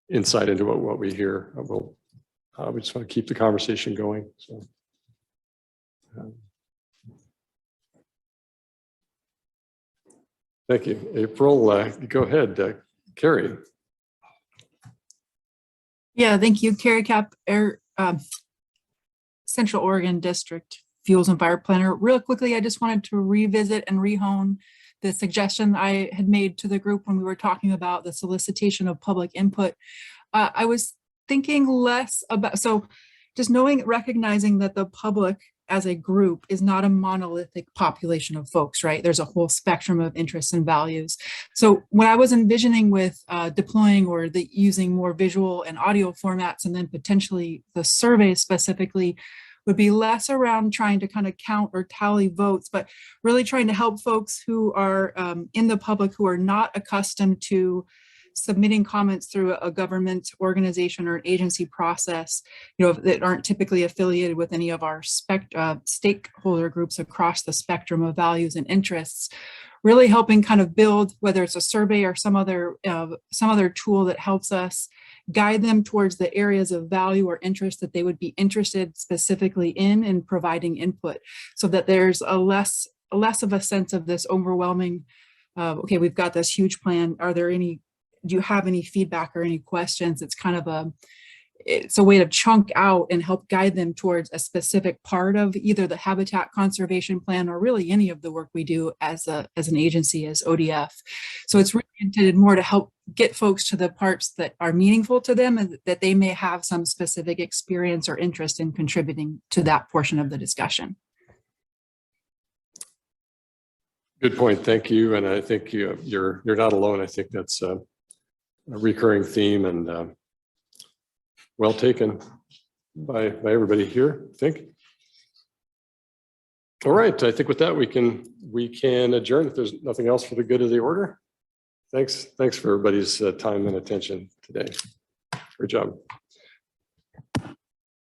insight into what we hear. We just want to keep the conversation going. So. Thank you, April. Go ahead, Carrie. Yeah, thank you, Carrie Cap, Central Oregon District Fuels and Fire Planner. Real quickly, I just wanted to revisit and rehone the suggestion I had made to the group when we were talking about the solicitation of public input. I was thinking less about, so just recognizing that the public as a group is not a monolithic population of folks, right? There's a whole spectrum of interests and values. So when I was envisioning with deploying or using more visual and audio formats, and then potentially the survey specifically, would be less around trying to kind of count or tally votes, but really trying to help folks who are in the public who are not accustomed to submitting comments through a government organization or an agency process, that aren't typically affiliated with any of our stakeholder groups across the spectrum of values and interests, really helping kind of build, whether it's a survey or some other tool that helps us guide them towards the areas of value or interest that they would be interested specifically in providing input, so that there's a less of a sense of this overwhelming, okay, we've got this huge plan. Do you have any feedback or any questions? It's kind of it's a way to chunk out and help guide them towards a specific part of either the habitat conservation plan or really any of the work we do as an agency, as ODF. So it's really intended more to help get folks to the parts that are meaningful to them and that they may have some specific experience or interest in contributing to that portion of the discussion. Good point. Thank you. And I think you're not alone. I think that's a recurring theme and well taken by everybody here, I think. All right. I think with that, we can adjourn if there's nothing else for the good of the order. Thanks for everybody's time and attention today. Great job.